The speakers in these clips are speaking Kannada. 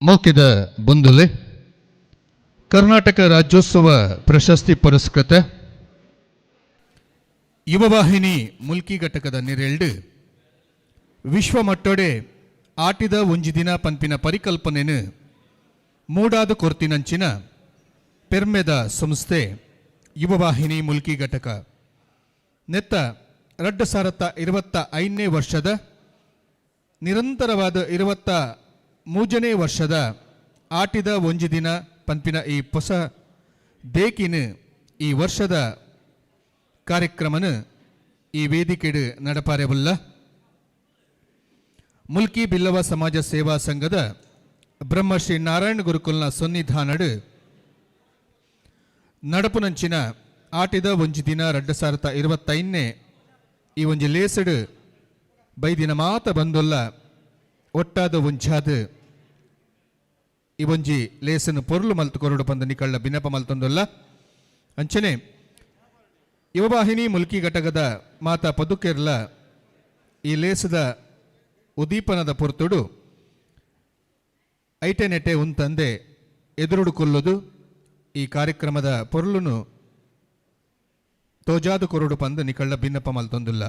ಮೌಕ್ಯದ ಬಂಧುಲೆ ಕರ್ನಾಟಕ ರಾಜ್ಯೋತ್ಸವ ಪ್ರಶಸ್ತಿ ಪುರಸ್ಕೃತ ಯುವವಾಹಿನಿ ಮುಲ್ಕಿ ಘಟಕದ ನೆರೆಲ್ಡು ವಿಶ್ವಮಟ್ಟೊಡೆ ಆಟಿದ ಒಂಜಿ ದಿನ ಪಂಪಿನ ಪರಿಕಲ್ಪನೆನು ಮೂಡಾದ ಕೊರ್ತಿನಂಚಿನ ಪೆರ್ಮೆದ ಸಂಸ್ಥೆ ಯುವವಾಹಿನಿ ಮುಲ್ಕಿ ಘಟಕ ನೆತ್ತ 2025ನೇ ವರ್ಷದ ನಿರಂತರವಾದ 23ನೇ ವರ್ಷದ ಆಟಿದ ಒಂಜಿ ದಿನ ಪಂಪಿನ ಈ ಹೊಸ ದೇಕಿನ ಈ ವರ್ಷದ ಕಾರ್ಯಕ್ರಮನು ಈ ವೇದಿಕೆಡು ನಡಪಾರೆಬಲ್ಲ ಮುಲ್ಕಿ ಬಿಲ್ಲವ ಸಮಾಜ ಸೇವಾ ಸಂಘದ ಬ್ರಹ್ಮಶ್ರೀ ನಾರಾಯಣ ಗುರುಕುಲ್ನ ಸನ್ನಿಧಾನಡು ನಡಪುನಂಚಿನ ಆಟಿದ ಒಂಜಿ ದಿನ 2025ನೇ ಈ ಒಂಜಿ ಲೇಸಡು ಬೈದಿನ ಮಾತ ಬಂದೊಲ್ಲ ಒಟ್ಟಾದ ಒಂಜಾದ ಈ ಒಂಜಿ ಲೇಸನು ಪೊರ್ಲು ಮಲ್ತು ಕೊರಡು ಪಂದ ನಿಕಳ್ಳ ಬಿನಪ ಮಲ್ತೊಂದೊಲ್ಲ ಅಂಚನೆ ಯುವವಾಹಿನಿ ಮುಲ್ಕಿ ಘಟಕದ ಮಾತಾ ಪದುಕೆರ್ಲ ಈ ಲೇಸದ ಉದ್ದೀಪನದ ಪೊರ್ತುಡು ಐಟೆನೆಟೆ ಉಂತಂದೆ ಎದುರುಡು ಕೊಲ್ಲುದು ಈ ಕಾರ್ಯಕ್ರಮದ ಪೊರ್ಲುನು ತೋಜಾದು ಕೊರಡು ಪಂದು ನಿಕಳ್ಳ ಭಿನ್ನಪ ಮಲ್ತೊಂದುಲ್ಲ.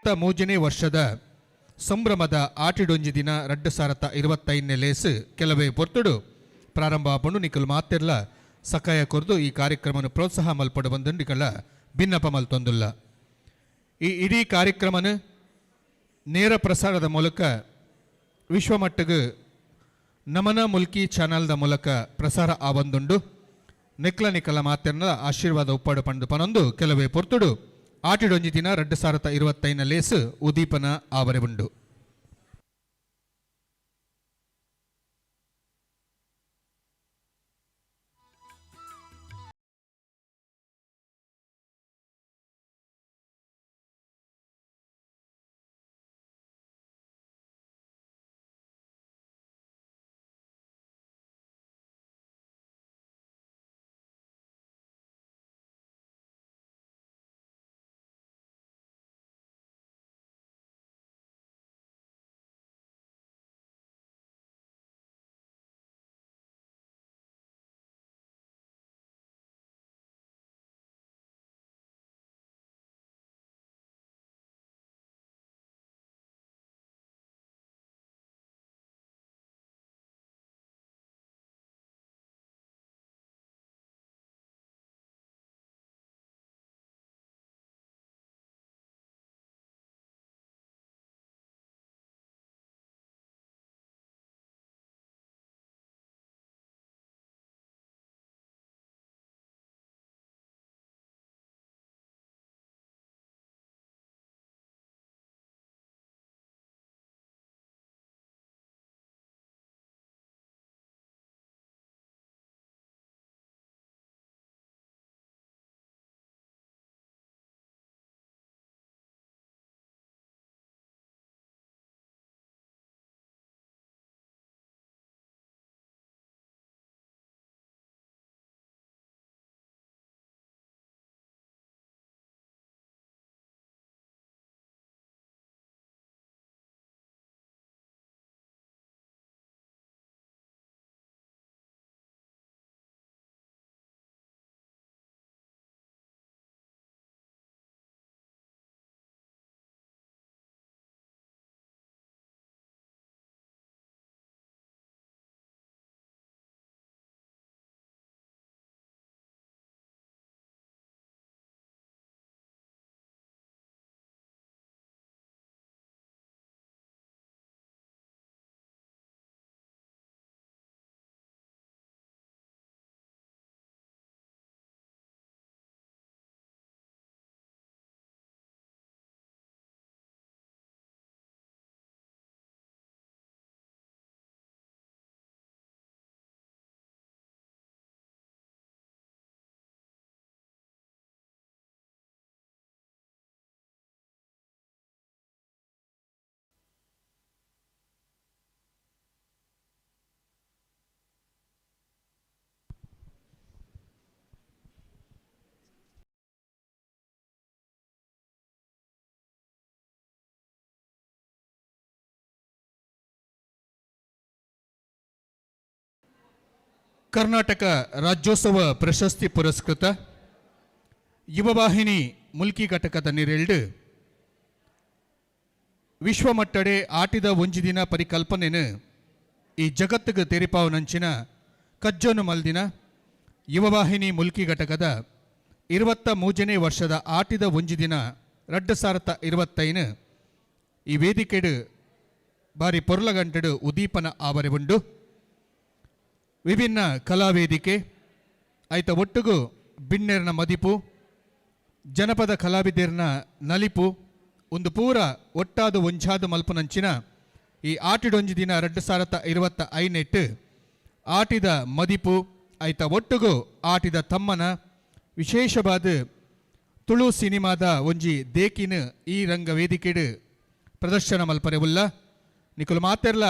ಮೂಜನೇ ವರ್ಷದ ಸಂಭ್ರಮದ ಆಟಿಡೊಂಜಿ ದಿನ 2025 ಲೇಸು ಕೆಲವೇ ಪೊರ್ತುಡು ಪ್ರಾರಂಭ ಆಪಂಡು ನಿಕಲು ಮಾತೆರ್ಲ ಸಕಾಯ ಕೊರ್ದು ಈ ಕಾರ್ಯಕ್ರಮವನ್ನು ಪ್ರೋತ್ಸಾಹ ಮಲ್ಪಡು ಬಂದುಂಡಿಗಳ ಭಿನ್ನಪ ಮಲ್ತೊಂದುಲ್ಲ. ಈ ಇಡೀ ಕಾರ್ಯಕ್ರಮನ ನೇರ ಪ್ರಸಾರದ ಮೂಲಕ ವಿಶ್ವಮಟ್ಟಗೆ ನಮನ ಮುಲ್ಕಿ ಚಾನಲ್ದ ಮೂಲಕ ಪ್ರಸಾರ ಆವಂದುಂಡು ನಿಕಲ ಮಾತೆರ್ನ ಆಶೀರ್ವಾದ ಉಪ್ಪಾಡು ಪಂಡು ಪನೊಂದು ಕೆಲವೇ ಪೊರ್ತುಡು ಆಟಿಡೊಂಜಿ ದಿನ 2025 ಲೇಸು ಉದೀಪನ ಆವರೆ ಉಂಡು. ಕರ್ನಾಟಕ ರಾಜ್ಯೋತ್ಸವ ಪ್ರಶಸ್ತಿ ಪುರಸ್ಕೃತ ಯುವವಾಹಿನಿ ಮುಲ್ಕಿ ಘಟಕದ ನಿರೆಲ್ಡು ವಿಶ್ವಮಟ್ಟಡೆ ಆಟಿದ ಒಂಜಿ ದಿನ ಪರಿಕಲ್ಪನೆನು ಈ ಜಗತ್ತಿಗೆ ತೆರಿಪಾವನಂಚಿನ ಕಜ್ಜನು ಮಲ್ದಿನ ಯುವವಾಹಿನಿ ಮುಲ್ಕಿ ಘಟಕದ 23ನೇ ವರ್ಷದ ಆಟಿದ ಒಂಜಿ ದಿನ 2025 ಈ ವೇದಿಕೆಡು ಬಾರಿ ಪೊರ್ಲಗಂಟೆಡು ಉದೀಪನ ಆವರೆ ಉಂಡು. ವಿಭಿನ್ನ ಕಲಾವೇದಿಕೆ ಐತ ಒಟ್ಟುಗು ಬಿಣ್ಣೆರ್ನ ಮದಿಪು ಜನಪದ ಕಲಾವಿದೆರ್ನ ನಲಿಪು ಒಂದು ಪೂರ ಒಟ್ಟಾದು ಒಂಜಾದು ಮಲ್ಪುನಂಚಿನ ಈ ಆಟಿಡೊಂಜಿ ದಿನ 2025 ಆಟಿದ ಮದಿಪು ಐತ ಒಟ್ಟುಗು ಆಟಿದ ತಮ್ಮನ ವಿಶೇಷವಾದ ತುಳು ಸಿನಿಮಾದ ಒಂಜಿ ದೇಕಿನ ಈ ರಂಗ ವೇದಿಕೆಡು ಪ್ರದರ್ಶನ ಮಲ್ಪರೆ ಉಲ್ಲ ನಿಕುಲು ಮಾತೆರ್ಲ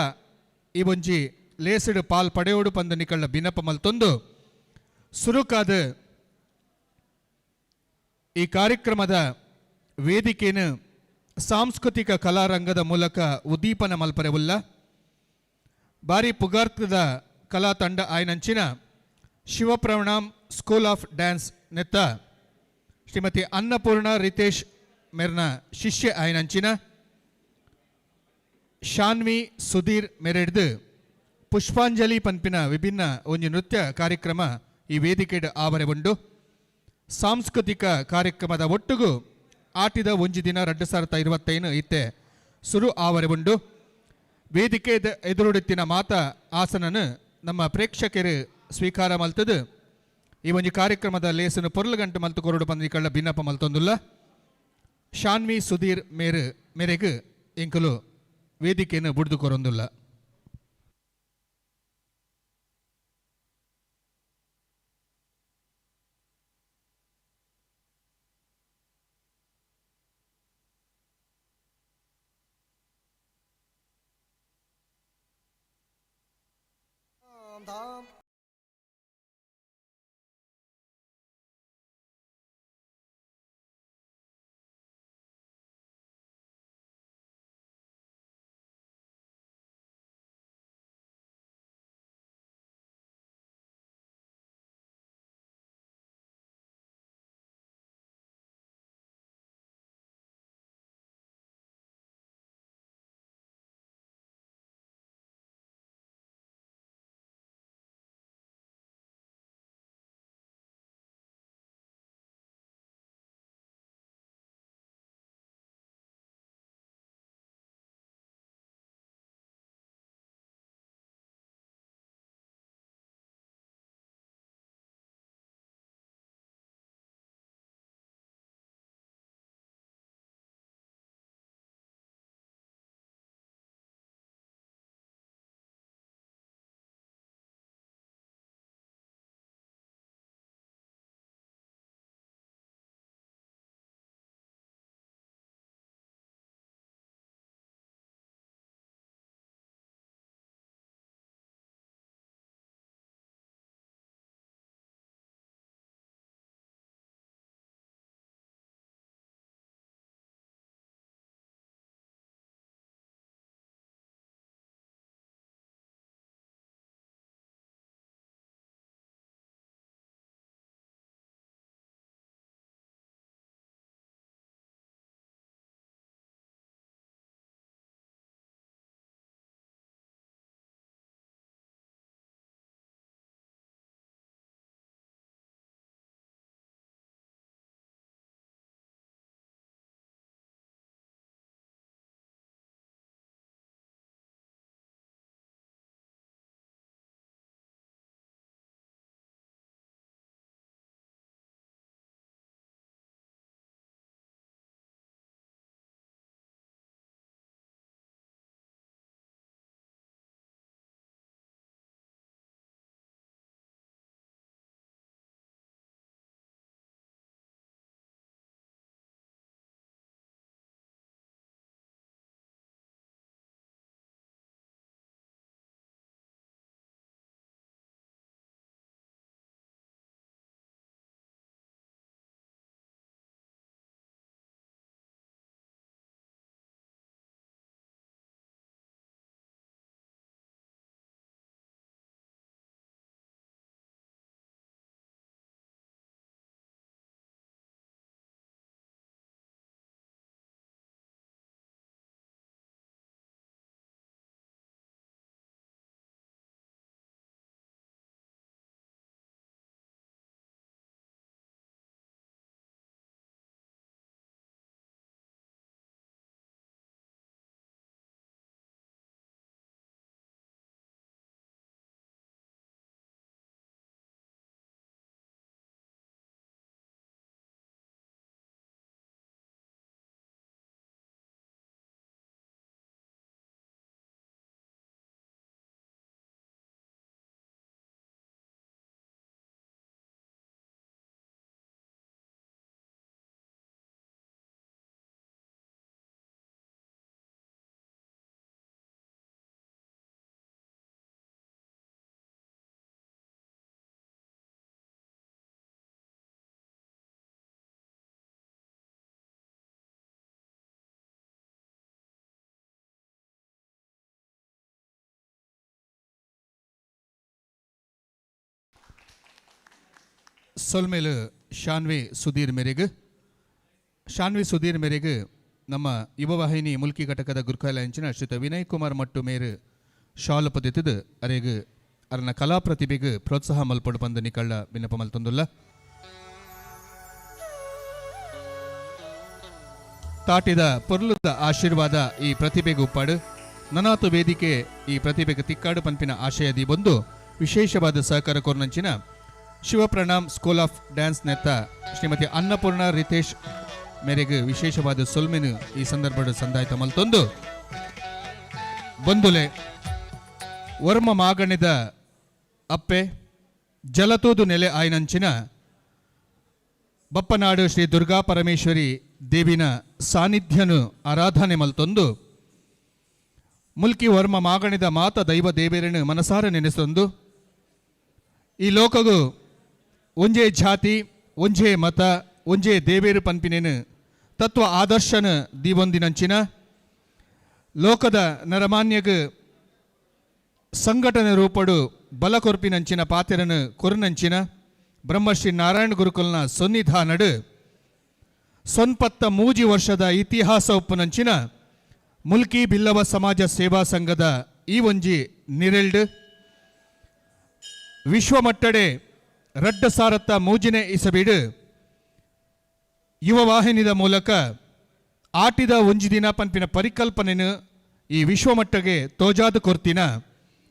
ಈ ಒಂಜಿ ಲೇಸಡು ಪಾಲ್ ಪಡೆಯೋಡು ಪಂದು ನಿಕಳ್ಳ ಬಿನಪ ಮಲ್ತೊಂದು ಸುರುಕಾದ ಈ ಕಾರ್ಯಕ್ರಮದ ವೇದಿಕೆಯನ್ನು ಸಾಂಸ್ಕೃತಿಕ ಕಲಾರಂಗದ ಮೂಲಕ ಉದ್ದೀಪನ ಮಲ್ಪರೆ ಉಲ್ಲ ಬಾರಿ ಪುಗಾರ್ತದ ಕಲಾ ತಂಡ ಆಯ್ನಂಚಿನ ಶಿವಪ್ರವಣಾಮ್ ಸ್ಕೂಲ್ ಆಫ್ ಡ್ಯಾನ್ಸ್ ನೆತ್ತ ಶ್ರೀಮತಿ ಅನ್ನಪೂರ್ಣ ರಿತೇಶ್ मेरना शिष्य आयनंचिन ಶಾನ್ವಿ ಸುಧೀರ್ ಮೆರೆಡ್ದು ಪುಷ್ಪಾಂಜಲಿ ಪನ್ಪಿನ ವಿಭಿನ್ನ ಒಂಜಿ ನೃತ್ಯ ಕಾರ್ಯಕ್ರಮ ಈ ವೇದಿಕೆಡ್ ಆವರೆ ಉಂಡು. ಸಾಂಸ್ಕೃತಿಕ ಕಾರ್ಯಕ್ರಮದ ಒಟ್ಟುಗು ಆಟಿದ ಒಂಜಿ ದಿನ 2025 ಇತ್ತೆ ಸುರು ಆವರೆ ಉಂಡು. ವೇದಿಕೆ ಎದುರುಡುತ್ತಿನ ಮಾತ ಆಸನನು ನಮ್ಮ ಪ್ರೇಕ್ಷಕರು ಸ್ವೀಕಾರ ಮಲ್ತದು. ಈ ಒಂಜಿ ಕಾರ್ಯಕ್ರಮದ ಲೇಸನು ಪೊರ್ಲು ಗಂಟು ಮಲ್ತು ಕೊರಡು ಬಂದಿಕಳ್ಳ ಭಿನ್ನಪ ಮಲ್ತೊಂದುಲ್ಲ. ಶಾನ್ವಿ ಸುಧೀರ್ ಮೇರೆಗು ಇಂಕಲು ವೇದಿಕೆಯನ್ನು ಬುಡ್ದು ಕೊರೊಂದುಲ್ಲ. ಸೊಲ್ಮೇಲು ಶಾನ್ವಿ ಸುಧೀರ್ ಮೇರೆಗು ಶಾನ್ವಿ ಸುಧೀರ್ ಮೇರೆಗೆ ನಮ್ಮ ಯುವವಾಹಿನಿ ಮುಲ್ಕಿ ಘಟಕದ ಗುರುಕಾಲಂಚಿನ ಶ್ರೀತ ವಿನಯ್ ಕುಮಾರ್ ಮಟ್ಟು ಮೇರು ಶಾಲು ಪದಿತದು ಅರೆಗೆ ಅರನ ಕಲಾ ಪ್ರತಿಭೆಗೆ ಪ್ರೋತ್ಸಾಹ ಮಲ್ಪಡು ಬಂದು ನಿಕಳ್ಳ ವಿನಪ ಮಲ್ತೊಂದುಲ್ಲ ತಾಟಿದ ಪೊರ್ಲುದ ಆಶೀರ್ವಾದ ಈ ಪ್ರತಿಭೆಗೆ ಉಪ್ಪಾಡು ನನಾತು ವೇದಿಕೆ ಈ ಪ್ರತಿಭೆಗೆ ತಿಕ್ಕಾಡು ಪಂಪಿನ ಆಶಯದಿ ಬಂದು ವಿಶೇಷವಾದ ಸಹಕಾರ ಕೊರ್ನಂಚಿನ ಶಿವಪ್ರಣಾಮ್ ಸ್ಕೂಲ್ ಆಫ್ ಡ್ಯಾನ್ಸ್ ನೆತ್ತ ಶ್ರೀಮತಿ ಅನ್ನಪೂರ್ಣ ರಿತೇಶ್ ಮೇರೆಗೆ ವಿಶೇಷವಾದ ಸೊಲ್ಮೆನು ಈ ಸಂದರ್ಭದ ಸಂದಾಯಿತ ಮಲ್ತೊಂದು ಬಂದುಲೆ ವರ್ಮ ಮಾಗಣಿದ ಅಪ್ಪೆ ಜಲತೂದು ನೆಲೆ ಆಯ್ನಂಚಿನ ಬಪ್ಪನಾಡು ಶ್ರೀ ದುರ್ಗಾ ಪರಮೇಶ್ವರಿ ದೇವಿನ ಸಾನ್ನಿಧ್ಯನು ಆರಾಧನೆ ಮಲ್ತೊಂದು ಮುಲ್ಕಿ ವರ್ಮ ಮಾಗಣಿದ ಮಾತ ದೈವ ದೇವೇರನು ಮನಸಾರ ನೆನೆಸೊಂದು ಈ ಲೋಕಗು ಒಂಜೇ ಜಾತಿ ಒಂಜೇ ಮತ ಒಂಜೇ ದೇವೇರು ಪನ್ಪಿನೇನು ತತ್ವ ಆದರ್ಶನ ದೀವೊಂದಿನಂಚಿನ ಲೋಕದ ನರಮಾನ್ಯಗ ಸಂಘಟನೆ ರೂಪಡು ಬಲ ಕೊರ್ಪಿನಂಚಿನ ಪಾತೆರನು ಕೊರುನಂಚಿನ ಬ್ರಹ್ಮಶ್ರೀ ನಾರಾಯಣ ಗುರುಕುಲ್ನ ಸನ್ನಿಧಾನಡು ಸೊನ್ಪತ್ತ ಮೂಜಿ ವರ್ಷದ ಇತಿಹಾಸ ಉಪ್ಪುನಂಚಿನ ಮುಲ್ಕಿ ಬಿಲ್ಲವ ಸಮಾಜ ಸೇವಾ ಸಂಘದ ಈ ಒಂಜಿ ನಿರೆಲ್ಡು ವಿಶ್ವಮಟ್ಟಡೆ ರಡ್ಡ ಸಾರತ್ತ ಮೂಜಿನೆ ಇಸಬಿಡು ಯುವವಾಹಿನಿದ ಮೂಲಕ ಆಟಿದ ಒಂಜಿ ದಿನ ಪಂಪಿನ ಪರಿಕಲ್ಪನೆನು ಈ ವಿಶ್ವಮಟ್ಟಗೆ ತೋಜಾದು ಕೊರ್ತಿನ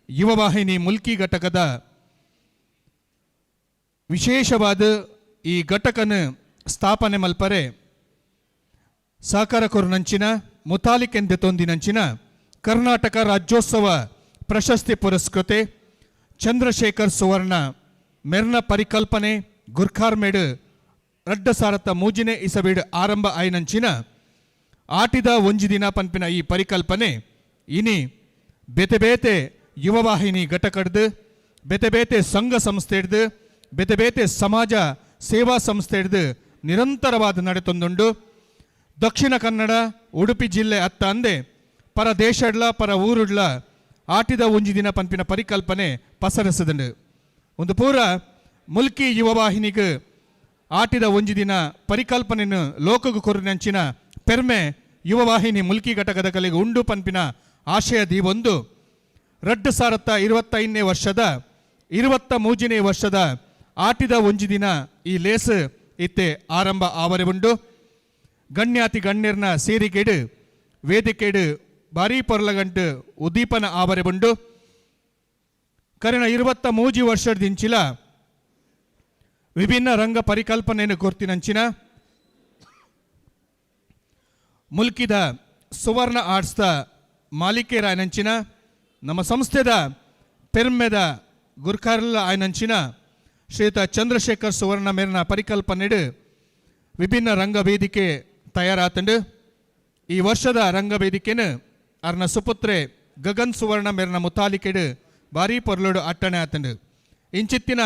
ಯುವವಾಹಿನಿ ಮುಲ್ಕಿ ಘಟಕದ ವಿಶೇಷವಾದ ಈ ಘಟಕನ ಸ್ಥಾಪನೆ ಮಲ್ಪರೆ ಸಹಕಾರ ಕೊರ್ನಂಚಿನ ಮುತಾಲಿಕೆಂದೆ ತೊಂದಿನಂಚಿನ ಕರ್ನಾಟಕ ರಾಜ್ಯೋತ್ಸವ ಪ್ರಶಸ್ತಿ ಪುರಸ್ಕೃತೆ ಚಂದ್ರಶೇಖರ್ ಸುವರ್ಣ ಮೆರ್ನ ಪರಿಕಲ್ಪನೆ ಗುರ್ಖಾರ್ಮೇಡ್ ರಡ್ಡ ಸಾರತ್ತ ಮೂಜಿನೆ ಇಸಬೀಡು ಆರಂಭ ಆಯ್ನಂಚಿನ ಆಟಿದ ಒಂಜಿ ದಿನ ಪಂಪಿನ ಈ ಪರಿಕಲ್ಪನೆ ಇನಿ ಬೇತೆ ಬೇತೆ ಯುವವಾಹಿನಿ ಘಟಕಡ್ದು ಬೇತೆ ಬೇತೆ ಸಂಘ ಸಂಸ್ಥೆ ಹಿಡ್ದು ಬೇತೆ ಬೇತೆ ಸಮಾಜ ಸೇವಾ ಸಂಸ್ಥೆ ಹಿಡ್ದು ನಿರಂತರವಾದ ನಡೆತೊಂದುಂಡು ದಕ್ಷಿಣ ಕನ್ನಡ ಉಡುಪಿ ಜಿಲ್ಲೆ ಅತ್ತ ಅಂದೆ ಪರ ದೇಶಡ್ಲ ಪರ ಊರುಡ್ಲ ಆಟಿದ ಒಂಜಿ ದಿನ ಪಂಪಿನ ಪರಿಕಲ್ಪನೆ ಪಸರಿಸದುಂಡು ಒಂದು ಪೂರ ಮುಲ್ಕಿ ಯುವವಾಹಿನಿಗೆ ಆಟಿದ ಒಂಜಿ ದಿನ ಪರಿಕಲ್ಪನೆಯನ್ನು ಲೋಕಗು ಕೊರಿನಂಚಿನ ಪೆರ್ಮೆ ಯುವವಾಹಿನಿ ಮುಲ್ಕಿ ಘಟಕದ ಕಲೆಗೆ ಉಂಡು ಪಂಪಿನ ಆಶಯ ದೀವೊಂದು ರಡ್ಡು ಸಾರತ್ತ 25ನೇ ವರ್ಷದ 23ನೇ ವರ್ಷದ ಆಟಿದ ಒಂಜಿ ದಿನ ಈ ಲೇಸ್ ಇತ್ತೆ ಆರಂಭ ಆವರೆ ಉಂಡು ಗಣ್ಯಾತಿ ಗಣ್ಯರ್ನ ಸೇರಿಕೆಡು ವೇದಿಕೆಡು ಭಾರೀ ಪೊರ್ಲಗಂಟು ಉದ್ದೀಪನ ಆವರೆ ಉಂಡು ಕರೆನ 23 ವರ್ಷದಿಂಚಿಲ ವಿಭಿನ್ನ ರಂಗ ಪರಿಕಲ್ಪನೆಯನ್ನು ಕೊರ್ತಿನಂಚಿನ ಮುಲ್ಕಿದ ಸುವರ್ಣ ಆರ್ಟ್ಸ್ದ ಮಾಲಿಕೇರ ಆಯ್ನಂಚಿನ ನಮ್ಮ ಸಂಸ್ಥೆದ ಪೆರ್ಮೆದ ಗುರ್ಖಾರ್ಲ ಆಯ್ನಂಚಿನ ಶ್ರೀಯುತ ಚಂದ್ರಶೇಖರ್ ಸುವರ್ಣ ಮೇರ್ನ ಪರಿಕಲ್ಪನೆಡು ವಿಭಿನ್ನ ರಂಗ ವೇದಿಕೆ ತಯಾರಾತಂಡು ಈ ವರ್ಷದ ರಂಗ ವೇದಿಕೆನು ಅರ್ನ ಸುಪುತ್ರೆ ಗಗನ್ ಸುವರ್ಣ ಮೇರ್ನ ಮುತಾಲಿಕೆಡು ಭಾರೀ ಪೊರ್ಲೋಡು ಅಟ್ಟಣೆ ಆತಂಡು ಇಂಚಿತ್ತಿನ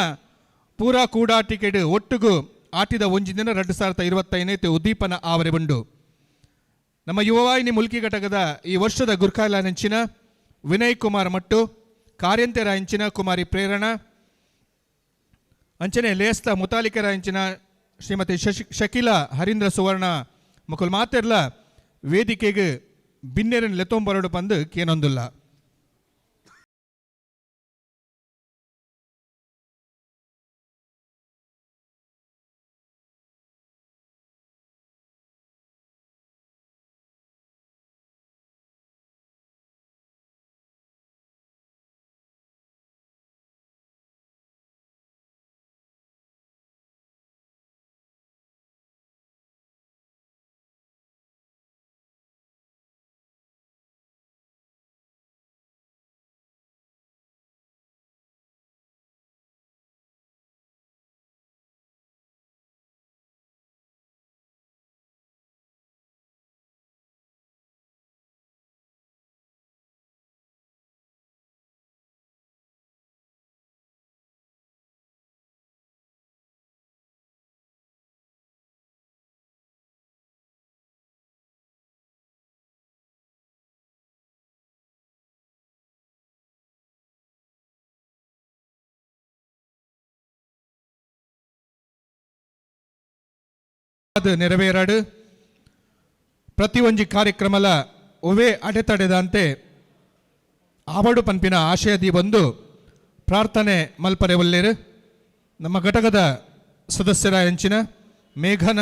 ಪೂರಾ ಕೂಡಾಟಿಕೆಡು ಒಟ್ಟುಗು ಆಟಿದ ಒಂಜಿ ದಿನ 2025 ಉದ್ದೀಪನ ಆವರೆ ಉಂಡು ನಮ್ಮ ಯುವವಾಹಿನಿ ಮುಲ್ಕಿ ಘಟಕದ ಈ ವರ್ಷದ ಗುರ್ಖಾಲಂಚಿನ ವಿನಯ್ ಕುಮಾರ್ ಮಟ್ಟು ಕಾರ್ಯಂತೆರಾಯಂಚಿನ ಕುಮಾರಿ ಪ್ರೇರಣಾ ಅಂಚನೆ ಲೇಸ್ತ ಮುತಾಲಿಕೆರಾಯಂಚಿನ ಶ್ರೀಮತಿ ಶಕೀಲಾ ಹರೀಂದ್ರ ಸುವರ್ಣ ಮುಕುಲ್ ಮಾತೆರ್ಲ ವೇದಿಕೆಗೆ ಬಿನ್ನೆರನ್ ಲೆತೊಂಬರಡು ಬಂದು ಕೇನೊಂದುಲ್ಲ ಅದು ನೆರವೇರಾಡು ಪ್ರತಿ ಒಂಜಿ ಕಾರ್ಯಕ್ರಮಲ ಒವೇ ಅಡೆತಡೆದಂತೆ ಆವಡು ಪಂಪಿನ ಆಶಯದಿ ಬಂದು ಪ್ರಾರ್ಥನೆ ಮಲ್ಪರೆ ಒಲ್ಲೇರು ನಮ್ಮ ಘಟಕದ ಸದಸ್ಯರ ಹೆಂಚಿನ ಮೇಘನ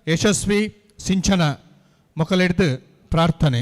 ಯಶಸ್ವಿ ಸಿಂಚನ ಮೊಕಲೆಡ್ದು ಪ್ರಾರ್ಥನೆ.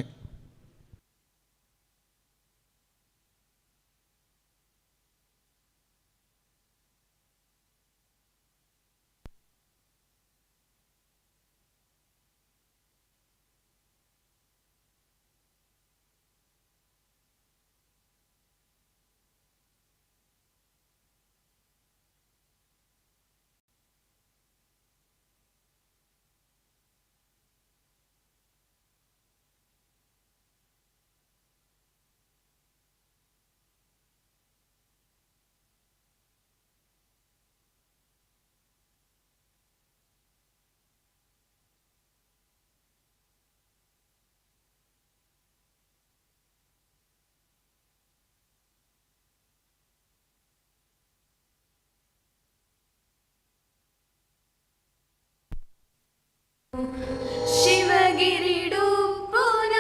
ಶಿವಗಿರಿಡು ಪುನ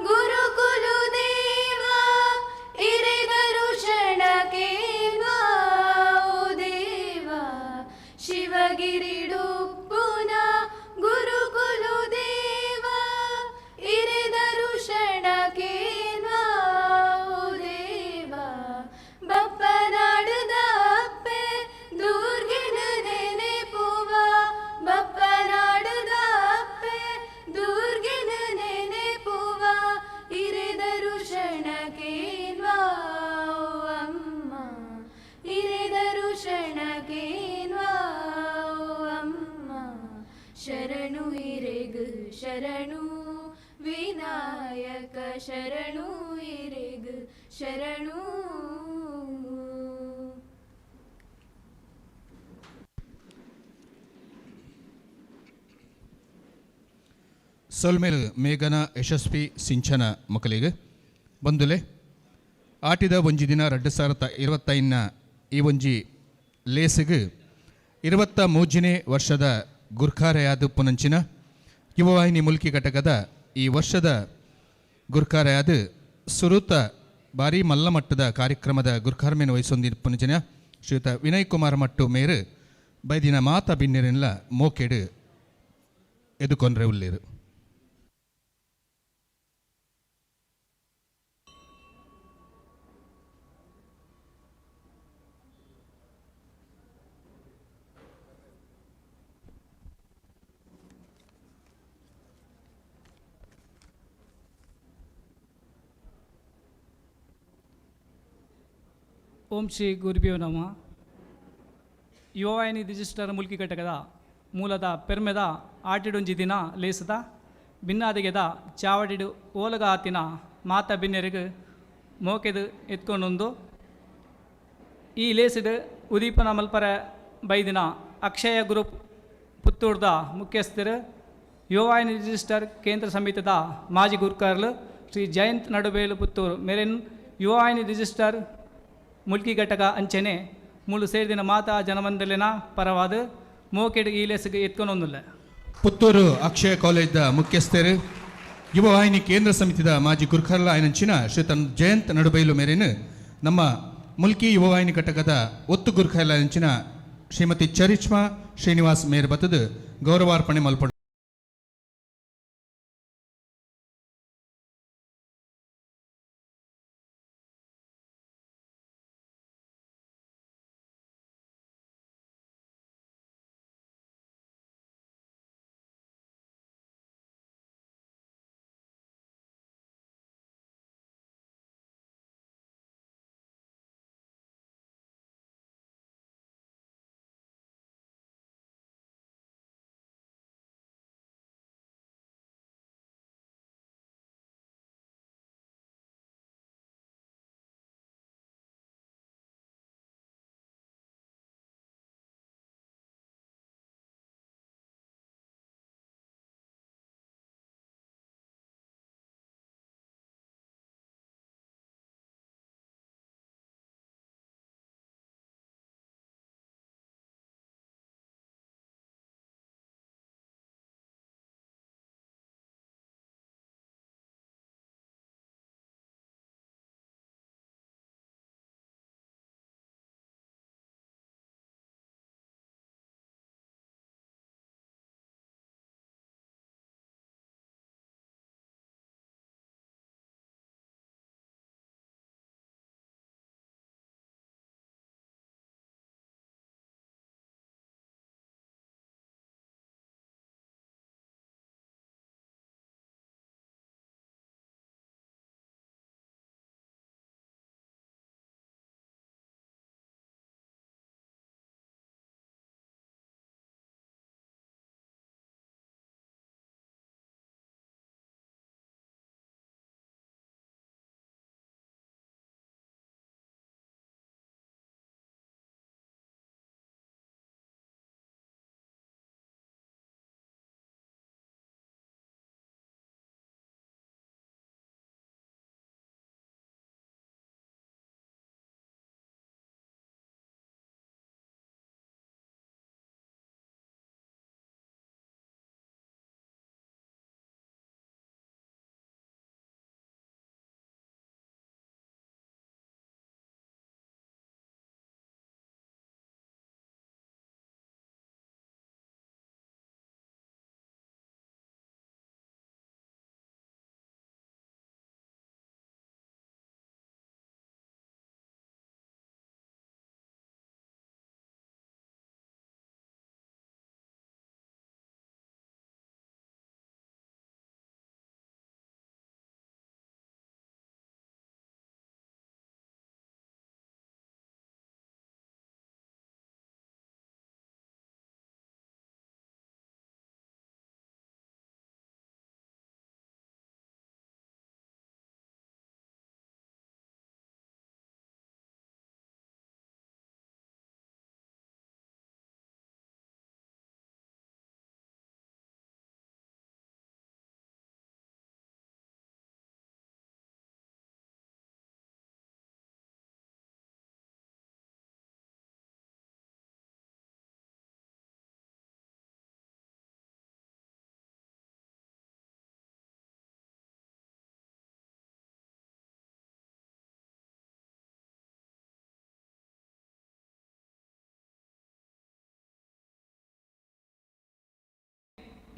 ಗುರುಕುಲು ದೇವ ಇರೆದರು ಶರಣಕ್ಕೆ ದೇವ ಶಿವಗಿರಿಡು ಪುನ ಗುರುಕುಲು ದೇವ ಇರೆದರು ಶರಣಕ್ಕೆ ದೇವ ಬಪ್ಪನಾಡದ ಅಪ್ಪೆ ದೂರ್ಗಿನ ನೆನೆಪುವ ಬಪ್ಪನಾಡದ ದುರ್ಗಿನ ನೆನೆಪುವ ಇರೆದರು ಶರಣಕೇನ್ವಾ ಅಮ್ಮ ಇರೆದರು ಶರಣಕೇನ್ವಾ ಅಮ್ಮ ಶರಣು ಇರೆಗು ಶರಣು ವಿನಾಯಕ ಶರಣು ಇರೆಗು ಶರಣು. ಸೊಲ್ಮೇಲ್ ಮೇಘನ ಯಶಸ್ವಿ ಸಿಂಚನ ಮಕ್ಕಳಿಗೆ ಬಂದುಲೆ ಆಟಿದ ಒಂಜಿ ದಿನ 2025ನ ಈ ಒಂಜಿ ಲೇಸಿಗೆ 23ನೇ ವರ್ಷದ ಗುರ್ಖಾರೆಯಾದು ಪುನಂಚಿನ ಯುವವಾಹಿನಿ ಮುಲ್ಕಿ ಘಟಕದ ಈ ವರ್ಷದ ಗುರ್ಖಾರೆಯಾದು ಸುರುತ ಭಾರಿ ಮಲ್ಲಮಟ್ಟದ ಕಾರ್ಯಕ್ರಮದ ಗುರ್ಖಾರ್ಮೆನ ವಹಿಸೊಂದಿ ಪುನಂಚಿನ ಶ್ರೀಯುತ ವಿನಯ್ ಕುಮಾರ್ ಮಟ್ಟು ಮೇರು ಬೈದಿನ ಮಾತ ಬಿನ್ನಿರನ್ಲ ಮೋಕೆಡು ಎದುಕೊಂಡ್ರೆ ಉಳ್ಳೇರು. ಓಂ ಶ್ರೀ ಗುರುಭ್ಯೋ ನಮಃ. ಯುವವಾಹಿನಿ ರಿಜಿಸ್ಟರ್ ಮುಲ್ಕಿ ಘಟಕದ ಮೂಲದ ಪೆರ್ಮೆದ ಆಟಿಡೊಂಜಿ ದಿನ ಲೇಸದ ಭಿನ್ನಾದಿಗೆದ ಚಾವಡಿಡು ಓಲಗ ಆತಿನ ಮಾತ ಭಿನ್ನರಿಗೆ ಮೋಕೆದು ಎತ್ಕೊಂಡೊಂದು ಈ ಲೇಸಿಡು ಉದೀಪನ ಮಲ್ಪರ ಬೈದಿನ ಅಕ್ಷಯ ಗ್ರೂಪ್ ಪುತ್ತೂರ್ದ ಮುಖ್ಯಸ್ಥರು ಯುವವಾಹಿನಿ ರಿಜಿಸ್ಟರ್ ಕೇಂದ್ರ ಸಮಿತಿದ ಮಾಜಿ ಗುರ್ಕರ್ಲು ಶ್ರೀ ಜಯಂತ್ ನಡುಬೇಲು ಪುತ್ತೂರು ಮೇಲಿನ ಯುವವಾಹಿನಿ ರಿಜಿಸ್ಟರ್ ಮುಲ್ಕಿ ಘಟಕ ಅಂಚನೆ ಮುಳ್ಳು ಸೇರಿದಿನ ಮಾತಾ ಜನಮಂದಲಿನ ಪರವಾದ ಮೋಕೆಡ್ ಈ ಲೇಸಿಗೆ ಎತ್ಕೊಂಡೊಂದಿಲ್ಲ. ಪುತ್ತೂರು ಅಕ್ಷಯ ಕಾಲೇಜ್ದ ಮುಖ್ಯಸ್ಥರು ಯುವವಾಹಿನಿ ಕೇಂದ್ರ ಸಮಿತಿದ ಮಾಜಿ ಗುರ್ಖರ್ಲ ಆಯ್ನಂಚಿನ ಶ್ರೀತ ಜಯಂತ್ ನಡುಬೈಲು ಮೇರೆನು ನಮ್ಮ ಮುಲ್ಕಿ ಯುವವಾಹಿನಿ ಘಟಕದ ಒತ್ತು ಗುರ್ಖರ್ಲ ಅಂಚಿನ ಶ್ರೀಮತಿ ಚರಿಷ್ಮಾ ಶ್ರೀನಿವಾಸ್ ಮೇರ್ ಬತ್ತದು ಗೌರವಾರ್ಪಣೆ ಮಲ್ಪಡು.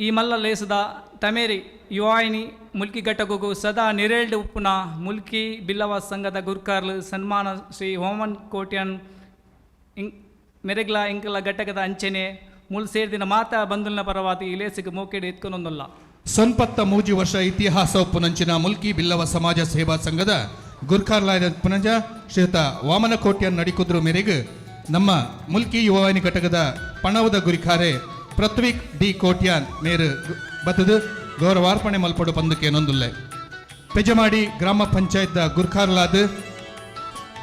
ಈ ಮಲ್ಲ ಲೇಸದ ತಮೇರಿ ಯುವಾಯಿನಿ ಮುಲ್ಕಿ ಘಟಕಗೂ ಸದಾ ನಿರೇಳ್ಡು ಉಪ್ಪುನ ಮುಲ್ಕಿ ಬಿಲ್ಲವ ಸಂಘದ ಗುರ್ಕಾರ್ಲು ಸನ್ಮಾನ ಶ್ರೀ ಹೋಮನ್ ಕೋಟ್ಯನ್ ಮೆರೆಗ್ಲ ಇಂಕಲ ಘಟಕದ ಅಂಚನೆ ಮುಲ್ ಸೇರಿದಿನ ಮಾತಾ ಬಂಧುಲ್ನ ಪರವಾತಿ ಈ ಲೇಸಿಗೆ ಮೋಕೆಡು ಎತ್ಕೊಂಡೊಂದಲ್ಲ. ಸೊನ್ಪತ್ತ ಮೂಜಿ ವರ್ಷ ಇತಿಹಾಸ ಉಪ್ಪುನಂಚಿನ ಮುಲ್ಕಿ ಬಿಲ್ಲವ ಸಮಾಜ ಸೇವಾ ಸಂಘದ ಗುರ್ಖಾರ್ಲಾಯದ ಪುನಜ ಶ್ರೀಯುತ ವಾಮನ ಕೋಟ್ಯನ್ ನಡಿಕುದ್ರು ಮೇರೆಗೆ ನಮ್ಮ ಮುಲ್ಕಿ ಯುವವಾಹಿನಿ ಘಟಕದ ಪಣವದ ಗುರಿಖಾರೆ ಪೃಥ್ವಿಕ್ ಡಿ ಕೋಟ್ಯಾನ್ ಮೇರು ಬತ್ತದು ಗೌರವಾರ್ಪಣೆ ಮಲ್ಪಡು ಪಂದಕ್ಕೆ ನೊಂದುಲ್ಲೆ. ಪೆಜಮಾಡಿ ಗ್ರಾಮ ಪಂಚಾಯತ್ ಗುರ್ಖಾರ್ಲಾದ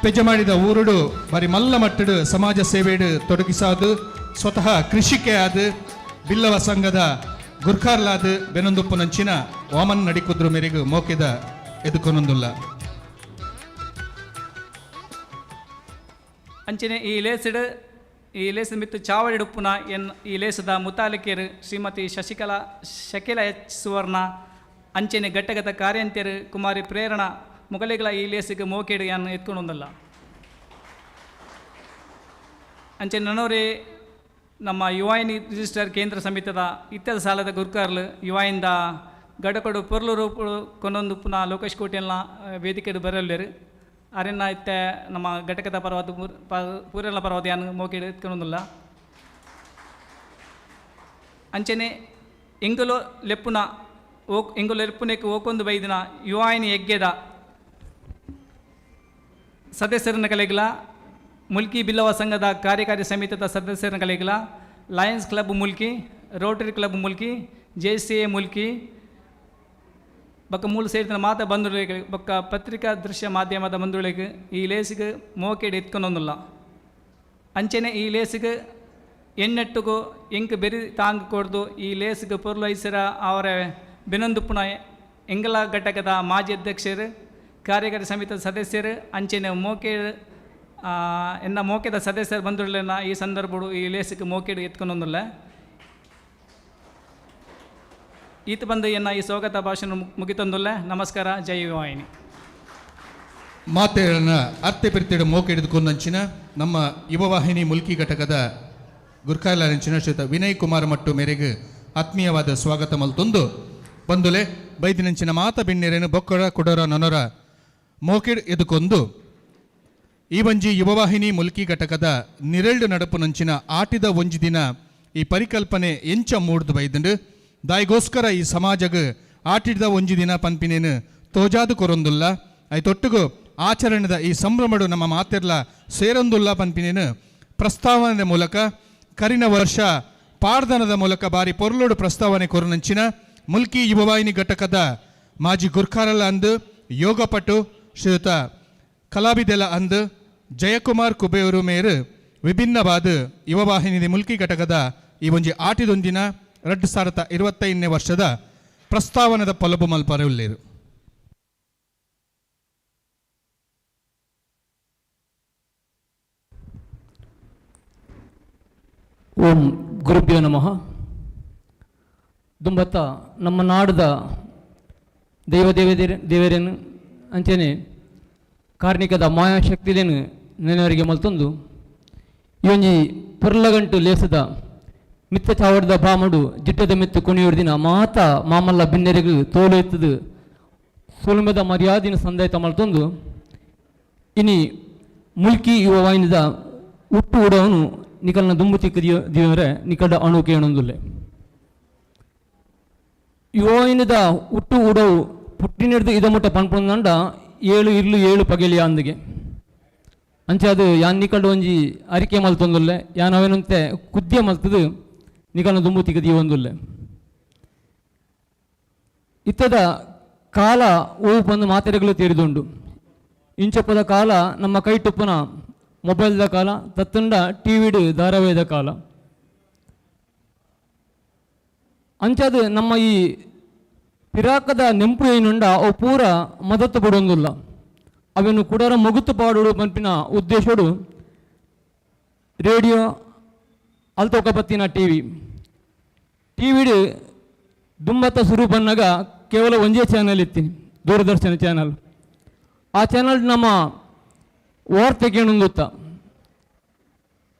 ಪೆಜಮಾಡಿದ ಊರುಡು ಬಾರಿ ಮಲ್ಲ ಮಟ್ಟಡು ಸಮಾಜ ಸೇವೆಡು ತೊಡಗಿಸಾದು ಸ್ವತಃ ಕೃಷಿಕೆ ಆದ ಬಿಲ್ಲವ ಸಂಘದ ಗುರ್ಖಾರ್ಲಾದ ಬೆನೊಂದುಪ್ಪು ನಂಚಿನ ವಾಮನ್ ನಡಿಕುದ್ರು ಮೇರೆಗೆ ಮೋಕೆದ ಎದುಕೊನೊಂದುಲ್ಲ. ಅಂಚನೆ ಈ ಲೇಸಿದ ಮಿತ್ತು ಚಾವಡಿ ಉಪ್ಪುನ ಈ ಲೇಸದ ಮುತಾಲಿಕೆರು ಶ್ರೀಮತಿ ಶಕಿಲ ಎಚ್ ಸುವರ್ಣ ಅಂಚನೆ ಘಟ್ಟಗತ ಕಾರ್ಯಂತ್ಯರು ಕುಮಾರಿ ಪ್ರೇರಣಾ ಮೊಗಲಿಗಳ ಈ ಲೇಸಿಗೆ ಮೋಕೆಡು ಅನ್ನು ಎತ್ಕೊಂಡೊಂದಲ್ಲ. ಅಂಚನೆ ನನ್ನೋರೇ ನಮ್ಮ ಯುವಾಯಿನಿ ರಿಜಿಸ್ಟರ್ ಕೇಂದ್ರ ಸಮಿತಿದ ಇತ್ಯದ ಸಾಲದ ಗುರ್ಕಾರ್ಲು ಯುವಾಯಿಂದ ಗಡಕೊಡು ಪೊರ್ಲು ರೂಪು ಕೊನೊಂದು ಉಪ್ಪುನ ಲೋಕೇಶ್ ಕೋಟೆಲ್ನ ವೇದಿಕೆಡು ಬರಲ್ಲೇರು ಅರೆನ್ನ ಇತ್ತೆ ನಮ್ಮ ಘಟಕದ ಪರ್ವತ ಪೂರೆಲ್ಲ ಪರ್ವತ ಯಾನು ಮೋಕೆಡು ಎತ್ಕೊಂಡೊಂದಿಲ್ಲ. ಅಂಚನೆ ಎಂಗುಲು ಲೆಪ್ಪುನೆಕ್ಕೆ ಓಕೊಂದು ಬೈದಿನ ಯುವಾಯಿನಿ ಯಜ್ಞದ ಸದಸ್ಯರನ್ನ ಕಲೆಗಳ ಮುಲ್ಕಿ ಬಿಲ್ಲವ ಸಂಘದ ಕಾರ್ಯಕಾರಿ ಸಮಿತಿಯ ಸದಸ್ಯರನ್ನ ಕಲೆಗಳ Lions club Mulki, Rotary club Mulki, JCA Mulki ಬಕ್ಕ ಮೂಲ ಸೇರಿದ ಮಾತ ಬಂಧುಗಳಿಗೆ ಬಕ್ಕ ಪತ್ರಿಕಾ ದೃಶ್ಯ ಮಾಧ್ಯಮದ ಬಂಧುಗಳಿಗೆ ಈ ಲೇಸಿಗೆ ಮೋಕೆಡು ಎತ್ಕೊಂಡೊಂದಿಲ್ಲ. ಅಂಚನೆ ಈ ಲೇಸಿಗೆ ಎಣ್ಣೆಟ್ಟುಗೂ ಎಂಕ್ ಬೆರಿ ತಾಂಗ್ ಕೊಡ್ದು ಈ ಲೇಸಿಗೆ ಪೊರ್ಲೈಸರ ಅವರ ಬೆನೊಂದುಪ್ಪುನ ಎಂಗಲ ಘಟಕದ ಮಾಜಿ ಅಧ್ಯಕ್ಷರು ಕಾರ್ಯಕಾರಿ ಸಮಿತಿಯ ಸದಸ್ಯರು ಅಂಚನೆ ಮೋಕೆಡು ಮೋಕೆದ ಸದಸ್ಯರು ಬಂಧುಗಳನ್ನ ಈ ಸಂದರ್ಭಡು ಈ ಲೇಸಿಗೆ ಮೋಕೆಡು ಎತ್ಕೊಂಡೊಂದಿಲ್ಲ. ಈತ ಬಂದು ಈ ಸ್ವಾಗತ ಭಾಷಣ ಮುಗಿತೊಂದುಲ್ಲ. ನಮಸ್ಕಾರ. ಜೈ ಯುವಾಯಿನಿ. ಮಾತೆಗಳನ್ನ ಅರ್ತೆ ಬಿರ್ತಿಡು ಮೋಕೆಡಿದುಕೊಂದಂಚಿನ ನಮ್ಮ ಯುವವಾಹಿನಿ ಮುಲ್ಕಿ ಘಟಕದ ಗುರ್ಖಾರ್ಲಾಂಚಿನ ಶ್ರೀಯುತ ವಿನಯ್ ಕುಮಾರ್ ಮಟ್ಟು ಮೇರೆಗೆ ಆತ್ಮೀಯವಾದ ಸ್ವಾಗತ ಮಲ್ತೊಂದು ಬಂದುಲೆ ಬೈದಿನಂಚಿನ ಮಾತ ಬಿಣ್ಣೆರೇನು ಬೊಕ್ಕಡ ಕುಡರ ನೊನರ ಮೋಕೆಡ್ ಎದುಕೊಂದು ಈ ಒಂಜಿ ಯುವವಾಹಿನಿ ಮುಲ್ಕಿ ಘಟಕದ ನಿರೆಳ್ಳು ನಡಪು ನಂಚಿನ ಆಟಿದ ಒಂಜಿ ದಿನ ಈ ಪರಿಕಲ್ಪನೆ ಎಂಚ ಮೂಡ್ದು ಬೈದಂಡು ದಾಯಿಗೋಸ್ಕರ ಈ ಸಮಾಜಗ ಆಟಿದ ಒಂಜಿ ದಿನ ಪನ್ಪಿನೇನು ತೋಜಾದು ಕೊರೊಂದುಲ್ಲ ಐತೊಟ್ಟುಗು ಆಚರಣೆದ ಈ ಸಂಭ್ರಮಡು ನಮ್ಮ ಮಾತೆರ್ಲ ಸೇರೊಂದುಲ್ಲ ಪನ್ಪಿನೇನು ಪ್ರಸ್ತಾವನೆ ಮೂಲಕ ಕರಿನ ವರ್ಷ ಪಾರ್ದನದ ಮೂಲಕ ಬಾರಿ ಪೊರ್ಲೋಡು ಪ್ರಸ್ತಾವನೆ ಕೊರನಂಚಿನ ಮುಲ್ಕಿ ಯುವವಾಹಿನಿ ಘಟಕದ ಮಾಜಿ ಗುರ್ಖಾರಲ ಅಂದು ಯೋಗಪಟು ಶ್ರೀಯುತ ಕಲಾವಿದೆಲ ಅಂದು ಜಯಕುಮಾರ್ ಕುಬೇರು ಮೇರು ವಿಭಿನ್ನವಾದ ಯುವವಾಹಿನಿ ಮುಲ್ಕಿ ಘಟಕದ ಈ ಒಂಜಿ ಆಟಿದೊಂದಿನ 2025ನೇ ವರ್ಷದ ಪ್ರಸ್ತಾವನದ ಪೊಲಬು ಮಲ್ಪರುಳ್ಳೇರು. ಓಂ ಗುರುಭ್ಯೋ ನಮಃ. ದುಂಬತ್ತ ನಮ್ಮ ನಾಡದ ದೇವರೇನು ಅಂಚನೆ ಕಾರ್ಣಿಕದ ಮಾಯಾಶಕ್ತಿಲೇನು ನೆನವರಿಗೆ ಮಲ್ತೊಂದು ಈ ಒಂಜಿ ಪೊರ್ಲಗಂಟು ಲೇಸದ ಮಿತ್ತ ಚಾವಡದ ಬಾಮಡು ಜಿಟ್ಟದ ಮಿತ್ತು ಕುಣಿಯೋರ್ದಿನ ಮಾತ ಮಾಮಲ್ಲ ಬಿನ್ನೆರೆಗೂ ತೋಲು ಎತ್ತದು ಸೋಲುಮೆದ ಮರ್ಯಾದಿನ ಸಂದಾಯತ ಮಲ್ತೊಂದು ಇನಿ ಮುಲ್ಕಿ ಯುವವಾಹಿನಿದ ಉಟ್ಟು ಉಡವನು ನಿಕಲ್ನ ದುಂಬು ತಿಕ್ಕ ದಿವರೆ ನಿಕಡ ಅಣುಕೆ ಅಣೊಂದುಲ್ಲೆ ಯುವವಾಹಿನಿದ ಉಟ್ಟು ಉಡವು ಪುಟ್ಟಿನಿಡ್ದು ಇದ ಮುಟ್ಟ ಪನ್ಪೊಂದಂಡ 7 ಇರ್ಲು 7 ಪಗೆಲಿ ಅಂದಿಗೆ ಅಂಚೆ ಅದು ಯಾನ್ ನಿಕಲ್ಡು ಒಂಜಿ ಅರಿಕೆ ಮಲ್ತೊಂದುಲ್ಲೆ ಯಾನ್ ಅವೇನಂತೆ ಕುದ್ಯ ಮಲ್ತದು ನಿಕಲ್ನ ದುಂಬು ತಿಕ್ಕ ದಿವೊಂದುಲ್ಲೆ ಇತ್ತದ ಕಾಲ ಓವು ಬಂದು ಮಾತೆರೆಗಳು ತೇರಿದುಂಡು ಇಂಚಪ್ಪದ ಕಾಲ ನಮ್ಮ ಕೈ ಟುಪ್ಪನ ಮೊಬೈಲ್ದ ಕಾಲ ತತ್ತುಂಡ ಟಿವಿಡು ಧಾರಾವಾಹಿದ ಕಾಲ ಅಂಚದು ನಮ್ಮ ಈ ಪಿರಾಕದ ನೆಂಪು ಏನುಂಡ ಅವು ಪೂರ ಮದತ್ತು ಬಿಡೊಂದಿಲ್ಲ ಅವೇನು ಕುಡರ ಮುಗುತ್ತು ಪಾಡು ಪಂಪಿನ ಉದ್ದೇಶಡು ರೇಡಿಯೋ ಅಲ್ತೋಕ ಬತ್ತಿನ ಟಿವಿಡು ದುಂಬತ್ತ ಸುರು ಬನ್ನಾಗ ಕೇವಲ ಒಂದೇ ಚಾನಲ್ ಇತ್ತೀನಿ ದೂರದರ್ಶನ ಚಾನಲ್ ಆ ಚಾನಲ್ ನಮ್ಮ ವಾರ್ತೆ ಕೇಳುತ್ತ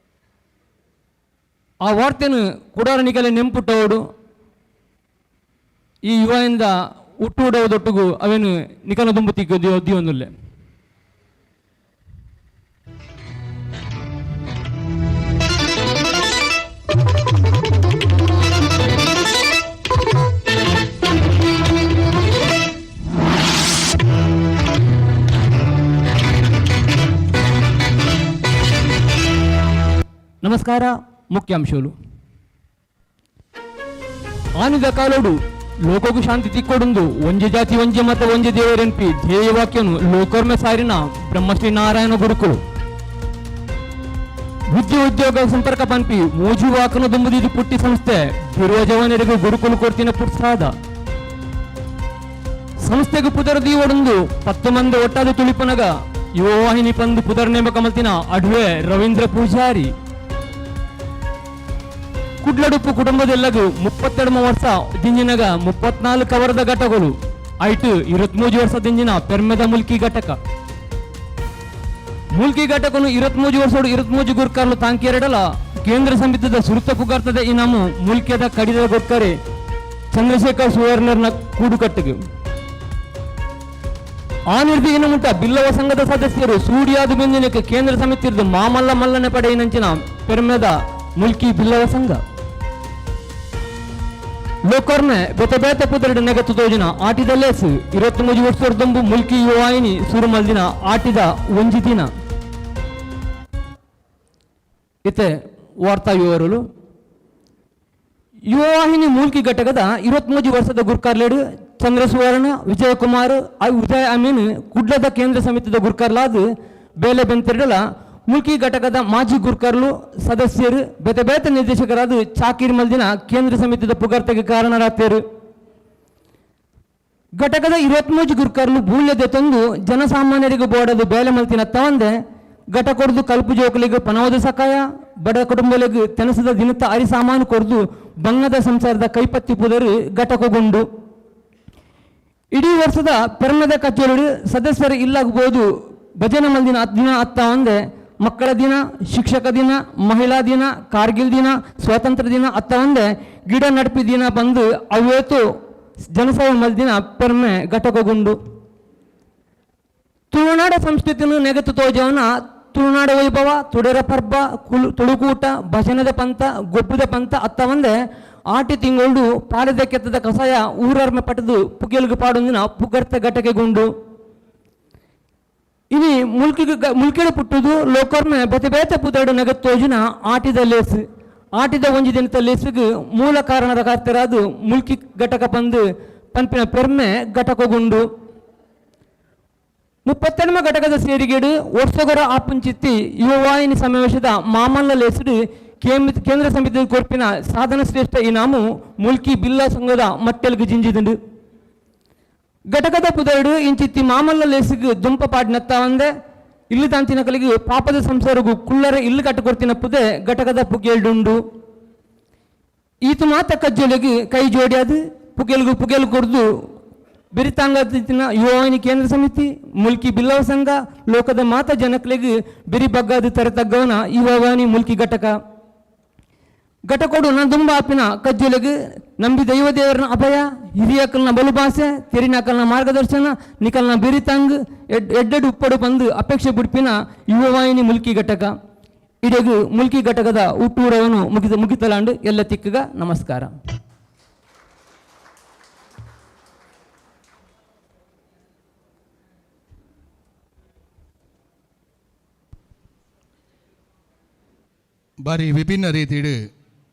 ಆ ವಾರ್ತೆನು ಕುಡಾರ ನಿಕಲೆ ನೆಂಪುಟ್ಟವಡು ಈ ಯುವಯಿಂದ ಹುಟ್ಟು ಉಡೋದೊಟ್ಟಿಗೂ ಅವೇನು ನಿಕನ ದುಂಬುತಿಗೆ ದಿವೊಂದುಲ್ಲೆ. ನಮಸ್ಕಾರ. ಮುಖ್ಯಾಂಶಗಳು. ಆನಿದ ಕಾಲೋಡು ಲೋಕಗೂ ಶಾಂತಿ ತಿಕ್ಕೊಡುಂದು ಒಂಜೆ ಜಾತಿ ಒಂಜೆ ಮತ ಒಂಜೆ ದೇವರೆನ್ಪಿ ಧ್ಯೇಯವಾಕ್ಯನು ಲೋಕರ್ಮೆ ಸಾರಿನ ಬ್ರಹ್ಮಶ್ರೀ ನಾರಾಯಣ ಗುರುಕುಲು ಉದ್ಯೋಗ ಸಂಪರ್ಕ ಪಂಪಿ ಮೋಜುವಾಕನ ದುಂಬುದಿದು ಪುಟ್ಟಿ ಸಂಸ್ಥೆ ಬಿರುವ ಜವನರಿಗೂ ಗುರುಕುಲು ಕೊಡ್ತಿನ ಪುಟ್ಸಾದ ಸಂಸ್ಥೆಗೂ ಪುದರದಿ ಒಡಂದು 10 ಮಂದಿ ಒಟ್ಟಾದ ತುಳಿಪನಗ ಯುವವಾಹಿನಿ ಪಂದು ಪುದರ್ ನೇಮಕ ಮಲ್ತಿನ ಅಡ್ವೆ ರವೀಂದ್ರ ಪೂಜಾರಿ ಕುಡ್ಲಡುಪ್ಪು ಕುಟುಂಬದೆಲ್ಲಗೂ 32 ವರ್ಷ ದಿಂಜಿನಗ 34 ವರದ ಘಟಕಗಳು ಐಟು 23 ವರ್ಷ ದಿಂಜಿನ ಪೆರ್ಮೆದ ಮುಲ್ಕಿ ಘಟಕ ಘಟಕನು 23 ವರ್ಷ 23 ಗುರ್ಕಾರ್ಲು ತಾಂಕಿಯರಡಲ ಕೇಂದ್ರ ಸಮಿತಿದ ಸುರುತ ಪುಗಾರ್ತದ ಇನಾಮು ಮುಲ್ಕಿಯದ ಕಡಿದ ಗೊಕ್ಕರೆ ಚಂದ್ರಶೇಖರ್ ಸುವರ್ಣರ್ನ ಕೂಡುಕಟ್ಟಿಗೆ ಆ ನಿರ್ದಿ ಇನ್ನು ಮುಟ್ಟ ಬಿಲ್ಲವ ಸಂಘದ ಸದಸ್ಯರು ಸೂಡಿಯಾದ ಬೆಂದಿನಕ್ಕೆ ಕೇಂದ್ರ ಸಮಿತಿರ್ದು ಮಾಮಲ್ಲ ಮಲ್ಲನೆ ಪಡೆಯಿನಂಚಿನ ಪೆರ್ಮೆದ ಮುಲ್ಕಿ ಬಿಲ್ಲವ ಸಂಘ ಲೋಕರ್ನೆ ಬೆತೆ ಪುದರಡು ನೆಗತ್ತು ತೋಜಿನ ಆಟಿದ ಲೇಸು 23 ವರ್ಷದೊಂಬು ಮುಲ್ಕಿ ಯುವಾಯಿನಿ ಸುರು ಮಲ್ದಿನ ಆಟಿದ ಒಂಜಿ ದಿನ ಇತೆ ವಾರ್ತಾ ವಿವರಲು ಯುವವಾಹಿನಿ ಮೂಲ್ಕಿ ಘಟಕದ 23 ವರ್ಷದ ಗುರ್ಕಾರ್ಲೇಡು ಚಂದ್ರ ಸುವರ್ಣ ವಿಜಯಕುಮಾರ್ ವಿಜಯ್ ಅಮೀನ್ ಕುಡ್ಲದ ಕೇಂದ್ರ ಸಮಿತಿದ ಗುರ್ಕಾರ್ಲಾದ ಬೇಲೆ ಬೆಂತೆರಡಲ ಮುಲ್ಕಿ ಘಟಕದ ಮಾಜಿ ಗುರ್ಕರ್ಲು ಸದಸ್ಯರು ಬೇತೆ ನಿರ್ದೇಶಕರಾದ ಚಾಕೀರ್ ಮಲ್ದಿನ ಕೇಂದ್ರ ಸಮಿತಿದ ಪುಗರ್ತೆಗೆ ಕಾರಣರಾಗ್ತೇರು ಘಟಕದ 23 ಗುರ್ಕರ್ಲು ಬೂಳ್ಯದೆ ತಂದು ಜನಸಾಮಾನ್ಯರಿಗೆ ಬೋಡದು ಬೇಲೆ ಮಲ್ತಿನ ತವಂದೆ ಘಟಕೊಡ್ದು ಕಲ್ಪು ಜೋಕಲಿಗೆ ಪನವದ ಸಕಾಯ ಬಡ ಕುಟುಂಬಲಿಗೆ ತೆನಸದ ದಿನತ ಅರಿ ಸಾಮಾನು ಕೊಡ್ದು ಬಂಗದ ಸಂಸಾರದ ಕೈಪತ್ತಿ ಪುದರು ಘಟಕಗೊಂಡು ಇಡೀ ವರ್ಷದ ಪೆರ್ಮದ ಕಚೇರಿ ಸದಸ್ಯರು ಇಲ್ಲಾಗಬಹುದು ಭಜನೆ ಮಲ್ದಿನ ದಿನ ಅತ್ತ ಒಂದೆ ಮಕ್ಕಳ ದಿನ ಶಿಕ್ಷಕ ದಿನ ಮಹಿಳಾ ದಿನ ಕಾರ್ಗಿಲ್ ದಿನ ಸ್ವಾತಂತ್ರ್ಯ ದಿನ ಅತ್ತ ಒಂದೆ ಗಿಡ ನಡಪಿ ದಿನ ಬಂದು ಅವೇತು ಜನಸೇವೆ ಮಲ್ದಿನ ಪೆರ್ಮೆ ಘಟಕಗೊಂಡು ತುಳುನಾಡ ಸಂಸ್ಕೃತಿಯನ್ನು ನೆಗೆತು ತೋಜವನ ತುಳುನಾಡ ವೈಭವ ತುಡರ ಪರ್ಬ ತುಳುಕೂಟ ಭಜನದ ಪಂಥ ಗೊಬ್ಬದ ಪಂಥ ಅತ್ತ ಒಂದೆ ಆಟಿ ತಿಂಗಳು ಪಾಲದ ಕೆತ್ತದ ಕಸಾಯ ಊರರ್ಮೆ ಪಟ್ಟದು ಪುಗೆಲ್ಗು ಪಾಡೊಂದಿನ ಪುಗರ್ತ ಘಟಕೆಗೊಂಡು ಇನಿ ಮುಲ್ಕಿಡ ಪುಟ್ಟುದು ಲೋಕರ್ಮೆ ಬೇತೆ ಪುದರಡು ನೆಗತ್ತೋಜಿನ ಆಟಿದ ಲೇಸು ಆಟಿದ ಒಂಜಿ ದಿನದ ಲೇಸಿಗೆ ಮೂಲ ಕಾರಣದ ಕರ್ತರಾದು ಮುಲ್ಕಿ ಘಟಕ ಪಂಪಿನ ಪೆರ್ಮೆ ಘಟಕಗೊಂಡು 32 ಘಟಕದ ಸೇರಿಗೇಡು ವರ್ಷಗೊರ ಆಪುಂಚಿತ್ತಿ ಯುವವಾಹಿನಿ ಸಮಾವೇಶದ ಮಾಮಲ್ಲ ಲೇಸುಡು ಕೇಂದ್ರ ಸಮಿತಿ ಕೊರ್ಪಿನ ಸಾಧನ ಶ್ರೇಷ್ಠ ಇನಾಮು ಮುಲ್ಕಿ ಬಿಲ್ಲ ಸಂಘದ ಮಟ್ಟೆಲ್ಗೆ ಜಿಂಜಿದುಂಡು ಘಟಕದ ಪುದರಡು ಇಂಚಿತ್ತಿ ಮಾಮಲ್ಲ ಲೇಸಿಗೆ ದುಂಪ ಪಾಡಿನತ್ತ ಒಂದೆ ಇಲ್ಲು ತಾಂತಿನ ಕಲಿಗೆ ಪಾಪದ ಸಂಸಾರಗೂ ಕುಳ್ಳರ ಇಲ್ಲು ಕಟ್ಟಕೊಡ್ತಿನ ಪುದೆ ಘಟಕದ ಪುಗೇಲ್ಡುಂಡು ಈತು ಮಾತ ಕಜ್ಜೊಲಿಗೆ ಕೈ ಜೋಡಿಯಾದು ಪುಗೇಲು ಕೊಡ್ದು ಬೆರಿತಾಂಗತಿನ ಯುವವಾಹಿನಿ ಕೇಂದ್ರ ಸಮಿತಿ ಮುಲ್ಕಿ ಬಿಲ್ಲವ ಸಂಘ ಲೋಕದ ಮಾತ ಜನಕಲಿಗೆ ಬೆರಿ ಬಗ್ಗಾದು ತರತಗ್ಗವನ ಯುವವಾಹಿನಿ ಮುಲ್ಕಿ ಘಟಕೊಡು ದುಂಬ ಆಪಿನ ಕಜ್ಜೊಲಿಗೆ ನಂಬಿ ದೈವ ದೇವರನ ಅಭಯ ಹಿರಿಯಕಲ್ನ ಬಲುಭಾಷೆ ತೆರಿನಕಲ್ನ ಮಾರ್ಗದರ್ಶನ ನಿಕಲ್ನ ಬೆರಿತಾಂಗ್ ಎಡ್ಡೆಡು ಉಪ್ಪಡು ಬಂದು ಅಪೇಕ್ಷೆ ಬಿಡ್ಪಿನ ಯುವವಾಹಿನಿ ಮುಲ್ಕಿ ಘಟಕ ಇಡೆಗು ಮುಲ್ಕಿ ಘಟಕದ ಹುಟ್ಟೂರವನು ಮುಗಿತಲಾಂಡು ಎಲ್ಲ ತಿಕ್ಕಗ ನಮಸ್ಕಾರ. ಬಾರಿ ವಿಭಿನ್ನ ರೀತಿಡು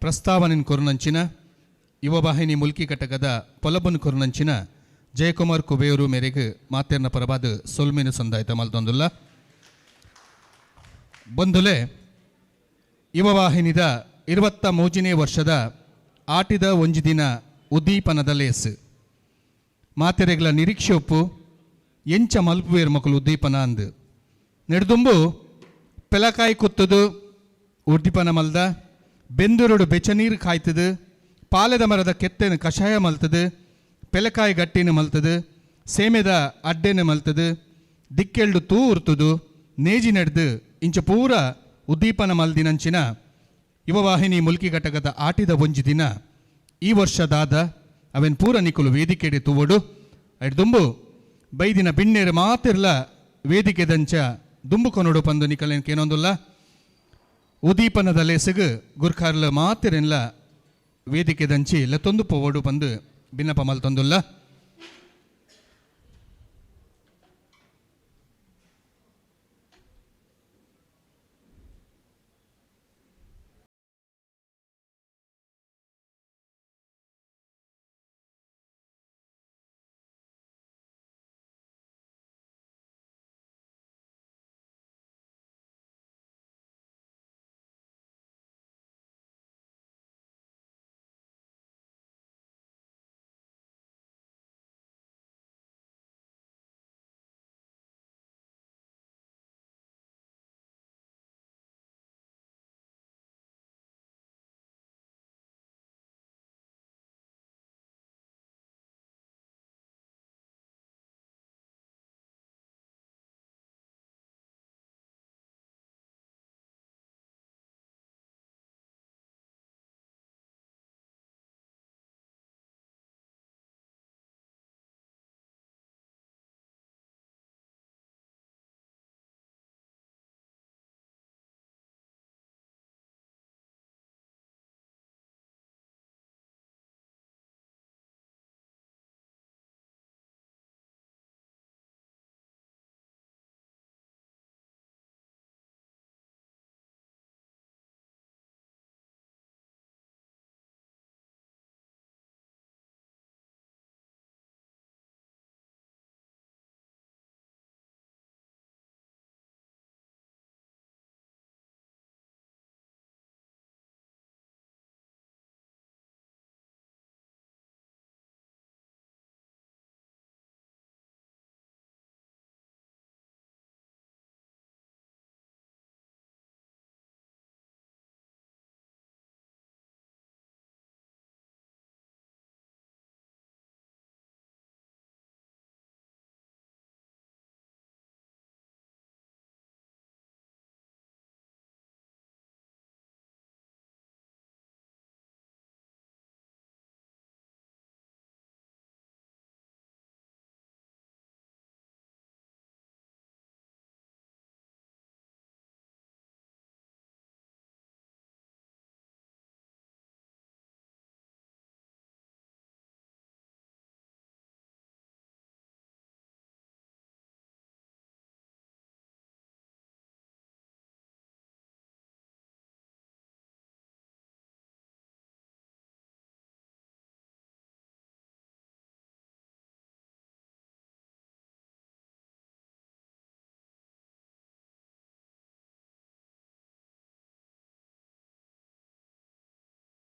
ಪ್ರಸ್ತಾವನೆ ಕೊರುನಂಚಿನ ಯುವವಾಹಿನಿ ಮುಲ್ಕಿ ಘಟಕದ ಪೊಲಬನ್ ಕೊರುನಂಚಿನ ಜಯಕುಮಾರ್ ಕುಬೇರು ಮೇರೆಗೆ ಮಾತೆರ್ನ ಪರವಾದ ಸೊಲ್ಮೇನು ಸಂದಾಯಿತ ಮಲ್ತೊಂದುಲ್ಲ ಬಂಧುಲೆ ಯುವವಾಹಿನಿದ 23ನೇ ವರ್ಷದ ಆಟಿದ ಒಂಜಿ ದಿನ ಉದ್ದೀಪನದ ಲೇಸ್ ಮಾತೆರೆಗಳ ನಿರೀಕ್ಷೆ ಒಪ್ಪು ಎಂಚ ಮಲ್ಪುವೇರು ಮಕ್ಕಳು ಉದ್ದೀಪನ ಅಂದು ನೆಡ್ದುಂಬು ಪೆಲಕಾಯಿ ಕುತ್ತದು ಉದ್ದೀಪನ ಮಲ್ದ ಬೆಂದೂರುಡು ಬೆಚ್ಚನೀರು ಕಾಯ್ತದು ಪಾಲದ ಮರದ ಕೆತ್ತನ ಕಷಾಯ ಮಲ್ತದು ಪೆಲಕಾಯಿ ಗಟ್ಟಿನ ಮಲ್ತದು ಸೇಮೆದ ಅಡ್ಡೆನ ಮಲ್ತದು ದಿಕ್ಕೆಲ್ಡು ತೂ ಉರ್ತದು ನೇಜಿ ನಡೆದು ಇಂಚ ಪೂರ ಉದ್ದೀಪನ ಮಲ್ದಿನಂಚಿನ ಯುವವಾಹಿನಿ ಮುಲ್ಕಿ ಘಟಕದ ಆಟಿದ ಒಂಜಿ ದಿನ ಈ ವರ್ಷದಾದ ಅವೆನ್ ಪೂರ ನಿಕುಲು ವೇದಿಕೆಡೆ ತೂವಡು ಐಟ್ ದುಂಬು ಬೈದಿನ ಬಿಣ್ಣೇರು ಮಾತಿರ್ಲ ವೇದಿಕೆ ದಂಚ ದುಂಬು ಕೊನೋಡು ಪಂದು ನಿಕಲೇನ್ ಕೇನೊಂದುಲ್ಲ ಉದೀಪನದ ಲೆಸಗು ಗುರ್ಖಾರ್ಲ ಮಾತಿರೆನ್ಲ ವೇದಿಕೆ ದಂಚಿ ಲತ್ತೊಂದು ಪೋವಡು ಪಂದು ಭಿನ್ನಪ ಮಲ್ತೊಂದುಲ್ಲ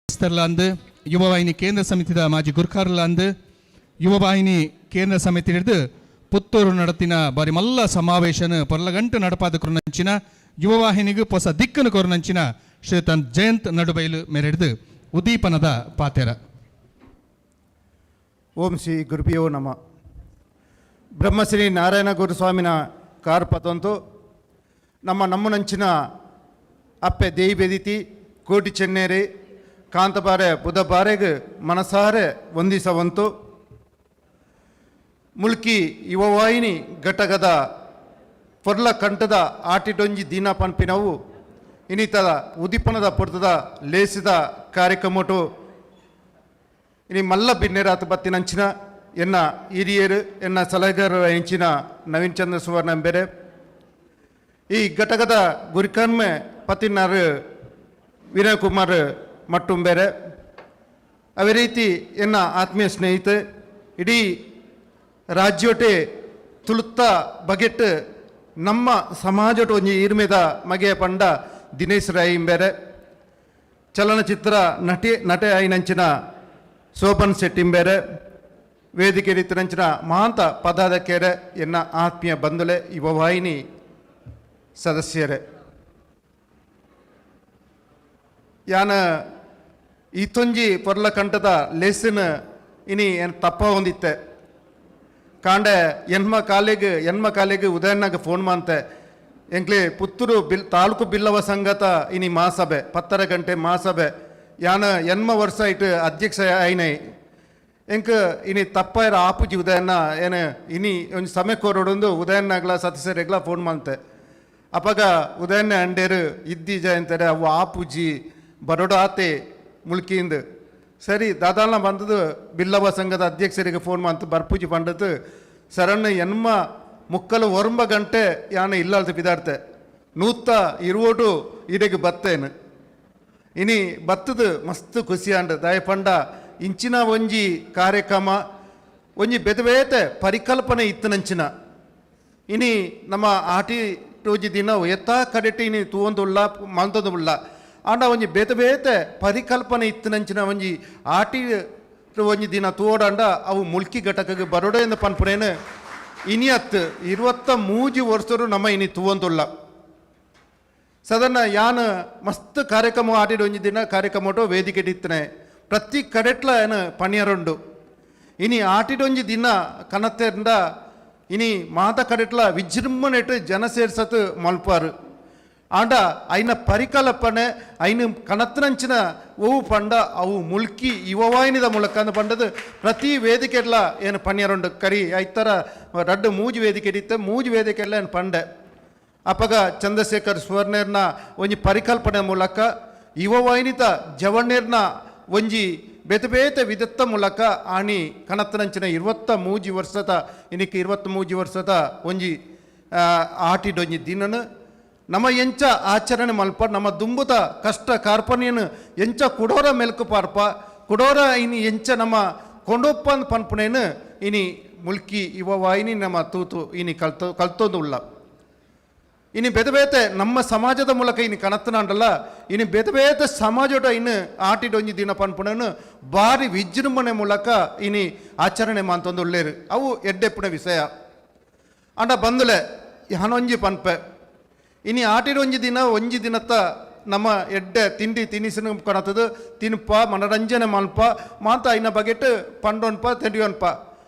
ಅಂದು ಯುವವಾಹಿನಿ ಕೇಂದ್ರ ಸಮಿತಿದ ಮಾಜಿ ಗುರ್ಖಾರ್ಲ ಅಂದು ಯುವವಾಹಿನಿ ಕೇಂದ್ರ ಸಮಿತಿ ಹಿಡಿದು ಪುತ್ತೂರು ನಡತಿನ ಬಾರಿ ಮಲ್ಲ ಸಮಾವೇಶನ ಪೊರ್ಲಗಂಟು ನಡಪಾದ ಕೊರನಂಚಿನ ಯುವವಾಹಿನಿಗೂ ಹೊಸ ದಿಕ್ಕನ್ನು ಕೊರನಂಚಿನ ಶ್ರೀಯುತ ಜಯಂತ್ ನಡುಬೈಲು ಮೇರೆಡಿದು ಉದ್ದೀಪನದ ಪಾತೆರ. ಓಂ ಶ್ರೀ ಗುರುಪಿಯೋ ನಮ. ಬ್ರಹ್ಮಶ್ರೀ ನಾರಾಯಣ ಗುರುಸ್ವಾಮಿನ ಕಾರ್ಪತಂತು ನಮ್ಮನಂಚಿನ ಅಪ್ಪೆ ದೇಯಿ ಬೆದಿತಿ ಕೋಟಿ ಚೆನ್ನೇರಿ ಕಾಂತಬಾರೆ ಬುಧ ಬಾರೆಗೆ ಮನಸಾರೆ ವಂದಿಸವಂತು ಮುಲ್ಕಿ ಯುವವಾಹಿನಿ ಘಟಕದ ಪೊರ್ಲ ಕಂಠದ ಆಟಿಡೊಂಜಿ ದೀನ ಪನ್ಪಿನವು ಇನ್ನಿತದ ಉದಿಪನದ ಪೊರ್ತದ ಲೇಸಿದ ಕಾರ್ಯಕ್ರಮಟು ಇನಿ ಮಲ್ಲ ಬಿನ್ನೆರಾತ ಬತ್ತಿನಂಚಿನ ಎನ್ನ ಹಿರಿಯರು ಎನ್ನ ಸಲಹೆಗಾರರ ಹೆಂಚಿನ ನವೀನ್ ಚಂದ್ರ ಸುವರ್ಣ ಬೇರೆ ಈ ಘಟಕದ ಗುರಿಕನ್ಮೆ ಪತ್ತಿನಾರು ವಿನಯ್ ಕುಮಾರ್ ಮಟ್ಟುಂ ಬೇರೆ ಅವೇ ರೀತಿ ಎನ್ನ ಆತ್ಮೀಯ ಸ್ನೇಹಿತೆ ಇಡೀ ರಾಜ್ಯೋಟೆ ತುಳುತ್ತ ಬಗೆಟ್ ನಮ್ಮ ಸಮಾಜಟ ಒಂಜಿ ಈರ್ಮೆದ ಮಗೆ ಪಂಡ ದಿನೇಶ್ ರೈ ಬೇರೆ ಚಲನಚಿತ್ರ ನಟೆ ಆಯ್ನಂಚಿನ ಶೋಭನ್ ಶೆಟ್ಟಿಂಬೇರೆ ವೇದಿಕೆ ರೀತಿನಂಚಿನ ಮಹಾಂತ ಪದಾಧಿಕಾರಿ ಎನ್ನ ಆತ್ಮೀಯ ಬಂಧುಲೆ ಯುವವಾಹಿನಿ ಸದಸ್ಯರೇ ಯಾನ ಈತೊಂಜಿ ಪೊರ್ಲ ಕಂಠದ ಲೆಸನ್ ಇನಿ ತಪ್ಪ ಹೊಂದಿತ್ತೆ ಕಾಂಡೆ ಎನ್ಮ ಕಾಲೆಗೆ ಉದಯನಾಗ ಫೋನ್ ಮಾಡ್ತೆ ಎಂಕ್ಲೆ ಪುತ್ತೂರು ತಾಲೂಕು ಬಿಲ್ಲವ ಸಂಘತ ಇನಿ ಮಹಾಸಭೆ 10 ಗಂಟೆ ಮಹಾಸಭೆ ಯಾನ ಎನ್ಮ ವರ್ಷ ಇಟ್ಟು ಅಧ್ಯಕ್ಷ ಆಯ್ನೈ ಎಂಕ ಇನಿ ತಪ್ಪಾಯಿರ ಆಪುಜಿ ಉದಯನ ಏನು ಇನಿ ಒಂದು ಸಮಯ ಕೋರೋಡೊಂದು ಉದಯನಾಗ್ಲ ಸತಿಸರಿಗ್ಲ ಫೋನ್ ಮಾಡ್ತೆ ಅಪಾಗ ಉದಯನ ಅಂಡೇರು ಇದ್ದೀಜ ಅಂತಾರೆ ಅವು ಆಪುಜಿ ಬರೋಡ ಆತೆ ಮುಳ್ಕಿಂದ ಸರಿ ದಾದಾಲ್ನ ಬಂದದು ಬಿಲ್ಲವ ಸಂಘದ ಅಧ್ಯಕ್ಷರಿಗೆ ಫೋನ್ ಮಾಡ್ತು ಬರ್ಪೂಜಿ ಪಂಡದು ಸರಣ್ಣ ಎನ್ಮ ಮುಕ್ಕಲು ಒರಂಬ ಗಂಟೆ ಯಾನ ಇಲ್ಲಲ್ತ ಬಿದಾಡ್ತೆ ನೂತ್ತ ಇರುವೋಟು ಇಡೆಗೆ ಬತ್ತೇನು ಇನಿ ಬತ್ತದು ಮಸ್ತ್ ಖುಷಿ ಅಂಡ್ ದಯ ಪಂಡ ಇಂಚಿನ ಒಂಜಿ ಕಾರ್ಯಕ್ರಮ ಒಂಜಿ ಬೇತೆ ಪರಿಕಲ್ಪನೆ ಇತ್ತನಂಚಿನ ಇನಿ ನಮ್ಮ ಆಟಿ ಟೋಜಿ ದಿನ ಎತ್ತ ಕಡೆಟ್ಟು ಇನಿ ತೂವೊಂದುಲ್ಲ ಮಂತದುಲ್ಲ ಆಂಡ ಒಂಜಿ ಬೇತೆ ಪರಿಕಲ್ಪನೆ ಇತ್ತನಂಚಿನ ಒಂಜಿ ಆಟಿ ಒಂಜಿ ದಿನ ತೂವಡಂಡ ಅವು ಮುಲ್ಕಿ ಘಟಕಗೆ ಬರೋಡೆ ಎಂದು ಪನ್ಪುರೇನು ಇನಿಯತ್ತು 23 ವರ್ಷರು ನಮ್ಮ ಇನಿ ತೂವೊಂದುಲ್ಲ ಸಾಧಾರಣ ಯಾನ್ ಮಸ್ತ್ ಕಾರ್ಯಕ್ರಮ ಆಟಿಡ್ ಒಂಜಿ ದಿನ ಕಾರ್ಯಕ್ರಮ ವೇದಿಕೆ ಇತ್ತನೆ ಪ್ರತಿ ಕಡೆಟ್ಲ ಏನು ಪಣಿಯರುಂಡು ಇನಿ ಆಟಿಡೊಂಜಿ ದಿನ ಕನತೆಂಡ ಇನಿ ಮಾತ ಕಡೆಟ್ಲ ವಿಜೃಂಭಣೆಟ್ ಜನ ಸೇರ್ಸತ್ ಮಲ್ಪಾರು ಆಂಡ ಐನ ಪರಿಕಲ್ಪನೆ ಐನು ಕನತ್ತನಂಚಿನ ಓವು ಪಂಡ ಅವು ಮುಲ್ಕಿ ಯುವವಾಹಿನಿದ ಮೂಲಕ ಅಂದು ಪಂಡದು ಪ್ರತಿ ವೇದಿಕೆಲ್ಲ ಏನು ಪಣಿಯರುಂಡು ಕರಿ ಐತರ ರಡ್ಡು ಮೂಜಿ ವೇದಿಕೆ ಇಡಿತ್ತೆ ಮೂಜಿ ವೇದಿಕೆಲ್ಲ ಏನು ಪಂಡೆ ಅಪಗ ಚಂದ್ರಶೇಖರ್ ಸುವರ್ಣರ್ನ ಒಂಜಿ ಪರಿಕಲ್ಪನೆ ಮೂಲಕ ಯುವವಾಹಿನಿತ ಜವಣ್ಣರ್ನ ಒಂಜಿ ಬೇತೆ ವಿಧತ್ತ ಮೂಲಕ ಆಣಿ ಕನತ್ತನಂಚಿನ 23 ವರ್ಷದ ಇನಿಕ್ಕೆ 23 ವರ್ಷದ ಒಂಜಿ ಆಟಿಡೊಂಜಿ ದಿನನು ನಮ್ಮ ಎಂಚ ಆಚರಣೆ ಮಲ್ಪ ನಮ್ಮ ದುಂಬುದ ಕಷ್ಟ ಕಾರ್ಪಣ್ಯನು ಎಂಚ ಕುಡೋರ ಮೆಲ್ಕು ಪಾರ್ಪ ಕುಡೋರ ಇನಿ ಎಂಚ ನಮ್ಮ ಕೊಂಡೊಪ್ಪ ಪನ್ಪುನೇನು ಇನಿ ಮುಲ್ಕಿ ಇವ ವಾಹಿನಿ ನಮ್ಮ ತೂತು ಇನಿ ಕಲ್ತೊಂದುಲ್ಲ ಇನಿ ಬೇತೆ ನಮ್ಮ ಸಮಾಜದ ಮೂಲಕ ಇನಿ ಕನತ್ತನಾಂಡಲ್ಲ ಇನಿ ಬೇತೆ ಸಮಾಜದ ಇನ್ನು ಆಟಿಡೊಂಜಿ ದಿನ ಪನ್ಪುಣನು ಭಾರಿ ವಿಜೃಂಭಣೆ ಮೂಲಕ ಇನಿ ಆಚರಣೆ ಮಾಂತೊಂದು ಒಳ್ಳೇರು ಅವು ಎಡ್ಡೆಪ್ಪುಣ ವಿಷಯ ಅಂಡ ಬಂದುಲೆ ಹನೊಂಜಿ ಪನ್ಪೆ ಇನಿ ಆಟಿಡೊಂಜಿ ದಿನ ಒಂಜಿ ದಿನತ್ತ ನಮ್ಮ ಎಡ್ಡೆ ತಿಂಡಿ ತಿನಿಸಿನ ಕಣತದು ತಿನ್ಪ ಮನರಂಜನೆ ಮಲ್ಪ ಮಾತ ಐನ ಬಗೆಟ್ ಪಂಡೊನ್ಪ ತೆಡಿಯೋನ್ಪ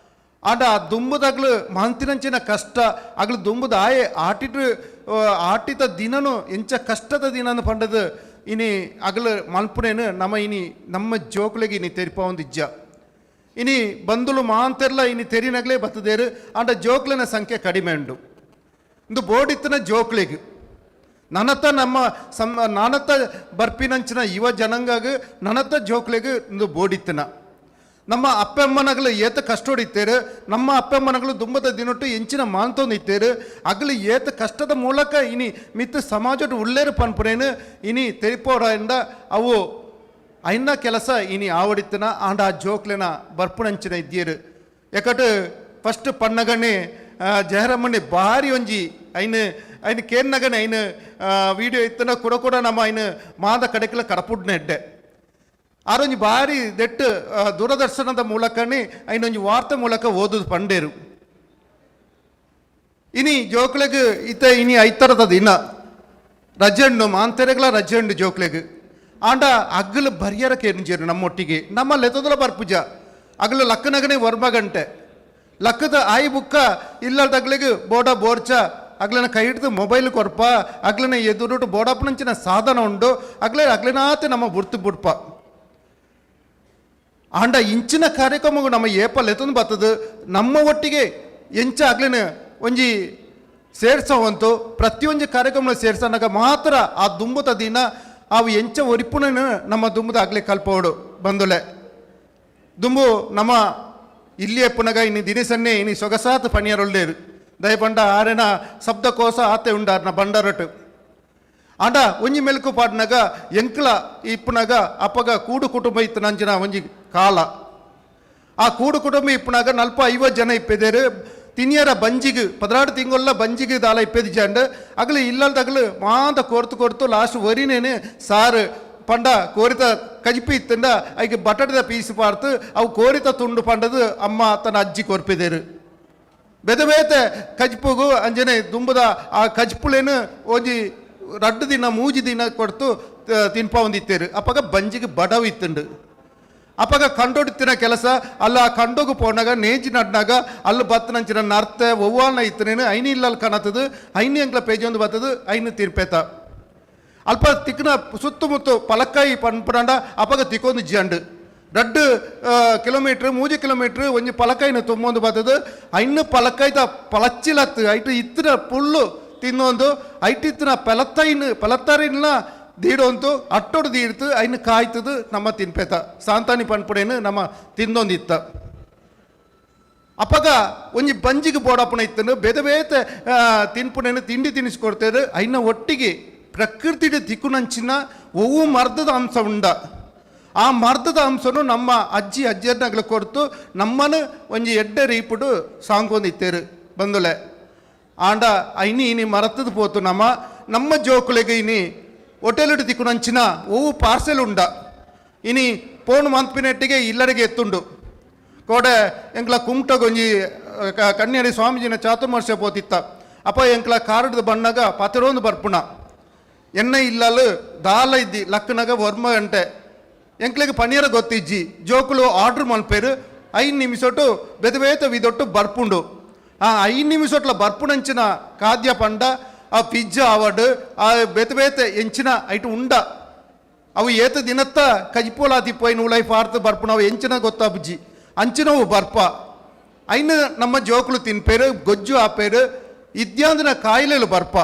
ಆಂಡ ಆ ದುಂಬುದಾಗ್ಲು ಮಾಂತಿನಂಚಿನ ಕಷ್ಟ ಆಗ್ಲು ದುಂಬುದ ಆಯೆ ಆಟಿತ ದಿನನು ಎಂಚ ಕಷ್ಟದ ದಿನನು ಪಂಡದು ಇನಿ ಅಗಲು ಮಲ್ಪುನೇನು ನಮ್ಮ ಇನಿ ನಮ್ಮ ಜೋಕ್ಲೆಗೆ ಇನಿ ತೆರಿಪ ಒಂದಿಜ್ಜ ಇನಿ ಬಂದುಲು ಮಾಂತೆರ್ಲ ಇನಿ ತೆರಿನಗ್ಲೇ ಬತ್ತದೇರು ಆಂಡ ಜೋಕ್ಲಿನ ಸಂಖ್ಯೆ ಕಡಿಮೆ ಉಂಡು ಇಂದು ಬೋರ್ಡಿತ್ತಿನ ಜೋಕ್ಲಿಗೆ ನನತ್ತ ನಮ್ಮ ನಾನತ್ತ ಬರ್ಪಿನಂಚಿನ ಯುವ ಜನಾಂಗಾಗ ನನತ್ತ ಜೋಕ್ಲಿಗೆ ಇಂದು ಬೋರ್ಡಿತ್ತಿನ ನಮ್ಮ ಅಪ್ಪಮ್ಮನಗಳು ಏತ ಕಷ್ಟೋಡಿತ್ತೇರು ನಮ್ಮ ಅಪ್ಪಮ್ಮನಗಳು ದುಂಬದ ದಿನೊಟ್ಟು ಎಂಚಿನ ಮಾಂತೊಂದಿತ್ತೇರು ಅಗಲು ಏತ ಕಷ್ಟದ ಮೂಲಕ ಇನಿ ಮಿತ್ತು ಸಮಾಜದ ಉಳ್ಳೇರು ಪನ್ಪುರೇನು ಇನಿ ತೆರಿಪೋರಿಂದ ಅವು ಐನ ಕೆಲಸ ಇನಿ ಆವಡಿತ್ತನ ಆಂಡ ಆ ಜೋಕ್ಲೆನ ಬರ್ಪುಣಂಚಿನ ಇದ್ದೀರು ಯಾಕಟ್ಟು ಫಸ್ಟ್ ಪಣ್ಣಗಣ್ಣೆ ಜಯರಮ್ಮಣ್ಣೆ ಭಾರಿ ಒಂಜಿ ಐನು ಕೇನ್ನಗನೆ ಐನು ವಿಡಿಯೋ ಇತ್ತನ ಕೂಡ ನಮ್ಮ ಐನು ಮಾದ ಕಡೆಕಲ ಕಡಪುಡ್ನ ಎಡ್ಡೆ ಆರೊಂಜಿ ಭಾರಿ ದೆಟ್ಟು ದೂರದರ್ಶನದ ಮೂಲಕನೇ ಐನೊಂಜಿ ವಾರ್ತೆ ಮೂಲಕ ಓದುದು ಪಂಡೇರು ಇನಿ ಜೋಕ್ಲೆಗ್ ಇತ ಇನಿ ಐತರದ ದಿನ ರಜೆಂಡು ಮಾಂತೆರೆಗ್ಲ ರಜೆಂಡು ಜೋಕ್ಲೆಗ್ ಆಂಡ ಅಗ್ಗಲು ಬರ್ಯರ ಕೇರಿಂಜೇರು ನಮ್ಮೊಟ್ಟಿಗೆ ನಮ್ಮ ಲೆತದಲ ಬರ್ಪುಜ ಅಗ್ಲು ಲಕ್ಕನಗನೆ ವರ್ಮಗಂಟೆ ಲಕ್ಕದ ಆಯಿ ಬುಕ್ಕ ಇಲ್ಲದಗ್ಲಿಗೆ ಬೋಡ ಬೋರ್ಚ ಅಗ್ಲನ ಕೈ ಹಿಡಿದು ಮೊಬೈಲ್ ಕೊರ್ಪ ಅಗ್ಲನ ಎದುರುಟು ಬೋಡಪ್ಪನಂಚಿನ ಸಾಧನ ಉಂಡು ಅಗ್ಲನಾತೆ ನಮ್ಮ ಬುರ್ತು ಬುಡ್ಪ ಆಂಡ ಇಂಚಿನ ಕಾರ್ಯಕ್ರಮ ನಮ್ಮ ಏಪಲ್ ಎತ್ತೊಂದು ಬರ್ತದೆ ನಮ್ಮ ಒಟ್ಟಿಗೆ ಎಂಚ ಆಗ್ಲಿನ ಒಂಜಿ ಸೇರ್ಸವಂತು ಪ್ರತಿಯೊಂದು ಕಾರ್ಯಕ್ರಮ ಸೇರ್ಸನಾಗ ಮಾತ್ರ ಆ ದುಂಬುದ ದಿನ ಅವು ಎಂಚ ಒರಿಪುಣ ನಮ್ಮ ದುಂಬುದ ಆಗ್ಲಿ ಕಲ್ಪೋಡು ಬಂದುಲೆ ದುಂಬು ನಮ್ಮ ಇಲ್ಲಿ ಎಪ್ಪುನಗ ಇನ್ನು ದಿನಸನ್ನೇ ಇನಿ ಸೊಗಸಾತ್ ಪಣಿಯರೊಳ್ಳೇರು ದಯಪಂಡ ಆರೆನ ಶಬ್ದಕೋಶ ಆತೆ ಉಂಡಾರ್ನ ಬಂಡರಟ್ಟು ಆಂಡ ಒಂಜಿ ಮೆಲ್ಕು ಪಾಡ್ನಾಗ ಎಂಕ್ಲ ಇಪ್ಪುನಾಗ ಅಪ್ಪಗ ಕೂಡು ಕುಟುಂಬ ಇತ್ತು ನಂಚಿನ ಒಂಜಿ ಕಾಲ ಆ ಕೂಡು ಕುಟುಂಬ ಇಪ್ಪುನಾಗ 40-50 ಜನ ಇಪ್ಪಿದೇರು ತಿನಿಯರ ಬಂಜಿಗೆ 16 ತಿಂಗೊಲ್ಲ ಬಂಜಿಗೆ ದಾಲ ಇಪ್ಪೆದು ಜಂಡ ಅಗಲು ಇಲ್ಲದಗಲು ಮಾಂತ ಕೊರ್ತು ಲಾಸ್ಟ್ ವರಿನೇನೆ ಸಾರು ಪಂಡ ಕೋರಿತ ಕಜಿಪಿ ಇತ್ತಂಡ ಐಗೆ ಬಟಾಟದ ಪೀಸ್ ಪಾರ್ತು ಅವು ಕೋರಿತ ತುಂಡು ಪಂಡದು ಅಮ್ಮ ತನ್ನ ಅಜ್ಜಿ ಕೊರ್ಪಿದೇರು ಬೇತೆ ಕಜ್ಪುಗು ಅಂಜನೆ ದುಂಬುದ ಆ ಕಜ್ಪುಳೇನು ಒಂಜಿ ರಡ್ಡು ದಿನ 3 ದಿನ ಕೊಡ್ತು ತಿನ್ಪ ಒಂದಿತ್ತೇರು ಅಪ್ಪಾಗ ಬಂಜಿಗೆ ಬಡವು ಇತ್ತುಂಡು ಅಪ್ಪಾಗ ಕಂಡೋಡಿತ್ತಿನ ಕೆಲಸ ಅಲ್ಲ ಆ ಕಂಡೋಗು ಪೋನಾಗ ನೇಜಿ ನಡ್ನಾಗ ಅಲ್ಲಿ ಬತ್ತನಂಚಿನ ನರ್ತೆ ಒವ್ವಾಲ್ನ ಇತ್ತನೇನು ಐನಿ ಇಲ್ಲಲ್ಲಿ ಕಣತದು ಐನಿ ಅಂಕ್ಲ ಪೇಜೊಂದು ಬತ್ತದು ಐನು ತೀರ್ಪೇತ ಅಲ್ಪ ತಿಕ್ಕನ ಸುತ್ತಮುತ್ತ ಪಲಕ್ಕಾಯಿ ಪನ್ಪುರಂಡ ಅಪ್ಪಾಗ ತಿಕ್ಕೊಂದು ಜಂಡು 2 ಕಿಲೋಮೀಟ್ರ್ 3 ಕಿಲೋಮೀಟ್ರ್ ಒಂಜಿ ಪಲಕೈನ ತುಂಬೊಂದು ಬರ್ತದೆ ಐನು ಪಲಕೈತ ಪಲಚ್ಚಿಲತ್ತು ಐಟು ಇತ್ತಿನ ಪುಲ್ಲು ತಿನ್ನೊಂದು ಐಟು ಇತ್ತಿನ ಪೆಲತ್ತರಿನ ದೀಡೊಂದು ಅಟ್ಟೊಡು ದೀಡ್ತು ಐನು ಕಾಯ್ತದು ನಮ್ಮ ತಿನ್ಪೇತ ಸಾಂತಾನಿ ಪನ್ಪುಡೇನು ನಮ್ಮ ತಿಂದೊಂದಿತ್ತ ಅಪ್ಪಗ ಒಂಜಿ ಬಂಜಿಗೆ ಬೋಡಪ್ಪನ ಇತ್ತನು ಬೇತೆ ತಿನ್ಪುಡೇನು ತಿಂಡಿ ತಿನ್ನಿಸ್ಕೊಡ್ತೇವೆ ಐನ ಒಟ್ಟಿಗೆ ಪ್ರಕೃತಿಯ ತಿಕ್ಕುನಂಚಿನ ಒವ್ವು ಮರ್ದದ ಅಂಶ ಉಂಡ ಆ ಮರ್ದದ ಅಂಶನು ನಮ್ಮ ಅಜ್ಜಿಯರ್ನಗಳು ಕೊಡ್ತು ನಮ್ಮನ್ನು ಒಂಜಿ ಎಡ್ಡೆ ರೀಪುಡು ಸಾಂಗೊಂದಿತ್ತೇರು ಬಂದುಲೆ ಆಂಡ ಇನಿ ಮರತದ ಪೋತು ನಮ್ಮ ಜೋಕುಲೆಗೆ ಇನಿ ಹೋಟೆಲ್ ತಿಕ್ಕುನಂಚಿನ ಒವ್ವು ಪಾರ್ಸೆಲ್ ಉಂಡ ಇನಿ ಪೋಣು ಮಂತ್ಪಿನೆಟ್ಟಿಗೆ ಇಲ್ಲರಿಗೆ ಎತ್ತುಂಡು ಕೋಡೆ ಎಂಕ್ಲ ಕುಮ್ಟಗೊಂಜಿ ಕನ್ಯಾಡಿ ಸ್ವಾಮೀಜಿನ ಚಾತುರ್ಮಾಸ್ಯ ಪೋತಿತ್ತ ಅಪ್ಪ ಎಂಕ್ಲ ಕಾರಡದ ಬಣ್ಣಗ ಪತಿರೊಂದು ಬರ್ಪುಣ ಎಣ್ಣೆ ಇಲ್ಲಲು ದಾಲ ಇದ್ದಿ ಲಕ್ಕನಾಗ ವರ್ಮ ಗಂಟೆ ಎಂಕ್ಲಿಗೆ ಪನೀರ ಗೊತ್ತಿಜ್ಜಿ ಜೋಕುಲು ಆರ್ಡ್ರ್ ಮಲ್ಪೇರು 5 ನಿಮಿಷಟ್ಟು ಬೆದಬೇತ ವಿದೊಟ್ಟು ಬರ್ಪುಂಡು ಆ 5 ನಿಮಿಷಟ್ಲ ಬರ್ಪುಣಂಚಿನ ಖಾದ್ಯ ಪಂಡ ಆ ಪಿಜ್ಜಾ ಅವಡ್ ಆ ಬೆದಬೇತೆ ಎಂಚಿನ ಐಟು ಉಂಡ ಅವು ಏತ ದಿನತ್ತ ಕಜಿಪೋಲ ತಿಪ್ಪೋಯ್ ನೂಲೈ ಪಾರ್ತು ಬರ್ಪುಣ ಅವು ಎಂಚಿನ ಗೊತ್ತಾಬುಜ್ಜಿ ಅಂಚಿನವು ಬರ್ಪ ಐನು ನಮ್ಮ ಜೋಕುಲು ತಿನ್ಪೇರು ಗೊಜ್ಜು ಆಪೇರು ಇದ್ಯಾಂದಿನ ಕಾಯಿಲೆಲು ಬರ್ಪ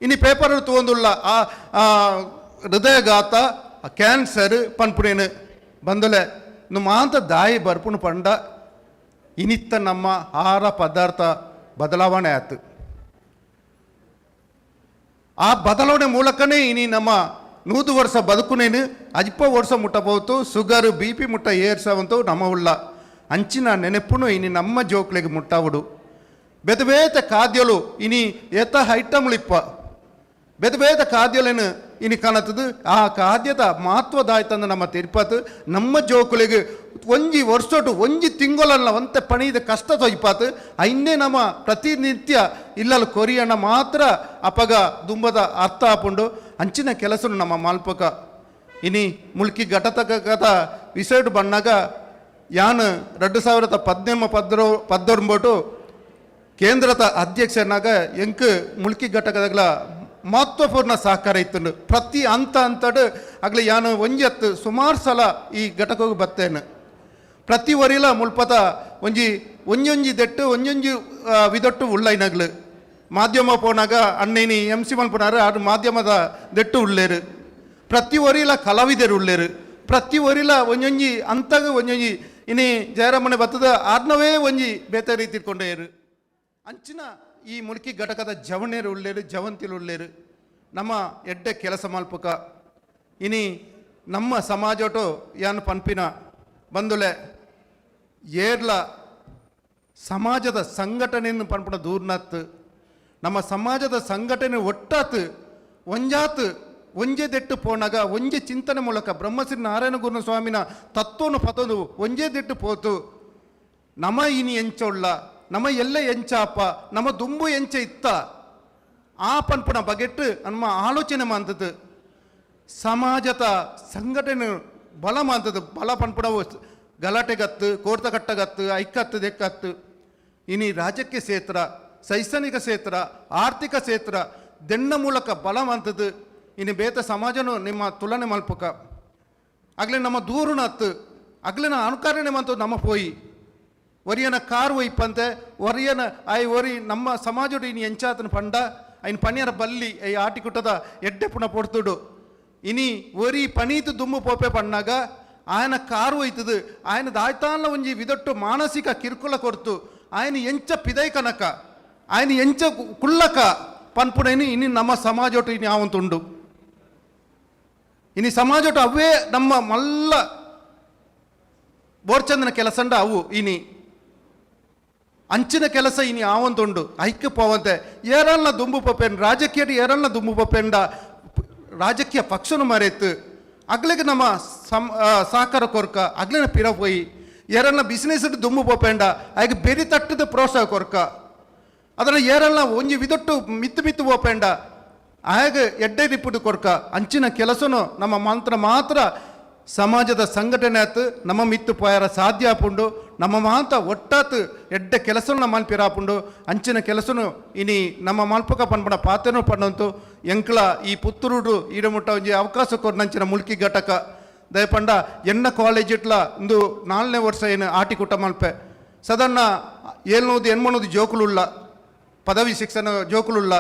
ಇನ್ನು ಪೇಪರ್ ತೊಗೊಂದುಲ್ಲ ಆ ಹೃದಯಘಾತ ಕ್ಯಾನ್ಸರ್ ಪನ್ಪುಡೇನು ಬಂದಲೆ ಮಾಂತ ದಾಯಿ ಬರ್ಪುಣು ಪಂಡ ಇನಿತ್ತ ನಮ್ಮ ಆಹಾರ ಪದಾರ್ಥ ಬದಲಾವಣೆ ಆಯ್ತು ಆ ಬದಲಾವಣೆ ಮೂಲಕನೇ ಇನಿ ನಮ್ಮ 100 ವರ್ಷ ಬದುಕುನೇನು 10 ವರ್ಷ ಮುಟ್ಟಬಹುದು ಶುಗರ್ BP ಮುಟ್ಟ ಏರ್ಸವಂತೂ ನಮ್ಮ ಉಳ್ಳ ಅಂಚಿನ ನೆನಪುನು ಇನಿ ನಮ್ಮ ಜೋಕ್ಲೆಗೆ ಮುಟ್ಟಾವುಡು ಬೇತೆ ಖಾದ್ಯಲು ಇನಿ ಎತ್ತ ಐಟಮ್ಲಿಪ್ಪ ಬೇತೆ ಖಾದ್ಯಲೇನು ಇನಿ ಕಾಣತ್ತದು ಆ ಖಾದ್ಯದ ಮಹತ್ವದಾಯ್ತಂದ ನಮ್ಮ ತಿರುಪತಿ ನಮ್ಮ ಜೋಕುಲಿಗೆ ಒಂಜಿ ವರ್ಷಟು ಒಂಜಿ ತಿಂಗಳಲ್ಲ ಒಂತೆ ಪಣಿದ ಕಷ್ಟ ತೊಯ್ಪಾತು ಐನ್ನೇ ನಮ್ಮ ಪ್ರತಿನಿತ್ಯ ಇಲ್ಲಲು ಕೊರಿಯಣ್ಣ ಮಾತ್ರ ಅಪಗ ದುಂಬದ ಅರ್ಥ ಹಾಪುಂಡು ಅಂಚಿನ ಕೆಲಸ ನಮ್ಮ ಮಾಲ್ಪಕ ಇನಿ ಮುಲ್ಕಿ ಘಟತಕ ವಿಸೈಡ್ ಬಣ್ಣಾಗ ಯಾನ್ 2017 ಕೇಂದ್ರದ ಅಧ್ಯಕ್ಷನಾಗ ಎಂಕ್ ಮುಲ್ಕಿ ಘಟಕದಾಗಲ ಮಹತ್ವಪೂರ್ಣ ಸಹಕಾರ ಇತ್ತು ಪ್ರತಿ ಅಂತಡು ಆಗಲಿ ಯಾನು ಒಂಜತ್ತು ಸುಮಾರು ಸಲ ಈ ಘಟಕಕ್ಕೆ ಬರ್ತೇನೆ ಪ್ರತಿ ವರಿಲ ಮುಲ್ಪತ ಒಂಜೊಂಜಿ ದೆಟ್ಟು ಒಂಜೊಂಜಿ ವಿದೊಟ್ಟು ಉಳ್ಳೈನಗ್ಲು ಮಾಧ್ಯಮ ಪೋನಾಗ ಅಣ್ಣೇನಿ MC ಮಲ್ಪುನಾರು ಅದು ಮಾಧ್ಯಮದ ದೆಟ್ಟು ಉಳ್ಳೇರು ಪ್ರತಿ ವರಿಲ ಕಲಾವಿದರು ಉಳ್ಳೇರು ಪ್ರತಿ ವರಿಲ ಒಂಜೊಂಜಿ ಅಂತಗ ಒಂಜೊಂಜಿ ಇನಿ ಜಯರಾಮನೆ ಬತ್ತದ ಆಡ್ನವೇ ಒಂಜಿ ಬೇತೆ ರೀತಿ ಇಟ್ಕೊಂಡೇರು ಅಂಚಿನ ಈ ಮುಲ್ಕಿ ಘಟಕದ ಜವನೇರು ಉಳ್ಳೇರು ಜವಂತಿಲು ಉಳ್ಳೇರು ನಮ್ಮ ಎಡ್ಡೆ ಕೆಲಸ ಮಲ್ಪಕ ಇನಿ ನಮ್ಮ ಸಮಾಜಟು ಯಾನು ಪನ್ಪಿನ ಬಂದುಲೆ ಏರ್ಲ ಸಮಾಜದ ಸಂಘಟನೆಯನ್ನು ಪನ್ಪುನ ದೂರ್ನತ್ತು ನಮ್ಮ ಸಮಾಜದ ಸಂಘಟನೆ ಒಟ್ಟಾತು ಒಂಜಾತು ಒಂಜೆ ದೆಟ್ಟು ಪೋನಾಗ ಒಂಜೆ ಚಿಂತನೆ ಮೂಲಕ ಬ್ರಹ್ಮಶ್ರೀ ನಾರಾಯಣ ಗುರು ಸ್ವಾಮಿನ ತತ್ವನು ಪತದು ಒಂಜೆ ದೆಟ್ಟು ಪೋತು ನಮ ಇನಿ ಎಂಚೊಳ್ಳ ನಮ್ಮ ಎಲ್ಲ ಎಂಚಾಪ ನಮ್ಮ ದುಂಬು ಎಂಚ ಇತ್ತ ಆ ಪನ್ಪುನ ಬಗೆಟ್ಟು ನಮ್ಮ ಆಲೋಚನೆ ಮಾಡ್ತದು ಸಮಾಜದ ಸಂಘಟನೆ ಬಲ ಮಾಡ್ತದು ಬಲ ಪನ್ಪುನವು ಗಲಾಟೆಗತ್ತು ಕೋರ್ತ ಕಟ್ಟಗತ್ತು ಐಕ್ಕತ್ತು ದೆಕ್ಕತ್ತು ಇನಿ ರಾಜಕೀಯ ಕ್ಷೇತ್ರ ಶೈಕ್ಷಣಿಕ ಕ್ಷೇತ್ರ ಆರ್ಥಿಕ ಕ್ಷೇತ್ರ ದೆಣ್ಣ ಮೂಲಕ ಬಲ ಮಾಡ್ತದು ಇನ್ನು ಬೇತ ಸಮಾಜನು ನಿಮ್ಮ ತುಲನೆ ಮಲ್ಪಕ ಆಗ್ಲೇ ನಮ್ಮ ದೂರುನ ಹತ್ತು ಆಗ್ಲಿನ ಅನುಕರಣೆ ಮಂತು ನಮ್ಮ ಪೋಯಿ ಒರಿಯನ ಕಾರ್ ಒಯ್ಪಂತೆ ಒರಿಯನ ಒರಿ ನಮ್ಮ ಸಮಾಜಡು ಇನ್ನು ಎಂಚಾತನ ಪಂಡ ಐನ್ ಪನಿಯರ ಬಲ್ಲಿ ಐ ಆಟಿಕುಟ್ಟದ ಎಡ್ಡೆ ಪುಣ ಪೊಡ್ತುಡು ಇನಿ ಒರಿ ಪನೀತು ದುಮ್ಮು ಪೋಪೆ ಪಣ್ಣಾಗ ಆಯನ ಕಾರು ಒಯ್ತದು ಆಯನ ದಾಯ್ತಾನ ಒಂಜಿ ವಿದೊಟ್ಟು ಮಾನಸಿಕ ಕಿರುಕುಳ ಕೊಡ್ತು ಆಯನ ಎಂಚ ಪಿದೈ ಕನಕ ಆಯನ ಎಂಚ ಕುಳ್ಳಕ ಪನ್ಪುಣೇನು ಇನ್ನು ನಮ್ಮ ಸಮಾಜೊಟ್ಟು ಇನ್ನು ಯಾವಂತುಂಡು ಇನ್ನು ಸಮಾಜೊಟ್ಟು ಅವೇ ನಮ್ಮ ಮಲ್ಲ ಬೋರ್ಚಂದನ ಕೆಲಸಂಡ ಅವು ಇನಿ ಅಂಚಿನ ಕೆಲಸ ಇನಿ ಆವಂತುಂಡು ಐಕ್ಯ ಪೋವಂತೆ ಏರಲ್ನ ದುಂಬು ಪಪ್ಪೆಂಡ ರಾಜಕೀಯ ಏರಲ್ನ ದುಂಬು ಪಪ್ಪೆಂಡ ರಾಜಕೀಯ ಪಕ್ಷನು ಮರೆತು ಅಗ್ಲಿಗೆ ನಮ್ಮ ಸಹಕಾರ ಕೊರ್ಕ ಅಗ್ಲಿನ ಪಿರ ಪೋಯಿ ಏರಲ್ನ ಬಿಸಿನೆಸ್ ದುಂಬು ಪಪ್ಪೆಂಡ ಆಗ ಬೆರಿ ತಟ್ಟದ ಪ್ರೋತ್ಸಾಹ ಕೊರ್ಕ ಅದರ ಏರಲ್ನ ಒಂಜಿ ವಿದೊಟ್ಟು ಮಿತ್ತು ಪೋಪೆಂಡ ಆಗ ಎಡ್ಡೆ ರಿಪುಡು ಕೊರ್ಕ ಅಂಚಿನ ಕೆಲಸನು ನಮ್ಮ ಮಾತ್ರ ಸಮಾಜದ ಸಂಘಟನೆ ಆತು ನಮ್ಮ ಮಿತ್ತು ಪೋಯಾರ ಸಾಧ್ಯ ಆಪುಂಡು ನಮ್ಮ ಮಾತ ಒಟ್ಟಾತು ಎಡ್ಡೆ ಕೆಲಸನು ನಮ್ಮ ಪಿರಾಪುಂಡು ಅಂಚಿನ ಕೆಲಸನು ಇನಿ ನಮ್ಮ ಮಲ್ಪಕ ಪನ್ಪಣ ಪಾತೆನೂ ಪಣ್ಣಂತು ಎಂಕ್ಲ ಈ ಪುತ್ತೂರು ಈಡಮುಟ್ಟ ಒಂಜಿ ಅವಕಾಶ ಕೊರ್ನಂಚಿನ ಮುಲ್ಕಿ ಘಟಕ ದಯಪಂಡ ಎನ್ನ ಕಾಲೇಜ್ ಇಟ್ಲ ಒಂದು 4ನೇ ವರ್ಷ ಏನು ಆಟಿಕೂಟ ಮಲ್ಪೆ ಸಾಧಾರಣ 700-800 ಜೋಕುಲುಳ್ಳ ಪದವಿ ಶಿಕ್ಷಣ ಜೋಕುಲುಳ್ಳ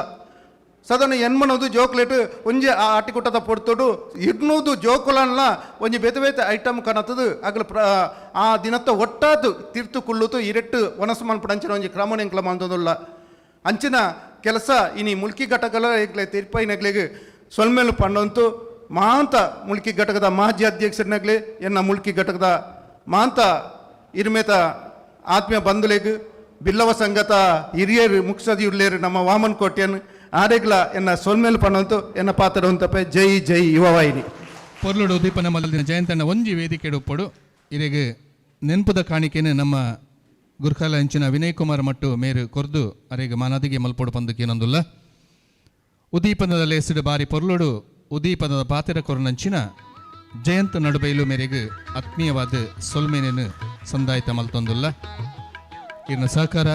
ಸಾಧಾರಣ 800 ಜೋಕುಲೇಟ್ ಒಂಜಿ ಆ ಆಟಿಕೂಟದ ಪೊಡ್ತೋಡು 200 ಜೋಕುಲನ್ನ ಒಂಜಿ ಬೇತೆ ಬೇತೆ ಐಟಮ್ ಕನತದು ಆಗಲು ಆ ದಿನತ್ತ ಒಟ್ಟಾದು ತೀರ್ತು ಕುಳ್ಳುತು ಇರೆಟ್ಟು ಒನಸು ಮಲ್ಪಡ ಅಂಚಿನ ಒಂಜಿ ಕ್ರಮಣ ಎಂಕ್ಲ ಮಂತದುಳ್ಳ ಅಂಚಿನ ಕೆಲಸ ಇನಿ ಮುಲ್ಕಿ ಘಟಕಲ ಏಗ್ಲೆ ತೀರ್ಪೈನಗ್ಲಿಗೆ ಸೊಲ್ಮೇಲು ಪಂಡಂತು ಮಾಂತ ಮುಲ್ಕಿ ಘಟಕದ ಮಾಜಿ ಅಧ್ಯಕ್ಷರನಾಗ್ಲಿ ಎನ್ನ ಮುಲ್ಕಿ ಘಟಕದ ಮಾಂತ ಇರ್ಮೇತ ಆತ್ಮೀಯ ಬಂಧುಲೆಗ್ ಬಿಲ್ಲವ ಸಂಘದ ಹಿರಿಯರು ಮುಖ್ಯಸಚಿವರುಲೇರು ನಮ್ಮ ವಾಮನ್ ಕೋಟ್ಯನ್ ಆರೆಗ್ಲ ಎನ್ನ ಸೊಲ್ಮೇಲು ಪಂಡಂತು ಎನ್ನ ಪಾತ್ರ ಹೊಂತಪೆ ಜೈ ಜೈ ಯುವವಾಹಿನಿ ಪೊರ್ಲುಡು ಉದ್ದೀಪನ ಮಲ್ಲದಿನ ಜಯಂತಣ್ಣ ಒಂಜಿ ವೇದಿಕೆ ಉಪ್ಪಡು ಇರೆಗೆ ನೆನಪುದ ಕಾಣಿಕೆನೆ ನಮ್ಮ ಗುರ್ಖಾಲ ಅಂಚಿನ ವಿನಯ್ ಕುಮಾರ್ ಮಟ್ಟು ಮೇರು ಕೊರ್ದು ಅರೆಗೆ ಮನದಿಗೆ ಮಲ್ಪೊಡು ಪಂದಕ್ಕೇನೊಂದುಲ್ಲ ಉದ್ದೀಪನದ ಲೇಸಿಡು ಬಾರಿ ಪೊರ್ಲುಡು ಉದ್ದೀಪನದ ಪಾತೆರ ಕೊರನಂಚಿನ ಜಯಂತ್ ನಡುಬೈಲು ಮೇರೆಗೆ ಆತ್ಮೀಯವಾದ ಸೊಲ್ಮೇನೇನು ಸಂದಾಯಿತ ಮಲ್ತೊಂದುಲ್ಲ ಇರ್ನ ಸಹಕಾರ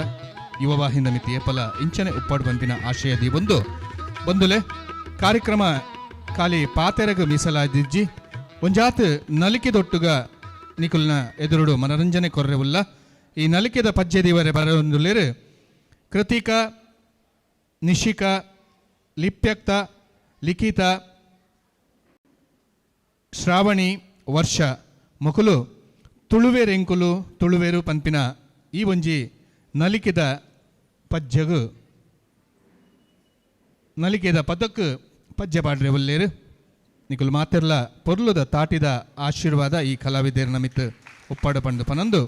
ಯುವವಾಹಿನ ಮಿತಿ ಏಪಲ ಇಂಚನೆ ಉಪ್ಪಾಡು ಬಂಪಿನ ಆಶಯದಿ ಬಂದುಲೆ ಕಾರ್ಯಕ್ರಮ ಖಾಲಿ ಪಾತೆರಗ ಮೀಸಲಾದಿಜ್ಜಿ ಒಂಜಾತ್ ನಲಿಕೆದೊಟ್ಟುಗ ನಿಕುಲ್ನ ಎದುರುಡು ಮನರಂಜನೆ ಕೊರ್ರೆವುಲ್ಲ ಈ ನಲಿಕೆದ ಪಜ್ಜೆದಿವರೆ ಬರೊಂದುಲೇರು ಕೃತಿಕಾ ನಿಶಿಕಾ ಲಿಪ್ಯಕ್ತ ಲಿಖಿತ ಶ್ರಾವಣಿ ವರ್ಷ ಮೊಕುಲು ತುಳುವೇರೆಂಕುಲು ತುಳುವೇರು ಪಂಪಿನ ಈ ಒಂಜಿ ನಲಿಕೆದ ಪಜ್ಜಗು ನಲಿಕೆದ ಪದಕ್ಕೆ ಪಜ್ಜೆ ಪಾಡ್ರೆ ಒಲ್ಲೇರು ನಿಕುಲು ಮಾತೆರ್ಲ ಪೊರ್ಲುದ ತಾಟಿದ ಆಶೀರ್ವಾದ ಈ ಕಲಾವಿದರ ನಮಿತ್ ಉಪ್ಪಾಡು ಪಂಡು ಪನಂದು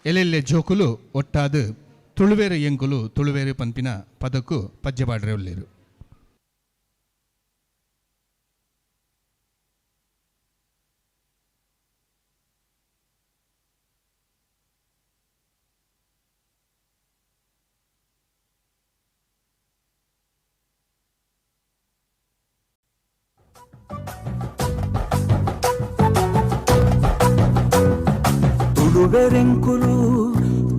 ಎಲ್ಲೆಲ್ಲೆ ಜೋಕುಲು ಒಟ್ಟಾದು ತುಳುವೇರು ಎಂಕುಲು ತುಳುವೇರು ಪಂಪಿನ ಪದಕ್ಕೂ ಪಜ್ಜೆ ಪಾಡ್ರೆ ಒಲ್ಲೇರು ತುಳುವೆರೆಂಕುಲು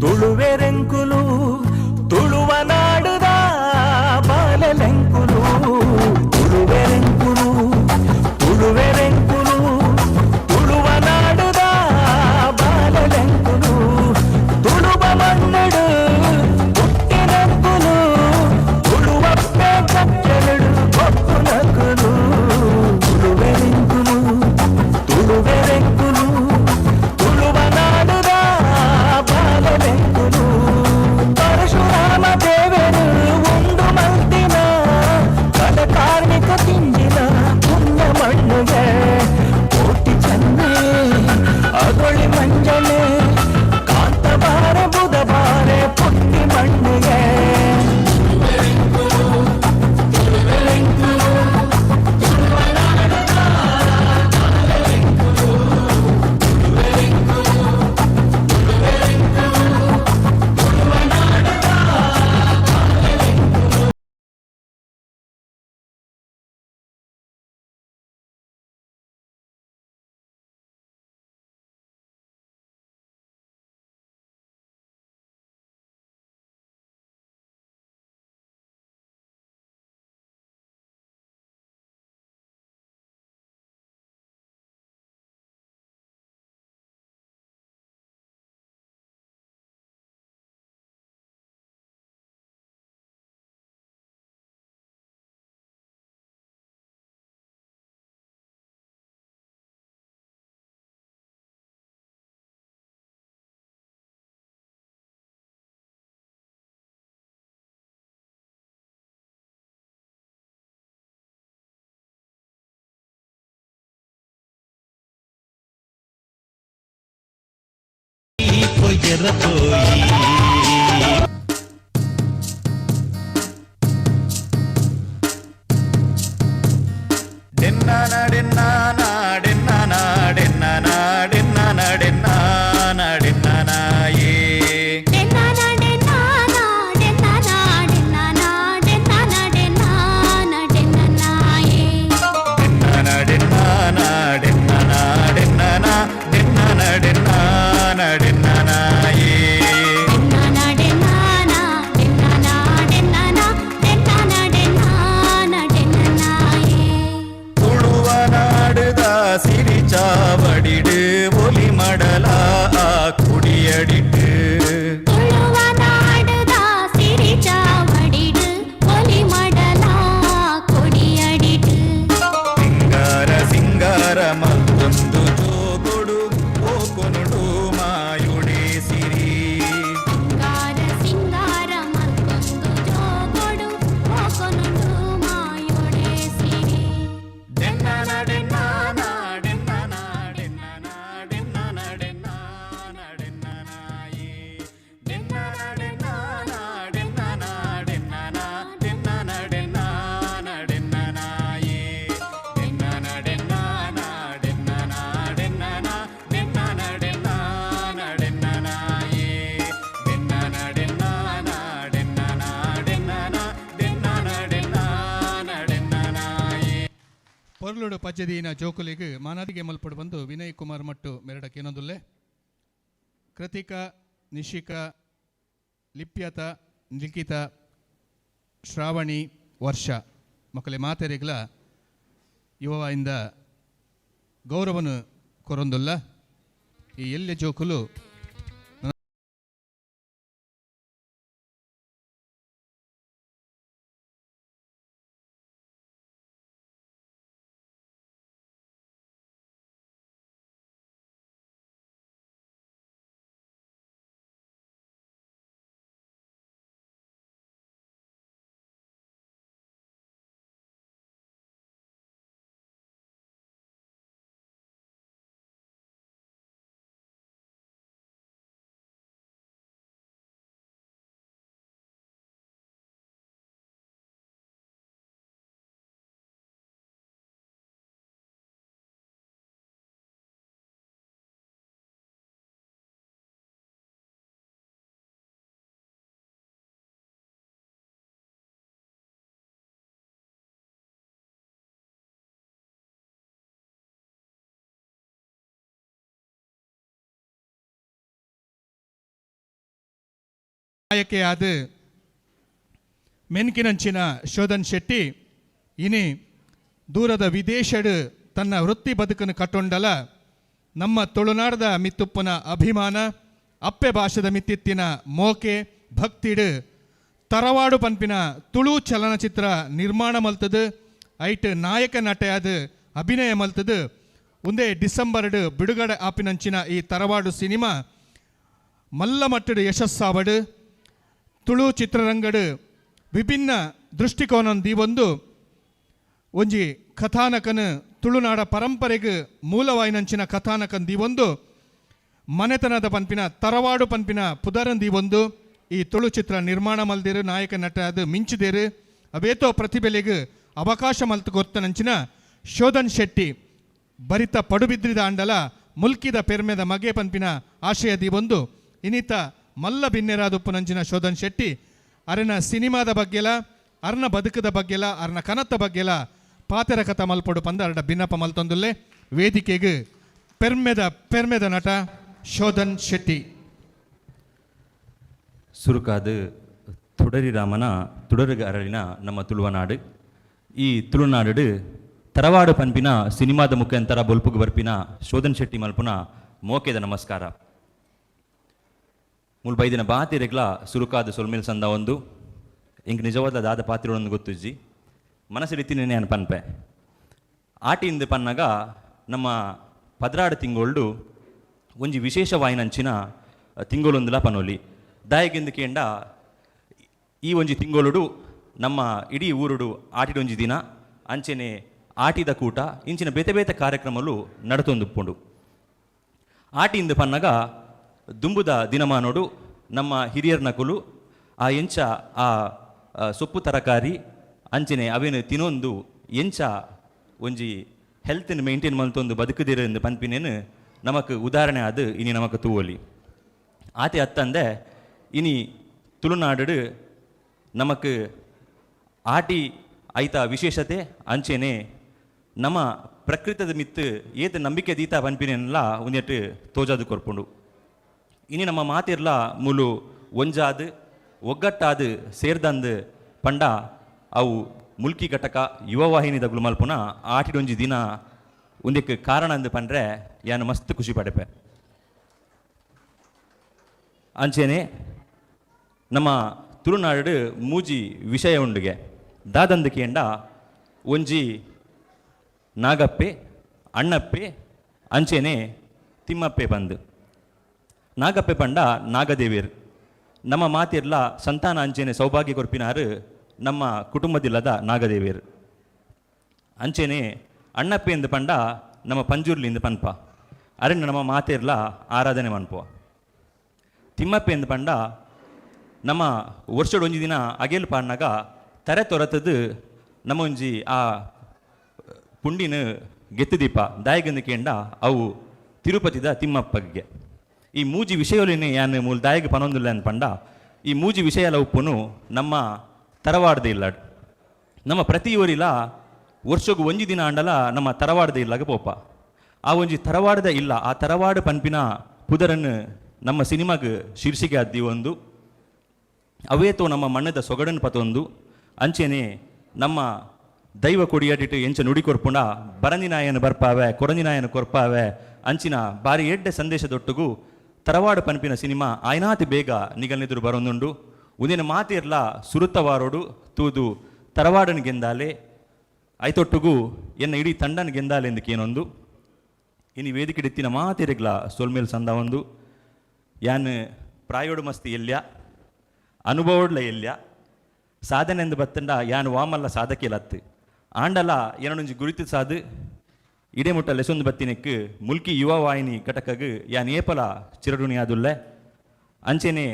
ತುಳುವೆರೆಂಕುಲು ತುಳುವ ನಾಡುದ ಬಾಲೆಲೆಂಕುಲು ತುಳುವೆರೆಂಕುಲು ತುಳುವೆರೆಂಕುಲು ತುಳುವ ನಾಡುದ ಬಾಲೆಲೆಂಕುಲು ತುಳುವ ಮಣ್ಣಡು ಹುಟ್ಟಿನಂಕುಲು ತುಳುವಪ್ಪೆ ಕಚ್ಚಲಡು ಕೊಪ್ಪುನಕುಲು ತುಳುವೆರೆಂಕುಲು ತುಳುವೆರೆಂಕುಲು ಪರಶುರಾಮ ದೇವರು ಒಂದು ಮಂದಿನ ಕಲ ಕಾರ್ಮಿಕ ತಿಂಡಿನ ಪುಣ್ಯ ಮಣ್ಣುಗೆ ಕೋಟಿ ಚನ್ನೆ ಅಗೊಳಿ ಮಂಜನೆ ಕಾಂತಬಾರೆ ಬುಧಬಾರೆ ಪುಟ್ಟಿ ಮಣ್ಣಿಗೆ ಸಿರಿ ಚಾವ ಕುಡಿಯಡಿಟ್ಟು ತುಳುವ ನಾಡದ ಸಿರಿ ಚಾವಡಿಡು ಒಲಿ ಮಡಲ ಕೊಡಿಯಡಿಡು ಸಿಂಗಾರ ಸಿಂಗಾರ ಮತ್ತೊಂದು ಜೋಗೊಡು ಓಕೊನುಡು ಮಾಯುಡೆ ಸಿರಿ ಸಿಂಗಾರ ಸಿಂಗಾರ ಮತ್ತೊಂದು ಜೋಗೊಡು ಹೋಕೊನುಡು ಮಾಯೊಡೆ ಸಿರಿ ಡೆನ್ನನ ಡೆನ್ನನ ಡೆನ್ನನ ಡೆನ್ನನ ಡೆನ್ನನ ಡೆನ್ನನ ಡೆನ್ನನಾಯೇ ಡೆನ್ನನ ಡೆನ್ನನ ಡೆನ್ನನ ಡೆನ್ನನ ಡೆನ್ನನ ಡೆನ್ನನ ಡೆನ್ನನಾಯೇ ಡೆನ್ನನ ಡೆನ್ನನ ಡೆನ್ನನ ಡೆನ್ನನ ಡೆನ್ನನ ಡೆನ್ನನ ಡೆನ್ನನಾಯೇ ಡೆನ್ನನ ಡೆನ್ನನ ಡೆನ್ನನ ಡೆನ್ನನ ಡೆನ್ನನ ಡೆನ್ನನ ಡೆನ್ನನಾಯೇ ಪೊರ್ಲುಡು ಪಜ್ಜದೀನ ಜೋಕುಲಿಗೆ ಮಾನಾದಿಗೆ ಮಲ್ಪಡು ಬಂದು ವಿನಯ್ ಕುಮಾರ್ ಮಟ್ಟು ಮೆರಡಕ್ಕೆ ಇನ್ನೊಂದುಲ್ಲೆ ಕೃತಿಕಾ ನಿಶಿಕಾ ಲಿಪ್ಯತ ಲಿಖಿತ ಶ್ರಾವಣಿ ವರ್ಷ ಮಕ್ಕಳೇ ಮಾತೆರೆಗ್ಲ ಯುವವಾಯಿಂದ ಗೌರವನು ಕೊರೊಂದುಲ್ಲ ಈ ಎಲ್ಲೆ ಜೋಕುಲು ನಾಯಕಿಯಾದ ಮೆನ್ಕಿನಂಚಿನ ಶೋಧನ್ ಶೆಟ್ಟಿ ಇನಿ ದೂರದ ವಿದೇಶಡು ತನ್ನ ವೃತ್ತಿ ಬದುಕನ್ನು ಕಟ್ಟೊಂಡಲ ನಮ್ಮ ತುಳುನಾಡದ ಮಿತ್ತುಪ್ಪನ ಅಭಿಮಾನ ಅಪ್ಪೆ ಭಾಷೆದ ಮಿತ್ತಿತ್ತಿನ ಮೋಕೆ ಭಕ್ತಿಡು ತರವಾಡು ಪನ್ಪಿನ ತುಳು ಚಲನಚಿತ್ರ ನಿರ್ಮಾಣ ಮಲ್ತದು ಐಟ್ ನಾಯಕ ನಟೆಯಾದ ಅಭಿನಯ ಮಲ್ತದು ಒಂದೇ ಡಿಸೆಂಬರ್ಡು ಬಿಡುಗಡೆ ಆಪಿನಂಚಿನ ಈ ತರವಾಡು ಸಿನಿಮಾ ಮಲ್ಲ ಮಟ್ಟಡು ಯಶಸ್ಸಾವಡು ತುಳು ಚಿತ್ರರಂಗಡು ವಿಭಿನ್ನ ದೃಷ್ಟಿಕೋನಂದಿ ಒಂದು ಒಂಜಿ ಕಥಾನಕನು ತುಳುನಾಡ ಪರಂಪರೆಗೆ ಮೂಲವಾಯಿನಂಚಿನ ಕಥಾನಕಂದಿ ಒಂದು ಮನೆತನದ ಪನ್ಪಿನ ತರವಾಡು ಪನ್ಪಿನ ಪುದರಂದಿ ಒಂದು ಈ ತುಳು ಚಿತ್ರ ನಿರ್ಮಾಣ ಮಲ್ದಿರು ನಾಯಕ ನಟ ಅದು ಮಿಂಚಿದೇರು ಅವೇತೋ ಪ್ರತಿಭೆಲೆಗೆ ಅವಕಾಶ ಮಲ್ತು ಗೊತ್ತನಂಚಿನ ಶೋಧನ್ ಶೆಟ್ಟಿ ಬರಿತ ಪಡುಬಿದ್ರಿದ ಅಂಡಲ ಮುಲ್ಕಿದ ಪೆರ್ಮೆದ ಮಗೆ ಪನ್ಪಿನ ಆಶಯದಿ ಒಂದು ಇನಿತ ಮಲ್ಲ ಬಿನ್ನೆರಾದುಪ್ಪುನಂಚಿನ ಶೋಧನ್ ಶೆಟ್ಟಿ ಅರನ ಸಿನಿಮಾದ ಬಗ್ಗೆಲ ಅರ್ನ ಬದುಕದ ಬಗ್ಗೆಲ ಅರ್ನ ಕನತ್ತ ಬಗ್ಗೆಲ ಪಾತೆರ ಕಥ ಮಲ್ಪಡು ಪಂದ ಅರಡ ಭಿನ್ನಪ ಮಲ್ತೊಂದುಲ್ಲೆ ವೇದಿಕೆಗೆ ಪೆರ್ಮೆದ ನಟ ಶೋಧನ್ ಶೆಟ್ಟಿ ಸುರುಕಾದು ತುಡರಿ ರಾಮನ ತುಡರುಗ ಅರಳಿನ ನಮ್ಮ ತುಳುವನಾಡು ಈ ತುಳುನಾಡು ತರವಾಡು ಪನ್ಪಿನ ಸಿನಿಮಾದ ಮುಖಾಂತರ ಬೊಲ್ಪುಗೆ ಬರ್ಪಿನ ಶೋಧನ್ ಶೆಟ್ಟಿ ಮಲ್ಪುನ ಮೋಕೆದ ನಮಸ್ಕಾರ ಮುಲ್ಬೈದಿನ ಬಾತಿರೆಗ್ಲ ಸುರುಕಾದ ಸೊಲ್ಮೇಲ್ ಸಂದ ಒಂದು ಇಂಕ ನಿಜವಾದ ದಾದ ಪಾತ್ರಗಳನ್ನು ಗೊತ್ತುಜ್ಜಿ ಮನಸ್ಸಿಡಿತೀನಿ ನಾನು ಪನ್ಪೆ ಆಟಿಂದ ಪನ್ನಾಗ ನಮ್ಮ ಪದ್ರಾಡು ತಿಂಗಳು ಒಂಜಿ ವಿಶೇಷವಾಯಿನಂಚಿನ ತಿಂಗಳೊಂದುಲ ಪನೋಲಿ ದಾಯಗೆಂದು ಕೇಂಡ ಈ ಒಂಜಿ ತಿಂಗಳು ನಮ್ಮ ಇಡೀ ಊರುಡು ಆಟಿಡೊಂಜಿ ದಿನ ಅಂಚೆನೆ ಆಟಿದ ಕೂಟ ಇಂಚಿನ ಬೇತೆ ಬೇತೆ ಕಾರ್ಯಕ್ರಮಗಳು ನಡತೊಂದುಪ್ಪುಂಡು ಆಟಿಂದ ಪನ್ನಗ ದುಂಬುದ ದಿನಮಾನೋಡು ನಮ್ಮ ಹಿರಿಯರ್ ನಕುಲು ಆ ಎಂಚ ಆ ಸೊಪ್ಪು ತರಕಾರಿ ಅಂಚನೆ ಅವೇನು ತಿನ್ನೊಂದು ಎಂಚ ಒಂಜಿ ಹೆಲ್ತನ್ನು ಮೇಂಟೈನ್ ಮಲ್ತೊಂದು ಬದುಕುದಿರ ಎಂದು ಪನ್ಪಿನೇನು ನಮಕ್ ಉದಾಹರಣೆ ಅದು ಇನಿ ನಮಕ್ ತೂವಲಿ ಆತೆ ಅತ್ತಂದೆ ಇನಿ ತುಳುನಾಡು ನಮಕ್ ಆಟಿ ಐತ ವಿಶೇಷತೆ ಅಂಚೆನೆ ನಮ್ಮ ಪ್ರಕೃತದ ಮಿತ್ತು ಏತ ನಂಬಿಕೆ ದೀತ ಪನ್ಪಿನೆಲ್ಲ ಒಂದೆಟ್ಟು ತೋಜಾದು ಕೊರ್ಪುಂಡು ಇನಿ ನಮ್ಮ ಮಾತಿರ್ಲ ಮುಲು ಒಂಜಾದು ಒಗ್ಗಟ್ಟಾದು ಸೇರ್ದಂದು ಪಂಡ ಅವು ಮುಲ್ಕಿ ಘಟಕ ಯುವವಾಹಿನಿ ದಗ್ಲು ಮಲ್ಪುನ ಆಟಿಡೊಂಜಿ ದಿನ ಒಂದಕ್ಕೆ ಕಾರಣ ಅಂದು ಪಂಡ್ರೆ ಯಾನು ಮಸ್ತ್ ಖುಷಿ ಪಡೆಪೆ ಅಂಚೆನೆ ನಮ್ಮ ತುಳುನಾಡು ಮೂಜಿ ವಿಷಯ ಉಂಡುಗೆ ದಾದಂದಕೇಂಡ ಒಂಜಿ ನಾಗಪ್ಪೆ ಅಣ್ಣಪ್ಪೆ ಅಂಚೆನೆ ತಿಮ್ಮಪ್ಪೆ ಬಂದು ನಾಗಪ್ಪೆ ಪಂಡ ನಾಗದೇವಿಯರು ನಮ್ಮ ಮಾತಿರ್ಲ ಸಂತಾನ ಅಂಚೆನೆ ಸೌಭಾಗ್ಯ ಕೊರ್ಪಿನಾರು ನಮ್ಮ ಕುಟುಂಬದಿಲ್ಲದ ನಾಗದೇವಿಯರು ಅಂಚೆನೆ ಅಣ್ಣಪ್ಪೆ ಎಂದು ಪಂಡ ನಮ್ಮ ಪಂಜೂರ್ಲಿಂದ ಪನ್ಪ ಅರಣ್ಯ ನಮ್ಮ ಮಾತಿರ್ಲ ಆರಾಧನೆ ಮನ್ಪುವ ತಿಮ್ಮಪ್ಪೆ ಎಂದು ಪಂಡ ನಮ್ಮ ವರ್ಷದ ಒಂಜಿ ದಿನ ಅಗೇಲು ಪಾಡ್ನಾಗ ತರೆ ತೊರತದು ನಮ್ಮ ಒಂಜಿ ಆ ಪುಂಡಿನ ಗೆತ್ತು ದೀಪ ದಾಯಗಂದು ಕೇಂಡ ಅವು ತಿರುಪತಿದ ತಿಮ್ಮಪ್ಪಗೆ ಈ ಮೂಜಿ ವಿಷಯಲೇನೆ ಯಾನು ಮೂಲ ದಾಯಗ ಪನೊಂದಿಲ್ಲ ಅನ್ಪಂಡ ಈ ಮೂಜಿ ವಿಷಯಲ ಉಪ್ಪುನು ನಮ್ಮ ತರವಾಡದೆ ಇಲ್ಲ ನಮ್ಮ ಪ್ರತಿ ಊರಿಲ ವರ್ಷಗೂ ಒಂಜಿ ದಿನ ಅಂಡಲ ನಮ್ಮ ತರವಾಡದೆ ಇಲ್ಲಾಗ ಪೋಪ ಆ ಒಂಜಿ ತರವಾಡದ ಇಲ್ಲ ಆ ತರವಾಡು ಪನ್ಪಿನ ಪುದರನ್ನು ನಮ್ಮ ಸಿನಿಮಾಗ ಶೀರ್ಷಿಕೆ ಅದ್ದಿ ಒಂದು ಅವೇತೋ ನಮ್ಮ ಮಣ್ಣದ ಸೊಗಡನ್ನು ಪತೊಂದು ಅಂಚೆನೆ ನಮ್ಮ ದೈವ ಕೊಡಿಯಾಡಿಟ್ಟು ಎಂಚ ನುಡಿ ಕೊರ್ಪುಂಡ ಬರಂದಿನಾಯನ ಬರ್ಪಾವೆ ಕೊರಂದಿನಾಯನ ಕೊರ್ಪಾವೆ ಅಂಚಿನ ಬಾರಿ ಎಡ್ಡೆ ಸಂದೇಶದೊಟ್ಟಿಗೂ ತರವಾಡು ಪನ್ಪಿನ ಸಿನಿಮಾ ಆಯ್ನಾತಿ ಬೇಗ ನಿಗಲ್ನೆದುರು ಬರೊಂದುಂಡು ಉದಿನ ಮಾತಿರ್ಲ ಸುರುತ್ತವಾರೋಡು ತೂದು ತರವಾಡನ ಗೆಂದಾಲೆ ಐತೊಟ್ಟಿಗೂ ಎನ್ನ ಇಡೀ ತಂಡನ ಗೆಂದಾಲೆ ಎಂದಕ್ಕೇನೊಂದು ಇನ್ನು ವೇದಿಕೆ ಎತ್ತಿನ ಮಾತಿರಗ್ಲ ಸೋಲ್ಮೇಲ್ ಸಂದ ಒಂದು ಯಾನ್ ಪ್ರಾಯೋಡು ಮಸ್ತಿ ಎಲ್ಯ ಅನುಭವಡ್ಲ ಎಲ್ಯ ಸಾಧನೆ ಎಂದು ಬತ್ತಂಡ ಯಾನ್ ವಾಮಲ್ಲ ಸಾಧಕೇಲತ್ತು ಆಂಡಲ ಏನೊಂಜಿ ಗುರಿತು ಸಾದು ಇಡೇ ಮುಟ್ಟ ಲೆಸೊಂದು ಬತ್ತಿನಕ್ಕೆ ಮುಲ್ಕಿ ಯುವ ವಾಹಿನಿ ಘಟಕಗ್ ಯಾನ್ ಏಪಲ ಚಿರಡುಣಿ ಆದುಲ್ಲೆ ಅಂಚೆನೆ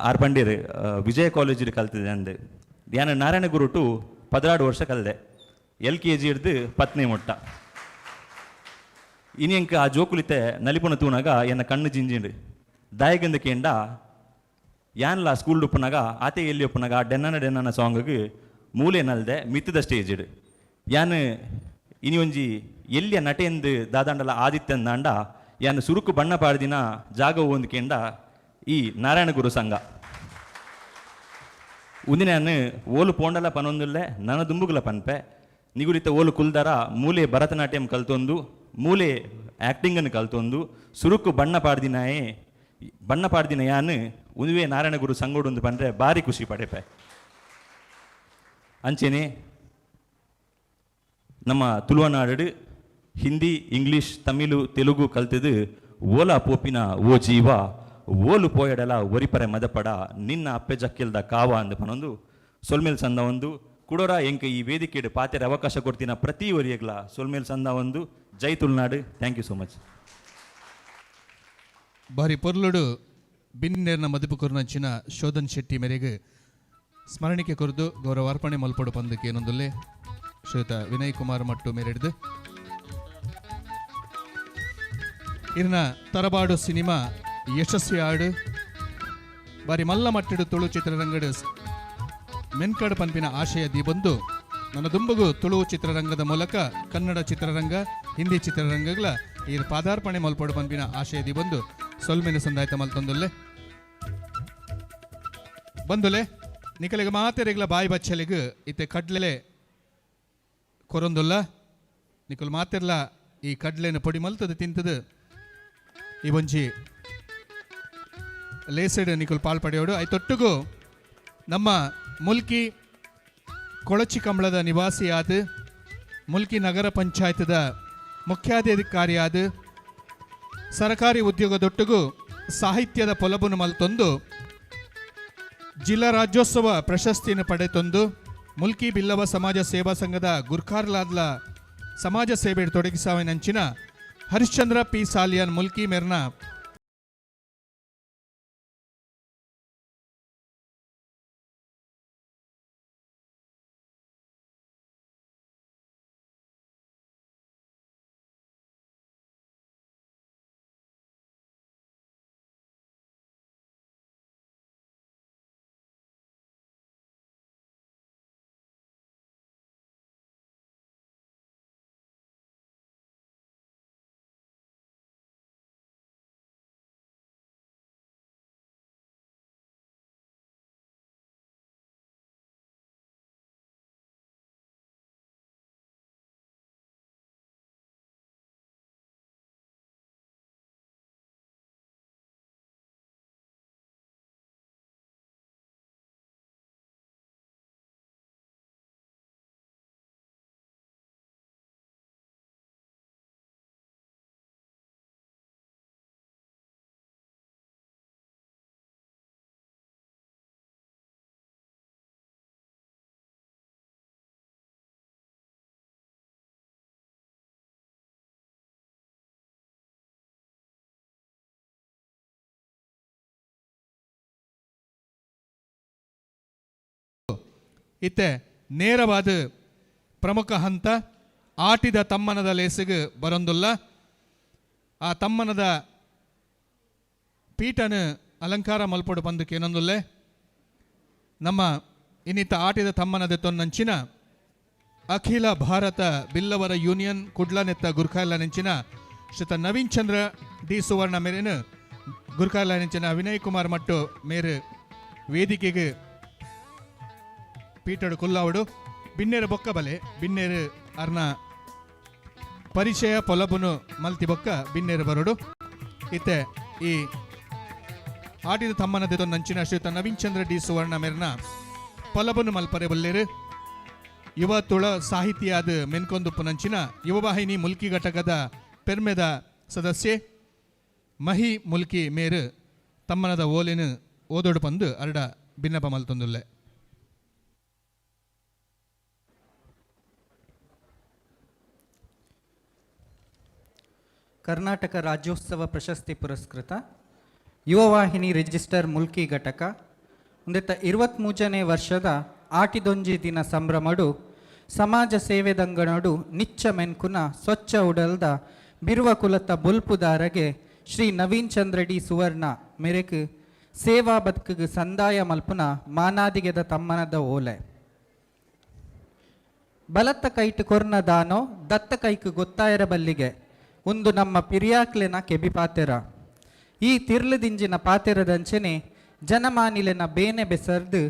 ಆರ್ಪಂಡೇರು ವಿಜಯ ಕಾಲೇಜಿಗೆ ಕಲ್ತಿದೆ ಅಂದು ಯಾನ್ ನಾರಾಯಣ ಗುರು ಟು 16 ವರ್ಷ ಕಲ್ದೆ LKG ಹಿಡ್ದು 10ನೇ ಮುಟ್ಟ ಇನಿಯಂಕ ಆ ಜೋಕುಲಿತೆ ನಲಿಪುನ ತೂನಾಗ ಎನ್ನ ಕಣ್ಣು ಜಿಂಜಿಂಡು ದಾಯಗಂದ ಕೇಂಡ ಯಾನ್ಲ ಸ್ಕೂಲ್ ಉಪ್ಪನಾಗ ಆತೆ ಎಲ್ಲಿ ಒಪ್ಪನಾಗ ಡೆನ್ನನ ಸಾಂಗ್ಗೆ ಮೂಲೆ ನಲ್ದೆ ಮಿತ್ತದ ಸ್ಟೇಜ್ ಇಡು ಯಾನ್ ಇನಿ ಒಂಜಿ ಎಲ್ಲಿಯ ನಟೆಂದು ದಾದಾಂಡಲ ಆದಿತ್ಯಂದ ಅಂಡ ಯಾನ್ ಸುರುಕು ಬಣ್ಣ ಪಾಡ್ದಿನ ಜಾಗ ಹೊಂದ್ಕೇಂಡ ಈ ನಾರಾಯಣ ಗುರು ಸಂಘ ಉಂದಿನ ನಾನು ಓಲು ಪೋಂಡಲ ಪನೊಂದುಲ್ಲೆ ನನ್ನ ದುಂಬುಗಳ ಪನ್ಪೆ ನಿಗುರಿತ ಓಲು ಕುಲ್ದಾರ ಮೂಲೆ ಭರತನಾಟ್ಯಂ ಕಲ್ತೊಂದು ಮೂಲೆ ಆ್ಯಕ್ಟಿಂಗನ್ನು ಕಲ್ತೊಂದು ಸುರುಕು ಬಣ್ಣ ಪಾಡ್ದಿನ ಯಾನ್ ಉದುವೆ ನಾರಾಯಣ ಗುರು ಸಂಗೋಡು ಬಂದರೆ ಭಾರಿ ಖುಷಿ ಪಡೆಪೆ ಅಂಚೆನೆ ನಮ್ಮ ತುಳುವನಾಡು ಹಿಂದಿ ಇಂಗ್ಲೀಷ್ ತಮಿಳು ತೆಲುಗು ಕಲ್ತದು ಓಲಾ ಪೋಪಿನ ಓ ಜೀವ ಓಲು ಪೋಯಡಲ ಒರಿಪರೆ ಮದಪಡ ನಿನ್ನ ಅಪ್ಪೆ ಜಕ್ಕಿಲ್ದ ಕಾವ ಅಂದು ಪನೊಂದು ಸೊಲ್ಮೇಲ್ ಸಂದ ಒಂದು ಕುಡೋರ ಎಂಕ ಈ ವೇದಿಕೆಡು ಪಾತೆರ ಅವಕಾಶ ಕೊಡ್ತೀನ ಪ್ರತಿ ಒರಿಯಗ್ಲ ಸೊಲ್ಮೇಲ್ ಸಂದ ಒಂದು ಜೈ Tulunadu thank you so much ಬಾರಿ ಪೊರ್ಲುಡು ಬಿನ್ನೇರ್ನ ಮದುಪು ಕೊರ್ನಂಚಿನ ಶೋಧನ್ ಶೆಟ್ಟಿ ಮೇರೆಗೆ ಸ್ಮರಣಿಕೆ ಕೊರದು ಗೌರವಾರ್ಪಣೆ ಮಲ್ಪಡು ಪಂದಕ್ಕೆ ಏನೊಂದುಲ್ಲೆ ಶ್ರೀಯುತ ವಿನಯ್ ಕುಮಾರ್ ಮಟ್ಟು ಮೇರೆಡ್ದು ಇರ್ನ ತರಬಾಡು ಸಿನಿಮಾ ಯಶಸ್ವಿ ಆಡು ಬಾರಿ ಮಲ್ಲ ಮಟ್ಟಿಡು ತುಳು ಚಿತ್ರರಂಗಡು ಮೆನ್ಕಡ್ ಪನ್ಪಿನ ಆಶಯ ದಿ ಬಂದು ನನ್ನ ದುಂಬಗು ತುಳು ಚಿತ್ರರಂಗದ ಮೂಲಕ ಕನ್ನಡ ಚಿತ್ರರಂಗ ಹಿಂದಿ ಚಿತ್ರರಂಗಗಳ ಈ ಪಾದಾರ್ಪಣೆ ಮಲ್ಪಡು ಪನ್ಪಿನ ಆಶಯ ದಿ ಬಂದು ಸೊಲ್ಮೆನ ಸಂದಾಯ್ತ ಮಲ್ತೊಂದುಲ್ಲೆ ಬಂದುಲೆ ನಿಕಲಿಗೆ ಮಾತೆರೆಗ್ಲ ಬಾಯಿ ಬಚ್ಚಲಿಗೆ ಇತ್ತೆ ಕಡ್ಲೆ ಕೊರೊಂದುಲ್ಲ ನಿಕಲ್ ಮಾತೆರ್ಲ ಈ ಕಡ್ಲೆನ ಪೊಡಿ ಮಲ್ತದ ತಿಂತದು ಈ ಒಂಜಿ ಲೇಸೆಡ್ ನಿಕುಲ್ ಪಾಲ್ಪಡೆಯೋಡು ಐತೊಟ್ಟಿಗೂ ನಮ್ಮ ಮುಲ್ಕಿ ಕೊಳಚಿ ಕಂಬಳದ ನಿವಾಸಿಯಾದ ಮುಲ್ಕಿ ನಗರ ಪಂಚಾಯತದ ಮುಖ್ಯಾಧಿಕಾರಿಯಾದ ಸರ್ಕಾರಿ ಉದ್ಯೋಗದೊಟ್ಟಿಗೂ ಸಾಹಿತ್ಯದ ಪೊಲಬುನು ಮಲ್ತೊಂದು ಜಿಲ್ಲಾ ರಾಜ್ಯೋತ್ಸವ ಪ್ರಶಸ್ತಿಯನ್ನು ಪಡೆತೊಂದು ಮುಲ್ಕಿ ಬಿಲ್ಲವ ಸಮಾಜ ಸೇವಾ ಸಂಘದ ಗುರ್ಖಾರ್ಲಾದ್ಲ ಸಮಾಜ ಸೇವೆ ತೊಡಗಿಸಾವಿನಂಚಿನ ಹರಿಶ್ಚಂದ್ರ ಪಿ ಸಾಲಿಯನ್ ಮುಲ್ಕಿ ಮೆರ್ನ ಇತ್ತೆ ನೇರವಾದ ಪ್ರಮುಖ ಹಂತ ಆಟಿದ ತಮ್ಮನದ ಲೇಸಿಗೆ ಬರೊಂದುಲ್ಲ. ಆ ತಮ್ಮನದ ಪೀಠನ ಅಲಂಕಾರ ಮಲ್ಪಡು ಬಂದಕ್ಕೆ ಏನೊಂದುಲ್ಲೆ ನಮ್ಮ ಇನ್ನಿತ ಆಟಿದ ತಮ್ಮನದ ತೊನ್ನಂಚಿನ ಅಖಿಲ ಭಾರತ ಬಿಲ್ಲವರ ಯೂನಿಯನ್ ಕುಡ್ಲನೆತ್ತ ಗುರ್ಖಾಲ ನೆಂಚಿನ ಶ್ರೀತ ನವೀನ್ ಚಂದ್ರ ಡಿ ಸುವರ್ಣ ಮೇರೇನು ಗುರ್ಖಾಲ ನೆಂಚಿನ ವಿನಯ್ ಕುಮಾರ್ ಮಟ್ಟು ಮೇರು ವೇದಿಕೆಗೆ ಪೀಠಡು ಕುಲ್ಲಾವಡು ಬಿನ್ನೇರು ಬೊಕ್ಕ ಬಲೆ ಬಿನ್ನೇರು ಅರ್ನ ಪರಿಚಯ ಪೊಲಬುನು ಮಲ್ತಿ ಬೊಕ್ಕ ಬಿನ್ನೇರು ಬರೋಡು ಇತ್ತೆ ಈ ಆಟಿದ ತಮ್ಮನದ ನಂಚಿನ ಶ್ರೀಯುತ ನವೀನ್ ಚಂದ್ರ ಡಿ ಸುವರ್ಣ ಮೇರ್ನ ಪೊಲಬುನು ಮಲ್ಪರೆ ಬಲ್ಲೇರು ಯುವ ತುಳ ಸಾಹಿತ್ಯಾದ ಮೆನ್ಕೊಂದು ಪುನಂಚಿನ ಯುವವಾಹಿನಿ ಮುಲ್ಕಿ ಘಟಕದ ಪೆರ್ಮೆದ ಸದಸ್ಯೆ ಮಹಿ ಮುಲ್ಕಿ ಮೇರು ತಮ್ಮನದ ಓಲಿನ ಓದೋಡು ಬಂದು ಅರಡ ಭಿನ್ನಪ ಮಲ್ತೊಂದುಲ್ಲೆ. ಕರ್ನಾಟಕ ರಾಜ್ಯೋತ್ಸವ ಪ್ರಶಸ್ತಿ ಪುರಸ್ಕೃತ ಯುವವಾಹಿನಿ ರಿಜಿಸ್ಟರ್ ಮುಲ್ಕಿ ಘಟಕ ಒಂದೆತ್ತ 23ನೇ ವರ್ಷದ ಆಟಿದೊಂಜಿ ದಿನ ಸಂಭ್ರಮಡು ಸಮಾಜ ಸೇವೆದಂಗಣಡು ನಿಚ್ಚ ಮೆನ್ಕುನ ಸ್ವಚ್ಛ ಉಡಲ್ದ ಬಿರುವ ಕುಲತ ಬೊಲ್ಪುದಾರಗೆ ಶ್ರೀ ನವೀನ್ ಚಂದ್ರ ಡಿ ಸುವರ್ಣ ಮೆರೆಕ್ ಸೇವಾ ಬದುಕಿಗೆ ಸಂದಾಯ ಮಲ್ಪುನ ಮಾನಾದಿಗೆದ ತಮ್ಮನದ ಓಲೆ ಬಲತ್ತ ಕೈಟ್ ಕೊರ್ನ ದಾನೋ ದತ್ತ ಕೈಕ್ ಗೊತ್ತಾಯರ ಬಲ್ಲಿಗೆ ಒಂದು ನಮ್ಮ ಪಿರಿಯಾಕ್ಲೆನ ಕೆಬಿ ಪಾತೆರ ಈ ತಿರ್ಲದಿಂಜಿನ ಪಾತೆರದಂಚನೆ ಜನಮಾನಿಲೆನ ಬೇನೆ ಬೆಸರ್ದು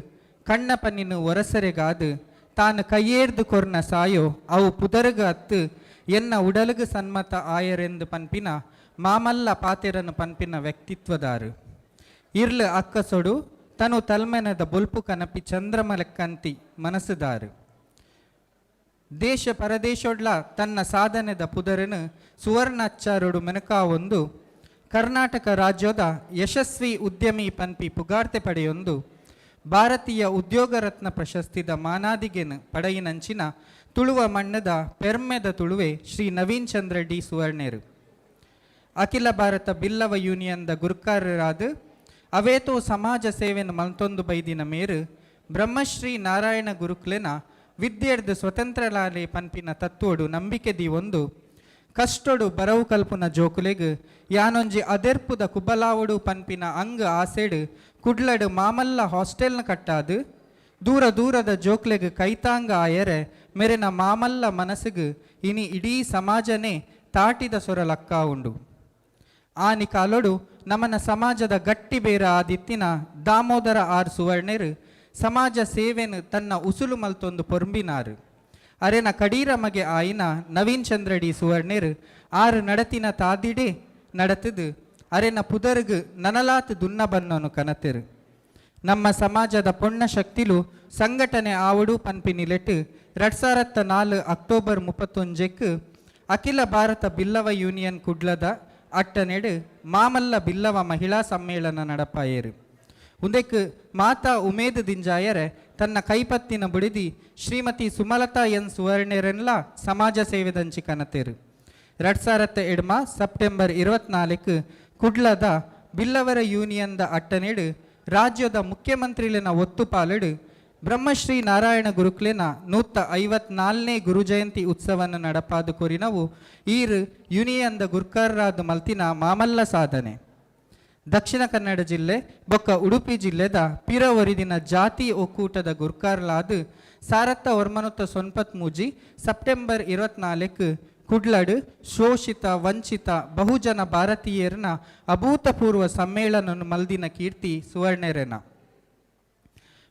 ಕಣ್ಣ ಪನ್ನಿನ ಒರಸರೆಗಾದು ತಾನು ಕೈಯೇರ್ದು ಕೊರ್ನ ಸಾಯೋ ಅವು ಪುದರ್ಗ ಅತ್ತು ಎನ್ನ ಉಡಲಗು ಸನ್ಮತ ಆಯರೆಂದು ಪನ್ಪಿನ ಮಾಮಲ್ಲ ಪಾತೆರನು ಪನ್ಪಿನ ವ್ಯಕ್ತಿತ್ವದಾರು ಇರ್ಲು ಅಕ್ಕಸೊಡು ತನು ತಲ್ಮೆನದ ಬೊಲ್ಪು ಕನಪಿ ಚಂದ್ರಮಲೆಕ್ಕಂತಿ ಮನಸ್ಸುದಾರು ದೇಶ ಪರದೇಶೊಡ್ಲ ತನ್ನ ಸಾಧನೆದ ಪುದರನು ಸುವರ್ಣಾಚಾರ್ಯಡು ಮೆನಕಾ ಒಂದು ಕರ್ನಾಟಕ ರಾಜ್ಯದ ಯಶಸ್ವಿ ಉದ್ಯಮಿ ಪನ್ಪಿ ಪುಗಾರ್ತೆ ಪಡೆಯೊಂದು ಭಾರತೀಯ ಉದ್ಯೋಗ ರತ್ನ ಪ್ರಶಸ್ತಿದ ಮಾನಾದಿಗೆನು ಪಡೆಯಿನಂಚಿನ ತುಳುವ ಮಣ್ಣದ ಪೆರ್ಮೆದ ತುಳುವೆ ಶ್ರೀ ನವೀನ್ ಚಂದ್ರ ಡಿ ಸುವರ್ಣೇರು ಅಖಿಲ ಭಾರತ ಬಿಲ್ಲವ ಯೂನಿಯನ್ದ ಗುರುಕಾರರಾದ ಅವೇತೋ ಸಮಾಜ ಸೇವೆನ ಮಲ್ತೊಂದು ಬೈದಿನ ಮೇರು ಬ್ರಹ್ಮಶ್ರೀ ನಾರಾಯಣ ಗುರುಕ್ಲೆನ ವಿದ್ಯೆರ್ದು ಸ್ವತಂತ್ರಲಾಲೆ ಪನ್ಪಿನ ತತ್ವಡು ನಂಬಿಕೆ ದಿ ಒಂದು ಕಷ್ಟೊಡು ಬರವು ಕಲ್ಪುನ ಜೋಕುಲೆಗ್ ಯಾನೊಂಜಿ ಅದೆರ್ಪುದ ಕುಬಲಾವಡು ಪನ್ಪಿನ ಅಂಗ ಆಸೆಡು ಕುಡ್ಲಡು ಮಾಮಲ್ಲ ಹಾಸ್ಟೆಲ್ನ ಕಟ್ಟಾದು ದೂರ ದೂರದ ಜೋಕ್ಲೆಗ್ ಕೈತಾಂಗ ಆಯರೆ ಮೆರೆನ ಮಾಮಲ್ಲ ಮನಸ್ಸಿಗೆ ಇನಿ ಇಡೀ ಸಮಾಜನೇ ತಾಟಿದ ಸೊರಲಕ್ಕ ಉಂಡು ಆನಿ ಕಾಲೊಡು ನಮನ ಸಮಾಜದ ಗಟ್ಟಿ ಬೇರ ಆದಿತ್ತಿನ ದಾಮೋದರ ಆರ್ ಸುವರ್ಣೇರು ಸಮಾಜ ಸೇವೆನು ತನ್ನ ಉಸುಲು ಮಲ್ತೊಂದು ಪೊರ್ಂಬಿನಾರು ಅರೆನ ಕಡೀರಮಗೆ ಆಯಿನ ನವೀನ್ ಚಂದ್ರ ಡಿ ಸುವರ್ಣೇರು ಆರು ನಡತಿನ ತಾದಿಡೆ ನಡತದು ಅರೆನ ಪುದರ್ಗು ನನಲಾತ್ ದುನ್ನ ಬನ್ನನು ಕನತೆರು ನಮ್ಮ ಸಮಾಜದ ಪೊಣ್ಣ ಶಕ್ತಿಲು ಸಂಘಟನೆ ಆವಡು ಪನ್ಪಿನಿಲೆಟ್ಟು 2004 ಅಕ್ಟೋಬರ್ 31 ಅಖಿಲ ಭಾರತ ಬಿಲ್ಲವ ಯೂನಿಯನ್ ಕುಡ್ಲದ ಅಟ್ಟನೆಡು ಮಾಮಲ್ಲ ಬಿಲ್ಲವ ಮಹಿಳಾ ಸಮ್ಮೇಳನ ನಡಪಾಯೇರು ಉಂದೆಕ್ ಮಾತಾ ಉಮೇದ್ ದಿಂಜಾಯರೆ ತನ್ನ ಕೈಪತ್ತಿನ ಬುಡಿದಿ ಶ್ರೀಮತಿ ಸುಮಲತಾ ಎನ್ ಸುವರ್ಣೇರೆನ್ಲ ಸಮಾಜ ಸೇವೆದಂಚಿ ಕನತೆರು 2007 ಸೆಪ್ಟೆಂಬರ್ 24 ಕುಡ್ಲದ ಬಿಲ್ಲವರ ಯೂನಿಯನ್ದ ಅಟ್ಟನೆಡು ರಾಜ್ಯದ ಮುಖ್ಯಮಂತ್ರಿಲೆನ ಒತ್ತು ಪಾಲಡು ಬ್ರಹ್ಮಶ್ರೀ ನಾರಾಯಣ ಗುರುಕ್ಲೆನ 154ನೇ ಗುರು ಜಯಂತಿ ಉತ್ಸವನ ನಡಪಾದು ಕೊರಿನವು ಈರು ಯೂನಿಯನ್ದ ಗುರ್ಕಾರರಾದ ಮಲ್ತಿನ ಮಾಮಲ್ಲ ಸಾಧನೆ ದಕ್ಷಿಣ ಕನ್ನಡ ಜಿಲ್ಲೆ ಬೊಕ್ಕ ಉಡುಪಿ ಜಿಲ್ಲೆದ ಪಿರವರಿದಿನ ಜಾತಿ ಒಕ್ಕೂಟದ ಗುರ್ಕಾರ್ಲಾದು ಸಾರತ್ತ ಒರ್ಮನೊತ್ತ ಸೊನ್ಪತ್ ಮೂಜಿ ಸೆಪ್ಟೆಂಬರ್ 24 ಕುಡ್ಲಡು ಶೋಷಿತ ವಂಚಿತ ಬಹುಜನ ಭಾರತೀಯರನ್ನ ಅಭೂತಪೂರ್ವ ಸಮ್ಮೇಳನ ಮಲ್ದಿನ ಕೀರ್ತಿ ಸುವರ್ಣೆರೆನ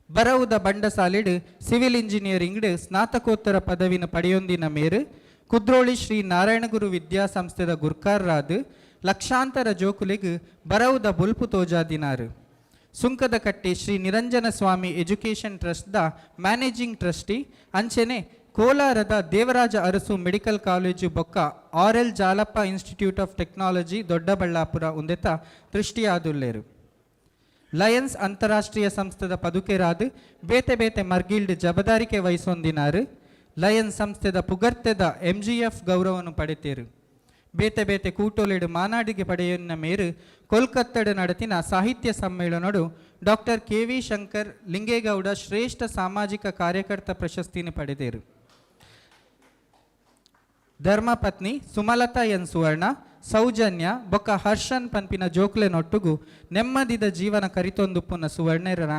ಬರವುದ ಬಂಡಸಾಲಿಡು ಸಿವಿಲ್ ಇಂಜಿನಿಯರಿಂಗ್ ಸ್ನಾತಕೋತ್ತರ ಪದವಿನ ಪಡೆಯೊಂದಿನ ಮೇರು ಕುದ್ರೋಳಿ ಶ್ರೀ ನಾರಾಯಣಗುರು ವಿದ್ಯಾಸಂಸ್ಥೆದ ಗುರ್ಕಾರ್ರಾದು ಲಕ್ಷಾಂತರ ಜೋಕುಲೆಗ್ ಬರವುದ ಬುಲ್ಪು ತೋಜಾದಿನಾರು ಸುಂಕದ ಕಟ್ಟೆ ಶ್ರೀ ನಿರಂಜನ ಸ್ವಾಮಿ ಎಜುಕೇಷನ್ ಟ್ರಸ್ಟ್ದ ಮ್ಯಾನೇಜಿಂಗ್ ಟ್ರಸ್ಟಿ ಅಂಚೆನೆ ಕೋಲಾರದ ದೇವರಾಜ ಅರಸು ಮೆಡಿಕಲ್ ಕಾಲೇಜು ಬೊಕ್ಕ R L. Jalappa institute of technology Doddaballapura ಉಂದೆತ ದೃಷ್ಟಿಯಾದುಲ್ಲೇರು ಲಯನ್ಸ್ ಅಂತಾರಾಷ್ಟ್ರೀಯ ಸಂಸ್ಥೆದ ಪದುಕೆರಾದು ಬೇತೆ ಬೇತೆ ಮರ್ಗಿಲ್ಡ್ ಜಬದಾರಿಕೆ ವಹಿಸೊಂದಿನಾರು ಲಯನ್ಸ್ ಸಂಸ್ಥೆದ ಪುಗರ್ತೆದ MGF ಗೌರವವನ್ನು ಪಡೆತೇರು ಬೇತೆ ಬೇತೆ ಕೂಟೋಲೆಡು ಮಾನಾಡಿಗೆ ಪಡೆಯನ್ನ ಮೇರು ಕೋಲ್ಕತ್ತಡ ನಡತಿನ ಸಾಹಿತ್ಯ ಸಮ್ಮೇಳನಡು ಡಾಕ್ಟರ್ ಕೆ.ವಿ. ಶಂಕರ್ ಲಿಂಗೇಗೌಡ ಶ್ರೇಷ್ಠ ಸಾಮಾಜಿಕ ಕಾರ್ಯಕರ್ತ ಪ್ರಶಸ್ತಿನ ಪಡೆದೇರು. ಧರ್ಮಪತ್ನಿ ಸುಮಲತಾ ಎನ್ ಸುವರ್ಣ, ಸೌಜನ್ಯ ಬೊಕ್ಕ ಹರ್ಷನ್ ಪನ್ಪಿನ ಜೋಕ್ಲೆನೊಟ್ಟುಗು ನೆಮ್ಮದಿದ ಜೀವನ ಕರಿತೊಂದುಪ್ಪುನ ಸುವರ್ಣರನ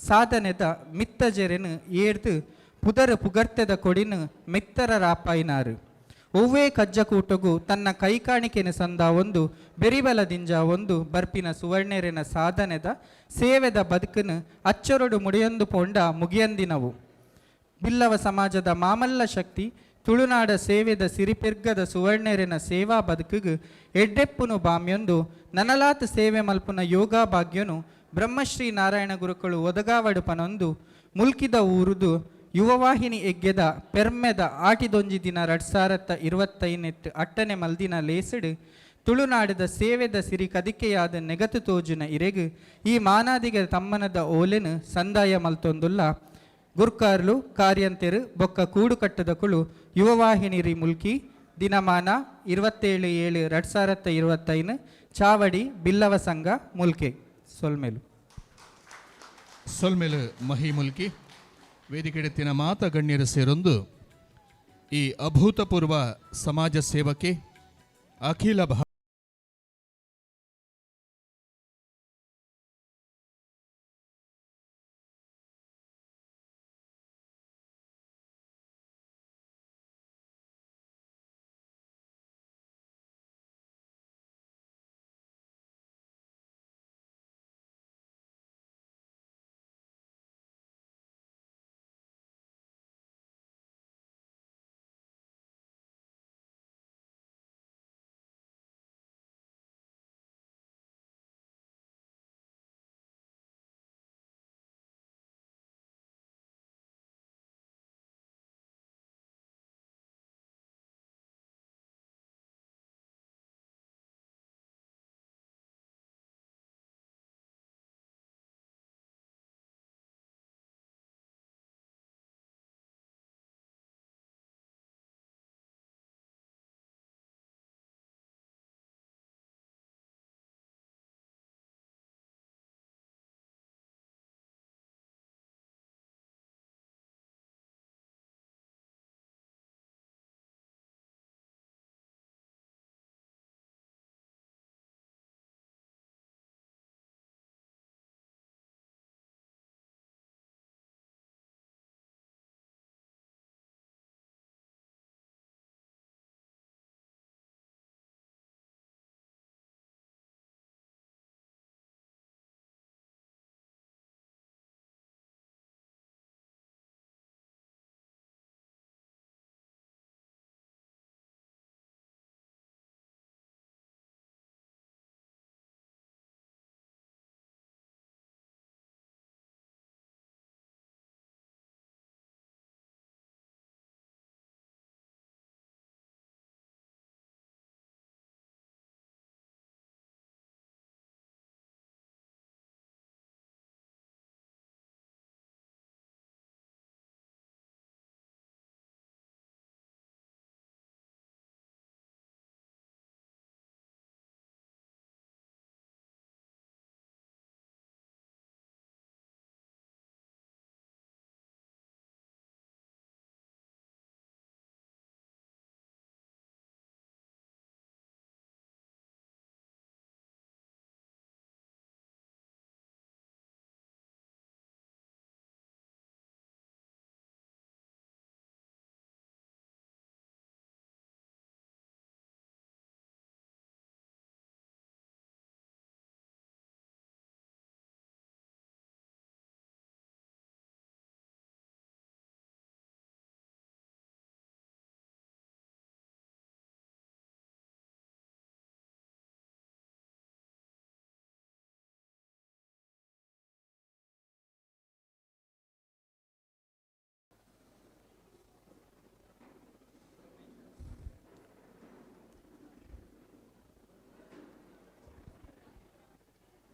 ಸಾಧನೆದ ಮಿತ್ತಜೆರೆನು ಏರ್ದು ಪುದರ ಪುಗರ್ತೆದ ಕೊಡಿನು ಮೆತ್ತರ ರಾಪಾಯಿನಾರು. ಒವ್ವೇ ಕಜ್ಜಕೂಟಗು ತನ್ನ ಕೈಕಾಣಿಕೆನ ಸಂದ ಒಂದು ಬೆರಿಬಲದಿಂಜ ಒಂದು ಬರ್ಪಿನ ಸುವರ್ಣೆರೆನ ಸಾಧನೆದ ಸೇವೆದ ಬದುಕನ್ನು ಅಚ್ಚರೊಡು ಮುಡಿಯೊಂದು ಪೊಂಡ ಮುಗಿಯಂದಿನವು. ಬಿಲ್ಲವ ಸಮಾಜದ ಮಾಮಲ್ಲ ಶಕ್ತಿ ತುಳುನಾಡ ಸೇವೆದ ಸಿರಿಪೆರ್ಗದ ಸುವರ್ಣೆರೆನ ಸೇವಾ ಬದುಕಿಗೆ ಎಡ್ಡೆಪ್ಪುನು ಬಾಮ್ಯೊಂದು ನನಲಾತ ಸೇವೆ ಮಲ್ಪುನ ಯೋಗ ಭಾಗ್ಯನು ಬ್ರಹ್ಮಶ್ರೀ ನಾರಾಯಣ ಗುರುಗಳು ಒದಗಾವಡು ಪನೊಂದು ಮುಲ್ಕಿದ ಊರುದು ಯುವವಾಹಿನಿ ಎಗ್ಗೆದ ಪೆರ್ಮೆದ ಆಟಿದೊಂಜಿ ದಿನ 2025 ಅಟ್ಟನೆ ಮಲ್ದಿನ ಲೇಸಡು ತುಳುನಾಡದ ಸೇವೆದ ಸಿರಿ ಕದಿಕೆಯಾದ ನೆಗತು ತೋಜುನ ಇರೆಗು ಈ ಮಾನಾದಿಗ ತಮ್ಮನದ ಓಲೆನು ಸಂದಾಯ ಮಲ್ತೊಂದುಲ್ಲ ಗುರ್ಕಾರ್ಲು ಕಾರ್ಯಂತೆರು ಬೊಕ್ಕ ಕೂಡು ಕಟ್ಟದ ಕುಳು ಯುವವಾಹಿನಿ ರಿ ಮುಲ್ಕಿ ದಿನಮಾನ 27/7/2025 ಚಾವಡಿ ಬಿಲ್ಲವ ಸಂಘ ಮುಲ್ಕೆ ಸೊಲ್ಮೆಲು ಮಹಿ ಮುಲ್ಕಿ ವೇದಿಕೆಡೆತ್ತಿನ ಮಾತ ಗಣ್ಯರು ಸೇರೊಂದು ಈ ಅಭೂತಪೂರ್ವ ಸಮಾಜ ಸೇವಕ್ಕೆ ಅಖಿಲ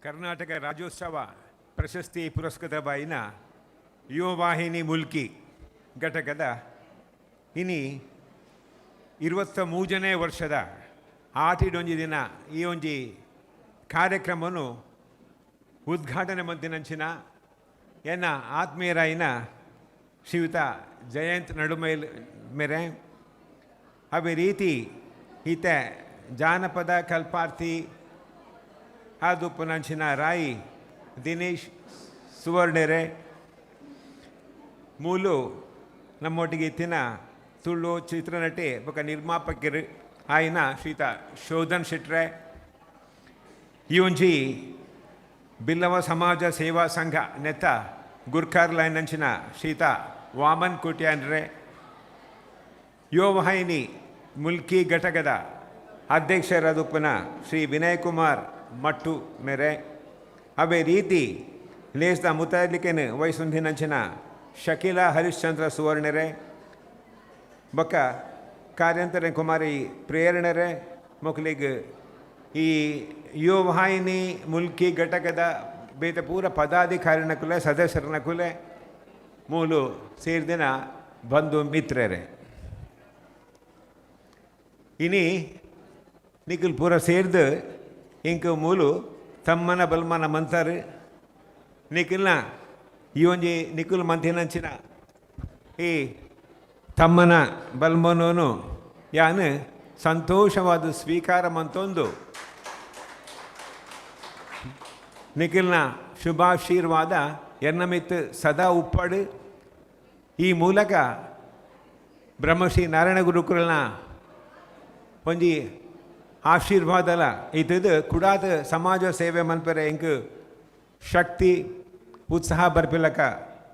ಕರ್ನಾಟಕ ರಾಜ್ಯೋತ್ಸವ ಪ್ರಶಸ್ತಿ ಪುರಸ್ಕೃತ ಬಾಯಿನ ಯುವವಾಹಿನಿ ಮುಲ್ಕಿ ಘಟಕದ ಇನಿ 23ನೇ ವರ್ಷದ ಆಟಿಡೊಂಜಿ ದಿನ ಈ ಒಂಜಿ ಕಾರ್ಯಕ್ರಮವನ್ನು ಉದ್ಘಾಟನೆ ಮಂತಿನಂಚಿನ ಎನ್ನ ಆತ್ಮೀಯರಾಯಿನ ಶ್ರೀಯುತ ಜಯಂತ್ ನಡುಮೈಲ್ ಮೇರೆ ಅವೇ ರೀತಿ ಈತ ಜಾನಪದ ಕಲ್ಪಾರ್ಥಿ ಅದು ಪುನಂಚಿನ ರಾಯಿ ದಿನೇಶ್ ಸುವರ್ಣೆರೆ ಮೂಲು ನಮ್ಮೊಟ್ಟಿಗೆ ಇತ್ತಿನ ತುಳು ಚಿತ್ರನಟಿ ಬೊಕ ನಿರ್ಮಾಪಕರು ಆಯ್ನ ಶ್ರೀತ ಶೋಧನ್ ಶೆಟ್ರೆ ಈ ಒಂಜಿ ಬಿಲ್ಲವ ಸಮಾಜ ಸೇವಾ ಸಂಘ ನೆತ್ತ ಗುರ್ಕಾರ್ಲೈನಂಚಿನ ಶ್ರೀತ ವಾಮನ್ ಕುಟ್ಯಾನ್ರೆ ಯುವವಾಹಿನಿ ಮುಲ್ಕಿ ಘಟಕದ ಅಧ್ಯಕ್ಷರಾದುಪ್ಪನ ಶ್ರೀ ವಿನಯ್ ಕುಮಾರ್ ಮಟ್ಟು ಮೇರೆ ಅವೇ ರೀತಿ ಲೇಸ್ದ ಮುತಾಲಿಕೆನು ವಯಸ್ಸುಂದಿನಂಚಿನ ಶಕೀಲಾ ಹರಿಶ್ಚಂದ್ರ ಸುವರ್ಣರೆ ಬೊಕ್ಕ ಕಾರ್ಯಂತರ ಕುಮಾರಿ ಪ್ರೇರಣರೆ ಮೊಕ್ಲಿಗೆ ಈ ಯುವವಾಹಿನಿ ಮುಲ್ಕಿ ಘಟಕದ ಬೇತೆ ಪೂರ ಪದಾಧಿಕಾರಿನಕುಲೆ ಸದಸ್ಯರನಕುಲೆ ಮೂಲು ಸೇರಿದಿನ ಬಂಧು ಮಿತ್ರರೇ ಇನಿ ನಿಖಿಲ್ ಪೂರ ಸೇರಿದು ಇಂಕ ಮೂಲು ತಮ್ಮನ ಬಲ್ಮನ ಮಂತಾರೆ ನಿಖಿಲ್ನ ಈ ಒಂಜಿ ನಿಖಿಲ್ ಮಂತಿನಂಚಿನ ಈ ತಮ್ಮನ ಬಲ್ಮನೋನು ಯಾನು ಸಂತೋಷವಾದ ಸ್ವೀಕಾರ ಮಂತೊಂದು ನಿಖಿಲ್ನ ಶುಭಾಶೀರ್ವಾದ ಎನ್ನಮಿತ್ ಸದಾ ಉಪ್ಪಡು ಈ ಮೂಲಕ ಬ್ರಹ್ಮಶ್ರೀ ನಾರಾಯಣ ಗುರುಕುಲನ ಒಂಜಿ ಆಶೀರ್ವಾದಲ ಇತ್ತದು ಕುಡಾದ ಸಮಾಜ ಸೇವೆ ಮನ್ಪರೆ ಇಂಕ ಶಕ್ತಿ ಉತ್ಸಾಹ ಬರ್ಪಿಲಕ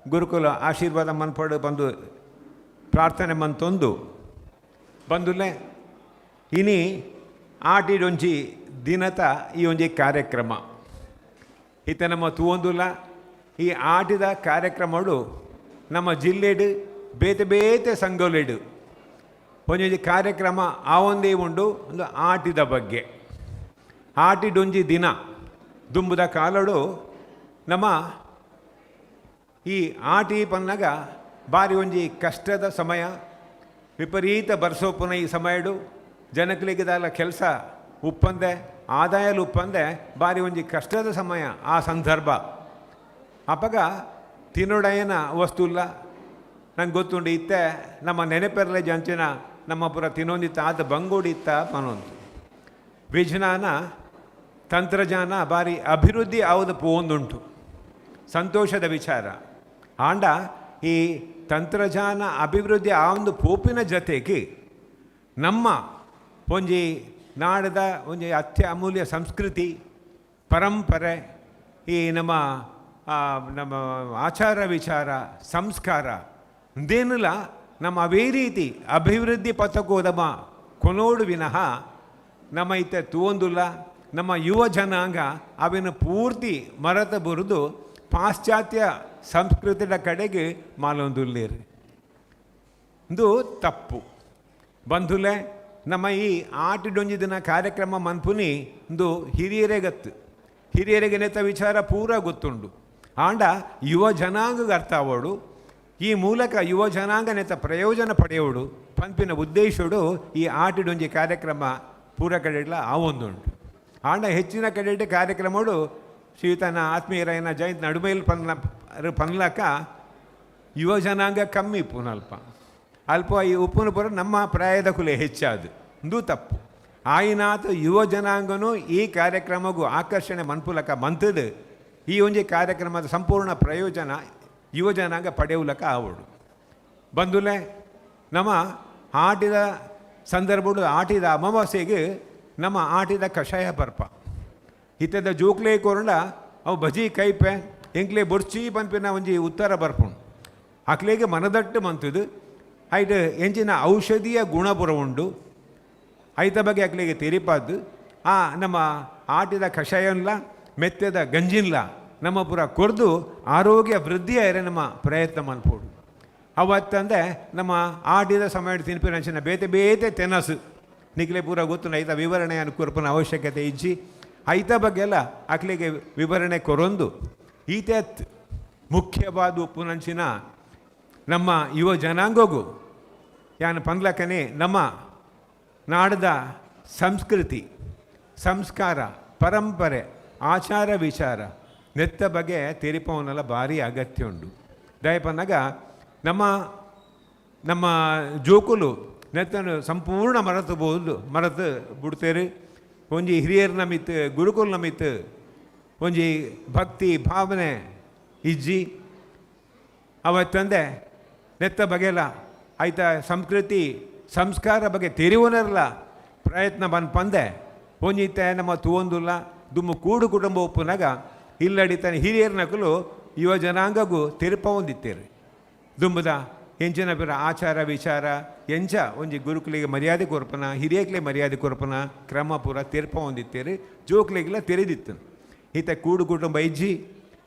ಗುರುಕುಲ ಆಶೀರ್ವಾದ ಮನ್ಪಡು ಬಂದು ಪ್ರಾರ್ಥನೆ ಮಂತೊಂದು ಬಂದುಲೆ ಇನಿ ಆಟಿಡೊಂಜಿ ದಿನತ ಈ ಒಂಜಿ ಕಾರ್ಯಕ್ರಮ ಇತ್ತ ನಮ್ಮ ತೂವೊಂದುಲ್ಲ ಈ ಆಟಿದ ಕಾರ್ಯಕ್ರಮಗಳು ನಮ್ಮ ಜಿಲ್ಲೆಡು ಬೇತೆ ಬೇತೆ ಸಂಘಲೆಡು ಒಂಜೊಂಜಿ ಕಾರ್ಯಕ್ರಮ ಆ ಒಂದೇ ಉಂಡು ಒಂದು ಆಟಿದ ಬಗ್ಗೆ ಆಟಿಡೊಂಜಿ ದಿನ ದುಂಬುದ ಕಾಲಡು ನಮ್ಮ ಈ ಆಟಿ ಪನ್ನಗ ಬಾರಿ ಒಂಜಿ ಕಷ್ಟದ ಸಮಯ ವಿಪರೀತ ಬರ್ಸೋಪುನ ಈ ಸಮಯಡು ಜನಕಲಿಗೆದಲ್ಲ ಕೆಲಸ ಉಪ್ಪಂದೆ ಆದಾಯಲು ಉಪ್ಪಂದೆ ಬಾರಿ ಒಂಜಿ ಕಷ್ಟದ ಸಮಯ ಆ ಸಂದರ್ಭ ಅಪಗ ತಿನ್ನೊಡಯನ ವಸ್ತುಲ್ಲ ನಂಗೆ ಗೊತ್ತುಂಡು ಇತ್ತೆ ನಮ್ಮ ನೆನಪೆರಲೆ ಜಂಚಿನ ನಮ್ಮ ಪುರ ತಿನ್ನೊಂದಿತ್ತ ಆದ ಬಂಗೋಡಿತ್ತ ಪನೊಂದು ವಿಜ್ಞಾನ ತಂತ್ರಜ್ಞಾನ ಬಾರಿ ಅಭಿವೃದ್ಧಿ ಆವುದು ಪೋಂದುಂಟು ಸಂತೋಷದ ವಿಚಾರ ಆಂಡ ಈ ತಂತ್ರಜ್ಞಾನ ಅಭಿವೃದ್ಧಿ ಆ ಒಂದು ಪೋಪಿನ ಜೊತೆಗೆ ನಮ್ಮ ಒಂಜಿ ನಾಡದ ಒಂಜಿ ಅತ್ಯಮೂಲ್ಯ ಸಂಸ್ಕೃತಿ ಪರಂಪರೆ ಈ ನಮ್ಮ ಆಚಾರ ವಿಚಾರ ಸಂಸ್ಕಾರ ಇದೇನಿಲ್ಲ ನಮ್ಮ ಅವೇ ರೀತಿ ಅಭಿವೃದ್ಧಿ ಪಥಕೋದಮ ಕೊನೋಡು ವಿನಃ ನಮ್ಮ ಇತ್ತೆ ತೂವೊಂದುಲ್ಲ ನಮ್ಮ ಯುವ ಜನಾಂಗ ಅವಿನ ಪೂರ್ತಿ ಮರೆತ ಬುರಿದು ಪಾಶ್ಚಾತ್ಯ ಸಂಸ್ಕೃತಿಯ ಕಡೆಗೆ ಮಾಲೊಂದುಲ್ಲೇರು ಇದು ತಪ್ಪು ಬಂಧುಲೆ ನಮ್ಮ ಈ ಆಟಿಡೊಂಜಿ ದಿನ ಕಾರ್ಯಕ್ರಮ ಮನ್ಪುನಿ ಒಂದು ಹಿರಿಯರಿಗೆ ನೆತ್ತ ವಿಚಾರ ಪೂರ ಗೊತ್ತುಂಡು ಆಂಡ ಯುವ ಜನಾಂಗಕ್ಕೆ ಅರ್ಥ ಆವೋಡು ಈ ಮೂಲಕ ಯುವ ಜನಾಂಗ ನೆತ್ತ ಪ್ರಯೋಜನ ಪಡೆಯೋಡು ಪಂಪಿನ ಉದ್ದೇಶಡು ಈ ಆಟಿಡೊಂಜಿ ಕಾರ್ಯಕ್ರಮ ಪೂರ ಕಡೆಡ್ಲ ಆವೊಂದುಂಟು ಆಂಡ ಹೆಚ್ಚಿನ ಕಡೆ ಕಾರ್ಯಕ್ರಮಗಳು ಶ್ರೀತನ ಆತ್ಮೀಯರಾಯನ ಜಯಂತ್ ನಡುಮೈಲ್ ಪನ್ಲಕ ಯುವ ಜನಾಂಗ ಕಮ್ಮಿ ಪುನಲ್ಪ ಅಲ್ಪ ಈ ಉಪ್ಪುನ ಪುರ ನಮ್ಮ ಪ್ರಾಯದ ಕುಲೆ ಹೆಚ್ಚಾದು ಇದು ತಪ್ಪು ಆಯಿನಾಥ ಯುವ ಜನಾಂಗನೂ ಈ ಕಾರ್ಯಕ್ರಮಗೂ ಆಕರ್ಷಣೆ ಮನ್ಪುಲಕ ಮಂತದು ಈ ಒಂಜಿ ಕಾರ್ಯಕ್ರಮದ ಸಂಪೂರ್ಣ ಪ್ರಯೋಜನ ಯುವ ಜನಾಂಗ ಪಡೆಯುಲಕ ಆವಡು ಬಂದುಲೆ ನಮ್ಮ ಆಟಿದ ಸಂದರ್ಭಗಳು ಆಟಿದ ಅಮಾವಾಸ್ಯೆಗೆ ನಮ್ಮ ಆಟಿದ ಕಷಾಯ ಬರ್ಪ ಇತ್ತದ ಜೋಕ್ಲೆ ಕೊರಂಡ ಅವು ಬಜಿ ಕೈಪೆ ಎಂಕ್ಲೆ ಬೊಡ್ಚಿ ಪನ್ಪಿನ ಒಂಜಿ ಉತ್ತರ ಬರ್ಪುಂಡು ಅಕ್ಲೆಗೆ ಮನದಟ್ಟು ಮಂತದು ಐಟ್ ಎಂಚಿನ ಔಷಧಿಯ ಗುಣಪುರ ಉಂಡು ಐತ ಬಗ್ಗೆ ಅಕ್ಲೆಗೆ ತೆರಿಪಾದ್ದು ಆ ನಮ್ಮ ಆಟಿದ ಕಷಾಯನ್ಲ ಮೆತ್ತದ ಗಂಜಿನ್ಲ ನಮ್ಮ ಪುರ ಕೊರ್ದು ಆರೋಗ್ಯ ವೃದ್ಧಿಯಾರೆ ನಮ್ಮ ಪ್ರಯತ್ನ ಮನ್ಪೋಡು ಅವತ್ತಂದೆ ನಮ್ಮ ಆಟಿದ ಸಮಯ ತಿನ್ಪಿನ ಬೇತೆ ಬೇತೆ ತೆನಸು ನಿಕ್ಲೆ ಪೂರ ಗೊತ್ತು ಐತ ವಿವರಣೆಯನ್ನು ಕೊರ್ಪನ ಅವಶ್ಯಕತೆ ಇಜ್ಜಿ ಐತ ಬಗ್ಗೆಲ್ಲ ಅಕ್ಲೆಗೆ ವಿವರಣೆ ಕೊರೊಂದು ಈತೆತ್ ಮುಖ್ಯವಾದ ಉಪ್ಪುನಂಚಿನ ನಮ್ಮ ಯುವ ಜನಾಂಗಗೂ ಯಾನು ಪಂದ್ಲಕ್ಕನೆ ನಮ್ಮ ನಾಡದ ಸಂಸ್ಕೃತಿ ಸಂಸ್ಕಾರ ಪರಂಪರೆ ಆಚಾರ ವಿಚಾರ ನೆತ್ತ ಬಗ್ಗೆ ತೆರಿಪವನೆಲ್ಲ ಭಾರಿ ಅಗತ್ಯ ಉಂಡು ದಯಪನ್ನಾಗ ನಮ್ಮ ಜೋಕುಲು ನೆತ್ತನು ಸಂಪೂರ್ಣ ಮರೆತು ಬಿಡ್ತೇರು ಒಂಜಿ ಹಿರಿಯರ್ನ ಮಿತ್ ಗುರುಕುಲ್ನ ಮಿತ್ ಒಂಜಿ ಭಕ್ತಿ ಭಾವನೆ ಇಜ್ಜಿ ಅವತ್ತಂದೆ ನೆತ್ತ ಬಗೆಲ್ಲ ಆಯ್ತ ಸಂಸ್ಕೃತಿ ಸಂಸ್ಕಾರ ಬಗ್ಗೆ ತೆರಿವನರಲ್ಲ ಪ್ರಯತ್ನ ಪಂದೆ ಒಂಜಿತ್ತೆ ನಮ್ಮ ತೂವೊಂದುಲ್ಲ ದುಮ್ಮು ಕೂಡು ಕುಟುಂಬ ಒಪ್ಪುನಾಗ ಇಲ್ಲಡಿತಾನೆ ಹಿರಿಯರ್ನಕಲು ಯುವ ಜನಾಂಗಗೂ ತೆರಪ ಹೊಂದಿತ್ತೇರು ದುಂಬುದ ಎಂಚಿನ ಬಿರ ಆಚಾರ ವಿಚಾರ ಎಂಚ ಒಂಜಿ ಗುರುಕುಲಿಗೆ ಮರ್ಯಾದೆ ಕೊರ್ಪನ ಹಿರಿಯಕ್ಲೆ ಮರ್ಯಾದೆ ಕೊರ್ಪನ ಕ್ರಮ ಪೂರ ತೆರಪ ಹೊಂದಿತ್ತೇರು ಜೋಕ್ಲಿಗೆಲ್ಲ ತೆರೆದಿತ್ತು ಹಿತ ಕೂಡು ಕುಟುಂಬ ಇಜ್ಜಿ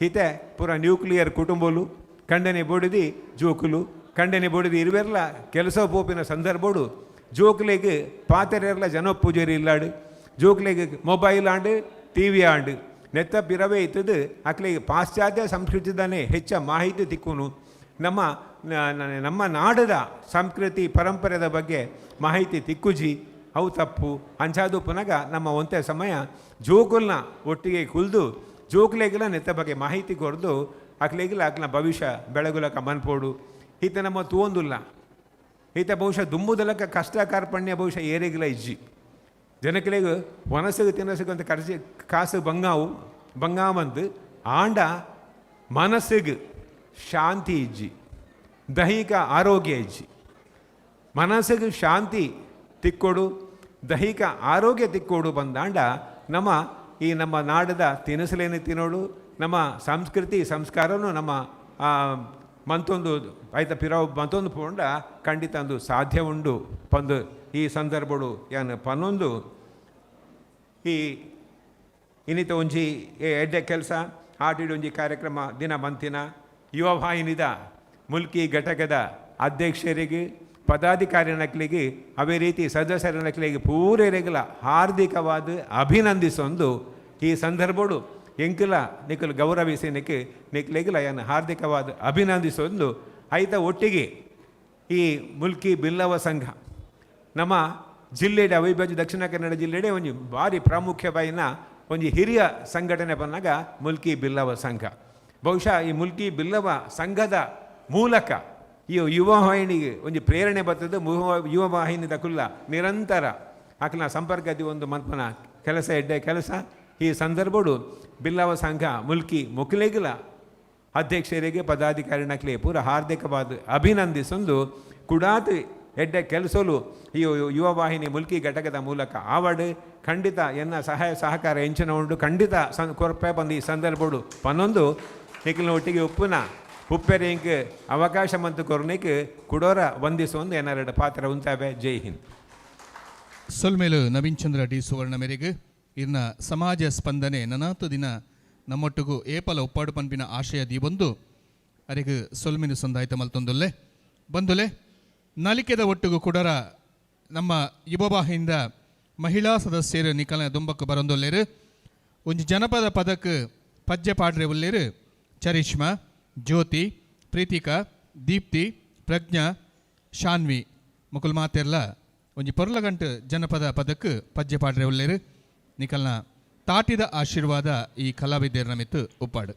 ಹಿತೆ ಪೂರ ನ್ಯೂಕ್ಲಿಯರ್ ಕುಟುಂಬಲು ಕಂಡನೆ ಬೋಡಿದಿ ಜೋಕುಲು ಕಂಡನೆ ಬೋಡಿದಿ ಇರುವೆರ್ಲ ಕೆಲಸ ಪೋಪಿನ ಸಂದರ್ಭಡು ಜೋಕ್ಲೆಗೆ ಪಾತೆರೆರ್ಲ ಜನಪೂಜೆರಿ ಇಲ್ಲಾಡು ಜೋಕ್ಲೆಗೆ ಮೊಬೈಲ್ ಆಂಡು ಟಿವಿ ಆಂಡು ನೆತ್ತ ಪಿರವೇ ಇತ್ತದು ಅಕ್ಲಿಗೆ ಪಾಶ್ಚಾತ್ಯ ಸಂಸ್ಕೃತಿದಾನೆ ಹೆಚ್ಚ ಮಾಹಿತಿ ತಿಕ್ಕುನು ನಮ್ಮ ನಾಡದ ಸಂಸ್ಕೃತಿ ಪರಂಪರೆದ ಬಗ್ಗೆ ಮಾಹಿತಿ ತಿಕ್ಕುಜಿ ಅವು ತಪ್ಪು ಅಂಚಾದು ಪುನಗ ನಮ್ಮ ಒಂತೆ ಸಮಯ ಜೋಕುಲ್ನ ಒಟ್ಟಿಗೆ ಕುಲ್ದು ಜೋಕ್ಲೆಗೆಲ್ಲ ನೆತ್ತ ಬಗ್ಗೆ ಮಾಹಿತಿ ಕೊರ್ದು ಅಕ್ಲೆಗಿಲ್ಲ ಅಕ್ಲ ಭವಿಷ್ಯ ಬೆಳಗುಲಕ ಮನ್ಪೋಡು ಈತ ನಮ್ಮ ತೂವೊಂದುಲ್ಲ ಈತ ಬಹುಶಃ ದುಂಬುದಲಕ ಕಷ್ಟ ಕಾರ್ಪಣ್ಯ ಬಹುಶಃ ಏರೆಗಿಲ್ಲ ಇಜ್ಜಿ ಜನಕ್ಲೆಗೆ ಒನಸಗು ತಿನ್ನಸಗು ಅಂತ ಕರ್ಸಿ ಕಾಸು ಬಂಗಾವಂದು ಆಂಡ ಮನಸ್ಸಿಗೆ ಶಾಂತಿ ಇಜ್ಜಿ ದೈಹಿಕ ಆರೋಗ್ಯ ಇಜ್ಜಿ ಮನಸ್ಸಿಗೆ ಶಾಂತಿ ತಿಕ್ಕೊಡು ದೈಹಿಕ ಆರೋಗ್ಯ ತಿಕ್ಕೊಡು ಬಂದಾಂಡ ನಮ್ಮ ನಾಡದ ತಿನಿಸಲೇನು ತಿನ್ನೋಡು ನಮ್ಮ ಸಂಸ್ಕೃತಿ ಸಂಸ್ಕಾರನು ನಮ್ಮ ಮಂತೊಂದು ಆಯ್ತ ಪಿರಾವ್ ಮಂತೊಂದು ಪೋಂಡ ಖಂಡಿತ ಅಂದು ಸಾಧ್ಯ ಉಂಡು ಪಂದು ಈ ಸಂದರ್ಭಡು ಏನು ಪನ್ನೊಂದು ಈ ಇನ್ನಿತ ಒಂಜಿ ಎಡ್ಡೆ ಕೆಲಸ ಆಟಿಡೊಂಜಿ ಕಾರ್ಯಕ್ರಮ ದಿನ ಮಂತಿನ ಯುವ ವಾಹಿನಿದ ಮುಲ್ಕಿ ಘಟಕದ ಅಧ್ಯಕ್ಷರಿಗೆ ಪದಾಧಿಕಾರಿನಕ್ಲಿಗೆ ಅವೇ ರೀತಿ ಸದಸ್ಯರನಕ್ಲಿಗೆ ಪೂರೆರೆಗಲ ಹಾರ್ದಿಕವಾದ ಅಭಿನಂದಿಸೊಂದು ಈ ಸಂದರ್ಭಡು ಎಂಕಲ ನಿಖಲು ಗೌರವಿಸಿ ನಿಕ್ಲೆಗಿಲ ಏನು ಹಾರ್ದಿಕವಾದ ಅಭಿನಂದಿಸೊಂದು ಐತ ಒಟ್ಟಿಗೆ ಈ ಮುಲ್ಕಿ ಬಿಲ್ಲವ ಸಂಘ ನಮ್ಮ ಜಿಲ್ಲೆಡೆ ಅವಿಭಾಜ್ಯ ದಕ್ಷಿಣ ಕನ್ನಡ ಜಿಲ್ಲೆಡೆ ಒಂಜಿ ಭಾರಿ ಪ್ರಾಮುಖ್ಯವಾಯಿನ ಒಂಜಿ ಹಿರಿಯ ಸಂಘಟನೆ ಬಂದಾಗ ಮುಲ್ಕಿ ಬಿಲ್ಲವ ಸಂಘ ಬಹುಶಃ ಈ ಮುಲ್ಕಿ ಬಿಲ್ಲವ ಸಂಘದ ಮೂಲಕ ಈ ಯುವ ವಾಹಿನಿಗೆ ಒಂಜಿ ಪ್ರೇರಣೆ ಬರ್ತದೆ ಯುವ ವಾಹಿನಿದ ಕುಲ್ಲ ನಿರಂತರ ಆಕಲ ಸಂಪರ್ಕದ ಒಂದು ಮನ್ಪನ ಕೆಲಸ ಎಡ್ಡೆ ಕೆಲಸ ಈ ಸಂದರ್ಭಡು ಬಿಲ್ಲವ ಸಂಘ ಮುಲ್ಕಿ ಮೊಕ್ಲೆಗಿಲ ಅಧ್ಯಕ್ಷರಿಗೆ ಪದಾಧಿಕಾರಿನಕ್ಲೆ ಪೂರ ಹಾರ್ದಿಕವಾದ ಅಭಿನಂದಿಸೊಂದು ಕುಡಾತ್ ಎಡ್ಡೆ ಕೆಲಸಲು ಈ ಯುವ ವಾಹಿನಿ ಮುಲ್ಕಿ ಘಟಕದ ಮೂಲಕ ಆವಡ್ ಖಂಡಿತ ಎನ್ನ ಸಹಾಯ ಸಹಕಾರ ಎಂಚಿನ ಉಂಡು ಖಂಡಿತ ಕೊರಪೆ ಬಂದು ಈ ಸಂದರ್ಭಡು ಪನ್ನೊಂದು ನಿಖಿಲ್ನ ಒಟ್ಟಿಗೆ ಉಪ್ಪೆರೆಂಕ್ ಅವಕಾಶ ಮಂತು ಕೊರ್ನಿಕ್ ಕುಡೋರ ವಂದಿಸೊಂದು ಎನ್ನರೆಡ ಪಾತ್ರ ಉಂತಾವೆ ಜೈ ಹಿಂದ್ ಸೊಲ್ಮೇಲು ನವೀನ್ ಚಂದ್ರ ಡಿ ಸುವರ್ಣ ಮೇರೆಗೆ ಇರ್ನ ಸಮಾಜ ಸ್ಪಂದನೆ ನನಾತು ದಿನ ನಮ್ಮೊಟ್ಟಿಗೂ ಏಪಲ ಒಪ್ಪಾಡು ಪನ್ಪಿನ ಆಶಯ ದೀಬೊಂದು ಅರೆಗೆ ಸೊಲ್ಮಿನ ಸಂದಾಯಿತ ಮಲ್ತೊಂದುಲ್ಲೆ ಬಂದುಲೆ ನಲಿಕೆದ ಒಟ್ಟಿಗೂ ಕುಡರ ನಮ್ಮ ಯುವವಾಹಿಯಿಂದ ಮಹಿಳಾ ಸದಸ್ಯರು ನಿಕಲ ದುಂಬಕ್ಕೆ ಬರೊಂದೊಲ್ಲೇರು ಒಂಜಿ ಜನಪದ ಪದಕ್ಕೆ ಪದ್ಯ ಪಾಡ್ರೆ ಉಲ್ಲೇರು ಚರಿಷ್ಮಾ ಜ್ಯೋತಿ ಪ್ರೀತಿಕಾ ದೀಪ್ತಿ ಪ್ರಜ್ಞಾ ಶಾನ್ವಿ ಮುಕುಲ್ ಮಾತೆರ್ಲ ಒಂಜಿ ಪೊರ್ಲಗಂಟು ಜನಪದ ಪದಕ್ಕೆ ಪದ್ಯ ಪಾಡ್ರೆ ಉಲ್ಲೇರು ನಿಕಲ್ನ ತಾಟಿದ ಆಶೀರ್ವಾದ ಈ ಕಲಾವಿದರ ಮಿತ್ತು ಉಪ್ಪಾಡು.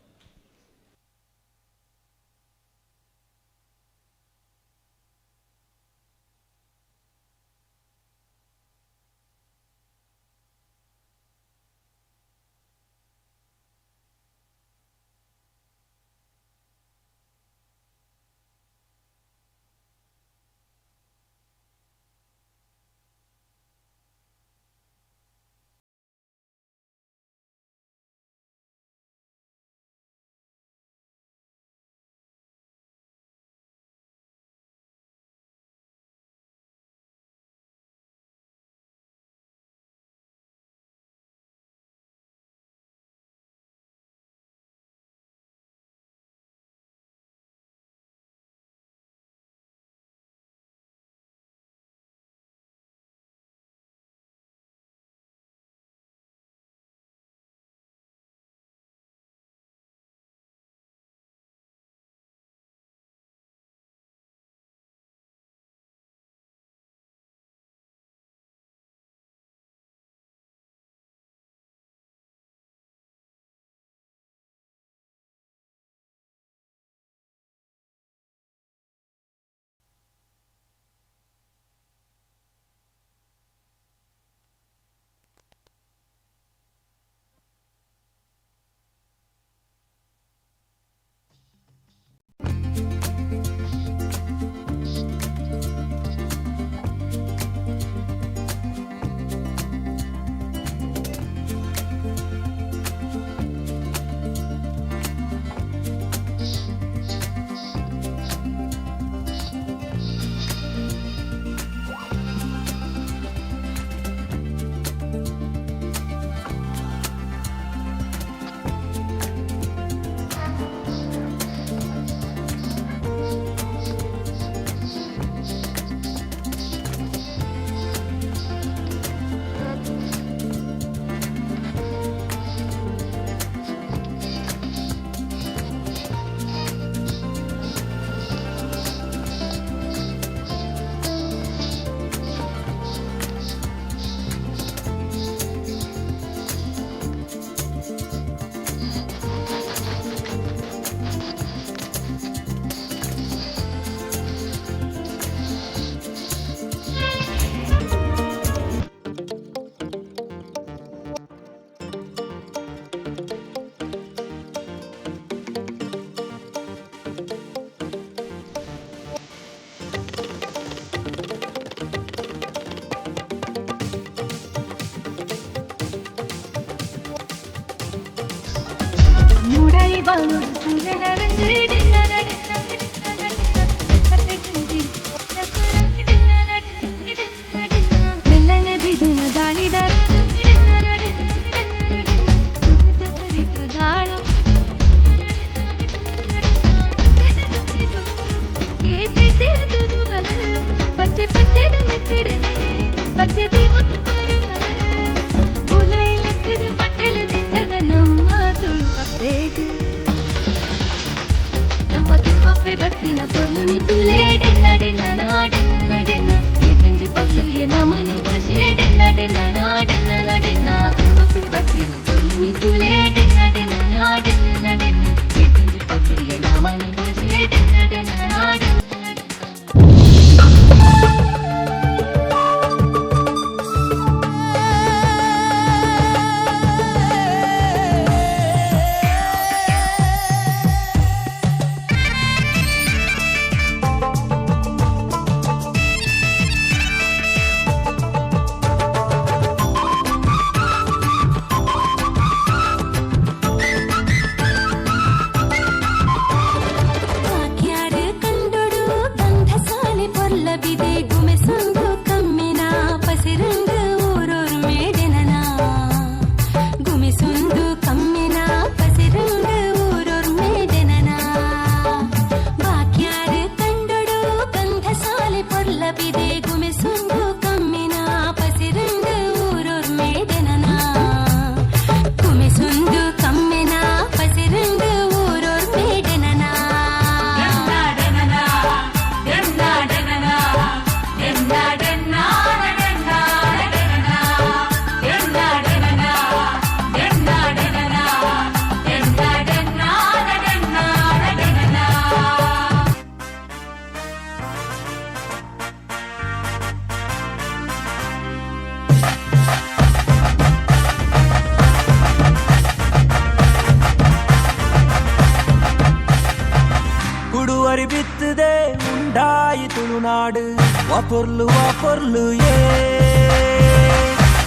ಬಿತ್ತದೆ ಉಂಡಾಯಿ ತುಳುನಾಡು ವಾಪೊರ್ಲು ಏ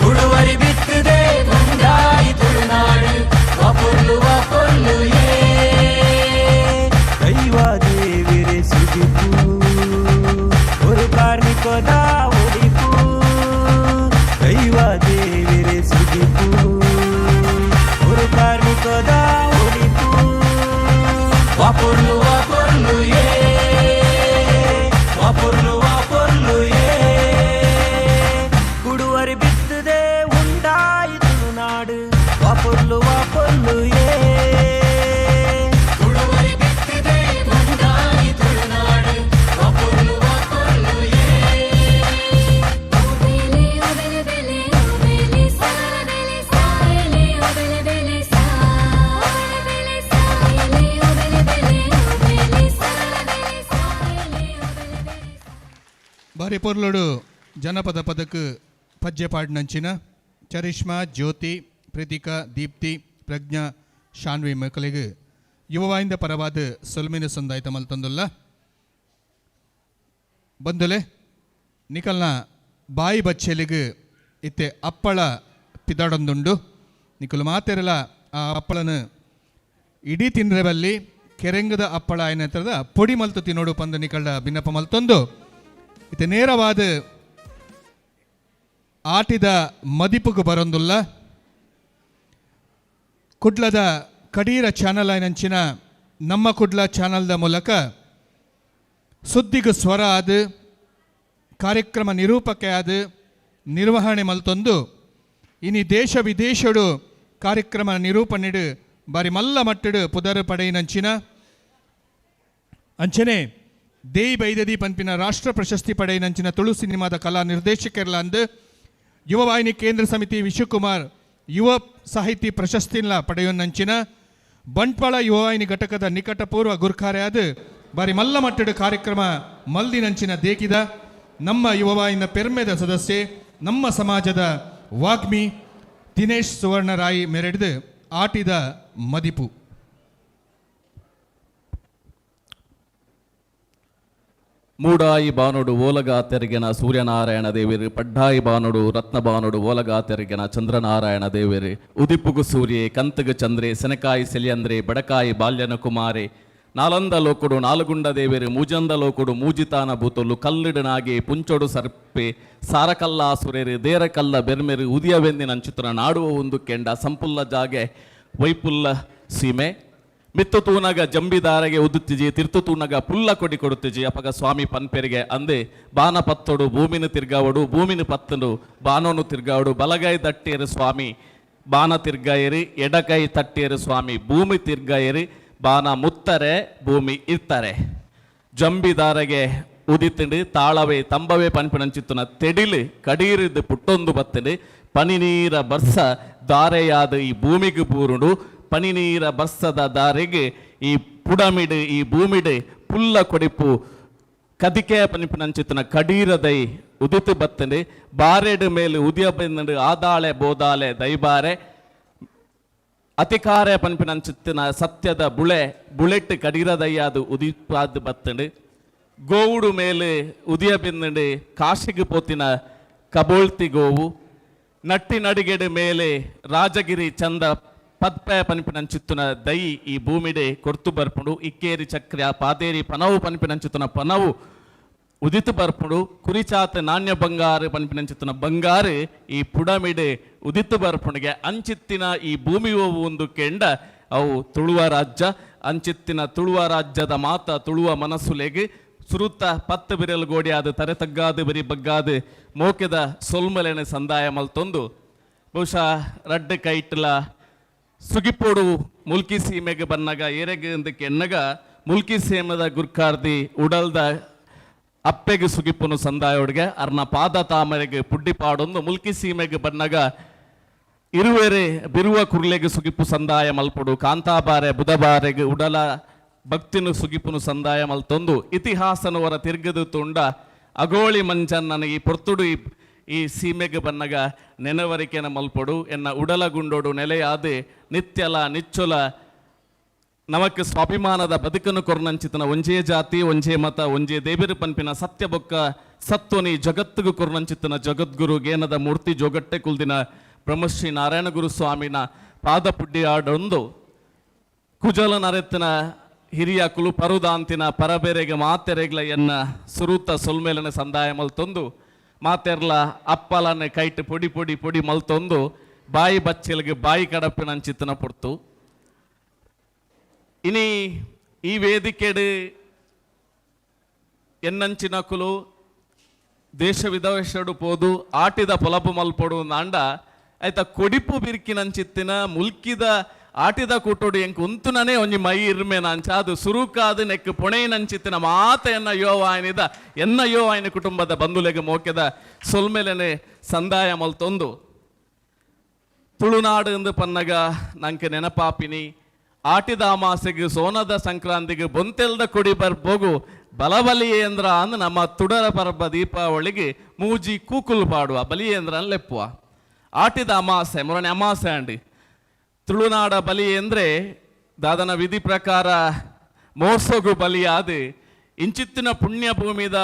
ಉಳುವರಿ ಬಿತ್ತದೆ ಉಂಡಾಯಿ ತುಳುನಾಡು ವಾಪೊರ್ಲು ಏ ದೈವ ದೇವಿರೆ ಸಿಗಿತು ഒരു ಕಾರ್ಮಿಕದ ಒಳಿಪು ದೈವ ದೇವಿರೆ ಸಿಗಿತು ഒരു ಕಾರ್ಮಿಕದ ಒಳಿಪು ವಾಪೊರ್ಲು ಏ ವಾಪೊರ್ಲು ಏ ಉಡುವರಿ ಬಿತ್ತದೆ ಉಂಡಾಯಿ ತುಳುನಾಡು ವಾಪೊರ್ಲು ಏ ಬಾರಿ ಪೊರ್ಲುಡು ಜನಪದ ಪದಕ್ಕೆ ಪದ್ಯ ಪಾಡಿನಂಚಿನ ಚರಿಷ್ಮಾ ಜ್ಯೋತಿ ಪ್ರೀತಿಕಾ ದೀಪ್ತಿ ಪ್ರಜ್ಞಾ ಶಾನ್ವಿ ಮಕ್ಕಳಿಗೆ ಯುವವಾಯಿಂದ ಪರವಾದ ಸೊಲ್ಮಿನ ಸಂದಾಯಿತ ಮಲ್ತಂದುಲ್ಲ ಬಂದುಲೆ ನಿಕಲ್ನ ಬಾಯಿ ಬಚ್ಚೆಲಿಗೆ ಇತ್ತೆ ಅಪ್ಪಳ ಪಿದಾಡೊಂದುಂಡು ನಿಕಲು ಮಾತೆರಲ ಆ ಅಪ್ಪಳನ ಇಡೀ ತಿಂದ್ರೆ ಬಲ್ಲಿ ಕೆರೆಂಗದ ಅಪ್ಪಳ ಏನಂತದ ಪೊಡಿ ಮಲ್ತು ತಿನ್ನೋಡು ಪಂದ ನಿಕಲ್ಡ ಭಿನ್ನಪ ಮಲ್ತೊಂದು ಇತ್ತೆ ನೇರವಾದ ಆಟಿದ ಮದಿಪುಗು ಬರೊಂದುಲ್ಲ ಕುಡ್ಲದ ಕಡೀರ ಚಾನಲ್ ಆಯ್ನಂಚಿನ ನಮ್ಮ ಕುಡ್ಲ ಚಾನಲ್ದ ಮೂಲಕ ಸುದ್ದಿಗು ಸ್ವರ ಆದ ಕಾರ್ಯಕ್ರಮ ನಿರೂಪಕೆ ಆದ ನಿರ್ವಹಣೆ ಮಲ್ತೊಂದು ಇನಿ ದೇಶ ವಿದೇಶಡು ಕಾರ್ಯಕ್ರಮ ನಿರೂಪಣೆಡು ಬಾರಿ ಮಲ್ಲ ಮಟ್ಟಡು ಪುದರ್ ಪಡೆಯಿನಂಚಿನ ಅಂಚನೆ ದೇಯಿ ಬೈದದಿ ಪಂಪಿನ ರಾಷ್ಟ್ರ ಪ್ರಶಸ್ತಿ ಪಡೆಯಿನಂಚಿನ ತುಳು ಸಿನಿಮಾದ ಕಲಾ ನಿರ್ದೇಶಕರ್ಲ ಅಂದು ಯುವವಾಹಿನಿ ಕೇಂದ್ರ ಸಮಿತಿ ವಿಶ್ವಕುಮಾರ್ ಯುವ ಸಾಹಿತಿ ಪ್ರಶಸ್ತಿಲ್ಲ ಪಡೆಯುವಂಚಿನ ಬಂಟ್ವಾಳ ಯುವವಾಹಿನಿ ಘಟಕದ ನಿಕಟಪೂರ್ವ ಗುರ್ಖಾರೆಯಾದ ಬಾರಿ ಮಲ್ಲ ಮಟ್ಟಡು ಕಾರ್ಯಕ್ರಮ ಮಲ್ದಿನಂಚಿನ ದೇಕಿದ ನಮ್ಮ ಯುವವಾಹಿನಿಯ ಪೆರ್ಮೆದ ಸದಸ್ಯೆ ನಮ್ಮ ಸಮಾಜದ ವಾಗ್ಮಿ ದಿನೇಶ್ ಸುವರ್ಣರಾಯಿ ಮೆರೆಡಿದು ಆಟಿದ ಮದಿಪು ಮೂಡಾಯಿ ಬಾನುಡು ಓಲಗಾ ತೆರಿಗೆನ ಸೂರ್ಯನಾರಾಯಣ ದೇವಿರು ಪಡ್ಡಾಯಿ ಬಾನುಡು ರತ್ನಬಾನುಡು ಓಲಗಾ ತೆರಿಗೆನ ಚಂದ್ರನಾರಾಯಣ ದೇವಿರು ಉದಿಪುಗು ಸೂರ್ಯೆ ಕಂತಗು ಚಂದ್ರೆ ಸೆನಕಾಯಿ ಸೆಲಿಯಂದ್ರೆ ಬಡಕಾಯಿ ಬಾಲ್ಯನ ಕುಮಾರಿ ನಾಲಂದ ಲೋಕುಡು ನಾಲುಗುಂಡ ದೇವಿರು ಮೂಜಂದ ಲೋಕುಡು ಮೂಜಿತಾನ ಬೂತೊಲ್ಲು ಕಲ್ಲಿಡನಾಗಿ ಪುಂಚೊಡು ಸರ್ಪೆ ಸಾರಕಲ್ಲ ಸುರೇರು ದೇರಕಲ್ಲ ಬೆರ್ಮೆರು ಉದಿಯವೆಂದಿ ನಂಚುತನ ನಾಡುವ ಒಂದು ಕೆಂಡ ಸಂಪುಲ್ಲ ಜಾಗೆ ವೈಪುಲ್ಲ ಸೀಮೆ ಮಿತ್ತು ತೂನಗ ಜಂಬಿದಾರಗೆ ಉದುತ್ತಿಜಿ ತಿರ್ತು ತೂನಗ ಪುಲ್ಲ ಕೊಡಿ ಕೊಡುತ್ತಿಜಿ ಅಪಗ ಸ್ವಾಮಿ ಪನ್ಪೆರಿಗೆ ಅಂದೆ ಬಾನ ಪತ್ತೊಡು ಭೂಮಿನ ತಿರ್ಗಾವಡು ಭೂಮಿನ ಪತ್ತನು ಬಾನೋನು ತಿರ್ಗಾವಡು ಬಲಗೈ ತಟ್ಟೇರು ಸ್ವಾಮಿ ಬಾನ ತಿರ್ಗಾಯರಿ ಎಡಕೈ ತಟ್ಟೇರು ಸ್ವಾಮಿ ಭೂಮಿ ತಿರ್ಗಾಯರಿ ಬಾನ ಮುತ್ತರೆ ಭೂಮಿ ಇರ್ತಾರೆ ಜಂಬಿದಾರಗೆ ಉದಿತಿಂಡು ತಾಳವೇ ತಂಬವೇ ಪನ್ಪಿನಂಚಿತ್ತುನ ತೆಡಿಲು ಕಡೀರಿದ್ದು ಪುಟ್ಟೊಂದು ಬತ್ತಂಡು ಪನಿ ನೀರ ಬರ್ಸ ದಾರೆಯಾದ ಈ ಭೂಮಿಗೆ ಬೂರುಡು ಪನಿ ನೀರ ಬರ್ಸದ ದಾರೆಗೆ ಈ ಪುಡಮಿಡು ಈ ಭೂಮಿಡು ಪುಲ್ಲ ಕೊಡಿಪು ಕದಿಕೆ ಪನಿಪಿನಂಚಿತ್ತನ ಕಡೀರದೈ ಉದಿತು ಬತ್ತಂಡು ಬಾರೆಡು ಮೇಲೆ ಉದಿಯ ಬಂದು ಆದಾಳೆ ಬೋದಾಳೆ ದೈಬಾರೆ ಅತಿಕಾರೆ ಪನ್ಪಿನಂಚಿತ್ತಿನ ಸತ್ಯದ ಬುಲೆಟ್ ಕಡೀರದಯ್ಯಾದು ಉದಿಪಾದು ಬತ್ತಂಡು ಗೋವುಡು ಮೇಲೆ ಉದಿಯ ಬಿಂದಂಡು ಕಾಶಿಗೆ ಪೋತಿನ ಕಬೋಳ್ತಿ ಗೋವು ನಟ್ಟಿ ನಡಿಗೆಡು ಮೇಲೆ ರಾಜಗಿರಿ ಚಂದ ಪದ್ಪೆ ಪನಿಪಿನಂಚಿತ್ತುನ ದೈ ಈ ಭೂಮಿಡೆ ಕೊರ್ತು ಬರ್ಪುಡು ಇಕ್ಕೇರಿ ಚಕ್ರ ಪಾದೇರಿ ಪನವು ಪನಿಪಿನಂಚಿತ್ತುನ ಪನವು ಉದಿತು ಬರ್ಪುಡು ಕುರಿಚಾತ ನಾಣ್ಯ ಬಂಗಾರು ಪನಿಪಿನಂಚಿತ್ತುನ ಬಂಗಾರು ಈ ಪುಡಮಿಡೆ ಉದಿತು ಬರ್ಪುಣಿಗೆ ಅಂಚಿತ್ತಿನ ಈ ಭೂಮಿ ಹೋವು ಒಂದು ಕೆಂಡ ಅವು ತುಳುವ ರಾಜ್ಯ ಅಂಚಿತ್ತಿನ ತುಳುವ ರಾಜ್ಯದ ಮಾತ ತುಳುವ ಮನಸ್ಸುಲೆಗೆ ಸುರುತ್ತ ಪತ್ತು ಬಿರಲು ಗೋಡಿಯಾದ ತರೆ ತಗ್ಗಾದು ಬರಿ ಬಗ್ಗಾದು ಮೋಕೆದ ಸೊಲ್ಮಲೆನೆ ಸಂದಾಯ ಮಲ್ತೊಂದು ಬಹುಶಃ ರಡ್ಡು ಕೈಟ್ಲ ಸುಗಿಪೋಡು ಮುಲ್ಕಿ ಸೀಮೆಗೆ ಬನ್ನಗ ಏರೆಗೆ ಅಂದಕ್ಕೆ ಎನ್ನಗ ಮುಲ್ಕಿ ಸೀಮೆದ ಗುರ್ಕಾರ್ದಿ ಉಡಲ್ದ ಅಪ್ಪೆಗೆ ಸುಗಿಪುನು ಸಂದಾಯೋಡ್ಗೆ ಅರ್ನ ಪಾದ ತಾಮರೆಗೆ ಪುಡ್ಡಿ ಪಾಡೊಂದು ಮುಲ್ಕಿ ಸೀಮೆಗೆ ಬನ್ನಗ ಇರುವೆರೆ ಬಿರುವ ಕುರ್ಲೆಗೆ ಸುಗಿಪು ಸಂದಾಯ ಮಲ್ಪಡು ಕಾಂತಾಬಾರೆ ಬುಧಬಾರೆಗೆ ಉಡಲ ಭಕ್ತಿನು ಸುಗಿಪುನು ಸಂದಾಯ ಮಲ್ತೊಂದು ಇತಿಹಾಸನವರ ತಿರ್ಗದು ತುಂಡ ಅಗೋಳಿ ಮಂಜನ್ನ ಈ ಪೊರ್ತುಡು ಈ ಸೀಮೆಗೆ ಬನ್ನಗ ನೆನವರಿಕೆನ ಮಲ್ಪಡು ಎನ್ನ ಉಡಲಗುಂಡೋಡು ನೆಲೆಯಾದೆ ನಿತ್ಯಲ ನಿಚ್ಚೊಲ ನಮಕ್ ಸ್ವಾಭಿಮಾನದ ಬದುಕನ್ನು ಕೊರ್ನಂಚಿತನ ಒಂಜೇ ಜಾತಿ ಒಂಜೇ ಮತ ಒಂಜೇ ದೇವಿರು ಪನ್ಪಿನ ಸತ್ಯ ಬೊಕ್ಕ ಸತ್ವನಿ ಜಗತ್ತಿಗೂ ಕೊರ್ನಂಚಿತನ ಜಗದ್ಗುರು ಗೇನದ ಮೂರ್ತಿ ಜೋಗಟ್ಟೆ ಕುಲ್ದಿನ ಬ್ರಹ್ಮಶ್ರೀ ನಾರಾಯಣ ಗುರು ಸ್ವಾಮಿನ ಪಾದ ಪುಡ್ಡಿ ಆಡೊಂದು ಕುಜಲ ನರೆತ್ತಿನ ಹಿರಿಯ ಕುಲು ಪರುದಾಂತಿನ ಪರಬೇರೆಗೆ ಮಾತೆರೆಗ್ಲ ಎನ್ನ ಸುರುತ ಸೊಲ್ಮೇಲನೆ ಸಂದಾಯ ಮಲ್ತೊಂದು ಮಾತೆರ್ಲ ಅಪ್ಪಲನೆ ಕೈಟ್ ಪೊಡಿ ಪೊಡಿ ಪೊಡಿ ಮಲ್ತೊಂದು ಬಾಯಿ ಬಚ್ಚಲಿಗೆ ಬಾಯಿ ಕಡಪಿನಂಚಿತ್ತನ ಪೊರ್ತು ಇನಿ ಈ ವೇದಿಕೆಡು ಎನ್ನಂಚಿನ ಕುಲು ದೇಶ ವಿದೇಶಡು ಪೋದು ಆಟಿದ ಪೊಲಪು ಮಲ್ಪೊಡು ನಾಂಡ ಆಯ್ತ ಕೊಡಿಪು ಬಿರ್ಕಿನಂಚಿತ್ತಿನ ಮುಲ್ಕಿದ ಆಟಿದ ಕೂಟೋಡು ಎಂಕ್ ಉಂತುನನೇ ಒಂಜಿ ಮೈ ಇರ್ಮೇನ ಅಂಚ ಅದು ಸುರುಕಾದ ನೆಕ್ ಪೊಣೆನಂಚಿತ್ತಿನ ಮಾತ ಎನ್ನ ಯೋವಾಯನಿದ ಎನ್ನ ಯೋವಾಯನ ಕುಟುಂಬದ ಬಂಧುಲೆಗೆ ಮೋಕೆದ ಸೊಲ್ಮೆಲೆನೆ ಸಂದಾಯ ಮಲ್ತೊಂದು ತುಳುನಾಡು ಎಂದು ಪನ್ನಗ ನಂಗೆ ನೆನಪಾಪಿನಿ ಆಟಿದ ಅಮಾಸೆಗೆ ಸೋನದ ಸಂಕ್ರಾಂತಿಗೆ ಬೊಂತೆಲ್ದ ಕೊಡಿ ಬರ್ಬೋಗು ಬಲಬಲಿಯೇಂದ್ರ ಅಂದ್ ನಮ್ಮ ತುಡರ ಪರ್ಬ ದೀಪಾವಳಿಗೆ ಮೂಜಿ ಕೂಕುಲ್ ಪಾಡುವ ಬಲಿಯೇಂದ್ರ ಲೆಪ್ಪುವ ಆಟಿದ ಅಮಾಸೆ ಮೊರನೆ ಅಮಾಸೆ ಅಂಡಿ ತುಳುನಾಡ ಬಲಿ ಅಂದರೆ ದಾದನ ವಿಧಿ ಪ್ರಕಾರ ಮೋಸಗು ಬಲಿಯಾದ ಇಂಚಿತ್ತಿನ ಪುಣ್ಯ ಭೂಮಿದ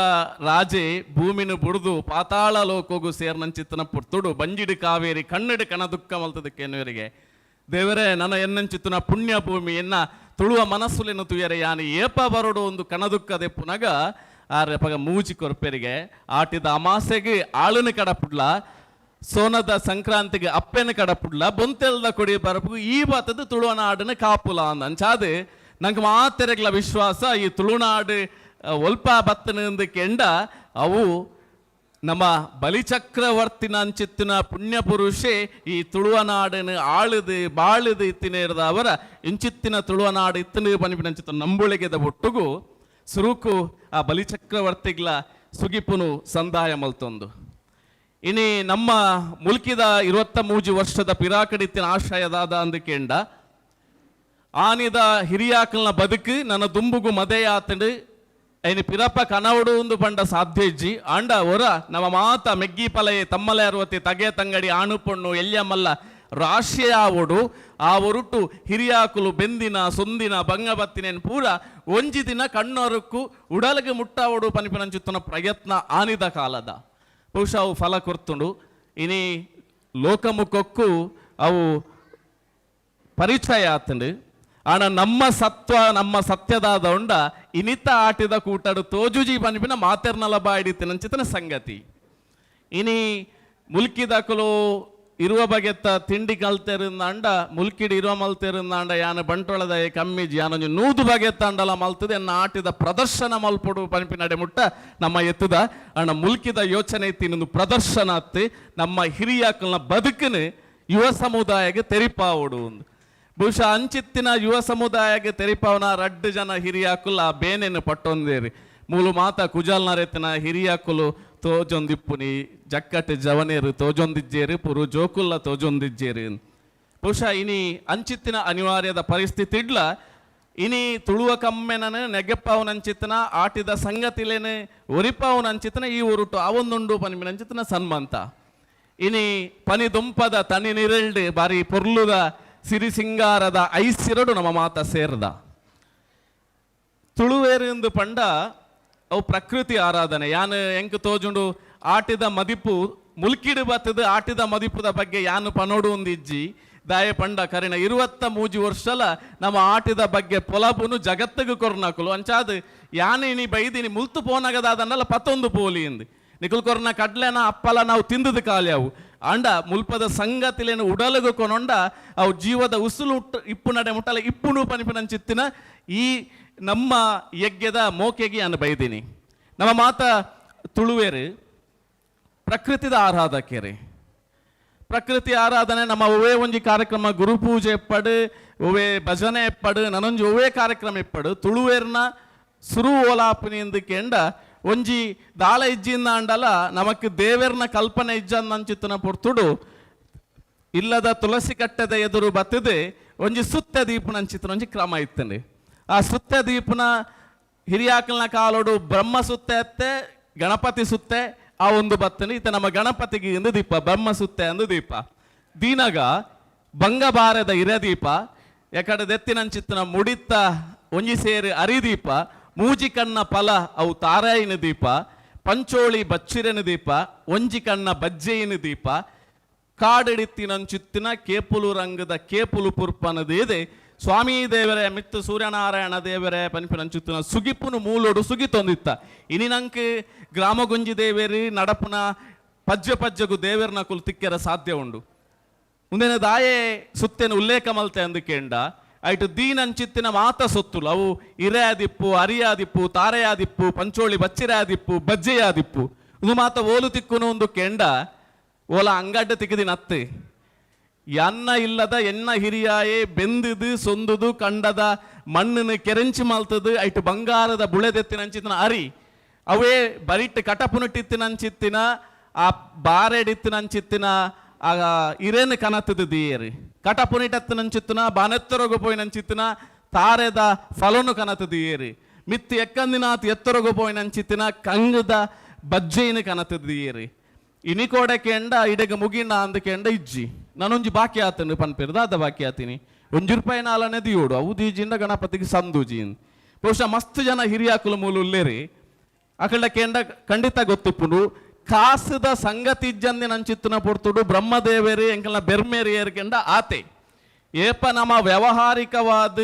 ರಾಜೆ ಭೂಮಿನ ಬುಡ್ದು ಪಾತಾಳ ಲೋಕೋಗು ಸೇರ್ನಂಚಿತ್ತನ ಪುರ್ತುಡು ಬಂಜಿಡು ಕಾವೇರಿ ಕಣ್ಣಿಡು ಕಣ ದುಃಖ ಮಲ್ತದಕ್ಕೇನುವರಿಗೆ ದೇವರೇ ನನ್ನ ಎನ್ನಂಚಿತ್ತಿನ ಪುಣ್ಯ ಭೂಮಿಯನ್ನ ತುಳುವ ಮನಸ್ಸುಲಿನ ತುಯರೆ ಯಾನು ಏಪ ಬರಡು ಒಂದು ಕಣದುಕ್ಕ ದೆಪ್ಪುನಗ ಆರೆಪಗ ಮೂಜಿ ಕೊರ್ಪೆರಿಗೆ ಆಟಿದ ಅಮಾಸೆಗೆ ಆಳುನ ಕಡಪುಡ್ಲ ಸೋನದ ಸಂಕ್ರಾಂತಿಗೆ ಅಪ್ಪೆನ ಕಡಪುಡ್ಲ ಬೊಂತೆಲ್ದ ಕೊಡಿ ಬರಪು ಈ ಬಾತದ ತುಳುನಾಡಿನ ಕಾಪುಲ ಅಂಚಾದು ನಂಗೆ ಮಾತೆರೆಗ್ಲ ವಿಶ್ವಾಸ ಈ ತುಳುನಾಡು ಒಲ್ಪ ಬತ್ತನ ಕೆಂಡ ಅವು ನಮ್ಮ ಬಲಿಚಕ್ರವರ್ತಿನ ಅಂಚಿತ್ತಿನ ಪುಣ್ಯ ಪುರುಷೆ ಈ ತುಳುವನಾಡಿನ ಆಳುದು ಬಾಳುದು ಇತ್ತಿನೇರದ ಅವರ ಇಂಚಿತ್ತಿನ ತುಳುವನಾಡು ಇತ್ತಿನ ಪನಿಪಿನಂಚಿತ್ತ ನಂಬುಳಿಗೆದ ಒಟ್ಟುಗು ಸುರುಕು ಆ ಬಲಿಚಕ್ರವರ್ತಿಗ್ಲ ಸುಗಿಪುನು ಸಂದಾಯ ಮಲ್ತೊಂದು ಇನಿ ನಮ್ಮ ಮುಲ್ಕಿದ 23 ವರ್ಷದ ಪಿರಾಕಡಿತ್ತಿನ ಆಶ್ರಯದಾದ ಅಂದಕೇಂಡ ಆನಿದ ಹಿರಿಯಾಕಲ್ನ ಬದುಕು ನನ್ನ ದುಂಬುಗು ಮದೆಯಾತಂಡು ಐನು ಪಿರಪ್ಪ ಕನವಡು ಒಂದು ಪಂಡ ಸಾಧ್ಯಜ್ಜಿ ಆಂಡ ಹೊರ ನಮ್ಮ ಮಾತ ಮೆಗ್ಗಿ ಪಲಯೆ ತಮ್ಮಲೆ ಅರುವತಿ ತಗೆ ತಂಗಡಿ ಆಣು ಪೊಣ್ಣು ಎಲ್ಯಮಲ್ಲ ರಾಶಿಯಾವಡು ಆ ಒರುಟು ಹಿರಿಯಾಕುಲು ಬೆಂದಿನ ಸೊಂದಿನ ಬಂಗಬತ್ತಿನೇನು ಪೂರ ಒಂಜಿ ದಿನ ಕಣ್ಣೊರಕ್ಕು ಉಡಲಿಗೆ ಮುಟ್ಟಾವಡು ಪನಿಪನಂಚುತ್ತನ ಪ್ರಯತ್ನ ಆನಿದ ಕಾಲದ ಬಹುಶಃ ಅವು ಫಲ ಕೊರ್ತುಂಡು ಇನಿ ಲೋಕಮುಖಕ್ಕೂ ಅವು ಪರಿಚಯ ಆತಂಡು ಆಣ ನಮ್ಮ ಸತ್ಯದಾದ ಉಂಡ ಇನಿತ ಆಟಿದ ಕೂಟಡು ತೋಜುಜಿ ಪನಿಪಿನ ಮಾತೆರ್ನಲ ಬಾಡಿತಿನಂಚಿತನ ಸಂಗತಿ ಇನಿ ಮುಲ್ಕಿದಕಲು ಇರುವ ಬಗೆತ್ತ ತಿಂಡಿ ಕಲ್ತೆರಿಂದಾಂಡ ಮುಲ್ಕಿಡಿ ಇರುವ ಮಲ್ತೆರಿಂದಾಂಡ ಯಾನ ಬಂಟೊಳದ ಕಮ್ಮಿಜಿ ಯಾನೊಂದು ನೂದು ಬಗೆತ್ತ ಅಂಡಲ ಮಲ್ತದೆ ಎನ್ನ ಆಟಿದ ಪ್ರದರ್ಶನ ಮಲ್ಪೊಡು ಪನಿಪಿನಡೆ ಮುಟ್ಟ ನಮ್ಮ ಎತ್ತದ ಅಣ್ಣ ಮುಲ್ಕಿದ ಯೋಚನೆ ಇತ್ತಿನೊಂದು ಪ್ರದರ್ಶನ ಅತ್ತಿ ನಮ್ಮ ಹಿರಿಯಾಕಲ್ನ ಬದುಕನ್ನು ಯುವ ಸಮುದಾಯಕ್ಕೆ ತೆರಿಪಾವಡು ಬಹುಶಃ ಅಂಚಿತ್ತಿನ ಯುವ ಸಮುದಾಯಕ್ಕೆ ತೆರಿಪಾವನ 2 ಜನ ಹಿರಿಯಾಕುಲು ಆ ಬೇನೆಯನ್ನು ಪಟ್ಟೊಂದೇರಿ ಮೂಲು ಮಾತ ಕುಜಾಲ್ನರೆತ್ತಿನ ಹಿರಿಯಾಕುಲು ತೋಜೊಂದಿಪ್ಪುನಿ ಜಕ್ಕಟ್ಟೆ ಜವನೇರು ತೋಜೊಂದಿಜ್ಜೇರಿ ಪುರು ಜೋಕುಲ್ಲ ತೋಜೊಂದಿಜ್ಜೇರಿ ಬಹುಶಃ ಇನಿ ಅಂಚಿತ್ತಿನ ಅನಿವಾರ್ಯದ ಪರಿಸ್ಥಿತಿ ಇಡ್ಲ ಇನಿ ತುಳುವ ಕಮ್ಮೆನ ನೆಗೆಪ್ಪವನಂಚಿತ್ತನ ಆಟಿದ ಸಂಗತಿಲೇನೆ ಒರಿಪಾವನಂಚಿತ್ತನ ಈ ಉರುಟು ಅವೊಂದುಂಡು ಪನಿಮಿನಂಚಿತ್ತನ ಸನ್ಮಂತ ಇನಿ ಪನಿ ದುಂಪದ ತನಿ ನಿರಳ್ಡು ಬಾರಿ ಪೊರ್ಲುದ ಸಿರಿ ಸಿಂಗಾರದ ಐಸಿರಡು ನಮ್ಮ ಮಾತ ಸೇರ್ದ ತುಳುವೇರೆಂದು ಪಂಡ ಅವು ಪ್ರಕೃತಿ ಆರಾಧನೆ ಯಾನು ಎಂಕ್ ತೋಜುಂಡು ಆಟಿದ ಮದಿಪು ಮುಲ್ಕಿಡು ಬತ್ತದ ಆಟಿದ ಮದಿಪುದ ಬಗ್ಗೆ ಯಾನು ಪನೋಡು ಒಂದಿಜ್ಜಿ ದಾಯ ಪಂಡ ಕರಿನ 23 ವರ್ಷಲ ನಮ್ಮ ಆಟಿದ ಬಗ್ಗೆ ಪೊಲಬುನು ಜಗತ್ತಿಗೆ ಕೊರ್ನಾಕುಲು ಅಂಚಾದ ಯಾನೇನಿ ಬೈದಿನಿ ಮುಲ್ತು ಪೋನಗದಾದನ್ನಲ್ಲ ಪತ್ತೊಂದು ಪೋಲಿ ಎಂದು ನಿಕುಲ್ ಕೊರ್ನ ಕಡ್ಲೆನ ಅಪ್ಪಲ ನಾವು ತಿಂದದ ಕಾಲಿ ಅವು ಅಂಡ ಮುಲ್ಪದ ಸಂಗತಿಲೇನು ಉಡಲಗು ಕೊನೊಂಡ ಅವು ಜೀವದ ಉಸುಲು ಇಪ್ಪು ನಡೆ ಮುಟ್ಟಲ ಇಪ್ಪುನು ಪನಿಪಿನಂಚಿತ್ತಿನ ಈ ನಮ್ಮ ಯಜ್ಞದ ಮೋಕೆಗೆ ನಾನು ಬೈದೀನಿ ನಮ್ಮ ಮಾತ ತುಳುವೇರು ಪ್ರಕೃತಿದ ಆರಾಧಕೇರಿ ಪ್ರಕೃತಿ ಆರಾಧನೆ ನಮ್ಮ ಒವೇ ಒಂಜಿ ಕಾರ್ಯಕ್ರಮ ಗುರುಪೂಜೆ ಎಪ್ಪಡು ಒವೇ ಭಜನೆ ಎಪ್ಪಡು ನನೊಂಜಿ ಒವೇ ಕಾರ್ಯಕ್ರಮ ಎಪ್ಪಡು ತುಳುವೇರ್ನ ಸುರು ಓಲಾಪುನಿ ಕೆಂಡ ಒಂಜಿ ದಾಳ ಇಜ್ಜಿಂದ ಅಂಡಲ ನಮಕ್ ದೇವೇರ್ನ ಕಲ್ಪನೆ ಇಜ್ಜಂಚಿತ್ತನ ಪೊರ್ತುಡು ಇಲ್ಲದ ತುಳಸಿ ಕಟ್ಟದ ಎದುರು ಬತ್ತದೆ ಒಂಜಿ ಸುತ್ತ ದೀಪನಂಚಿತ್ತನ ಒಂಜಿ ಕ್ರಮ ಇತ್ತಂడి ಆ ಸುತ್ತ ದೀಪನ ಹಿರಿಯಾಕಲ್ನ ಕಾಲೋಡು ಬ್ರಹ್ಮ ಸುತ್ತೆ ಅತ್ತೆ ಗಣಪತಿ ಸುತ್ತೆ ಆ ಒಂದು ಬತ್ತನೆ ಇತ್ತ ನಮ್ಮ ಗಣಪತಿಗೆ ಎಂದು ದೀಪ ಬ್ರಹ್ಮ ಸುತ್ತೆ ಅಂದು ದೀಪ ದೀನಗ ಬಂಗಬಾರದ ಹಿರದೀಪ ಎಕಡೆ ದೆತ್ತಿನಂಚಿತ್ತನ ಮುಡಿತ್ತ ಒಂಜಿ ಸೇರಿ ಅರಿದೀಪ ಮೂಜಿ ಕಣ್ಣ ಫಲ ಅವು ತಾರಾಯಿನ ದೀಪ ಪಂಚೋಳಿ ಬಚ್ಚಿರನ ದೀಪ ಒಂಜಿ ಕಣ್ಣ ಬಜ್ಜೆಯಿನ ದೀಪ ಕಾಡಿಡಿತ್ತಿನಂಚಿತ್ತಿನ ಕೇಪುಲು ರಂಗದ ಕೇಪುಲು ಪುರ್ಪನದೇದೆ ಸ್ವಾಮಿ ದೇವರೇ ಮಿತ್ತು ಸೂರ್ಯನಾರಾಯಣ ದೇವರೇ ಪನಿಪಿನಂಚುತ್ತಿನ ಸುಗಿಪುನು ಮೂಲೋಡು ಸುಗಿತೊಂದಿತ್ತ ಇನಿನಂಕ್ ಗ್ರಾಮಗುಂಜಿ ದೇವೇರಿ ನಡಪುನ ಪಜ್ಜಗು ದೇವೇರ್ನ ಕುಲು ತಿಕ್ಕೆರ ಸಾಧ್ಯ ಉಂಡು ಮುಂದಿನ ದಾಯೆ ಸುತ್ತೇನು ಉಲ್ಲೇಖ ಮಲ್ತೆ ಅಂದುಕೇಂಡ ಐಟು ದೀನಂಚಿತ್ತಿನ ಮಾತ ಸೊತ್ತುಲು ಅವು ಇರೆಯಾದಿಪ್ಪು ಅರಿಯಾದಿಪ್ಪು ತಾರೆಯಾದಿಪ್ಪು ಪಂಚೋಳಿ ಬಚ್ಚಿರಾದಿಪ್ಪು ಬಜ್ಜೆಯಾದಿಪ್ಪು ಇದು ಮಾತ ಓಲು ತಿಕ್ಕುನು ಒಂದು ಕೆಂಡ ಓಲ ಅಂಗಡ್ಡ ತಿಕ್ಕದಿನ ಅತ್ತೆ ಎನ್ನ ಇಲ್ಲದ ಎನ್ನ ಹಿರಿಯಾಯೇ ಬೆಂದಿದು ಸೊಂದುದು ಕಂಡದ ಮಣ್ಣನ್ನು ಕೆರೆಂಚಿ ಮಲ್ತದು ಐಟು ಬಂಗಾರದ ಬುಳೆದೆತ್ತಿನಂಚಿತ್ತಿನ ಅರಿ ಅವೇ ಬರಿಟ್ಟು ಕಟಪುನುಟ್ಟಿತ್ತಿನಂಚಿತ್ತಿನ ಆ ಬಾರೆಡಿತ್ತಿನಂಚಿತ್ತಿನ ಆ ಇರೇನು ಕನತದು ದಿಯೇರಿ ಕಟಪುನಿಟತ್ತಿನಂಚಿತ್ತಿನ ಬಾನೆತ್ತರಗು ಪೋಯಿನಂಚಿತ್ತಿನ ತಾರೆದ ಫಲನು ಕನತದು ಏರಿ ಮಿತ್ತಿ ಎಕ್ಕಂದಿನಾತ್ ಎತ್ತರಗು ಪೋಯಿನಂಚಿತ್ತಿನ ಕಂಗದ ಬಜ್ಜೆಯಿನ ಕನತದು ದಿಯೇರಿ ಇನಿಕೋಡೆ ಕೆಂಡ ಇಡೆಗ ಮುಗಿಂಡ ಅಂದಕೆಂಡ ಇಜ್ಜಿ ನಾನೊಂಜಿ ಬಾಕಿ ಆತನು ಪನ್ಪೇರು ದಾದ ಬಾಕಿ ಆತೀನಿ ₹1 ನಾಲನೆ ದಿಯೋಡು ಅವು ದೀಜಿಂದ ಗಣಪತಿಗೆ ಸಂದೂಜಿನ್ ಬಹುಶಃ ಮಸ್ತ್ ಜನ ಹಿರಿಯಾಕುಲು ಮೂಲು ಉಲ್ಲೇರಿ ಅಕಲ್ಡ ಕೆಂಡ ಖಂಡಿತ ಗೊತ್ತಿಪ್ಪುಂಡು ಕಾಸದ ಸಂಗತಿ ಇಜ್ಜಂದಿನಂಚಿತ್ತಿನ ಪೊರ್ತುಡು ಬ್ರಹ್ಮದೇವೇರಿ ಎಂಕಲ್ನ ಬೆರ್ಮೇರಿ ಏರ್ಕೆಂಡ ಆತೆ ಏಪ ನಮ್ಮ ವ್ಯಾವಹಾರಿಕವಾದ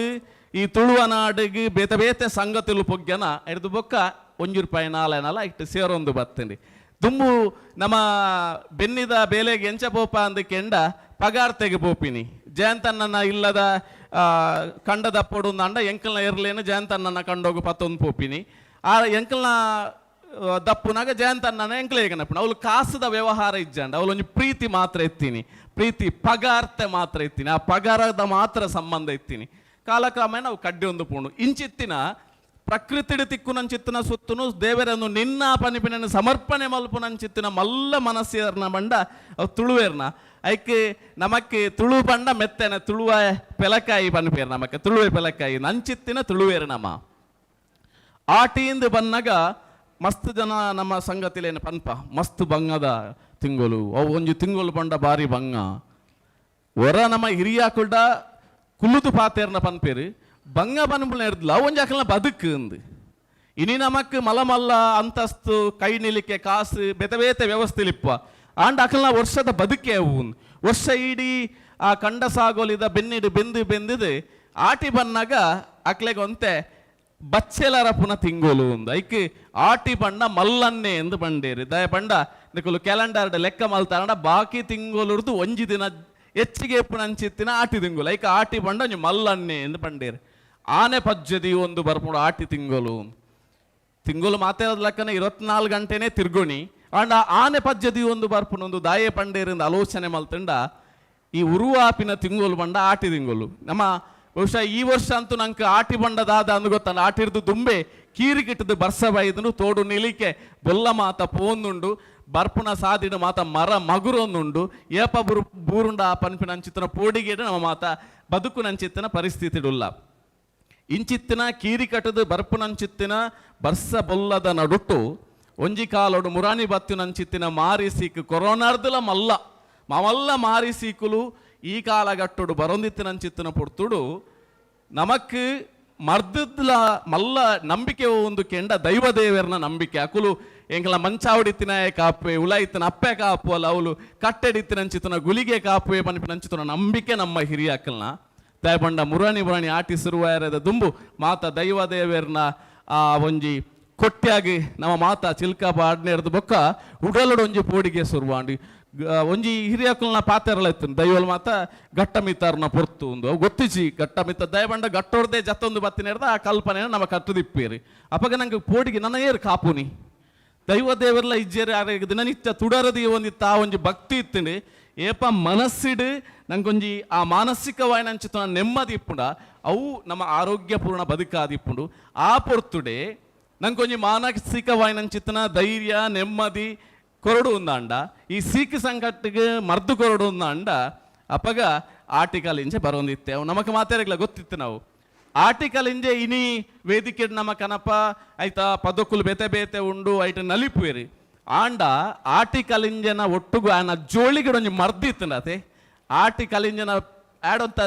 ಈ ತುಳುವ ನಾಡಿಗೆ ಬೇತೆ ಬೇತೆ ಸಂಗತಿಲು ಪೊಗ್ಗನ ಹಿಡಿದು ಬೊಕ್ಕ ₹1 ನಾಲೆನಲ ಇಟ್ಟು ಸೇರೊಂದು ಬತ್ತಂಡಿ ದುಂಬು ನಮ್ಮ ಬೆನ್ನಿದ ಬೇಲೆಗೆ ಎಂಚ ಪೋಪ ಅಂದಕೆಂಡ ಪಗಾರ್ ತೆಗೆ ಪೋಪಿನಿ ಜಯಂತನ್ನ ಇಲ್ಲದ ಕಂಡದ ಪೊಡು ಅಂಡ ಎಂಕಲ್ನ ಇರ್ಲೇನು ಜಯಂತನ್ನ ಕಂಡೋಗು ಪತ್ತೊಂದು ಪೋಪಿನಿ ಆ ಎಂಕಲ್ನ ದಪ್ಪುನಾಗ ಜಯಂತನ್ನ ಎಂಕ್ಲೇಗನಪ್ಪನ ಅವಳು ಕಾಸದ ವ್ಯವಹಾರ ಇಜ್ಜಂಡ ಅವಳು ಒಂಜಿ ಪ್ರೀತಿ ಮಾತ್ರ ಎತ್ತೀನಿ ಪ್ರೀತಿ ಪಗಾರ್ತೆ ಮಾತ್ರ ಎತ್ತೀನಿ ಆ ಪಗಾರದ ಮಾತ್ರ ಸಂಬಂಧ ಎತ್ತೀನಿ ಕಾಲಕ್ರಮೇಣ ನಾವು ಕಡ್ಡಿ ಒಂದು ಪೂಣು ಇಂಚಿತ್ತಿನ ಪ್ರಕೃತಿಡಿ ತಿಕ್ಕುನಂಚಿತ್ತಿನ ಸುತ್ತನು ದೇವರನ್ನು ನಿನ್ನ ಪನಿಪಿನ ಸಮರ್ಪಣೆ ಮಲ್ಪುನಂಚಿತ್ತಿನ ಮಲ್ಲ ಮನಸ್ಸಿಯರ್ನ ಬಂಡ ಅವು ತುಳುವೇರ್ನ ಐಕೆ ನಮಕ್ಕೆ ತುಳು ಬಂಡ ಮೆತ್ತನೆ ತುಳುವ ಪೆಲಕಾಯಿ ಪನಿಪೇರ್ ನಮಕ್ಕೆ ತುಳುವೆ ಪೆಲಕಾಯಿ ನಂಚಿತ್ತಿನ ತುಳುವೇರು ನಮ್ಮ ಆಟಿಯಿಂದ ಬನ್ನಗ ಮಸ್ತ್ ಜನ ನಮ್ಮ ಸಂಗತಿಲೇನು ಪನ್ಪ ಮಸ್ತ್ ಬಂಗದ ತಿಂಗಳು ಅವು ಒಂಜಿ ತಿಂಗಳು ಬಂಡ ಬಾರಿ ಬಂಗ ಒರ ನಮ್ಮ ಹಿರಿಯಾಕುಲ್ಡ ಕುಲ್ಲುದು ಪಾತೇರ್ನ ಪನ್ಪೇರು ಬಂಗ ಪನ್ಪುಳ ಹಿಡ್ದಲ್ಲ ಒಂಜಿ ಅಕಲ್ನ ಬದುಕು ಅಂದು ಇನಿ ನಮಕ್ ಮಲ್ಲ ಅಂತಸ್ತು ಕೈ ನಿಲಿಕೆ ಕಾಸು ಬೇತೆ ಬೇತೆ ವ್ಯವಸ್ಥೆಲಿಪ್ಪ ಆಂಡ ಅಕಲ್ನ ವರ್ಷದ ಬದುಕೆ ಅವು ವರ್ಷ ಇಡೀ ಆ ಕಂಡ ಸಾಗೋಲಿದ ಬೆನ್ನಿಡು ಬೆಂದಿದು ಆಟಿ ಬನ್ನಾಗ ಅಕ್ಲೆಗೆ ಒಂತೆ ಬಚ್ಚೆಲರ ಪುನಃ ತಿಂಗೋಲು ಒಂದು ಐಕ್ ಆಟಿ ಪಂಡ ಮಲ್ಲನ್ನೆ ಎಂದು ಪಂಡೇರಿ ದಯ ಪಂಡ ನಿಕುಲು ಕ್ಯಾಲೆಂಡರ್ ಲೆಕ್ಕ ಮಲ್ತಾರ ಬಾಕಿ ತಿಂಗೋಲುರ್ದು ಒಂಜಿ ದಿನ ಹೆಚ್ಚಿಗೆ ಪುಣಂಚಿತ್ತಿನ ಆಟಿ ತಿಂಗೋಲು ಐಕ್ ಆಟಿ ಪಂಡ ಒಂಜಿ ಮಲ್ಲನ್ನೆ ಎಂದು ಪಂಡೇರಿ ಆನೆ ಪಜ್ಜದಿ ಒಂದು ಬರ್ಪುಡು ಆಟಿ ತಿಂಗೋಲು ಮಾತಾಡೋದ್ ಲೆಕ್ಕನ 24 ಗಂಟೆನೇ ತಿರ್ಗೋಣಿ ಅಂಡ ಆನೆ ಪಜ್ಜದಿ ಒಂದು ಬರ್ಪುನೊಂದು ದಾಯೆ ಪಂಡೇರಿಂದ ಆಲೋಚನೆ ಮಲ್ತಂಡ ಈ ಉರುವಾಪಿನ ತಿಂಗೋಲು ಬಂಡ ಆಟಿ ತಿಂಗೋಲು ನಮ್ಮ ಬಹುಶಃ ಈ ವರ್ಷ ಅಂತೂ ನಂಗೆ ಆಟಿ ಬಂಡದಾದ ಅಂದು ಗೊತ್ತಾನ ಆಟಿರ್ದು ದುಂಬೆ ಕೀರಿಕಿಟ್ಟದು ಬರ್ಸ ಬೈದನು ತೋಡು ನಿಲಿಕೆ ಬೊಲ್ಲ ಮಾತ ಪೋಂದುಂಡು ಬರ್ಪುನ ಸಾದಿಡು ಮಾತ ಮರ ಮಗುರೊಂದುಂಡು ಏಪ ಬೂರುಂಡ ಆ ಪನ್ಪಿನ ಅಂಚಿತ್ತನ ಪೋಡಿಗೆ ನಮ್ಮ ಮಾತ ಬದುಕು ನಂಚಿತ್ತಿನ ಪರಿಸ್ಥಿತಿಡುಲ್ಲ ಇಂಚಿತ್ತಿನ ಕೀರಿ ಕಟ್ಟದು ಬರ್ಪುನಂಚಿತ್ತಿನ ಬರ್ಸ ಬೊಲ್ಲದ ನಡುಟ್ಟು ಒಂಜಿ ಕಾಲೋಡು ಮುರಾನಿ ಬತ್ತಿನಂಚಿತ್ತಿನ ಮಾರಿ ಸೀಕು ಕೊರೋನಾರ್ದಲ ಮಲ್ಲ ಮಾರಿ ಸೀಕುಲು ಈ ಕಾಲಗಟ್ಟೋಡು ಬರೊಂದಿತ್ತಿನಂಚಿತ್ತಿನ ಪುರ್ತುಡು ನಮಕ್ ಮರ್ದದ್ಲ ಮಲ್ಲ ನಂಬಿಕೆ ಒಂದು ಕೆಂಡ ದೈವದೇವರನ ನಂಬಿಕೆ ಅಕುಲು ಎಂಕಲ ಮಂಚಾವಡಿತ್ತಿನ ಕಾಪುವೆ ಉಲಾಯಿತ್ತಿನ ಅಪ್ಪೆ ಕಾಪು ಅಲ್ಲ ಅವಳು ಕಟ್ಟೆಡಿತ್ತಿನಂಚಿತ್ತಿನ ಗುಲಿಗೆ ಕಾಪುವೆ ಪನ್ಪಿನಂಚಿತ್ತಿನ ನಂಬಿಕೆ ನಮ್ಮ ಹಿರಿಯ ಅಕ್ಕಲ್ನ ದಯಪಂಡ ಮುರಾಣಿ ಆಟಿ ಸುರುವಾಯರದ ದುಂಬು ಮಾತ ದೈವದೇವರನ ಆ ಒಂಜಿ ಕೊಟ್ಟ್ಯಾಗಿ ನಮ್ಮ ಮಾತ ಚಿಲ್ಕ ಬಾಡ್ನೇರ್ದು ಬೊಕ್ಕ ಉಡಲಡು ಒಂಜಿ ಪೋಡಿಗೆ ಸುರುವಾಂಡಿ ಒಂಜಿ ಹಿರಿಯಕಲ್ನ ಪಾತೆರಲ ಇತ್ತು ದೈವಲ್ ಮಾತ ಗಟ್ಟ ಮಿತ್ತಾರ್ನ ಪೊರ್ತು ಒಂದು ಅವು ಗೊತ್ತಿಸಿ ಗಟ್ಟ ಮಿತ್ತ ದಯಪಂಡ ಗಟ್ಟೊಡ್ದೆ ಜತ್ತೊಂದು ಬತ್ತಿನೇರ್ದ ಆ ಕಲ್ಪನೆ ನಮ್ಮ ಕಟ್ಟುದಿಪ್ಪೇರಿ ಅಪ್ಪಗ ನಂಗೆ ಪೋಡಿಗೆ ನನ್ನ ಏರು ಕಾಪುನಿ ದೈವ ದೇವರ್ಲ ಇಜ್ಜೇರಿ ಆಗ ದಿನನಿತ್ಯ ತುಡರದಿ ಒಂದಿತ್ತ ಆ ಒಂಜಿ ಭಕ್ತಿ ಇತ್ತಂಡಿ ಏಪ ಮನಸ್ಸಿಡು ನಂಗೊಂಜಿ ಆ ಮಾನಸಿಕವಾಯಿನ ಅಂಚಿತ ನೆಮ್ಮದಿ ಇಪ್ಪುಂಡ ಅವು ನಮ್ಮ ಆರೋಗ್ಯಪೂರ್ಣ ಬದುಕಾದಿಪ್ಪುಂಡು ಆ ಪೊರ್ತುಡೆ ನಂಗೊಂಜಿ ಮಾನಸಿಕವಾಯಿನ ಅಂಚಿತನ ಧೈರ್ಯ ನೆಮ್ಮದಿ ಕೊರಡು ఉందండ ಈ ಸೀಕ್ ಸಂಕಟ್ಟಿಗೆ ಮರ್ದು ಕೊರಡು ఉందండ ಅಪ್ಪಗ ಆರ್ಟಿಕಲ್ ಇಂಚೆ ಬರೋಂದಿತ್ತೇವು ನಮಕ್ ಮಾತಾಡಲ್ಲ ಗೊತ್ತಿತ್ತು ನಾವು ಆರ್ಟಿಕಲ್ ಇಂಜೆ ಇನಿ ವೇದಿಕೆ ನಮ್ಮ ಕನಪ ಆಯ್ತಾ ಪದಕ್ಕುಲು ಬೇತೆ ಬೇತೆ ಉಂಡು ಐಟ ನಲಿಪುವೇರಿ ಆಂಡ ಆರ್ಟಿಕಲ್ ಇಂಜನ ಒಟ್ಟುಗು ಆನ ಜೋಳಿಗಿಡೊಂಜಿ ಮರ್ದಿತ್ತಂಡತೆ ಆರ್ಟಿಕಲ್ ಇಂಜನ ಆಡೊಂತ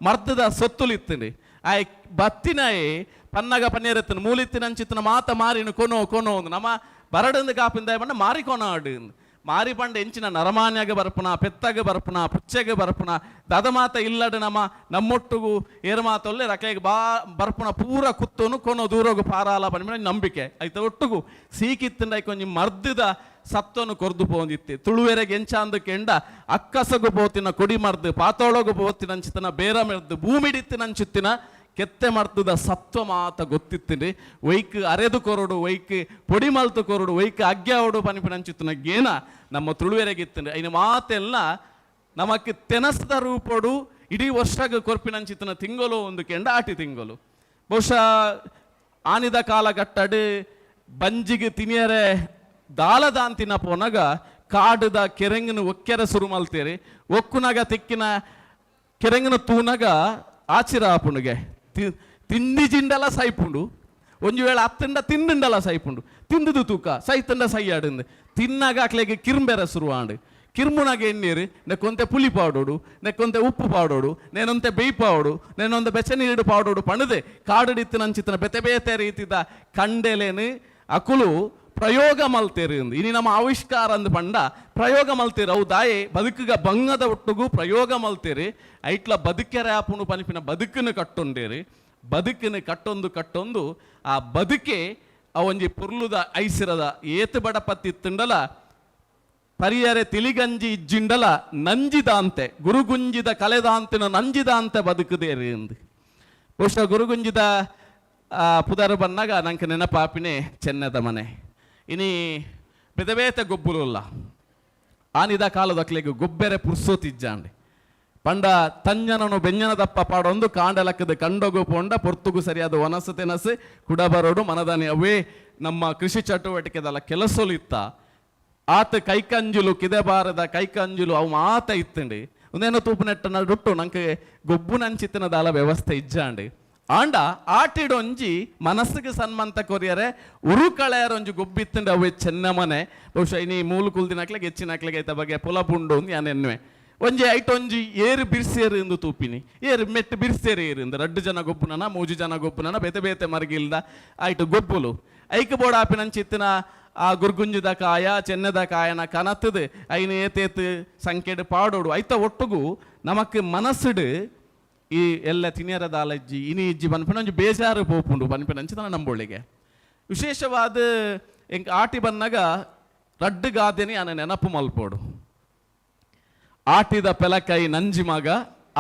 ಮರ್ದದ ಸೊತ್ತುಲಿತ್ತಂಡಿ ಆ ಬತ್ತಿನಾಯಿ ಪನ್ನಗ ಪನ್ನೀರತ್ತನ ಮೂಲಿತ್ತಿನಂಚಿತ್ತನ ಮಾತ ಮಾರಿನ ಕೊನೋ ಒಂದು ನಮ್ಮ ಬರಡಂದು ಕಾಪಿಂದ ಬಂಡ ಮಾರಿಕೊನಾಡು ಮಾರಿ ಪಂಡ ಎಂಚಿನ ನರಮಾನ್ಯಾಗ ಬರ್ಪುನ ಪೆತ್ತಾಗ ಬರ್ಪುನ ಪುಚ್ಚೆಗೆ ಬರ್ಪುನ ದದ ಮಾತ ಇಲ್ಲಡು ನಮ್ಮೊಟ್ಟುಗು ಏರು ಮಾತೊಲ್ಲೆ ರಕೆಗೆ ಬರ್ಪುನ ಪೂರ ಕುತ್ತೋನು ಕೊನೋ ದೂರೋಗು ಪಾರಾಲ ಪನ್ಮಿನ ನಂಬಿಕೆ ಆಯ್ತು ಒಟ್ಟುಗು ಸೀಕಿತ್ತಂಡ ಕೊಂಚ ಮರ್ದಿದ ಸತ್ತೋನು ಕೊರ್ದು ಪೋಂದಿತ್ತೆ ತುಳುವೆರೆಗೆ ಎಂಚಾಂದು ಕೆಂಡ ಅಕ್ಕಸಗು ಪೋತಿನ ಕೊಡಿ ಮರ್ದು ಪಾತೋಳಗು ಪೋತಿನಂಚಿತ್ತಿನ ಬೇರ ಮೆರ್ದು ಭೂಮಿಡಿತ್ತಿನಂಚಿತ್ತಿನ ಕೆತ್ತೆ ಮರ್ತದ ಸತ್ವ ಮಾತ ಗೊತ್ತಿತ್ತೀನಿ ವೈಕ್ ಅರೆದು ಕೊರಡು ವೈಕ್ ಪೊಡಿ ಮಲ್ತು ಕೊರಡು ವೈಕ್ ಅಗ್ಗ್ಯಾವಡು ಪನಿಪಿನಂಚಿತ್ತಿನ ಗೇನ ನಮ್ಮ ತುಳುವೆರೆಗಿತ್ತಂడి ಐನ ಮಾತೆಲ್ಲ ನಮಕ್ ತೆನಸದ ರೂಪಡು ಇಡೀ ವರ್ಷಗ ಕೊರ್ಪಿನಂಚಿತ್ತಿನ ತಿಂಗಳು ಒಂದು ಕೆಂಡ ಆಟಿ ತಿಂಗಳು ಬಹುಶಃ ಆನಿದ ಕಾಲಘಟ್ಟಡು ಬಂಜಿಗೆ ತಿನಿಯರೆ ದಾಲದಾಂತಿನ ಪೋನಗ ಕಾಡದ ಕೆರೆಂಗಿನ ಒಕ್ಕೆರ ಸುರು ಮಲ್ತೇರಿ ಒಕ್ಕುನಗ ತಿಕ್ಕಿನ ಕೆರೆಂಗಿನ ತೂನಗ ಆಚಿರ ಆಪುಣಿಗೆ ತಿಂಡಿ ಜಿಂಡಲ ಸೈಪುಂಡು ಒಂಜಿ ವೇಳೆ ಅತ್ತಂಡ ತಿಂಡಿಂಡಲ ಸೈಪುಂಡು ತಿಂದುದು ತೂಕ ಸೈತಂಡ ಸೈಯಾಡಿಂದು ತಿನ್ನಾಗ ಅಕ್ಲೆಗೆ ಕಿರ್ಂಬೆರ ಸುರುವಾಂಡು ಕಿರ್ಮುನಾಗ ಎಣ್ಣೀರು ನೆಕ್ಕೊಂತೆ ಪುಲಿ ಪಾಡೋಡು ನೆಕ್ಕೊಂತೆ ಉಪ್ಪು ಪಾಡೋಡು ನೇನೊಂತೆ ಬೇಯಿ ಪಾವಡು ನೇನೊಂದು ಬೆಚ್ಚ ನೀರು ಪಾಡೋಡು ಪಣದೆ ಕಾಡಡಿತ್ತಿನಂಚಿತ್ತಿನ ಬೆತೆ ಬೇತೆ ರೀತಿದ ಕಂಡೆಲೇನು ಅಕುಲು ಪ್ರಯೋಗ ಮಲ್ತೇರಿ ಇನಿ ನಮ್ಮ ಆವಿಷ್ಕಾರ ಅಂದು ಪಂಡ ಪ್ರಯೋಗ ಮಲ್ತೇರಿ ಅವು ದಾಯೆ ಬದುಕಿಗ ಬಂಗದ ಒಟ್ಟುಗು ಪ್ರಯೋಗ ಮಲ್ತೇರಿ ಐಟ್ಲ ಬದುಕೆರೆ ಆಪುನು ಪನಿಪಿನ ಬದುಕನ್ನು ಕಟ್ಟೊಂಡೇರಿ ಬದುಕನ್ನು ಕಟ್ಟೊಂದು ಆ ಬದುಕೆ ಅವೊಂಜಿ ಪುರ್ಲುದ ಐಸಿರದ ಏತು ಬಡಪತ್ತಿ ತಿಂಡಲ ಪರಿಯರೆ ತಿಳಿಗಂಜಿ ಇಜ್ಜಿಂಡಲ ನಂಜಿದಾಂತೆ ಗುರುಗುಂಜಿದ ಕಲೆದಾಂತಿನ ನಂಜಿದಾಂತೆ ಬದುಕುದೇರಿ ಎಂದು ಬಹುಶಃ ಗುರುಗುಂಜಿದ ಪುದರ್ ಬನ್ನಾಗ ನಂಗೆ ನೆನಪಾಪಿನೇ ಚೆನ್ನದ ಮನೆ ಇನಿ ಬೆದಬೇತೆ ಗೊಬ್ಬುಲುಲ್ಲ ಆನಿದ ಕಾಲದಕ್ಲೆಗೆ ಗೊಬ್ಬೆರೆ ಪುರ್ಸೋತಿಜ್ಜಾಂಡೆ ಪಂಡ ತಂಜನನು ಬೆಂಜನ ದಪ್ಪ ಪಾಡೊಂದು ಕಾಂಡಲಕ್ಕದ ಕಂಡೋಗು ಪೊಂಡ ಪೊರ್ತುಗು ಸರಿಯಾದ ಒನಸು ತೆನಸು ಕುಡಬರೋಡು ಮನದಾನಿ ಅವೇ ನಮ್ಮ ಕೃಷಿ ಚಟುವಟಿಕೆದಲ್ಲ ಕೆಲಸಲಿತ್ತ ಆತ ಕೈಕಂಜುಲು ಕಿದೆಬಾರದ ಕೈಕಂಜುಲು ಅವು ಮಾತ ಇತ್ತಂಡಿ ಒಂದೇನೋ ತೂಪು ನೆಟ್ಟನ ಡುಟ್ಟು ನಂಗೆ ಗೊಬ್ಬು ನಂಚಿತ್ತಿನದಾಲ ವ್ಯವಸ್ಥೆ ಇಜ್ಜಾಂಡಿ ಆಂಡ ಆಟಿಡೊಂಜಿ ಮನಸ್ಸಿಗೆ ಸನ್ಮಂತ ಕೊರಿಯರೆ ಉರು ಕಳೆಯರೊಂಜಿ ಗೊಬ್ಬಿತ್ತಂಡೆ ಅವೇ ಚೆನ್ನ ಮನೆ ಬಹುಶಃ ಇನಿ ಮೂಲು ಕುಲ್ದಿನಕ್ಲೆಗೆ ಹೆಚ್ಚಿನಕ್ಲೆಗೆ ಐತ ಬಗ್ಗೆ ಪುಲ ಪುಂಡು ಯಾನೆನ್ನುವೆ ಒಂಜಿ ಐಟ್ ಒಂಜಿ ಏರು ಬಿರ್ಸೇರು ಎಂದು ತೂಪಿನಿ ಏರು ಮೆಟ್ಟು ಬಿರ್ಸೇರು ಏರಿಂದು 2 ಜನ ಗೊಬ್ಬುನನ 3 ಜನ ಗೊಬ್ಬುನನ ಬೇತೆ ಬೇತೆ ಮರಗಿಲ್ದ ಆಯ್ತು ಗೊಬ್ಬುಲು ಐಕ್ ಬೋರ್ಡ್ ಆಪಿನಂಚಿತ್ತಿನ ಆ ಗುರ್ಗುಂಜದ ಕಾಯ ಚೆನ್ನದ ಕಾಯನ ಕನತ್ತದು ಐನು ಏತೇತು ಸಂಖ್ಯೆಡು ಪಾಡೋಡು ಐತ ಒಟ್ಟುಗು ನಮಕ್ ಮನಸ್ಸುಡು ಈ ಎಲ್ಲ ತಿನಿಯರದ ಆಲಜ್ಜಿ ಇನಿ ಇಜ್ಜಿ ಬನ್ಪಿನ ಒಂಜಿ ಬೇಜಾರು ಪೋಪುಂಡು ಬನ್ಪಿನಂಚಿತನ ನಂಬೊಳಿಗೆ ವಿಶೇಷವಾದ ಎಂಕ್ ಆಟಿ ಬನ್ನಾಗ 2 ಗಾದೆನಿ ಅನ್ನ ನೆನಪು ಮಲ್ಪೋಡು ಆಟಿದ ಪೆಲಕೈ ನಂಜಿ ಮಗ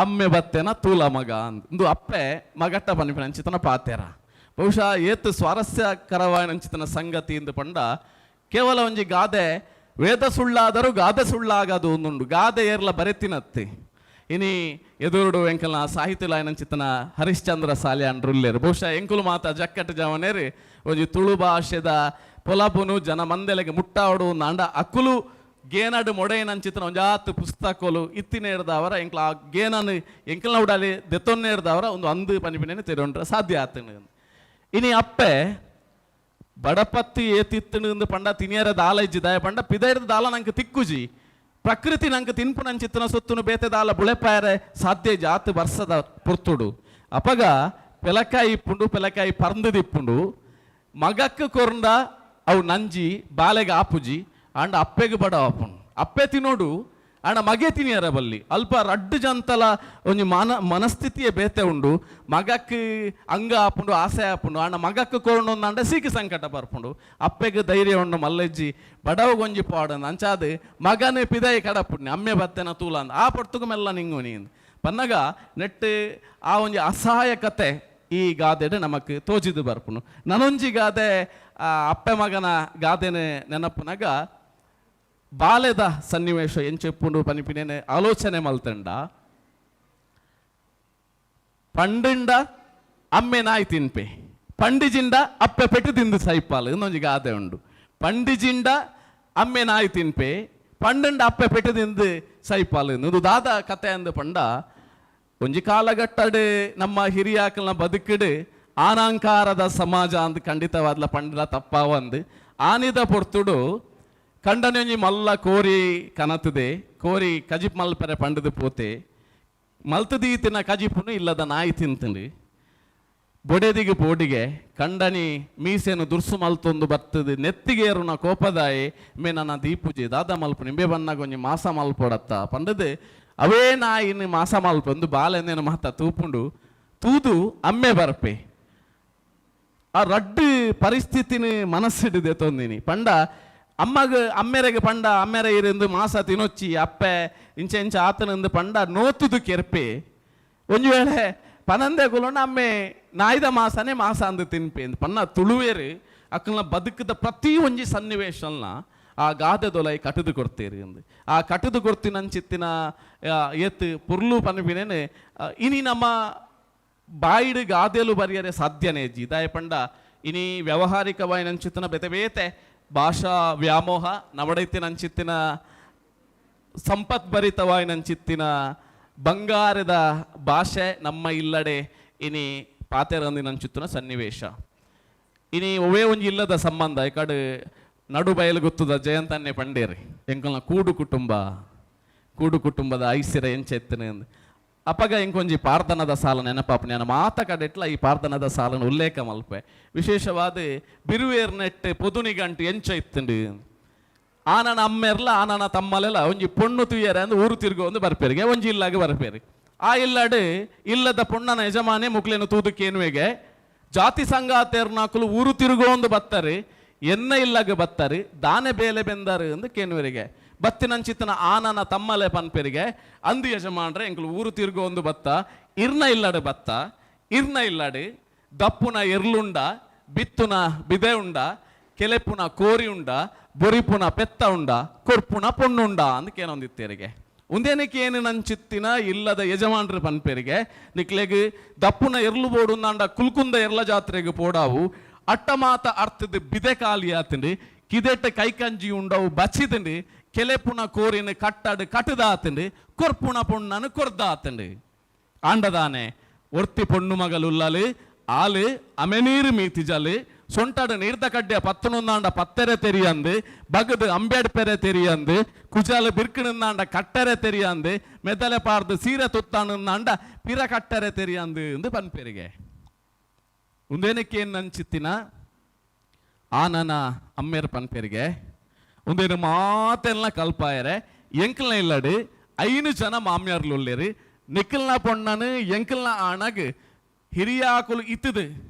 ಅಮ್ಮೆ ಬತ್ತೆನ ತೂಲ ಮಗ ಅಂದು ಅಪ್ಪೆ ಮಗಟ್ಟ ಬನ್ಪಿನಂಚಿತನ ಪಾತೆರ ಬಹುಶಃ ಏತು ಸ್ವಾರಸ್ಯಕರವಾಯಿನಂಚಿತನ ಸಂಗತಿ ಎಂದು ಪಂಡ ಕೇವಲ ಒಂಜಿ ಗಾದೆ ವೇದ ಸುಳ್ಳಾದರೂ ಗಾದೆ ಸುಳ್ಳಾಗದು ಒಂದುಂಡು ಗಾದೆ ಏರ್ಲ ಬರೆತಿನತ್ತಿ ಇನಿ ಎದುರುಡು ಎಂಕಲ್ನ ಸಾಹಿತ್ಯಲಾಯನಂಚಿತನ ಹರಿಶ್ಚಂದ್ರ ಸಾಲೆ ಅಂಡ್ರುಲ್ಲೇರು ಬಹುಶಃ ಎಂಕುಲು ಮಾತ ಜಕ್ಕಟ್ಟು ಜವನೇರಿ ಒಂಜಿ ತುಳು ಭಾಷೆದ ಪೊಲಪುನು ಜನ ಮಂದೆಲೆಗೆ ಮುಟ್ಟಾವಡು ಅಂಡ ಅಕ್ಕುಲು ಗೇನಡು ಮೊಡೆಯನಂಚಿತನ ಒಂಜಾತು ಪುಸ್ತಕಲು ಇತ್ತಿನೇರ್ದವರ ಎಂಕ್ಲ ಆ ಗೇನನ್ನು ಎಂಕಲ್ನ ಉಡಾಲಿ ದೆತ್ತೊನ್ನೇರ್ದವರ ಒಂದು ಅಂದು ಪನಿಪಿನೇನೆ ತೆರೆಯೊಂಡ್ರೆ ಸಾಧ್ಯ ಆತನು ಇನಿ ಅಪ್ಪೆ ಬಡಪತ್ತಿ ಏತಿತ್ತನು ಪಂಡ ತಿನಿಯರ ದಾಲ ಇಜ್ಜಿದಾಯ ಪಂಡ ಪಿದೈರದ ದಾಲ ನಂಗೆ ತಿಕ್ಕುಜಿ ಪ್ರಕೃತಿ ನಂಗೆ ತಿನ್ಪು ನಂಚಿತ್ತನ ಸೊತ್ತುನು ಬೇತೆ ದಾಲ ಬುಳೆಪಾಯರೆ ಸಾಧ್ಯ ಜಾತು ವರ್ಷದ ಪುರ್ತುಡು ಅಪಗ ಪೆಲಕಾಯಿ ಇಪ್ಪುಂಡು ಪೆಲಕಾಯಿ ಪರ್ಂದಿಪ್ಪುಂಡು ಮಗಕ್ಕೆ ಕೊರಂಡ ಅವು ನಂಜಿ ಬಾಲೆಗೆ ಆಪುಜಿ ಅಂಡ ಅಪ್ಪೆಗೆ ಬಡ ಆಪುಂಡು ಅಪ್ಪೆ ತಿನ್ನೋಡು ಆಂಡ ಮಗೆ ತಿನಿಯರ ಬಲ್ಲಿ ಅಲ್ಪ 2 ಜಂತಲ ಒಂಜಿ ಮನಸ್ಥಿತಿಯೇ ಬೇತೆ ಉಂಡು ಮಗಕ್ಕೆ ಅಂಗ ಆಪುಂಡು ಆಸೆ ಆಪುಂಡು ಆಂಡ ಮಗಕ್ಕೆ ಕೊರೊಂಡು ಅಂಡ ಸೀಕಿ ಸಂಕಟ ಬರ್ಪುಂಡು ಅಪ್ಪೆಗೆ ಧೈರ್ಯ ಉಂಡು ಮಲ್ಲಜ್ಜಿ ಬಡವಗೊಂಜಿ ಪಾಡಂದು ಅಂಚಾದು ಮಗನೇ ಪಿದಾಯಿ ಕಡಪುಣ್ಯ ಅಮ್ಮೆ ಬತ್ತೆನ ತೂಲ ಅಂದ ಆ ಪೊರ್ತುಗು ಮೆಲ್ಲ ನಿಂಗು ನೀನು ಪನ್ನಗ ನೆಟ್ಟು ಆ ಒಂಜಿ ಅಸಹಾಯಕತೆ ಈ ಗಾದೆಡು ನಮಕ್ ತೋಜಿದು ಬರ್ಪುನು ನನೊಂಜಿ ಗಾದೆ ಅಪ್ಪೆ ಮಗನ ಗಾದೆನೆ ನೆನಪುನಗ ಬಾಲೆದ ಸನ್ನಿವೇಶ ಎಂಚೆಪ್ಪುಂಡು ಪನಿಪಿನೇನೆ ಆಲೋಚನೆ ಮಲ್ತಂಡ ಪಂಡಿಂಡ ಅಮ್ಮೆ ನಾಯಿ ತಿನ್ಪೆ ಪಂಡಿಜಿಂಡ ಅಪ್ಪೆ ಪೆಟ್ಟು ತಿಂದು ಸೈಪಾಲು ಇನ್ನೊಂದು ಗಾದೆ ಉಂಡು ಪಂಡಿಜಿಂಡ ಅಮ್ಮೆ ನಾಯಿ ತಿನ್ಪೆ ಪಂಡಿಂಡ ಅಪ್ಪೆ ಪೆಟ್ಟು ತಿಂದು ಸೈಪಾಲು ಇದು ದಾದ ಕತೆ ಅಂದು ಪಂಡ ಒಂಜಿ ಕಾಲಘಟ್ಟಡು ನಮ್ಮ ಹಿರಿಯಾಕಲ್ನ ಬದುಕಿಡು ಆನಾಂಕಾರದ ಸಮಾಜ ಅಂದ್ ಖಂಡಿತವಾದ್ಲ ಪಂಡಲ ತಪ್ಪಾವಂದು ಆನಿದ ಪೊರ್ತುಡು ಕಂಡನೊಂಜಿ ಮಲ್ಲ ಕೋರಿ ಕನತದೆ ಕೋರಿ ಕಜಿಪ್ ಮಲ್ಪರೆ ಪಂಡದು ಪೋತೆ ಮಲ್ತದೀತಿನ ಕಜಿಪುನು ಇಲ್ಲದ ನಾಯಿ ತಿಂತಂಡು ಬೊಡೆದಿಗೆ ಪೋಡಿಗೆ ಕಂಡನಿ ಮೀಸೆನು ದುರ್ಸು ಮಲ್ತೊಂದು ಬರ್ತದೆ ನೆತ್ತಿಗೇರುನ ಕೋಪದಾಯಿ ಮೇ ನನ್ನ ದೀಪುಜಿ ದಾದ ಮಲ್ಪು ನಿಂಬೆ ಬನ್ನಾಗ ಒಂಜಿ ಮಾಸ ಮಲ್ಪೊಡತ್ತ ಪಂಡದು ಅವೇ ನಾಯಿನ ಮಾಸ ಮಲ್ಪೊಂದು ಬಾಲೆಂದೇನು ಮಾತ ತೂಪುಂಡು ತೂದು ಅಮ್ಮೆ ಬರ್ಪೆ ಆ 2 ಪರಿಸ್ಥಿತಿನ ಮನಸ್ಸಿಡಿದೆ ತೊಂದಿನಿ ಪಂಡ ಅಮ್ಮೆರೆಗೆ ಪಂಡ ಅಮ್ಮೆರೆ ಇರೆಂದು ಮಾಸ ತಿನ್ನೊಚ್ಚಿ ಅಪ್ಪೆ ಇಂಚೆ ಇಂಚೆ ಆತನೆಂದು ಪಂಡ ನೋತುದು ಕೆರ್ಪೆ ಒಂಜು ವೇಳೆ ಪನಂದೆ ಕುಲೊಂಡ ಅಮ್ಮೆ ನಾಯ್ದ ಮಾಸನೇ ಮಾಸ ಅಂದು ತಿನ್ಪೆ ಎಂದು ಪನ್ನ ತುಳುವೇರು ಅಕ್ಕಲ್ನ ಬದುಕದ ಪ್ರತಿ ಒಂಜಿ ಸನ್ನಿವೇಶಲ್ನ ಆ ಗಾದೆದೊಲೈ ಕಟುದು ಕೊಡ್ತೇರಿ ಎಂದು ಆ ಕಟುದು ಕೊಡ್ತಿನಂಚಿತ್ತಿನ ಏತ್ ಪುರ್ಲು ಪನ್ಪಿನೇನೆ ಇನಿ ನಮ್ಮ ಬಾಯಿಡು ಗಾದೆಲು ಬರೆಯರೆ ಸಾಧ್ಯನೇ ಅಜ್ಜಿ ದಾಯ ಪಂಡ ಇನಿ ವ್ಯಾವಹಾರಿಕವಾಯಿನಂಚಿತ್ತಿನ ಬೇತೆ ಬೇತೆ ಭಾಷಾ ವ್ಯಾಮೋಹ ನವಡೈತಿನಂಚಿತ್ತಿನ ಸಂಪತ್ಭರಿತವಾಯಿನಂಚಿತ್ತಿನ ಬಂಗಾರದ ಭಾಷೆ ನಮ್ಮ ಇಲ್ಲಡೆ ಇನಿ ಪಾತೆರಂದಿನಂಚಿತ್ತಿನ ಸನ್ನಿವೇಶ ಇನಿ ಒವೇ ಒಂಜಿ ಇಲ್ಲದ ಸಂಬಂಧ ಈ ಕಡೆ ನಡು ಬಯಲು ಗೊತ್ತದ ಜಯಂತನ್ನೇ ಪಂಡೇರಿ ಎಂಕಲ್ನ ಕೂಡು ಕುಟುಂಬದ ಐಸಿರ ಎಂಚೆತ್ತನೆ ಅಂದು ಅಪ್ಪಗ ಇಂಕೊಂಜಿ ಪಾರ್ಥನದ ಸಾಲ ನೆನಪಾಪು ನಾನು ಮಾತ ಕಡೆಟ್ಲ ಈ ಪಾರ್ಥನದ ಸಾಲನ ಉಲ್ಲೇಖ ಮಲ್ಪೆ ವಿಶೇಷವಾದ ಬಿರುವೇರ್ನೆಟ್ಟು ಪೊದುನಿಗಂಟು ಎಂಚ ಇತ್ತುಂಡು ಆನನ ಅಮ್ಮೆರ್ಲ ಆನನ ತಮ್ಮಲೆಲ್ಲ ಒಂಜಿ ಪೊಣ್ಣು ತುಯ್ಯರೆ ಅಂದು ಊರು ತಿರುಗು ಒಂದು ಬರ್ಪೇರಿಗೆ ಒಂಜಿ ಇಲ್ಲಾಗ ಬರ್ಪೇರಿ ಆ ಇಲ್ಲಡು ಇಲ್ಲದ ಪೊಣ್ಣನ ಯಜಮಾನೆ ಮುಕ್ಲೇನು ತೂದಕ್ಕೇನುವೆಗೆ ಜಾತಿ ಸಂಗಾತೇರ್ನಾಕುಲು ಊರು ತಿರುಗೋ ಒಂದು ಬತ್ತರಿ ಎನ್ನ ಇಲ್ಲಾಗ ಬತ್ತರಿ ದಾನೆ ಬೇಲೆ ಬೆಂದರು ಅಂದು ಕೇನುವರಿಗೆ ಬತ್ತಿನಂಚಿತ್ತನ ಆನನ ತಮ್ಮಲೆ ಪನ್ಪೆರಿಗೆ ಅಂದು ಯಜಮಾನ್ರೆ ಎಂಕಲು ಊರು ತಿರುಗೋ ಒಂದು ಬತ್ತ ಇರ್ನ ಇಲ್ಲಡು ಬತ್ತ ಇರ್ನ ಇಲ್ಲಡು ದಪ್ಪುನ ಎರ್ಲುಂಡ ಬಿತ್ತುನ ಬಿದೆ ಉಂಡ ಕೆಲೆಪುನ ಕೋರಿ ಉಂಡ ಬೊರಿಪುನ ಪೆತ್ತ ಉಂಡ ಕೊರ್ಪುನ ಪೊಣ್ಣುಂಡ ಅಂದಕೇನೊಂದಿತ್ತೇರಿಗೆ ಉಂದೇನಕ್ಕೆ ಏನು ನಂಚಿತ್ತಿನ ಇಲ್ಲದ ಯಜಮಾನ್ರ ಪನ್ಪೇರಿಗೆ ನಿಕ್ಲೆಗ್ ದಪ್ಪುನ ಎರ್ಲು ಬೋಡು ಅಂಡ ಕುಲ್ಕುಂದ ಎರ್ಲ ಜಾತ್ರೆಗೆ ಪೋಡಾವು ಅಟ್ಟ ಮಾತ ಅರ್ಥದ ಬಿದೆ ಖಾಲಿ ಆತಂಡು ಕಿದೆಟ್ಟ ಕೈಕಂಜಿ ಉಂಡವು ಬಚ್ಚಿದಂಡು ಕೆಲೆಪುನ ಕೋರಿನ ಕಟ್ಟಡು ಕಟ್ಟದಾತಂಡು ಕೊರ್ಪುನ ಪೊಣ್ಣನು ಕೊರ್ದಾತಂಡು ಆಂಡದಾನೆ ಒರ್ತಿ ಪೊಣ್ಣು ಮಗಲು ಉಲ್ಲಲು ಆಲು ಅಮೆನೀರು ಮೀತಿಜಲು ಸೊಂಟಡು ನೀರ್ದ ಕಡ್ಡೆ ಪತ್ತುನುಂದಾಂಡ ಪತ್ತೆರೆ ತೆರಿಯಂದು ಬಗದು ಅಂಬೇಡ್ಪೆರೆ ತೆರಿಯಂದು ಕುಜಾಲು ಬಿರ್ಕಣುಂದಾಂಡ ಕಟ್ಟರೆ ತೆರಿಯಂದು ಮೆದಲೆ ಪಾರ್ದು ಸೀರೆ ತುತ್ತಾನುಂದಾಂಡ ಪಿರ ಕಟ್ಟರೆ ತೆರಿಯಂದು ಎಂದು ಪನ್ಪೆರಿಗೆ ಒಂದೇನಕ್ಕೆ ಏನು ನಂಚಿತ್ತಿನ ಆನನ ಅಮ್ಮೇರ ಪನ್ಪೆರಿಗೆ ಒಂದೇನು ಮಾತೆಲ್ಲ ಕಲ್ಪಾಯರೆ ಎಂಕಲ್ನ ಇಲ್ಲಡು 5 ಜನ ಮಾಮ್ಯಾರ್ಲು ಉಳ್ಳೇರಿ ನಿಖಲ್ನ ಪೊಣ್ಣನು ಎಂಕಲ್ನ ಆಣಗ್ ಹಿರಿಯಾಕುಲು ಇತ್ತದು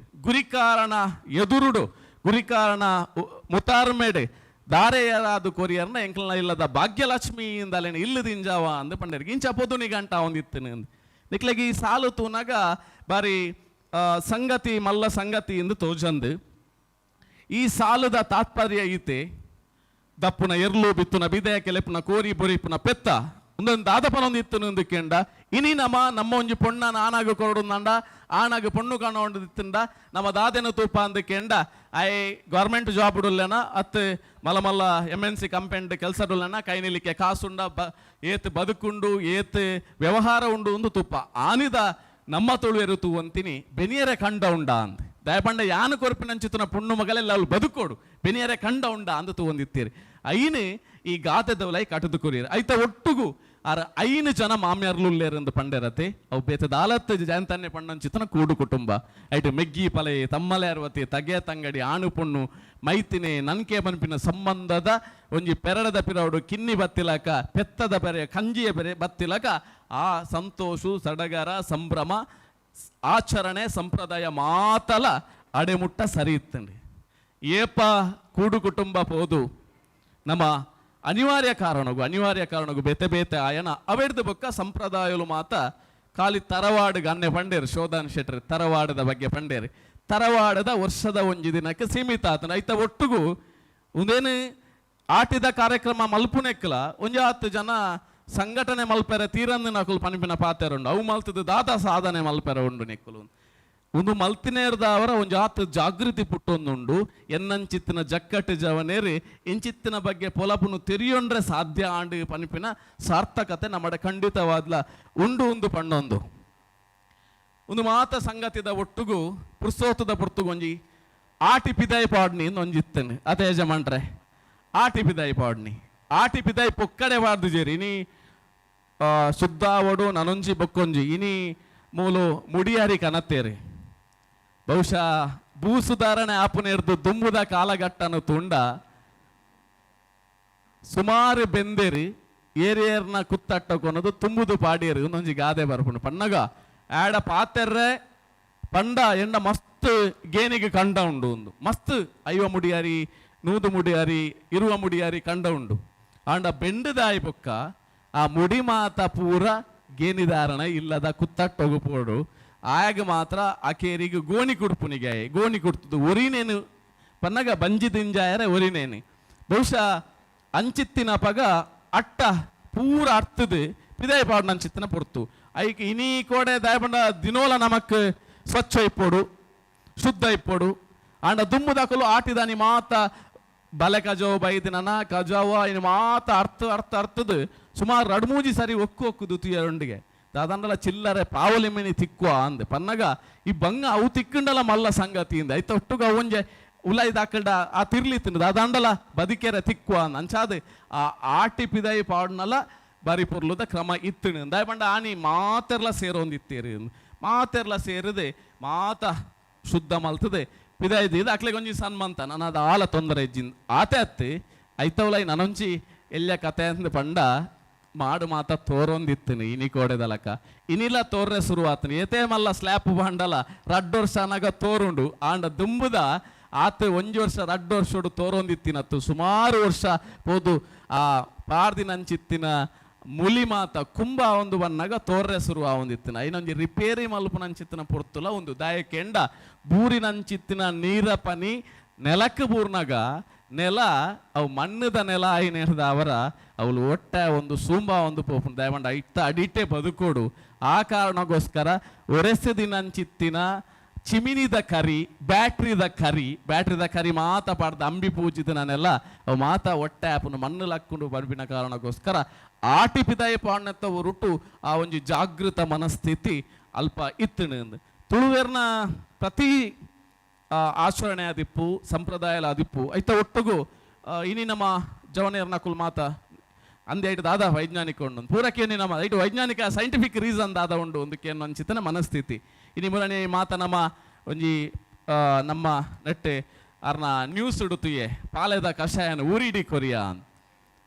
ಗುರಿಕಾರಣ ಎದುರುಡು ಗುರಿಕಾರಣ ಮುತಾರ್ಮೇಡು ದಾರೆಯರಾದು ಕೊರಿಯರ್ನ ಎಂಕಲ್ನ ಇಲ್ಲದ ಭಾಗ್ಯಲಕ್ಷ್ಮಿಯಿಂದಲೇನು ಇಲ್ಲದಿಂಜಾವ ಅಂದು ಪಂಡರಿಗೆ ಇಂಚ ಪೊದುನಿ ಗಂಟ ಒಂದಿತ್ತನು ನಿಕ್ಲೆಗೆ ಈ ಸಾಲು ತೂನಾಗ ಬಾರಿ ಸಂಗತಿ ಮಲ್ಲ ಸಂಗತಿ ಎಂದು ತೋಜಂದು ಈ ಸಾಲದ ತಾತ್ಪರ್ಯ ಈತೆ ದಪ್ಪುನ ಎರ್ಲು ಬಿತ್ತುನ ಬಿದೆಯ ಕೆಲೆಪುನ ಕೋರಿ ಬೊರಿಪುನ ಪೆತ್ತ ಒಂದೊಂದು ದಾದಪನೊಂದಿತ್ತು ನಿಂದುಕೆಂಡ ಇನಿ ನಮ್ಮ ಒಂಜಿ ಪೊಣ್ಣನ ಆನಾಗ ಕೊರಡುಂದಂಡ ಆನಾಗ ಪೊಣ್ಣು ಕಾಣೊಂದಿತ್ತಂಡ ನಮ್ಮ ದಾದೆನ ತೂಪ ಅಂದಕೆಂಡ ಐ ಗೌರ್ಮೆಂಟ್ ಜಾಬ್ ಉಡುಲ್ಲೆನ ಅತ್ ಮಲ್ಲ ಮಲ್ಲ MNC ಕಂಪೆಂಡ್ ಕೆಲಸ ಉಡುಲ್ಲೆನ ಕೈ ನಿಲಿಕ್ಕೆ ಕಾಸುಂಡ ಏತ್ ಬದುಕುಂಡು ಏತ್ ವ್ಯವಹಾರ ಉಂಡು ಒಂದು ತುಪ್ಪ ಆನಿದ ನಮ್ಮ ತೊಳುವೆರುತು ಅಂತಿನಿ ಬೆನಿಯರೆ ಕಂಡ ಉಂಡ ಅಂದ್ ದಯಪಂಡ ಯಾನು ಕೊರಪಿನಂಚಿತನ ಪುಣ್ಣು ಮಗಲೆಲ್ಲ ಅವ್ಳು ಬದುಕೋಡು ಬೆನಿಯರೆ ಕಂಡ ಉಂಡ ಅಂದು ಒಂದಿತ್ತೀರಿ ಐನು ಈ ಗಾತೆದವಲೈ ಕಟದು ಕೊರಿಯರು ಐತ ಒಟ್ಟುಗು ಆರ 5 ಜನ ಮಾಮ್ಯಾರ್ಲುಲ್ಲೇರೆಂದು ಪಂಡೆರತೆ ಅವು ಬೇತದ 40 ಜಯಂತನ್ನೇ ಪಣ್ಣಂಚಿತನ ಕೂಡು ಕುಟುಂಬ ಐಟು ಮೆಗ್ಗಿ ಪಲೆ ತಮ್ಮಲೆ ಅರ್ವತಿ ತಗೆ ತಂಗಡಿ ಆಣು ಪೊಣ್ಣು ಮೈತಿನೆ ನನ್ಕೆ ಬನ್ಪಿನ ಸಂಬಂಧದ ಒಂಜಿ ಪೆರಡದ ಪಿರವಡು ಕಿನ್ನಿ ಬತ್ತಿಲಕ ಪೆತ್ತದ ಬೆರೆ ಕಂಜಿಯ ಬೆರೆ ಬತ್ತಿಲಕ ಆ ಸಂತೋಷು ಸಡಗರ ಸಂಭ್ರಮ ಆಚರಣೆ ಸಂಪ್ರದಾಯ ಮಾತಲ ಅಡೆಮುಟ್ಟ ಸರಿ ಇತ್ತಂడి ಏಪ ಕೂಡು ಕುಟುಂಬ ಪೋದು ನಮ್ಮ ಅನಿವಾರ್ಯ ಕಾರಣಗು ಬೇತೆ ಬೇತೆ ಆಯನ ಅವೆಡ್ದು ಬೊಕ್ಕ ಸಂಪ್ರದಾಯಲು ಮಾತ ಖಾಲಿ ತರವಾಡಿಗೆ ಅನ್ನೆ ಪಂಡೇರು ಶೋಧನ್ ಶೆಟ್ರಿ ತರವಾಡದ ಬಗ್ಗೆ ಪಂಡೇರಿ ತರವಾಡದ ವರ್ಷದ ಒಂಜಿ ದಿನಕ್ಕೆ ಸೀಮಿತ ಆತನ ಐತ ಒಟ್ಟುಗು ಒಂದೇನು ಆಟಿದ ಕಾರ್ಯಕ್ರಮ ಮಲ್ಪುನೆಕ್ಕಲ ಒಂಜಿ 10 ಜನ ಸಂಘಟನೆ ಮಲ್ಪೆರೆ ತೀರಂದು ನಕುಲು ಪನಿಪಿನ ಪಾತೆರ ಉಂಡು ಅವು ಮಲ್ತದ ದಾದ ಸಾಧನೆ ಮಲ್ಪೆರ ಉಂಡು ನೆಕ್ಕಲು ಒಂದು ಮಲ್ತಿನೇರ್ದವರ ಒಂದು 10 ಜಾಗೃತಿ ಪುಟ್ಟೊಂದುಂಡು ಎನ್ನಂಚಿತ್ತಿನ ಜಕ್ಕಟ್ಟು ಜವನೇರಿ ಇಂಚಿತ್ತಿನ ಬಗ್ಗೆ ಪೊಲಪುನು ತೆರಿಯೊಂಡ್ರೆ ಸಾಧ್ಯ ಆಂಡು ಪನಿಪಿನ ಸಾರ್ಥಕತೆ ನಮ್ಮಡೆ ಖಂಡಿತವಾದ್ಲ ಉಂಡು ಒಂದು ಪಣ್ಣೊಂದು ಒಂದು ಮಾತ ಸಂಗತಿದ ಒಟ್ಟುಗು ಪುರ್ಸೋತದ ಪುರ್ತುಗೊಂಜಿ ಆಟಿ ಪಿದಾಯಿ ಪಾಡ್ನಿ ಒಂಜಿತ್ತೇನೆ ಅದೇ ಯಜಮಾನ್ರೆ ಆಟಿ ಪಿದಾಯಿ ಪಾಡ್ನಿ ಆಟಿ ಪಿದಾಯಿ ಪೊಕ್ಕಡೆ ಪಾಡ್ದು ಜೇರಿ ಇನಿ ಶುದ್ಧ ಒಡು ನನೊಂಜಿ ಬೊಕ್ಕೊಂಜಿ ಇನಿ ಮೂಲು ಮುಡಿಯಾರಿ ಕನತ್ತೇರಿ ಬಹುಶಃ ಭೂಸುಧಾರಣೆ ಆಪುನೇರ್ದು ದುಂಬುದ ಕಾಲಘಟ್ಟನು ತುಂಡ ಸುಮಾರು ಬೆಂದೇರಿ ಏರಿಯರ್ನ ಕುತ್ತಟ್ಟಕೊನದು ತುಂಬುದು ಪಾಡಿಯರು ಒಂದೊಂಜಿ ಗಾದೆ ಬರ್ಪುಂಡು ಪನ್ನಗ ಆಡ ಪಾತೆರ್ರೆ ಪಂಡ ಎಂಡ ಮಸ್ತ್ ಗೇನಿಗೆ ಕಂಡ ಉಂಡು ಒಂದು ಮಸ್ತ್ ಐವ ಮುಡಿಯಾರಿ ನೂದು ಮುಡಿಯಾರಿ ಇರುವ ಮುಡಿಯಾರಿ ಕಂಡ ಉಂಡು ಆಂಡ ಬೆಂಡದಾಯಿ ಪೊಕ್ಕ ಆ ಮುಡಿ ಮಾತ ಪೂರ ಗೇನಿದಾರಣ ಇಲ್ಲದ ಕುತ್ತಟ್ಟೊಗುಪೋಡು ಆಗ ಮಾತ್ರ ಆಕೆರಿಗೆ ಗೋಣಿ ಕುಡ್ಪುನಿಗೆ ಗೋಣಿ ಕುಡ್ತದು ಒರಿನೇನು ಪನ್ನಗ ಬಂಜಿ ದಿಂಜಾಯರೆ ಒರಿನೇನು ಬಹುಶಃ ಅಂಚಿತ್ತಿನ ಪಗ ಅಟ್ಟ ಪೂರ ಅರ್ಥದು ಪಿದಾಯ ಪಾಡು ಅಂಚಿತ್ತಿನ ಪೊರ್ತು ಐಕ್ ಇನಿ ಕೋಡೆ ದಾಯಪಂಡ ದಿನೋಲ ನಮಕ್ ಸ್ವಚ್ಛ ಇಪ್ಪೋಡು ಶುದ್ಧ ಇಪ್ಪೋಡು ಆಂಡ ದುಂಬುದಾಕಲು ಆಟಿದಾನಿ ಮಾತ ಬಲೆ ಕಜಾವ ಬೈದಿನ ಕಜಾವ ಇನ್ನು ಮಾತ ಅರ್ಥದು ಸುಮಾರು 2-3 ಸರಿ ಒಕ್ಕುದು ತುಯರೊಂಡಿಗೆ ದಾದಂಡಲ ಚಿಲ್ಲರೆ ಪಾವಲಿಮೆನಿ ತಿಕ್ಕುವ ಅಂದೆ ಪನ್ನಗ ಈ ಬಂಗ ಅವು ತಿಕ್ಕಂಡಲ ಮಲ್ಲ ಸಂಗತಿಯಿಂದ ಐತ ಒಟ್ಟುಗ ಒಂಜೆ ಉಲಾಯಿ ದಾಕಂಡ ಆ ತಿರ್ಲಿತ್ತಿನ ದಾದಂಡಲ ಬದಿಕೆರೆ ತಿಕ್ಕುವ ಅಂಚಾದ ಆ ಆಟಿ ಪಿದಾಯಿ ಪಾಡ್ನಲ ಬಾರಿ ಪೊರ್ಲುದ ಕ್ರಮ ಇತ್ತಿನ ದಾಯಪಂಡ ಆನಿ ಮಾತೆರ್ಲ ಸೇರೊಂದಿತ್ತೇರಿ ಮಾತೆರ್ಲ ಸೇರಿದೆ ಮಾತ ಶುದ್ಧ ಮಲ್ತದೆ ಪಿದಾಯ್ದು ಇದು ಅಕ್ಲೆಗೆ ಒಂಜಿ ಸನ್ಮಂತ ನಾನು ಅದು ಆಲ ತೊಂದರೆ ಇಜ್ಜಿಂದ ಆತೆ ಅತ್ತಿ ಐತವಲೈ ನನೊಂಚಿ ಎಲ್ಲ ಕತೆ ಅಂದ ಪಂಡ ಮಾಡು ಮಾತ ತೋರೊಂದಿತ್ತಿನಿ ಇನಿ ಕೋಡೆದಲಕ ಇನಿಲ ತೋರ್ರೆ ಶುರುವಾತನಿ ಏತೇ ಮಲ್ಲ ಸ್ಲ್ಯಾಪ್ ಬಂಡಲ 2 ವರ್ಷ ಅನಾಗ ತೋರುಂಡು ಆಂಡ ದುಂಬುದ ಆತ 1 ವರ್ಷ 2 ವರ್ಷೋಡು ತೋರೊಂದಿತ್ತಿನತ್ತು ಸುಮಾರು ವರ್ಷ ಹೋದು ಆ ಪಾರ್ದಿನಂಚಿತ್ತಿನ ಮುಲಿ ಮಾತ ಕುಂಭ ಒಂದು ಬನ್ನಾಗ ತೋರ್ರೆ ಶುರುವ ಒಂದಿತ್ತಿನ ಇನ್ನೊಂದು ರಿಪೇರಿ ಮಲ್ಪುನಂಚಿತ್ತಿನ ಪೊರ್ತುಲ ಒಂದು ದಾಯಕೆಂಡ ಬೂರಿನಂಚಿತ್ತಿನ ನೀರ ಪನಿ ನೆಲಕ್ಕೆ ಬೂರ್ನಾಗ ನೆಲ ಅವು ಮಣ್ಣದ ನೆಲ ಐನೇರ್ದ ಅವರ ಅವಳು ಒಟ್ಟೆ ಒಂದು ಸೂಂಬ ಒಂದು ಪೋಪು ದಯಮಂಡ ಇಟ್ಟ ಅಡಿಟೆ ಬದುಕೋಡು ಆ ಕಾರಣಕ್ಕೋಸ್ಕರ ಒರೆಸದಿನಂಚಿತ್ತಿನ ಚಿಮಿನಿದ ಕರಿ ಬ್ಯಾಟ್ರಿದ ಕರಿ ಮಾತ ಪಾಡ್ದ ಅಂಬಿ ಪೂಜಿತನೆಲ್ಲ ಅವು ಮಾತ ಹೊಟ್ಟೆ ಆಪನು ಮಣ್ಣು ಲಕ್ಕೊಂಡು ಬರ್ಬಿನ ಕಾರಣಕ್ಕೋಸ್ಕರ ಆಟಿ ಪಿದಾಯ ಪಾಡ್ನೆತ್ತ ಹೊರಟು ಆ ಒಂದು ಜಾಗೃತ ಮನಸ್ಥಿತಿ ಅಲ್ಪ ಇತ್ತಿನ ತುಳುವೇರ್ನ ಪ್ರತಿ ಆಚರಣೆ ಆದಿಪ್ಪು ಸಂಪ್ರದಾಯಲ ಆದಿಪ್ಪು ಐತ ಒಟ್ಟುಗು ಇನಿ ನಮ್ಮ ಜವನೇರ್ ನಕುಲ್ ಮಾತ ಅಂದೆ ಐಟು ದಾದ ವೈಜ್ಞಾನಿಕ ಉಂಡು ಪೂರಕ್ಕೆ ನಮ್ಮ ಐಟು ವೈಜ್ಞಾನಿಕ ಸೈಂಟಿಫಿಕ್ ರೀಸನ್ ದಾದ ಉಂಡು ಒಂದಕ್ಕೆ ಅಂಚಿತನ ಮನಸ್ಥಿತಿ ಇನಿ ಮುರನೆ ಮಾತ ನಮ್ಮ ಒಂಜಿ ನಮ್ಮ ನೆಟ್ಟೆ ಅರ್ನ ನ್ಯೂಸ್ ಇಡುತ್ತುಯೆ ಪಾಲೆದ ಕಷಾಯನ ಊರಿಡಿ ಕೊರಿಯಾ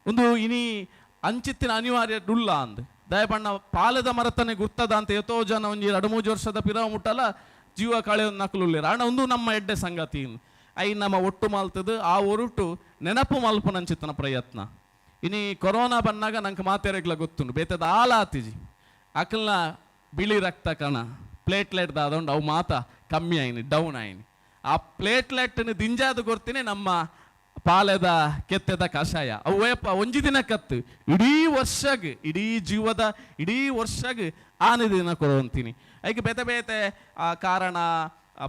ಒಂದು ಇನಿ ಅಂಚಿತ್ತಿನ ಅನಿವಾರ್ಯ ಡುಲ್ಲ ಅಂದ್ ದಯಪಣ್ಣ ಪಾಲೆದ ಮರತನೆ ಗುರ್ತದ ಅಂತ ಎಷ್ಟೋ ಜನ ಒಂಜಿ 2-3 ವರ್ಷದ ಪಿರವ ಮುಟ್ಟಲ್ಲ ಜೀವ ಕಳೆಯೊಂದು ನಕಲುಳ್ಳಿರ ಅಣ್ಣ ಒಂದು ನಮ್ಮ ಎಡ್ಡೆ ಸಂಗತಿ ಐ ನಮ್ಮ ಒಟ್ಟು ಮಾಲ್ತದು ಆ ಒರುಟು ನೆನಪು ಮಲ್ಪನಂಚಿತ್ತನ ಪ್ರಯತ್ನ ಇನಿ ಕೊರೋನಾ ಬಂದಾಗ ನಂಗೆ ಮಾತೇರೆಗ್ಲ ಗೊತ್ತುಂಡು ಬೇತದ ಆಲಾತಿಜಿ ಅಕಲ್ನ ಬಿಳಿ ರಕ್ತ ಕಣ ಪ್ಲೇಟ್ಲೆಟ್ ದಾದೊಂಡು ಅವು ಮಾತ ಕಮ್ಮಿ ಆಯ್ನಿ ಡೌನ್ ಆಯ್ನಿ ಆ ಪ್ಲೇಟ್ಲೆಟ್ನ ದಿಂಜಾದ ಗೊರ್ತೀನಿ ನಮ್ಮ ಪಾಲೆದ ಕೆತ್ತೆದ ಕಷಾಯ ಅವೇಪ ಒಂಜಿ ದಿನ ಕತ್ತು ಇಡೀ ವರ್ಷಗ್ ಇಡೀ ಜೀವದ ಇಡೀ ವರ್ಷಗ್ ಆನೆ ದಿನ ಕೊರಂತೀನಿ ಐಕೆ ಬೇತೆ ಬೇತೆ ಆ ಕಾರಣ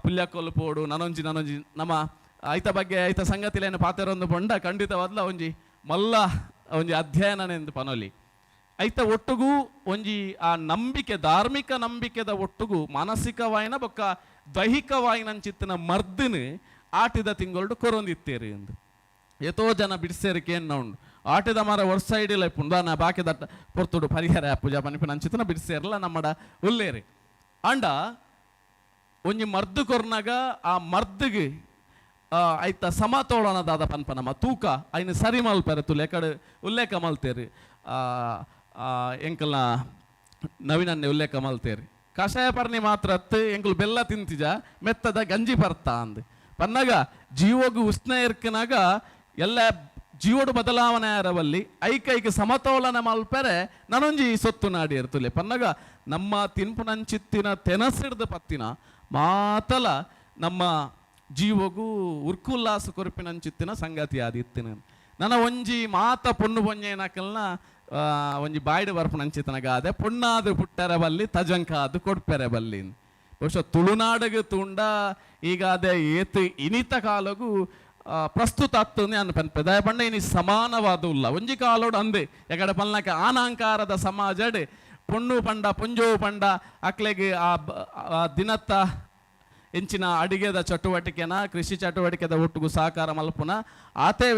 ಪುಲ್ಯ ಕೊಲ್ಪೋಡು ನನೊಂಜಿ ನಮ್ಮ ಐತ ಬಗ್ಗೆ ಐತ ಸಂಗತಿಲೇನು ಪಾತೆರೊಂದು ಪಂಡ ಖಂಡಿತವಾದ್ಲ ಒಂಜಿ ಮಲ್ಲ ಒಂಜಿ ಅಧ್ಯಯನನೆಂದು ಪನೊಲಿ ಐತ ಒಟ್ಟುಗೂ ಒಂಜಿ ಆ ನಂಬಿಕೆ ಧಾರ್ಮಿಕ ನಂಬಿಕೆದ ಒಟ್ಟುಗೂ ಮಾನಸಿಕವಾಯಿನ ಬೊಕ್ಕ ದೈಹಿಕವಾಯಿನಂಚಿತ್ತಿನ ಮರ್ದಿನ ಆಟಿದ ತಿಂಗಳು ಕೊರೊಂದಿತ್ತೇರಿ ಎಂದು ಎಷ್ಟೋ ಜನ ಬಿಡಿಸೇರಿಕೆ ಏನು ಉಂಡು ಆಟಿದ ಮರ ವರ್ಷ ಇಡಿಲ್ಲ ಇಪ್ಪುಂಡು ನಾ ಬಾಕಿ ದಟ್ಟ ಪೊರ್ತುಡು ಪರಿಹಾರ ಪೂಜಾ ಪನಿಪಿನ ಅಂಚಿತನ ಬಿಡಿಸೇರಲ್ಲ ನಮ್ಮಡ ಉಲ್ಲೇರಿ ಅಂಡ ಒಂಜಿ ಮರ್ದು ಕೊರ್ನಾಗ ಆ ಮರ್ದಿಗೆ ಐತ ಸಮತೋಲನದಾದ ಪನ್ಪ ನಮ್ಮ ತೂಕ ಐನು ಸರಿ ಮಲ್ಪೆರೆ ತುಲೆ ಕಡೆ ಉಲ್ಲೇಖ ಮಲ್ತೇರಿ ಎಂಕಲ್ನ ನವೀನನ್ನೇ ಉಲ್ಲೇಖ ಮಲ್ತೇರಿ ಕಷಾಯ ಪರ್ಣಿ ಮಾತ್ರ ಎಂಕಲ್ ಬೆಲ್ಲ ತಿಂತಿಜ ಮೆತ್ತದ ಗಂಜಿ ಬರ್ತ ಅಂದ್ ಪನ್ನಾಗ ಜೀವೋಗು ಉಷ್ಣ ಇರ್ಕನಾಗ ಎಲ್ಲ ಜೀವೋಡು ಬದಲಾವಣೆ ಆರವಲ್ಲಿ ಐಕೈಕ ಸಮತೋಲನ ಮಲ್ಪೆರೆ ನನೊಂಜಿ ಸೊತ್ತು ನಾಡಿ ಇರ್ತಲೆ ಪನ್ನಾಗ ನಮ್ಮ ತಿನ್ಪುನಂಚಿತ್ತಿನ ತೆನಸಿಡ್ದ ಪತ್ತಿನ ಮಾತಲ ನಮ್ಮ ಜೀವಗೂ ಉರ್ಕುಲ್ಲಾಸ ಕೊರಪಿನಂಚಿತ್ತಿನ ಸಂಗತಿ ಆದಿತ್ತಿನ ನನ್ನ ಒಂಜಿ ಮಾತ ಪೊಣ್ಣು ಪೊಂಜೇನಕಲ್ನ ಒಂಜಿ ಬಾಯ್ಡು ಬರ್ಪುನಂಚಿತ್ತನ ಗಾದೆ ಪೊಣ್ಣಾದು ಪುಟ್ಟರೆ ಬಲ್ಲಿ ತಜಂಕಾದು ಕೊಡ್ಪೆರೆ ಬಲ್ಲಿ ಬಹುಶಃ ತುಳುನಾಡಿಗೆ ತುಂಡ ಈಗ ಅದೇ ಏತು ಇನಿತ ಕಾಲಗೂ ಪ್ರಸ್ತುತ ಅತ್ತುಂದು ಅನ್ಪನ್ಪೆ ದಯ ಪಂಡ ಇನಿ ಸಮಾನವಾದ ಉಲ್ಲ ಒಂಜಿ ಕಾಲೋಡು ಅಂದೆ ಎಕಡೆ ಪಲ್ನಕ ಆನಾಂಕಾರದ ಸಮಾಜಡ್ ಪೊಣ್ಣು ಪಂಡ ಪುಂಜೋ ಪಂಡ ಅಕ್ಲೆಗೆ ಆ ದಿನತ್ತ ಎಂಚಿನ ಅಡಿಗೆದ ಚಟುವಟಿಕೆನ ಕೃಷಿ ಚಟುವಟಿಕೆದ ಒಟ್ಟಿಗೂ ಸಹಕಾರ ಮಲ್ಪುನ ಆತೆ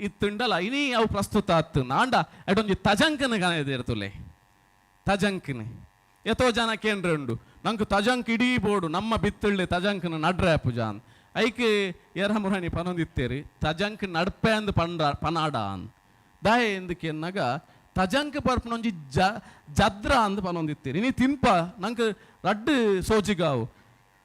ಇತ್ತುಂಡಲ್ಲ ಇನಿ ಅವು ಪ್ರಸ್ತುತ ಅತ್ತು ನಾಂಡ ಅಡೊಂಜಿ ತಜಂಕನ ಗಾನೆದಿರ್ತುಲೆ ತಜಂಕನೆ ಎಷ್ಟೋ ಜನ ಕೇಂದ್ರ ಉಂಡು ನಂಗೆ ತಜಂಕ್ ಇಡೀ ಬೋರ್ಡು ನಮ್ಮ ಬಿತ್ತಳ್ಳಿ ತಜಂಕನ ನಡ್ರೆ ಪೂಜಾನ್ ಐಕೆ ಎರಮುರಣಿ ಪನೊಂದಿತ್ತೇರಿ ತಜಂಕ್ ನಡ್ಪೆ ಅಂದ್ ಪನಾಡ ಅಂದ್ ದಾಯ ಎಂದಕ್ಕೆ ಎನ್ನಾಗ ತಜಂಕ್ ಬರ್ಪನೊಂಜಿ ಜದ್ರ ಅಂದ್ ಪನೊಂದಿತ್ತೇರಿ ನೀ ತಿನ್ಪ ನಂಗೆ ರಡ್ಡು ಸೋಜಿಗಾವು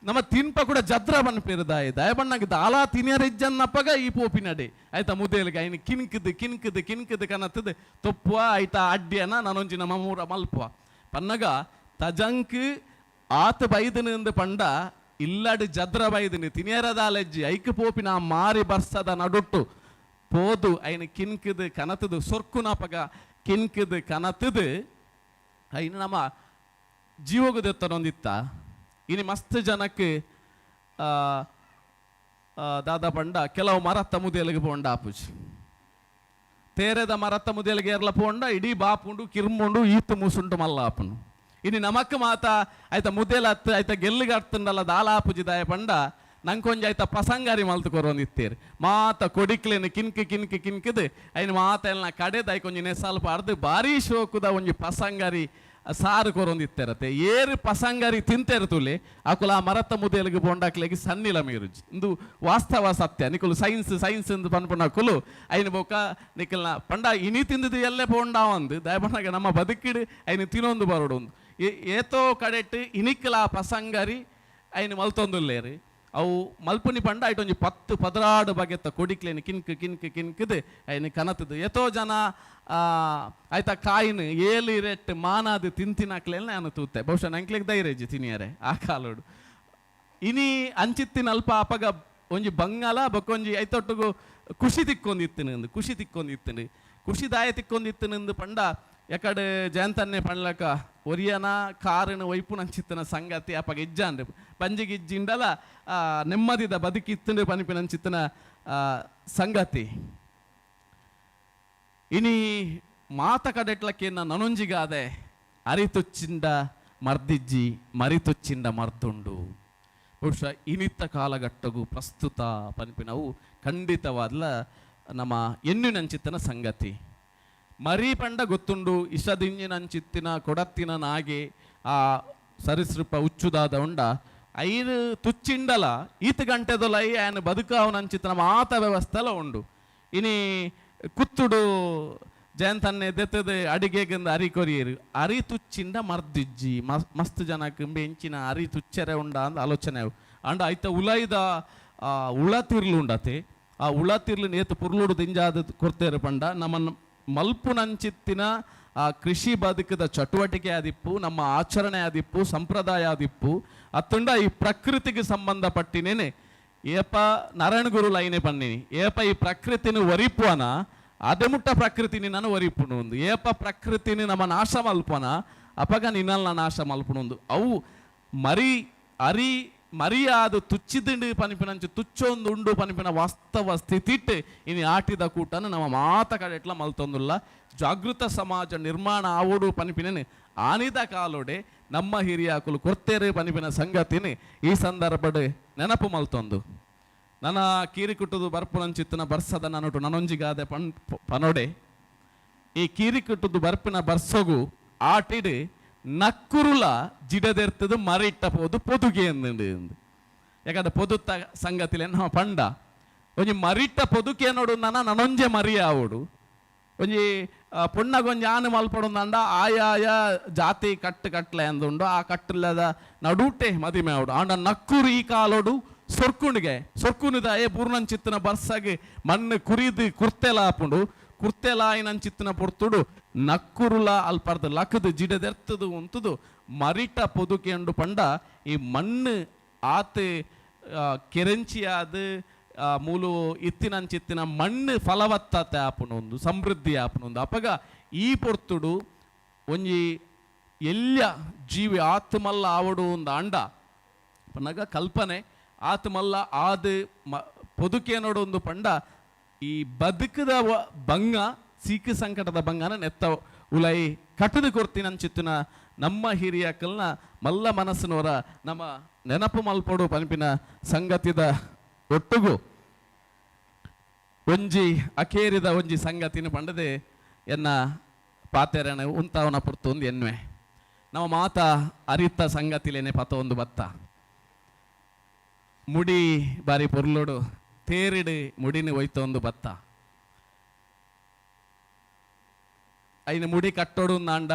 ನಮ್ಮ ತಿನ್ಪ ಕೂಡ ಜದ್ರ ಬನ್ಪೇರುದಾಯ ದಯ ಬಣ್ಣಗೆ ದಾಲಾ ತಿನ್ಯರಿಜ್ಜನ್ನಪ್ಪಗ ಈ ಪೋಪಿನಡೆ ಆಯ್ತಾ ಮುದೇಲಿಗೆ ಐನು ಕಿನ್ಕದ್ ಕನತ್ತದ ತೊಪ್ಪುವ ಆಯ್ತಾ ಅಡ್ಡಿಯನ ನಾನೊಂಜಿ ನಮ್ಮ ಮೂರ ಮಲ್ಪುವ ಪನ್ನಗ ತಜಂಕ್ ಆತ ಬೈದನಿಂದ ಪಂಡ ಇಲ್ಲಡಿ ಜದ್ರ ಬೈದನಿ ತಿನ್ಯರದಾಲೆಜ್ಜಿ ಐಕ್ ಪೋಪಿನ ಮಾರಿ ಬರ್ಸದ ನಡುಟ್ಟು ಪೋದು ಐನು ಕಿನ್ಕದ್ ಕನತದು ಸೊರ್ಕುನಪಗ ಕಿನ್ಕದ್ ಕನತದು ಐನು ನಮ್ಮ ಜೀವಗುದೆತ್ತನೊಂದಿತ್ತ ಇನಿ ಮಸ್ತ್ ಜನಕ್ಕೆ ದಾದ ಪಂಡ ಕೆಲವು ಮರತ್ತ ಮುದೇಲಿಗೆ ಪೋಂಡ ಆಪುಜಿ ತೇರೆದ ಮರತ್ತ ಮುದೇಲಿಗೆ ಏರ್ಲ ಪೋಂಡ ಇಡೀ ಬಾಪುಂಡು ಕಿರ್ಮುಂಡು ಈತು ಮೂಸುಂಟು ಮಲ್ಲ ಆಪುನು ಇನಿ ನಮಕ್ ಮಾತ ಆಯ್ತಾ ಮುದೇಲ ಹತ್ತು ಆಯ್ತಾ ಗೆಲ್ಲಿಗೆ ಅರ್ಥಂಡಲ್ಲ ದಾಲ ಆಪುಜಿ ದಾಯ ಪಂಡ ನಂಕೊಂಜಿ ಆಯ್ತಾ ಪಸಂಗಾರಿ ಮಲ್ತು ಕೊರೊಂದಿತ್ತೇರಿ ಮಾತ ಕೊಡಿಕ್ಲೇನು ಕಿನ್ಕಿದ್ ಐನು ಮಾತ ಎಲ್ಲ ಕಡೆದ ಐಕೊಂಜಿ ನೆಸಲ್ಪ ಅರ್ದು ಭಾರಿ ಶೋಕುದ ಒಂಜಿ ಪಸಂಗಾರಿ ಸಾರು ಕೊರೊಂದಿತ್ತೇರತ್ತೆ ಏರು ಪಸಂಗಾರಿ ತಿಂತೇರ್ತುಲೆ ಆಕುಲ ಆ ಮರತ್ತ ಮುದೇಲಿಗೆ ಬೋಂಡಾಕ್ಲೆಗೆ ಸನ್ನಿಲ ಮೀರುಜಿ ಇಂದು ವಾಸ್ತವ ಸತ್ಯ ನಿಕುಲು ಸೈನ್ಸ್ ಎಂದು ಪನ್ಪುನಕುಲು ಐನು ಬೋಕ ನಿಕಲ್ನ ಪಂಡ ಇನಿ ತಿಂದದು ಎಲ್ಲೇ ಬೋಂಡ ಒಂದು ದಯಪಣ್ಣಗೆ ನಮ್ಮ ಬದುಕಿಡು ಐನು ತಿನ್ನೊಂದು ಬರೋಡು ಒಂದು ಏತೋ ಕಡೆಟ್ಟು ಇನಿಕಲ ಪಸಂಗಾರಿ ಐನು ಮಲ್ತೊಂದುಲ್ಲೇರಿ ಅವು ಮಲ್ಪುನಿ ಪಂಡ ಐಟೊಂಜಿ 10-16 ಬಗೆತ್ತ ಕೊಡಿಕ್ಲೇನು ಕಿನ್ಕದ್ ಐನು ಕನತದು ಎಷ್ಟೋ ಜನ ಆಯ್ತಾ ಕಾಯಿನ ಏಲಿ ರೆಟ್ ಮಾನಾದು ತಿಂತಿನಾಕ್ಲೆಲ್ಲ ನಾನು ತೂತೆ ಬಹುಶಃ ನಂಕ್ಲೆಗೆ ಧೈರ್ಯಜಿ ತಿನಿಯರೆ ಆ ಕಾಲೋಡು ಇನಿ ಅಂಚಿತ್ತಿನ ಅಲ್ಪ ಅಪಗ ಒಂಜಿ ಬಂಗಾಲ ಬೊಕ್ಕೊಂಜಿ ಐತೊಟ್ಟಿಗೂ ಖುಷಿ ತಿಕ್ಕೊಂದಿತ್ತನು ಖುಷಿ ದಾಯ ತಿಕ್ಕೊಂದಿತ್ತನೆಂದು ಪಂಡ ಎಕಡೆ ಜಯಂತನ್ನೇ ಪಣ್ಲಕ ಒರಿಯನ ಕಾರಿನ ವೈಪುನ ಅಂಚಿತ್ತನ ಸಂಗತಿ ಅಪಗ ಇಜ್ಜಾಂಡ್ರೆ ಪಂಜಿಗೆ ಇಜ್ಜಿಂಡಲ ನೆಮ್ಮದಿದ ಬದುಕಿತ್ತಂಡು ಪನಿಪಿನಂಚಿತ್ತನ ಸಂಗತಿ ಇನಿ ಮಾತ ಕಡೆಟ್ಲಕ್ಕೇನ ನನೊಂಜಿಗಾದೆ ಅರಿತುಚ್ಚಿಂಡ ಮರ್ದಿಜ್ಜಿ ಮರಿತುಚ್ಚಿಂಡ ಮರ್ದುಂಡು ಬಹುಶಃ ಇನಿತ್ತ ಕಾಲಘಟ್ಟಗೂ ಪ್ರಸ್ತುತ ಪನ್ಪಿನವು ಖಂಡಿತವಾದ್ಲ ನಮ್ಮ ಎನ್ನುನಂಚಿತ್ತನ ಸಂಗತಿ ಮರಿ ಪಂಡ ಗೊತ್ತುಂಡು ಇಷದಿಂಜಿನಂಚಿತ್ತಿನ ಕೊಡತ್ತಿನ ನಾಗೆ ಆ ಸರಿಸೃಪ ಉಚ್ಚುದಾದ ಉಂಡ ಐದು ತುಚ್ಚಿಂಡಲ ಈತ ಗಂಟೆದೊಲೈ ಆಯನ ಬದುಕಾವನಂಚಿತ್ತಿನ ಮಾತ ವ್ಯವಸ್ಥೆಲ ಉಂಡು ಇನಿ ಕುತ್ತುಡು ಜಯಂತನ್ನೇ ದೆತ್ತದ ಅಡಿಗೆಗಂದು ಅರಿ ಕೊರಿಯರು ಅರಿ ತುಚ್ಚಿಂಡ ಮರ್ದಿಜ್ಜಿ ಮಸ್ತ್ ಜನಕ್ಕೆ ಬೆಂಚಿನ ಅರಿ ತುಚ್ಚರೆ ಉಂಡ ಅಂತ ಆಲೋಚನೆ ಅಂಡ ಐತ ಉಲೈದ ಉಳತಿರ್ಲು ಉಂಡತೆ ಆ ಉಳತಿರ್ಲು ನೇತು ಪುರ್ಲುಡು ದಿಂಜಾದ ಕೊರ್ತೇರು ಪಂಡ ನಮ್ಮ ಮಲ್ಪುನಂಚಿತ್ತಿನ ಆ ಕೃಷಿ ಬದುಕದ ಚಟುವಟಿಕೆ ಆದಿಪ್ಪು ನಮ್ಮ ಆಚರಣೆ ಆದಿಪ್ಪು ಸಂಪ್ರದಾಯ ಆದಿಪ್ಪು ಅತ್ತುಂಡ ಈ ಪ್ರಕೃತಿಗೆ ಸಂಬಂಧಪಟ್ಟಿನೇನೆ ಏಪ ನಾರಾಯಣ ಗುರು ಲೈನೆ ಪನ್ನಿನಿ ಏಪ ಈ ಪ್ರಕೃತಿನ ಒರಿಪುವನ ಅದೇ ಮುಟ್ಟ ಪ್ರಕೃತಿನಿ ನಾನು ಒರಿಪುನು ಒಂದು ಏಪ ಪ್ರಕೃತಿನಿ ನಮ್ಮ ನಾಶ ಮಲ್ಪನ ಅಪಗ ನಿನ್ನಲ್ಲ ನಾಶ ಮಲ್ಪುನು ಅವು ಮರಿ ಅರಿ ಮರಿಯಾದು ತುಚ್ಚಿದಿಂಡು ಪನಿಪಿನಂಚು ತುಚ್ಚೊಂದು ಉಂಡು ಪನಿಪಿನ ವಾಸ್ತವ ಸ್ಥಿತಿಟ್ಟು ಇನ್ನು ಆಟಿದ ಕೂಟನ ನಮ್ಮ ಮಾತ ಕಡೆಟ್ಲ ಮಲ್ತೊಂದುಲ್ಲ ಜಾಗೃತ ಸಮಾಜ ನಿರ್ಮಾಣ ಆವೋಡು ಪನಿಪಿನ ಆನಿದ ಕಾಲೋಡೆ ನಮ್ಮ ಹಿರಿಯಾಕುಲು ಕೊರ್ತೇರೆ ಪನಿಪಿನ ಸಂಗತಿನಿ ಈ ಸಂದರ್ಭಡ್ ನೆನಪು ಮಲ್ತೊಂದು ನನ್ನ ಕೀರಿ ಕುಟ್ಟುದು ಬರ್ಪುನಂಚಿತ್ತಿನ ಬರ್ಸದ ನನ್ನೊಟ್ಟು ನನೊಂಜಿಗಾದೆ ಪನೊಡೆ ಈ ಕೀರಿ ಕುಟ್ಟುದು ಬರ್ಪಿನ ಬರ್ಸೊಗು ಆಟಿಡ್ ನಕ್ಕುರುಲ ಜಿಡದೆರ್ತದು ಮರಿಟ್ಟ ಪೋದು ಪೊದುಗೆ ಎಂದು ಯಾಕಂದ್ರೆ ಪೊದುತ್ತ ಸಂಗತಿಲೆ ನಾವು ಪಂಡ ಒಂಜಿ ಮರಿಟ್ಟ ಪೊದುಕೆ ನೋಡು ನನೊಂಜೆ ಮರಿಯ ಆವೋಡು ಒಂಜಿ ಪುಣ್ಣಗೊಂಜಿ ಆನೆ ಮಲ್ಪಡೊಂದಂಡ ಆಯಾಯ ಜಾತಿ ಕಟ್ಲೆ ಅಂದುಂಡು ಆ ಕಟ್ಟಲದ ನಡುಟೆ ಮದಿಮೆ ಆವಡು ಆಂಡ ನಕ್ಕುರು ಈ ಕಾಲೋಡು ಸೊರ್ಕುನಿದ ಏ ಪೂರ್ಣಂಚಿತ್ತಿನ ಬರ್ಸಾಗಿ ಮಣ್ಣು ಕುರಿದು ಕುರ್ತೆಲ ಹಾಪುಂಡು ಕುರ್ತೆಲಾಯಿನಂಚಿತ್ತಿನ ಪೊರ್ತುಡು ನಕ್ಕುರುಲ ಅಲ್ಪರ್ದು ಲಕ್ಕದು ಜಿಡದೆರ್ತದು ಉಂತುದು ಮರಿಟ ಪೊದುಕೆಂಡು ಪಂಡ ಈ ಮಣ್ಣು ಆತು ಕೆರೆಂಚಿಯಾದ ಮೂಲು ಇತ್ತಿನಂಚಿತ್ತಿನ ಮಣ್ಣು ಫಲವತ್ತತೆ ಆಪುನೊಂದು ಸಮೃದ್ಧಿ ಆಪುನೊಂದು ಅಪಗ ಈ ಪೊರ್ತುಡು ಒಂಜಿ ಎಲ್ಯ ಜೀವಿ ಆತ್ಮಲ್ಲ ಆವಡು ಒಂದು ಅಂಡ ಪನ್ನಗ ಕಲ್ಪನೆ ಆತ್ಮಲ್ಲ ಆದ ಪೊದುಕೆ ನೋಡು ಒಂದು ಪಂಡ ಈ ಬದುಕದ ಬಂಗ ಸೀಕ ಸಂಕಟದ ಬಂಗನ ನೆತ್ತ ಉಲೈ ಕಟ್ಟದು ಕೊರ್ತಿನಂಚಿತ್ತಿನ ನಮ್ಮ ಹಿರಿಯಕಲ್ನ ಮಲ್ಲ ಮನಸ್ಸಿನವರ ನಮ್ಮ ನೆನಪು ಮಲ್ಪಡು ಪಂಪಿನ ಸಂಗತಿದ ಒಟ್ಟುಗು ಒಂಜಿ ಅಕೇರಿದ ಒಂಜಿ ಸಂಗತಿನ ಪಂಡದೆ ಎನ್ನ ಪಾತೆರನ ಉಂತಾವನ ಪುರ್ತು ಒಂದು ಎನ್ವೆ ನಮ್ಮ ಮಾತ ಅರಿತ ಸಂಗತಿಲೇನೆ ಪತ ಒಂದು ಬತ್ತ ಮುಡಿ ಬಾರಿ ಪೊರ್ಲೋಡು ತೇರಿಡು ಮುಡಿನ ಒಯ್ತ ಒಂದು ಬತ್ತ ಐನ ಮುಡಿ ಕಟ್ಟೋಡು ನಾಂಡ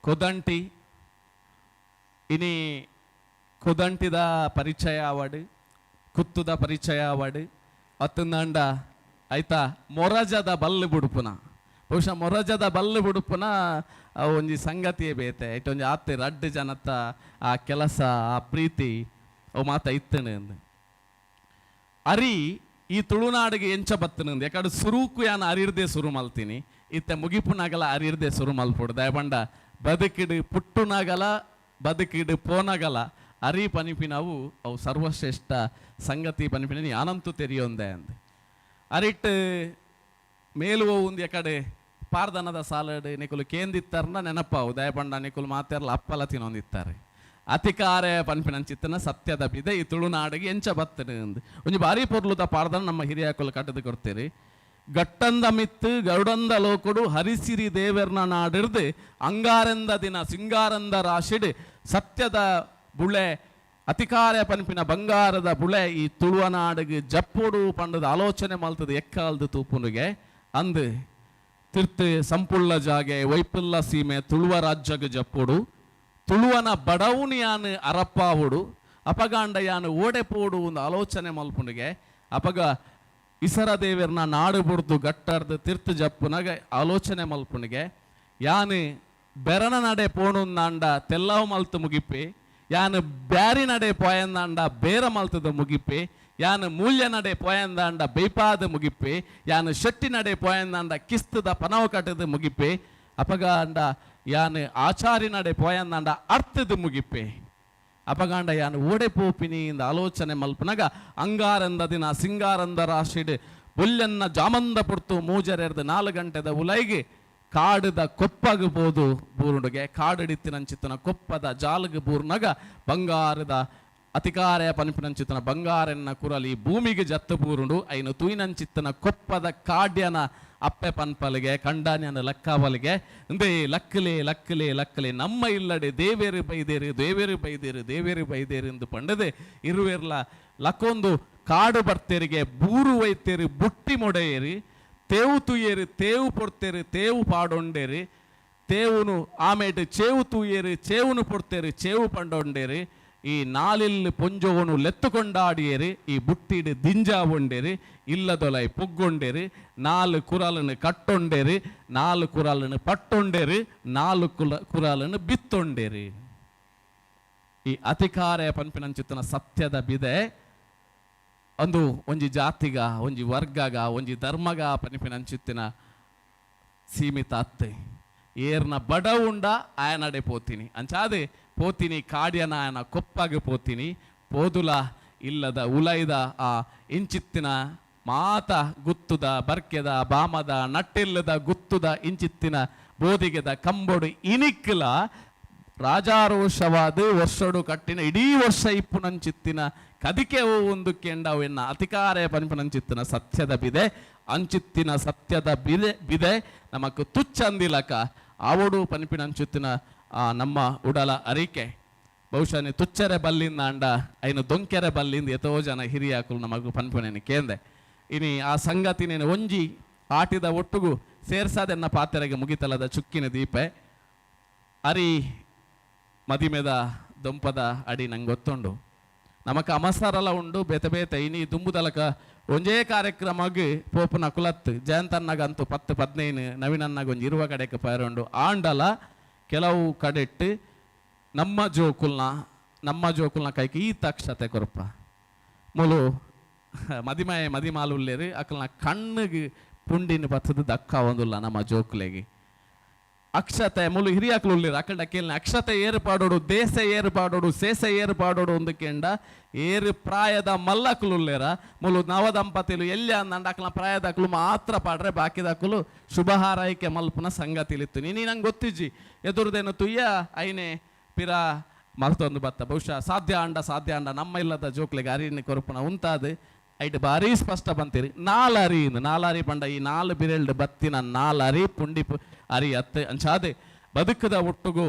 ಕೊದಂಟಿ ಇನಿ ಕೊದಂಟಿದ ಪರಿಚಯ ಆವಾಡು ಕುತ್ತುದ ಪರಿಚಯ ಆವಾಡು ಅತ್ತಂದಾಂಡ ಆಯ್ತಾ ಮೊರಜದ ಬಲ್ಲು ಬುಡುಪುನ ಬಹುಶಃ ಮೊರಜದ ಬಲ್ಲು ಬುಡುಪುನ ಒಂಜಿ ಸಂಗತಿಯೇ ಬೇತೆ ಐಟ ಒಂಜಿ ಆತೆ ರಡ್ಡು ಜನತ ಆ ಕೆಲಸ ಆ ಪ್ರೀತಿ ಅವು ಮಾತ ಇತ್ತನೆ ಅಂದು ಅರಿ ಈ ತುಳುನಾಡಿಗೆ ಎಂಚ ಬತ್ತನಂದು ಯಾಕಡೆ ಸುರುಕು ಯಾನು ಅರಿರ್ದೆ ಸುರು ಮಲ್ತೀನಿ ಇತ್ತೆ ಮುಗಿಪುನಾಗಲ ಅರಿರ್ದೆ ಸುರು ಮಲ್ಪುಡು ದಯಬಂಡ ಬದುಕಿಡು ಪುಟ್ಟುನಾಗಲ ಬದುಕಿಡು ಪೋನಗಲ ಅರಿ ಪನಿಪಿನವು ಅವು ಸರ್ವಶ್ರೇಷ್ಠ ಸಂಗತಿ ಪನಿಪಿನ ಯಾನಂತೂ ತೆರೆಯೊಂದೆ ಅಂದು ಅರಿಟ್ಟು ಮೇಲು ಒಂದು ಎಕಡೆ ಪಾರ್ದನದ ಸಾಲಡ್ ನಿಕುಲು ಕೇಂದಿತ್ತಾರನ್ನ ನೆನಪಾವು ದಯಪಂಡ ನಿಕುಲು ಮಾತಾರಲ್ಲ ಅಪ್ಪಲ ತಿನ್ನೊಂದಿತ್ತಾರೆ ಅತಿಕಾರೆ ಪನ್ಪಿನಂಚಿತ್ತನ ಸತ್ಯದ ಬಿದೆ ಈ ತುಳುನಾಡಿಗೆ ಎಂಚ ಬತ್ತನೆ ಅಂದು ಒಂಜಿ ಬಾರಿ ಪೊರ್ಲುದ ಪಾರ್ದನ ನಮ್ಮ ಹಿರಿಯಾಕುಲು ಕಟ್ಟದು ಕೊಡ್ತೀರಿ ಗಟ್ಟಂದ ಮಿತ್ತು ಗರುಡಂದ ಲೋಕುಡು ಹರಿಸಿರಿ ದೇವರ್ನ ನಾಡಿರ್ದು ಅಂಗಾರಂದ ದಿನ ಸಿಂಗಾರಂದ ರಾಶಿಡ್ ಸತ್ಯದ ಬುಳೆ ಅತಿಕಾರ್ಯ ಪನ್ಪಿನ ಬಂಗಾರದ ಬುಳೆ ಈ ತುಳುವ ನಾಡಿಗೆ ಜಪ್ಪೋಡು ಪಂಡದ ಆಲೋಚನೆ ಮಲ್ತದ ಎಕ್ಕಾಲ್ದು ತೂಪುನಿಗೆ ಅಂದು ತಿರ್ತು ಸಂಪುಳ್ಳ ಜಾಗೆ ವೈಪುಲ್ಲ ಸೀಮೆ ತುಳುವ ರಾಜ್ಯಗ ಜಪ್ಪೋಡು ತುಳುವನ ಬಡವುನಿಯಾನು ಅರಪ್ಪಾವುಡು ಅಪಗಾಂಡ ಯಾನು ಓಡೆಪೋಡು ಒಂದು ಆಲೋಚನೆ ಮಲ್ಪುನಿಗೆ ಅಪಗ ಇಸರ ದೇವರನ್ನ ನಾಡು ಬುಡ್ದು ಗಟ್ಟರ್ದು ತಿರ್ತು ಜಪ್ಪುನಾಗ ಆಲೋಚನೆ ಮಲ್ಪುನಿಗೆ ಯಾನು ಬೆರನ ನಡೆ ಪೋಣುಂದಾಂಡ ತೆಲ್ಲವು ಮಲ್ತು ಮುಗಿಪಿ ಯಾನು ಬ್ಯಾರಿ ನಡೆ ಪೋಯಂದಾಂಡ ಬೇರ ಮಲ್ತದ ಮುಗಿಪಿ ಯಾನು ಮೂಲ್ಯ ನಡೆ ಪೋಯಂದಾಂಡ ಬೈಪಾದ ಮುಗಿಪಿ ಯಾನು ಶೆಟ್ಟಿ ನಡೆ ಪೋಯಂದಾಂಡ ಕಿಸ್ತದ ಪನವ ಕಟ್ಟದ ಮುಗಿಪಿ ಅಪಗಾಂಡ ಯಾನು ಆಚಾರಿ ನಡೆ ಪೋಯಂದಾಂಡ ಅರ್ಥದ ಮುಗಿಪೆ ಅಪಗಾಂಡ ಯಾನು ಓಡೆ ಪೋಪಿನಿಯಿಂದ ಆಲೋಚನೆ ಮಲ್ಪನಾಗ ಅಂಗಾರಂದ ದಿನ ಸಿಂಗಾರಂದ ರಾಶಿಡ್ ಬುಲ್ಯನ್ನ ಜಾಮಂದ ಪುರ್ತು ಮೂಜರೆರ್ದು 4 ಗಂಟೆದ ಉಲೈಗೆ ಕಾಡದ ಕೊಪ್ಪಗ ಬೋದು ಬೂರುಡುಗೆ ಕಾಡಡಿತ್ತಿನಂಚಿತ್ತನ ಕೊಪ್ಪದ ಜಾಲಗ ಬೂರ್ನಾಗ ಬಂಗಾರದ ಅತಿಕಾರಯ ಪನಿಪಿನಂಚಿತ್ತನ ಬಂಗಾರೆನ್ನ ಕುರಲಿ ಭೂಮಿಗೆ ಜತ್ತಪೂರುಂಡು ಐನು ತೂಯಿನಂಚಿತ್ತನ ಕೊಪ್ಪದ ಕಾಡ್ಯನ ಅಪ್ಪೆ ಪನ್ಪಲಿಗೆ ಕಂಡಾನ್ಯನ ಲಕ್ಕಾವಲಿಗೆ ಇಂದೇ ಲಕ್ಕಲೆ ಲಕ್ಕಲೆ ಲಕ್ಕಲೆ ನಮ್ಮ ಇಲ್ಲಡೆ ದೇವೇರು ಬೈದೇರು ದೇವೇರು ಬೈದೇರು ದೇವೇರು ಬೈದೇರು ಎಂದು ಪಂಡದೆ ಇರುವೆರ್ಲ ಲಕ್ಕೊಂದು ಕಾಡು ಬರ್ತೇರಿಗೆ ಬೂರು ಒಯ್ತೇರಿ ಬುಟ್ಟಿ ಮೊಡೆಯೇರಿ ತೇವು ತುಯ್ಯೇರಿ ತೇವು ಪೊಡ್ತೇರಿ ತೇವು ಪಾಡೊಂಡೇರಿ ತೇವುನು ಆಮೇಲೆ ಚೇವು ತೂಯೇರಿ ಚೇವುನು ಪೊಡ್ತೇರಿ ಚೇವು ಪಂಡೊಂಡೇರಿ ಈ ನಾಲಿಲ್ ಪೊಂಜೋವನು ಲೆತ್ತುಕೊಂಡಾಡಿಯೇರಿ ಈ ಬುಟ್ಟಿಡು ದಿಂಜಾವೊಂಡೇರಿ ಇಲ್ಲದೊಲೈ ಪೊಗ್ಗೊಂಡೇರಿ 4 ಕುರಾಲನ್ನು ಕಟ್ಟೊಂಡೇರಿ 4 ಕುರಾಲನ್ನು ಪಟ್ಟೊಂಡೇರಿ 4 ಕುರಾಲನ್ನು ಬಿತ್ತೊಂಡೇರಿ. ಈ ಅಧಿಕಾರ ಪಂಪಿನಂಚಿತ್ತನ ಸತ್ಯದ ಬಿದೆ ಒಂದು ಒಂಜಿ ಜಾತಿಗ ಒಂಜಿ ವರ್ಗಗ ಒಂಜಿ ಧರ್ಮಗ ಪನಿಪಿನಂಚಿತ್ತಿನ ಸೀಮಿತ ಅತ್ತೆ ಏರ್ನ ಬಡ ಉಂಡ ಆಯನಡೆ ಪೋತೀನಿ ಅಂಚಾದೆ ಪೋತೀನಿ ಕಾಡ್ಯನ ಆಯನ ಕೊಪ್ಪಾಗ ಪೋತೀನಿ ಪೋದುಲ ಇಲ್ಲದ ಉಲೈದ ಆ ಇಂಚಿತ್ತಿನ ಮಾತ ಗುತ್ತುದ ಬರ್ಕೆದ ಬಾಮದ ನಟ್ಟಿಲ್ಲದ ಗುತ್ತುದ ಇಂಚಿತ್ತಿನ ಬೋದಿಗೆದ ಕಂಬೊಡು ಇನಿಕ್ಲ ರಾಜಾರೋಷವಾದ ವರ್ಷಡು ಕಟ್ಟಿನ ಇಡೀ ವರ್ಷ ಇಪ್ಪುನಂಚಿತ್ತಿನ ಕದಿಕೆ ಒಂದು ಕೆಂಡವೆನ್ನ ಅಧಿಕಾರ ಪನಿಪನಂಚಿತ್ತಿನ ಸತ್ಯದ ಬಿದೆ ಅಂಚಿತ್ತಿನ ಸತ್ಯದ ಬಿದೆ ನಮಕ್ ತುಚ್ಚಂದಿಲಕ ಆವಡು ಪನಿಪಿನಂಚಿತ್ತಿನ ನಮ್ಮ ಉಡಲ ಅರಿಕೆ ಬಹುಶಃ ತುಚ್ಚರೆ ಬಲ್ಲಿಂದ ಅಂಡ ಐನು ದೊಂಕೆರೆ ಬಲ್ಲಿಂದ ಎತೋ ಜನ ಹಿರಿಯಾಕಲು ನಮಗೂ ಪನ್ಪುನೇನು ಕೇಂದೆ ಇನಿ ಆ ಸಂಗತಿ ನೇನು ಒಂಜಿ ಆಟಿದ ಒಟ್ಟುಗು ಸೇರ್ಸಾದೆನ್ನ ಪಾತ್ರೆಗೆ ಮುಗಿತಲದ ಚುಕ್ಕಿನ ದೀಪೆ ಅರಿ ಮದಿಮೆದ ದೊಂಪದ ಅಡಿ ನಂಗೆ ಗೊತ್ತುಂಡು ನಮಕ ಅಮಸರಲ ಉಂಡು ಬೇತೆ ಬೇತೆ ಇನಿ ದುಂಬುದಲಕ ಒಂಜೇ ಕಾರ್ಯಕ್ರಮಗ್ ಪೋಪುನ ಕುಲತ್ ಜಯಂತನ್ನಗಂತೂ 10-15 ನವೀನನ್ನಾಗ ಒಂಜಿ ಇರುವ ಕಡೆಗೆ ಪೈರುಂಡು ಆಂಡಲ ಕೆಲವು ಕಡೆಟ್ಟು ನಮ್ಮ ಜೋಕುಲ್ನ ಕೈಗೆ ಈ ತಕ್ಷತೆ ಕೊರಪ ಮುಲು ಮದಿಮಾಲುಲ್ಲೇರಿ ಅಕಲ್ನ ಕಣ್ಣಿಗೆ ಪುಂಡಿನ ಬತ್ತದ ದಕ್ಕ ಒಂದುಲ್ಲ ನಮ್ಮ ಜೋಕುಲೆಗೆ ಅಕ್ಷತೆ ಮುಲು ಹಿರಿಯಾಕಲುಲ್ಲೇರು ಅಕಲ್ಡ ಕೇಳಿನ ಅಕ್ಷತೆ ಏರ್ಪಾಡೋಡು ದೇಶ ಏರ್ಪಾಡೋಡು ಸೇಸ ಏರ್ಪಾಡೋಡು ಒಂದು ಕೆಂಡ ಏರು ಪ್ರಾಯದ ಮಲ್ಲಕಲುಲ್ಲೇರ ಮುಲು ನವದಂಪತಿಲು ಎಲ್ಲಿ ಅಂದಂಡ ಅಕಲ್ನ ಪ್ರಾಯದಕಲು ಮಾತ್ರ ಪಾಡ್ರೆ ಬಾಕಿದಕಲು ಶುಭ ಹಾರೈಕೆ ಮಲ್ಪನ ಸಂಗತಿಲಿತ್ತು ನೀ ನಂಗೆ ಗೊತ್ತಿಜ್ಜಿ ಎದುರುದೇನು ತುಯ್ಯ ಐನೆ ಪಿರ ಮಲ್ತೊಂದು ಬತ್ತ ಬಹುಶಃ ಸಾಧ್ಯ ಅಂಡ ನಮ್ಮ ಇಲ್ಲದ ಜೋಕ್ಲೆಗೆ ಅರಿನ ಕೊರಪನ ಉಂತಾದು ಐಟ್ ಭಾರಿ ಸ್ಪಷ್ಟ ಬಂತೀರಿ 4 ಅರಿ ಪಂಡ ಈ 4 ಬಿರೆಲ್ಡ್ ಬತ್ತಿನ 4 ಅರಿ ಪುಂಡಿ ಅರಿ ಅತ್ತೆ ಅಂಚಾದೆ ಬದುಕದ ಒಟ್ಟುಗು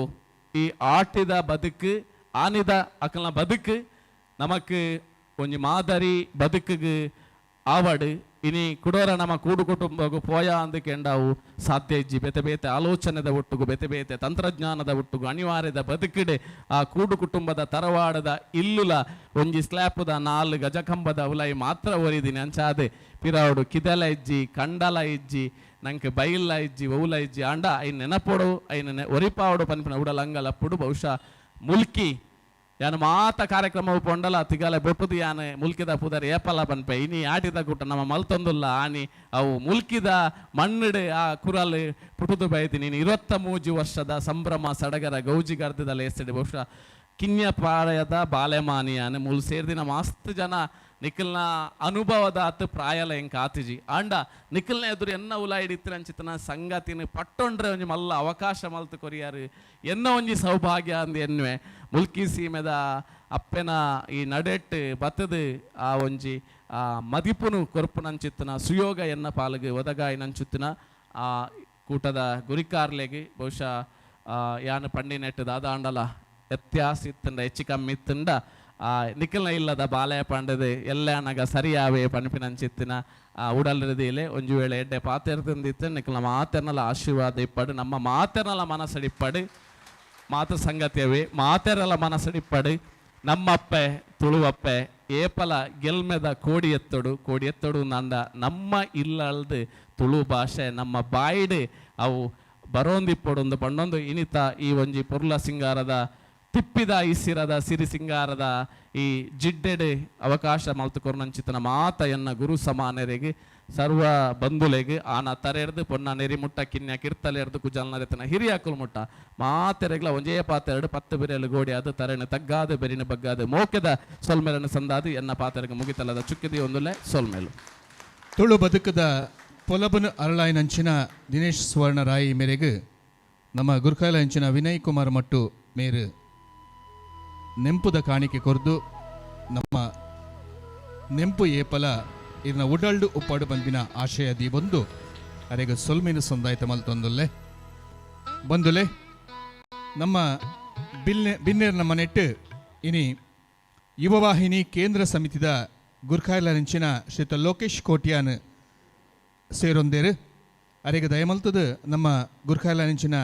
ಈ ಆಟಿದ ಬದುಕು ಆನಿದ ಅಕಲ್ನ ಬದುಕು ನಮಕ್ ಒಂಜಿ ಮಾದರಿ ಬದುಕಿಗೆ ಆವಡು ಇನಿ ಕುಡೋರ ನಮ್ಮ ಕೂಡು ಕುಟುಂಬಗೂ ಪೋಯ ಅಂದಕೆಂಡಾವು ಸಾಧ್ಯ ಇಜ್ಜಿ ಬೇತೆ ಬೇತೆ ಆಲೋಚನೆದ ಒಟ್ಟುಗು ಬೇತೆ ಬೇತೆ ತಂತ್ರಜ್ಞಾನದ ಒಟ್ಟುಗು ಅನಿವಾರ್ಯದ ಬದುಕಿಡೆ ಆ ಕೂಡು ಕುಟುಂಬದ ತರವಾಡದ ಇಲ್ಲುಲ ಒಂಜಿ ಸ್ಲ್ಯಾಪುದ 4 ಗಜಕಂಬದ ಉಲೈ ಮಾತ್ರ ಒರಿದಿನಿ ಅಂಚಾದೆ ಪಿರಾವಡು ಕಿದಲ ಇಜ್ಜಿ ಕಂಡಲ ಇಜ್ಜಿ ನಂಗೆ ಬೈಲ್ಲ ಇಜ್ಜಿ ಒವುಲ ಇಜ್ಜಿ ಅಂಡ ಐನ್ ನೆನಪೋಡು ಐನ ಒರಿಪಾವಡು ಪನ್ಪಿನ ಉಡಲಂಗಲಪ್ಪುಡು ಬಹುಶಃ ಮುಲ್ಕಿ ಯಾನು ಮಾತ ಕಾರ್ಯಕ್ರಮ ಪೊಂಡಲ ತಿಗಾಲೆ ಬೊಟ್ಟುದು ಯಾನೆ ಮುಲ್ಕಿದ ಪುದರ್ ಏಪಲ ಪನ್ಪೆ ಇನಿ ಆಟಿದ ಕೂಟ ನಮ್ಮ ಮಲ್ತೊಂದುಲ್ಲ ಆನಿ ಅವು ಮುಲ್ಕಿದ ಮಣ್ಣಿಡೆ ಆ ಕುರಲ್ ಪುಟುದು ಬೈತೀನಿ 23 ವರ್ಷದ ಸಂಭ್ರಮ ಸಡಗರ ಗೌಜಿಗರ್ದದಲ್ಲಿ ಎಸ್ತಿಡೆ ಬಹುಶಃ ಕಿನ್ಯ ಪ್ರಾಯದ ಬಾಲೆಮಾನಿಯಾನೆ ಮುಲ್ ಸೇರ್ದಿನ ಮಸ್ತ್ ಜನ ನಿಖಿಲ್ನ ಅನುಭವದ ಅತ್ತು ಪ್ರಾಯಲ ಹೆಂಗೆ ಕಾತಿಜಿ ಅಂಡ ನಿಖಿಲ್ನ ಎದುರು ಎನ್ನ ಉಲ ಹಿಡಿತಿರ ಅಂಚಿತನ ಸಂಗತಿನ ಪಟ್ಟೊಂಡ್ರೆ ಒಂಜಿ ಮಲ್ಲ ಅವಕಾಶ ಮಲ್ತು ಕೊರಿಯಾರು ಎನ್ನ ಒಂಜಿ ಸೌಭಾಗ್ಯ ಅಂದ್ ಎನ್ನುವೆ ಮುಲ್ಕಿ ಸೀಮೆದ ಅಪ್ಪೆನ ಈ ನಡೆಟ್ಟು ಬತ್ತದು ಆ ಒಂಜಿ ಮದಿಪುನು ಕೊರ್ಪುನಂಚಿತ್ತಿನ ಸುಯೋಗ ಎನ್ನ ಪಾಲಿಗೆ ಒದಗಾಯಿನಂಚುತ್ತಿನ ಆ ಕೂಟದ ಗುರಿಕಾರ್ಲೆಗೆ ಬಹುಶಃ ಯಾನು ಪಂಡಿ ನೆಟ್ಟದ ಅದಾಂಡಲ ವ್ಯತ್ಯಾಸ ಇತ್ತಂಡ ಹೆಚ್ಚು ಕಮ್ಮಿ ಇತ್ತಂಡ ನಿಖಿಲ್ನ ಇಲ್ಲದ ಬಾಲಯ ಪಂಡದು ಎಲ್ಲನಗ ಸರಿಯಾವೇ ಪಣಿಪಿನಂಚಿತ್ತಿನ ಉಡಲ್ರದಿಲೆ ಒಂಜು ವೇಳೆ ಎಡ್ಡೆ ಪಾತೆರ್ತಿತ್ತು ನಿಖಿಲ್ನ ಮಾತೆರ್ನಲ ಆಶೀರ್ವಾದ ಇಪ್ಪಡು ನಮ್ಮ ಮಾತೆರ್ನಲ ಮನಸ್ಸಡಿಪ್ಪಡು ಮಾತು ಸಂಗತಿಯವೇ ಮಾತೆರಲ ಮನಸ್ಸಡಿಪ್ಪಡು ನಮ್ಮಪ್ಪೆ ತುಳುವಪ್ಪೆ ಏಪಲ ಗೆಲ್ಮೆದ ಕೋಡಿ ಎತ್ತೊಡು ನಂದ ನಮ್ಮ ಇಲ್ಲಲ್ದು ತುಳು ಭಾಷೆ ನಮ್ಮ ಬಾಯಿಡೆ ಅವು ಬರೋಂದಿಪ್ಪೊಡೊಂದು ಪಂಡೊಂದು ಇನಿತ ಈ ಒಂಜಿ ಪುರ್ಲ ಸಿಂಗಾರದ ತಿಪ್ಪಿದ ಇಸಿರದ ಸಿರಿ ಸಿಂಗಾರದ ಈ ಜಿಡ್ಡೆಡೆ ಅವಕಾಶ ಮಲ್ತು ಕೊರ್ನಂಚಿತನ ಮಾತ ಎನ್ನ ಗುರು ಸಮಾನರಿಗೆ ಸರ್ವ ಬಂಧುಲೆಗೆ ಆನ ತರೆರ್ದು ಪೊನ್ನ ನೆರಿಮುಟ್ಟ ಕಿನ್ಯ ಕಿರ್ತಲೆರ್ದು ಕುಜಲ್ನರೆತನ ಹಿರಿಯಾಕುಲ್ ಮುಟ್ಟ ಮಾತೆರೆಗ್ಲ ಒಂಜೇ ಪಾತೆರಡು 10 ಬಿರೆಲು ಗೋಡಿ ಅದು ತರೆನ ತಗ್ಗಾದು ಬೆರಿನ ಬಗ್ಗಾದು ಮೋಕೆದ ಸೊಲ್ಮೆಲನ್ನು ಸಂದಾದು ಎನ್ನ ಪಾತೆರೆಗೆ ಮುಗಿತಲ್ಲದ ಚುಕ್ಕಿದಿ ಒಂದುಲೆ ಸೊಲ್ಮೆಲು ತುಳು ಬದುಕದ ಪೊಲಬನು ಅರಳಾಯಿನಂಚಿನ ದಿನೇಶ್ ಸುವರ್ಣರಾಯಿ ಮೇರೆಗೆ ನಮ್ಮ ಗುರುಕಾಲ ಅಂಚಿನ ವಿನಯ್ ಕುಮಾರ್ ಮಟ್ಟು ಮೇರು ನೆಂಪುದ ಕಾಣಿಕೆ ಕೊರ್ದು ನಮ್ಮ ನೆಂಪು ಏಪಲ ಇದನ್ನ ಉಡಲ್ಡು ಉಪ್ಪಾಡು ಬಂದಿನ ಆಶಯ ದೀಬೊಂದು ಅರೆಗ ಸೊಲ್ಮಿನ ಸಂದಾಯಿತ ಮಲ್ತೊಂದುಲ್ಲೆ ಬಂದುಲೆ ನಮ್ಮ ಬಿನ್ನೇರ್ನ ಮನೆಟ್ಟು ಇನಿ ಯುವವಾಹಿನಿ ಕೇಂದ್ರ ಸಮಿತಿದ ಗುರ್ಖಾಯ್ಲ ನೆಂಚಿನ ಶ್ರೀತ ಲೋಕೇಶ್ ಕೋಟ್ಯಾನ್ ಸೇರೊಂದೇರು ಅರೆಗ ದಯಮಲ್ತದು ನಮ್ಮ ಗುರ್ಖಾಯ್ಲ ನೆಂಚಿನ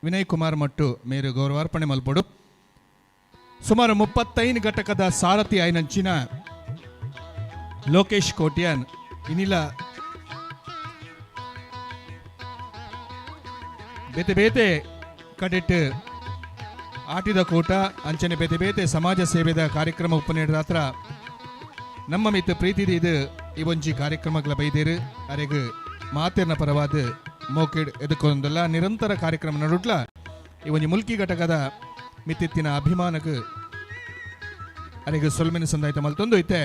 ವಿನಯ್ ಕುಮಾರ್ ಮಟ್ಟು ಮೇರು ಗೌರವಾರ್ಪಣೆ ಮಲ್ಪಡು ಸುಮಾರು 35 ಘಟಕದ ಸಾರಥಿ ಆಯ್ನಂಚಿನ ಲೋಕೇಶ್ ಕೋಟ್ಯಾನ್ ಇನಿಲ ಬೇತೆ ಬೇತೆ ಕಡೆಟ್ ಆಟಿದ ಕೂಟ ಅಂಚನೆ ಬೇತೆ ಬೇತೆ ಸಮಾಜ ಸೇವೆದ ಕಾರ್ಯಕ್ರಮ ಉಪನೇಡದಾತ್ರ ನಮ್ಮ ಮಿತ್ ಪ್ರೀತಿದ ಇದು ಇವೊಂಜಿ ಕಾರ್ಯಕ್ರಮಗಳ ಬೈದೇರು ಅರೆಗು ಮಾತೆರ್ನ ಪರವಾದ ಮೋಕೆಡ್ ಎದಕ್ಕೊಂದಲ್ಲ ನಿರಂತರ ಕಾರ್ಯಕ್ರಮ ನಡುಟ್ಲ ಇವೊಂಜಿ ಮುಲ್ಕಿ ಘಟಕದ ಮಿತ್ತಿತ್ತಿನ ಅಭಿಮಾನಕ್ಕೆ ಅರೆಗು ಸೊಲ್ಮೆನ ಸಂದಾಯಿತ ಮಲ್ತೊಂದು ಐತೆ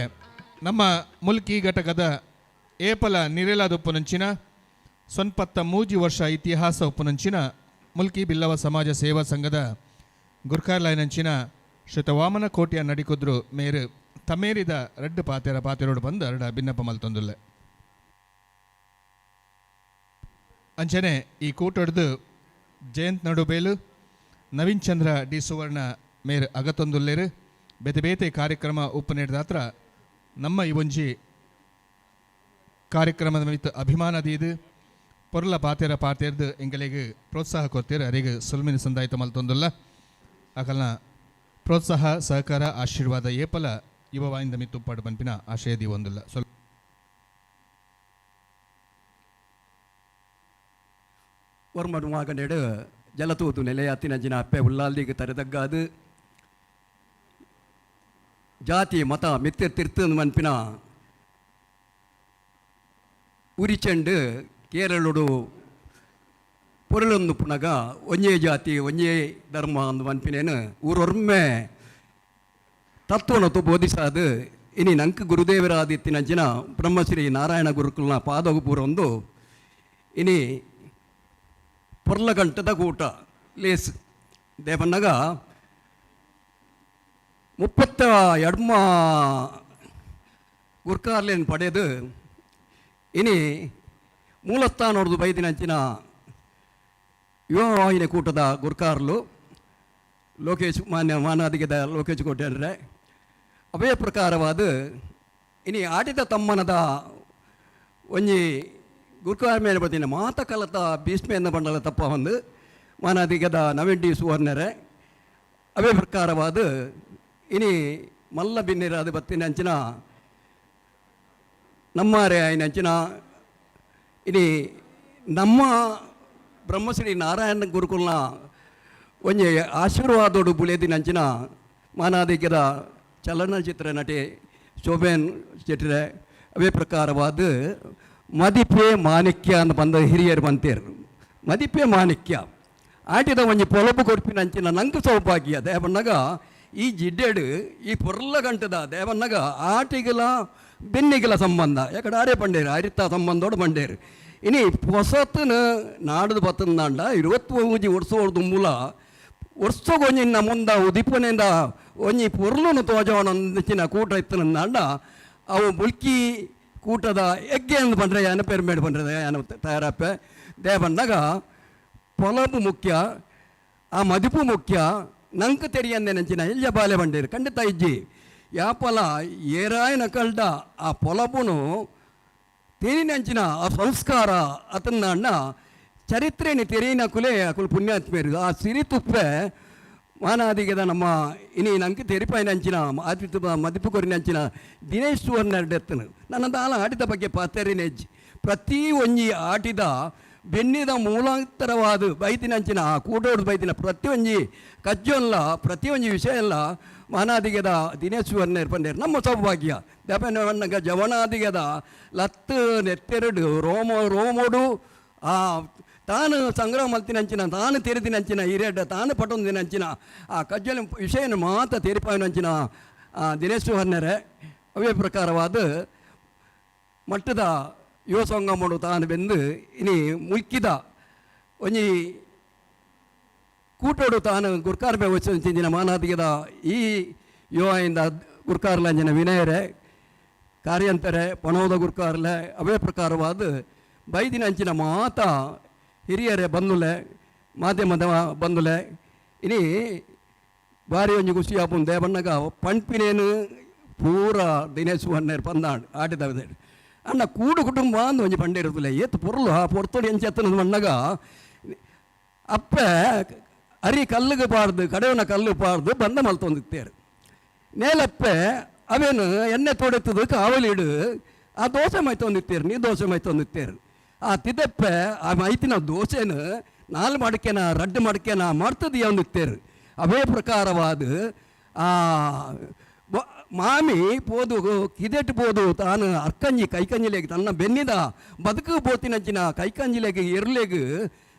ನಮ್ಮ ಮುಲ್ಕಿ ಘಟಕದ ಏಪಲ ನಿರೇಲಾದ ಉಪ್ಪುನಂಚಿನ 93 ವರ್ಷ ಇತಿಹಾಸ ಉಪ್ಪುನಂಚಿನ ಮುಲ್ಕಿ ಬಿಲ್ಲವ ಸಮಾಜ ಸೇವಾ ಸಂಘದ ಗುರ್ಖಾರ್ಲಾಯ್ನಂಚಿನ ಶ್ರೀತ ವಾಮನ ಕೋಟಿಯ ನಡಿಕುದ್ರು ಮೇರು ತಮೇರಿದ ರೆಡ್ ಪಾತೆರೋಡು ಬಂದು ಅರಡ ಭಿನ್ನಪ ಮಲ್ತೊಂದುಲ್ಲೆ ಅಂಚನೆ ಈ ಕೂಟೊಡ್ದು ಜಯಂತ್ ನಡುಬೇಲು ನವೀನ್ ಚಂದ್ರ ಡಿ ಸುವರ್ಣ ಮೇರು ಅಗತೊಂದುಲ್ಲೇರು ಬೇತೆ ಬೇತೆ ಕಾರ್ಯಕ್ರಮ ಉಪನೇಡದಾತ್ರ ನಮ್ಮ ಇವೊಂಜಿ ಕಾರ್ಯಕ್ರಮದ ಮಿತ್ ಅಭಿಮಾನದೀದು ಪೊರ್ಲ ಪಾತೆರ್ದು ಎಂಗಳಿಗೆ ಪ್ರೋತ್ಸಾಹ ಕೊಡ್ತೀರು ಅರಿಗೆ ಸುಲ್ಮಿನ ಸಂದಾಯಿತ ಮಲ್ತೊಂದುಲ್ಲ ಅಕಲ್ನ ಪ್ರೋತ್ಸಾಹ ಸಹಕಾರ ಆಶೀರ್ವಾದ ಏಪಲ ಯುವವಾಯಿಂದ ಮಿತ್ತು ಉಪ್ಪಾಡು ಪಂಪಿನ ಆಶಯದಿ ಒಂದಿಲ್ಲ ಸ್ವಲ್ಪ ಒರ್ಮಡು ಮಾಗನೆಡು ಜಲತೂತು ನೆಲೆಯಾತಿನಂಚಿನ ಅಪ್ಪೆ ಉಲ್ಲಾಲ್ದಿಗೆ ತರೆದಗ್ಗಾದು ಜಾತಿ ಮತ ಮೆತ್ತಿರ್ತಿರ್ತು ಮನ್ಪಿನ ಉರಿಚಂಡು ಕೇರಳುಡು ಪೊರಳೊಂದು ಪುನಗ ಒಂಜೇ ಜಾತಿ ಒಂಜೇ ಧರ್ಮ ಅಂದು ಮನ್ಪಿನೇನು ಊರೊರ್ಮೆ ತತ್ವನತು ಬೋಧಿಸಾದು ಇನಿ ನಂಕು ಗುರುದೇವರಾದಿತ್ತಿನಂಚಿನ ಬ್ರಹ್ಮಶ್ರೀ ನಾರಾಯಣ ಗುರುಕುಲ್ನ ಪಾದಗು ಪೂರೊಂದು ಇನಿ ಪೊರ್ಲ ಗಂಟದ ಕೂಟ ಲೇಸ್ ದೇವನ್ನಗ 32 ಗುರ್ಕಾರ್ಲೇನ್ ಪಡೆದು ಇನಿ ಮೂಲಸ್ಥಾನೋರ್ದು ಬೈದಿನಂಚಿನ ಯುವವಾಹಿನಿ ಕೂಟದ ಗುರ್ಕಾರ್ಲು ಲೋಕೇಶ್ ಮಾನಾದಿಗೆದ ಲೋಕೇಶ್ ಕೋಟ್ಯಾನ್ರೆ ಅವೇ ಪ್ರಕಾರವಾದ ಇನಿ ಆಟಿದ ತಮ್ಮನದ ಒಂಜಿ ಗುರ್ಕಾರ್ ಮೇಲೆ ಬರ್ತೀನಿ ಮಾತ ಕಲತ ಭೀಷ್ಮೆಯನ್ನು ಬಂಡಲ ತಪ್ಪ ಒಂದು ಮಾನಾದಿಗೆದ ನವೀನ್ ಡಿ ಸುವರ್ಣರೆ ಅವೇ ಪ್ರಕಾರವಾದ ಇನಿ ಮಲ್ಲ ಬಿನ್ನಿರಾದ ಬತ್ತಿನಂಚಿನ ನಮ್ಮಾರೆ ಆಯ್ನಂಚಿನ ಇನಿ ನಮ್ಮ ಬ್ರಹ್ಮಶ್ರೀ ನಾರಾಯಣ ಗುರುಕುಲ್ನ ಒಂಜಿ ಆಶೀರ್ವಾದೋಡು ಬುಳಿಯದಿನಂಚಿನ ಮಾನಾದಿಗೆದ ಚಲನಚಿತ್ರ ನಟಿ ಶೋಭೇನ್ ಶೆಟ್ರೆ ಅವೇ ಪ್ರಕಾರವಾದ ಮದಿಪೆ ಮಾಣಿಕ್ಯ ಅಂತ ಬಂದ ಹಿರಿಯರು ಬಂತೇರು ಮದಿಪೆ ಮಾಣಿಕ್ಯ ಆಟಿದ ಒಂಜಿ ಪೊಲಪು ಕೊಡ್ಪಿನಂಚಿನ ನಂಗೆ ಸೌಭಾಗ್ಯ ದೇವಣ್ಣಗ ಈ ಜಿಡ್ಡೆಡು ಈ ಪೊರ್ಲ ಗಂಟದ ದೇವಣ್ಣಗ ಆಟಿಗಲ ಬೆನ್ನಿಗಲ ಸಂಬಂಧ ಯಾಕಡೆ ಆರೇ ಪಂಡೇರು ಅರಿತ ಸಂಬಂಧೋಡು ಪಂಡೇರು ಇನಿ ಹೊಸತನ ನಾಡದು ಬತ್ತಂದಾಂಡ 25 ವರ್ಷದ ಮೂಲ ವರ್ಷಗೊಂಜಿನ ಮುಂದ ಉದಿಪನಿಂದ ಒಂಜಿ ಪೊರ್ಲುನು ತೋಜವನಂಚಿನ ಕೂಟ ಇತ್ತನಂದಾಂಡ ಅವು ಮುಲ್ಕಿ ಕೂಟದ ಎಗ್ಗೆ ಅಂದು ಪಂಡ್ರೆ ಯಾನ ಪೆರ್ಮೇಡು ಪಂಡ್ರೆ ಯಾನ ತಯಾರಪ್ಪೆ ದೇವಣ್ಣಗ ಪೊಲಪು ಮುಖ್ಯ ಆ ಮದಿಪು ಮುಖ್ಯ ನಂಗೆ ತೆರಿಯಂದೆ ನಂಚಿನ ಇಲ್ಜ ಬಾಲೆ ಬಂಡೇರು ಖಂಡಿತ ಇಜ್ಜಿ ಯಾಪಲ ಏರಾಯನ ಕಲ್ಡ ಆ ಪೊಲಪುನು ತೆರಿನಂಚಿನ ಆ ಸಂಸ್ಕಾರ ಅತನ್ನ ಚರಿತ್ರೆನಿ ತೆರಿನ ಕುಲೆ ಕುಲು ಪುಣ್ಯಾತ್ಮೇರು ಆ ಸಿರಿತುಪ್ಪೆ ಮಾನಾದಿಗೆದ ನಮ್ಮ ಇನಿ ನಂಗೆ ತೆರಿಪಾಯಿನಂಚಿನ ಆದಿತ್ಯ ಮದಿಪು ಕೊರಿನಂಚಿನ ದಿನೇಶ್ ಸುವರ್ಣೆತ್ತನು ನನ್ನ ದಾಲ ಆಟಿದ ಬಗ್ಗೆ ಪಾತೆರಿನೆಜ್ಜಿ ಪ್ರತಿ ಒಂಜಿ ಆಟಿದ ಬೆನ್ನಿದ ಮೂಲಾಂತರವಾದ ಬೈತಿನಂಚಿನ ಆ ಕೂಟೋಡು ಬೈತಿನ ಪ್ರತಿಯೊಂಜಿ ಕಜ್ಜೊಲ್ಲ ಪ್ರತಿಯೊಂಜಿ ವಿಷಯ ಎಲ್ಲ ಮಾನಾದಿಗೆದ ದಿನೇಶ್ ಸುವರ್ಣೇರ್ ಪಂಡೇರು ನಮ್ಮ ಸೌಭಾಗ್ಯ ದಪನವಣ್ಣಗ ಜವನಾದಿಗೆದ ಲತ್ತು ನೆತ್ತೆರಡು ರೋಮೋಡು ಆ ತಾನು ಸಂಗ್ರಹ ಮಲ್ತಿನಂಚಿನ ತಾನು ತೆರೆದಿನಂಚಿನ ಹಿರಿಯಡ್ಡ ತಾನು ಪಟೊಂದಿನಂಚಿನ ಆ ಕಜ್ಜಲ ವಿಷಯನ ಮಾತ ತೆರಿಪಾಯಿನಂಚಿನ ದಿನೇಶ್ ಸುವರ್ಣರೇ ಅವೇ ಪ್ರಕಾರವಾದ ಮಟ್ಟದ ಯುವ ಸಂಗಮಡು ತಾನು ಬೆಂದು ಇನಿ ಮುಲ್ಕಿದ ಒಂಜಿ ಕೂಟೋಡು ತಾನು ಗುರ್ಕಾರ್ ವ್ಯವಸ್ಥಿನ ಮಾನಾದಿಗೆದ ಈ ಯುವ ಇಂದ ಗುರ್ಕಾರ್ಲಂಜನ ವಿನಯರೇ ಕಾರ್ಯಂತರೆ ಪಣೋದ ಗುರ್ಕಾರ್ಲೆ ಅವೇ ಪ್ರಕಾರವಾದ ಬೈದಿನ ಅಂಚಿನ ಮಾತ ಹಿರಿಯರೇ ಬಂದುಲೆ ಮಾಧ್ಯಮದ ಬಂದುಲೆ ಇನಿ ಭಾರಿ ಒಂಜಿ ಖುಷಿ ಆಪುಂಡು ದೇವಣ್ಣಗ ಪಂಪಿನೇನು ಪೂರ ದಿನೇಶ್ ವನ್ನೇರು ಪಂದಾಂಡು ಆಟಿದವದೆ ಅಣ್ಣ ಕೂಡು ಕುಟುಂಬ ಅಂದು ಒಂಜಿ ಪಂಡೆ ಇರುತ್ತಲೆ ಏತ್ ಪೊರ್ಲು ಆ ಪೊರ್ತೋಡಿ ಎಂಚೆತ್ತನ ಮಣ್ಣಗ ಅಪ್ಪೆ ಅರಿ ಕಲ್ಲಿಗೆ ಪಾರ್ದು ಕಡೆಯವನ ಕಲ್ಲು ಪಾರ್ದು ಬಂದ ಮಲ್ತೊಂದಿತ್ತೇರು ನೇಲಪ್ಪೆ ಅವೇನು ಎಣ್ಣೆ ತೊಡೆತದು ಕಾವಲಿಡು ಆ ದೋಸೆ ಮೈತೊಂದಿತ್ತೇರು ನೀ ದೋಸೆ ಮೈತೊಂದಿತ್ತೇರು ಆ ತಿದಪ್ಪೆ ಆ ಮೈತಿನ ದೋಸೆನು ನಾಲ್ ಮಡಕೆನ ರಡ್ಡು ಮಡಕೆನ ಮಾಡ್ತದ ಅವನಿತ್ತೇರು ಅವೇ ಪ್ರಕಾರವಾದ ಆ ಮಾಮಿ ಪೋದು ಕಿದೆಟ್ಟು ಪೋದು ತಾನು ಅರ್ಕಂಜಿ ಕೈಕಂಜಿಲೆಗೆ ತನ್ನ ಬೆನ್ನಿದ ಬದುಕು ಪೋತಿನಂಚಿನ ಕೈಕಂಜಿಲೆಗೆ ಎರ್ಲೆಗೆ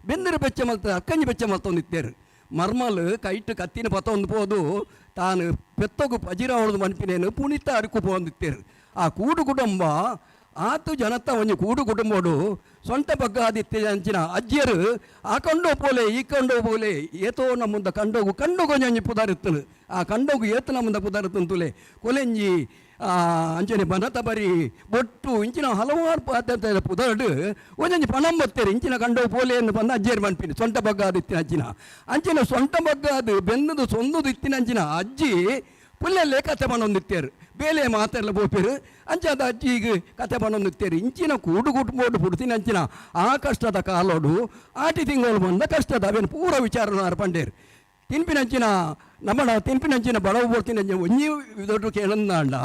ಬೆಂದಿರು ಬೆಚ್ಚ ಮಲ್ತ ಅರ್ಕಂಜಿ ಬೆಚ್ಚ ಮಲ್ತೊಂದಿತ್ತೇರು ಮರ್ಮಲ್ ಕೈಟ್ ಕತ್ತಿನ ಪತ್ತೊಂದು ಪೋದು ತಾನು ಪೆತ್ತಗು ಪಜಿರ ಹೊಡೆದು ಮನ್ಪಿನೇನು ಪುಣಿತ ಅಡುಕು ಪೋಂದಿತ್ತೇರು ಆ ಕೂಡು ಕುಟುಂಬ ಆತು ಜನತ ಒಂಜಿ ಕೂಡು ಕುಟುಂಬಡು ಸೊಂಟ ಬಗ್ಗ ಆದಿತ್ಯ ಅಂಚಿನ ಅಜ್ಜಿಯರು ಆ ಕಂಡೋ ಪೋಲೆ ಈ ಕಂಡೋ ಪೋಲೆ ಏತೋ ನಮ್ಮುಂದ ಕಂಡೋಗು ಕಂಡೋಗೊಂಜಿ ಪುದಾರಿತ್ತನು ಆ ಕಂಡೋಗು ಏತು ನಮ್ಮುಂದ ಪುದಾರಿತ್ತಂತುಲೆ ಕೊಲೆಂಜಿ ಅಂಚನೆ ಬನತ ಬರಿ ಬೊಟ್ಟು ಇಂಚಿನ ಹಲವಾರು ಪದ್ಧತಿ ಪುದಾಡು ಒಂಜೊಂಜಿ ಪಣಂ ಬತ್ತೇರು ಇಂಚಿನ ಕಂಡೋ ಪೋಲೆ ಎಂದು ಬಂದು ಅಜ್ಜಿಯರು ಮನ್ಪಿನಿ ಸೊಂಟ ಬಗ್ಗ ಆದಿತ್ತಿನ ಅಂಚಿನ ಅಂಚಿನ ಸೊಂಟ ಬಗ್ಗ ಅದು ಬೆಂದದು ಸೊಂದದು ಇತ್ತಿನ ಅಂಚಿನ ಅಜ್ಜಿ ಪುಲ್ಲಲ್ಲೇ ಕತೆ ಪಣೊಂದಿತ್ತೇರು ಬೇಲೆ ಮಾತೆಲ್ಲ ಬೋಪೇರು ಅಂಚಾದ ಅಜ್ಜಿಗೆ ಕತೆ ಪಣೊಂದಿತ್ತೇರು ಇಂಚಿನ ಕೂಡು ಕುಟುಂಬೋಡು ಪುಡ್ತಿನ ಅಂಚಿನ ಆ ಕಷ್ಟದ ಕಾಲೋಡು ಆಟಿ ತಿಂಗಳು ಬಂದ ಕಷ್ಟದ ಅವೇನು ಪೂರ ವಿಚಾರ ಪಂಡೇರು ತಿನ್ಪಿನಂಚಿನ ನಮ್ಮಡ ತಿನ್ಪಿನಂಚಿನ ಬಡವು ಬೋರ್ತಿನಂಚ ಒಂಜಿ ದೊಡ್ಡ ಕೇಳಂದಾಂಡ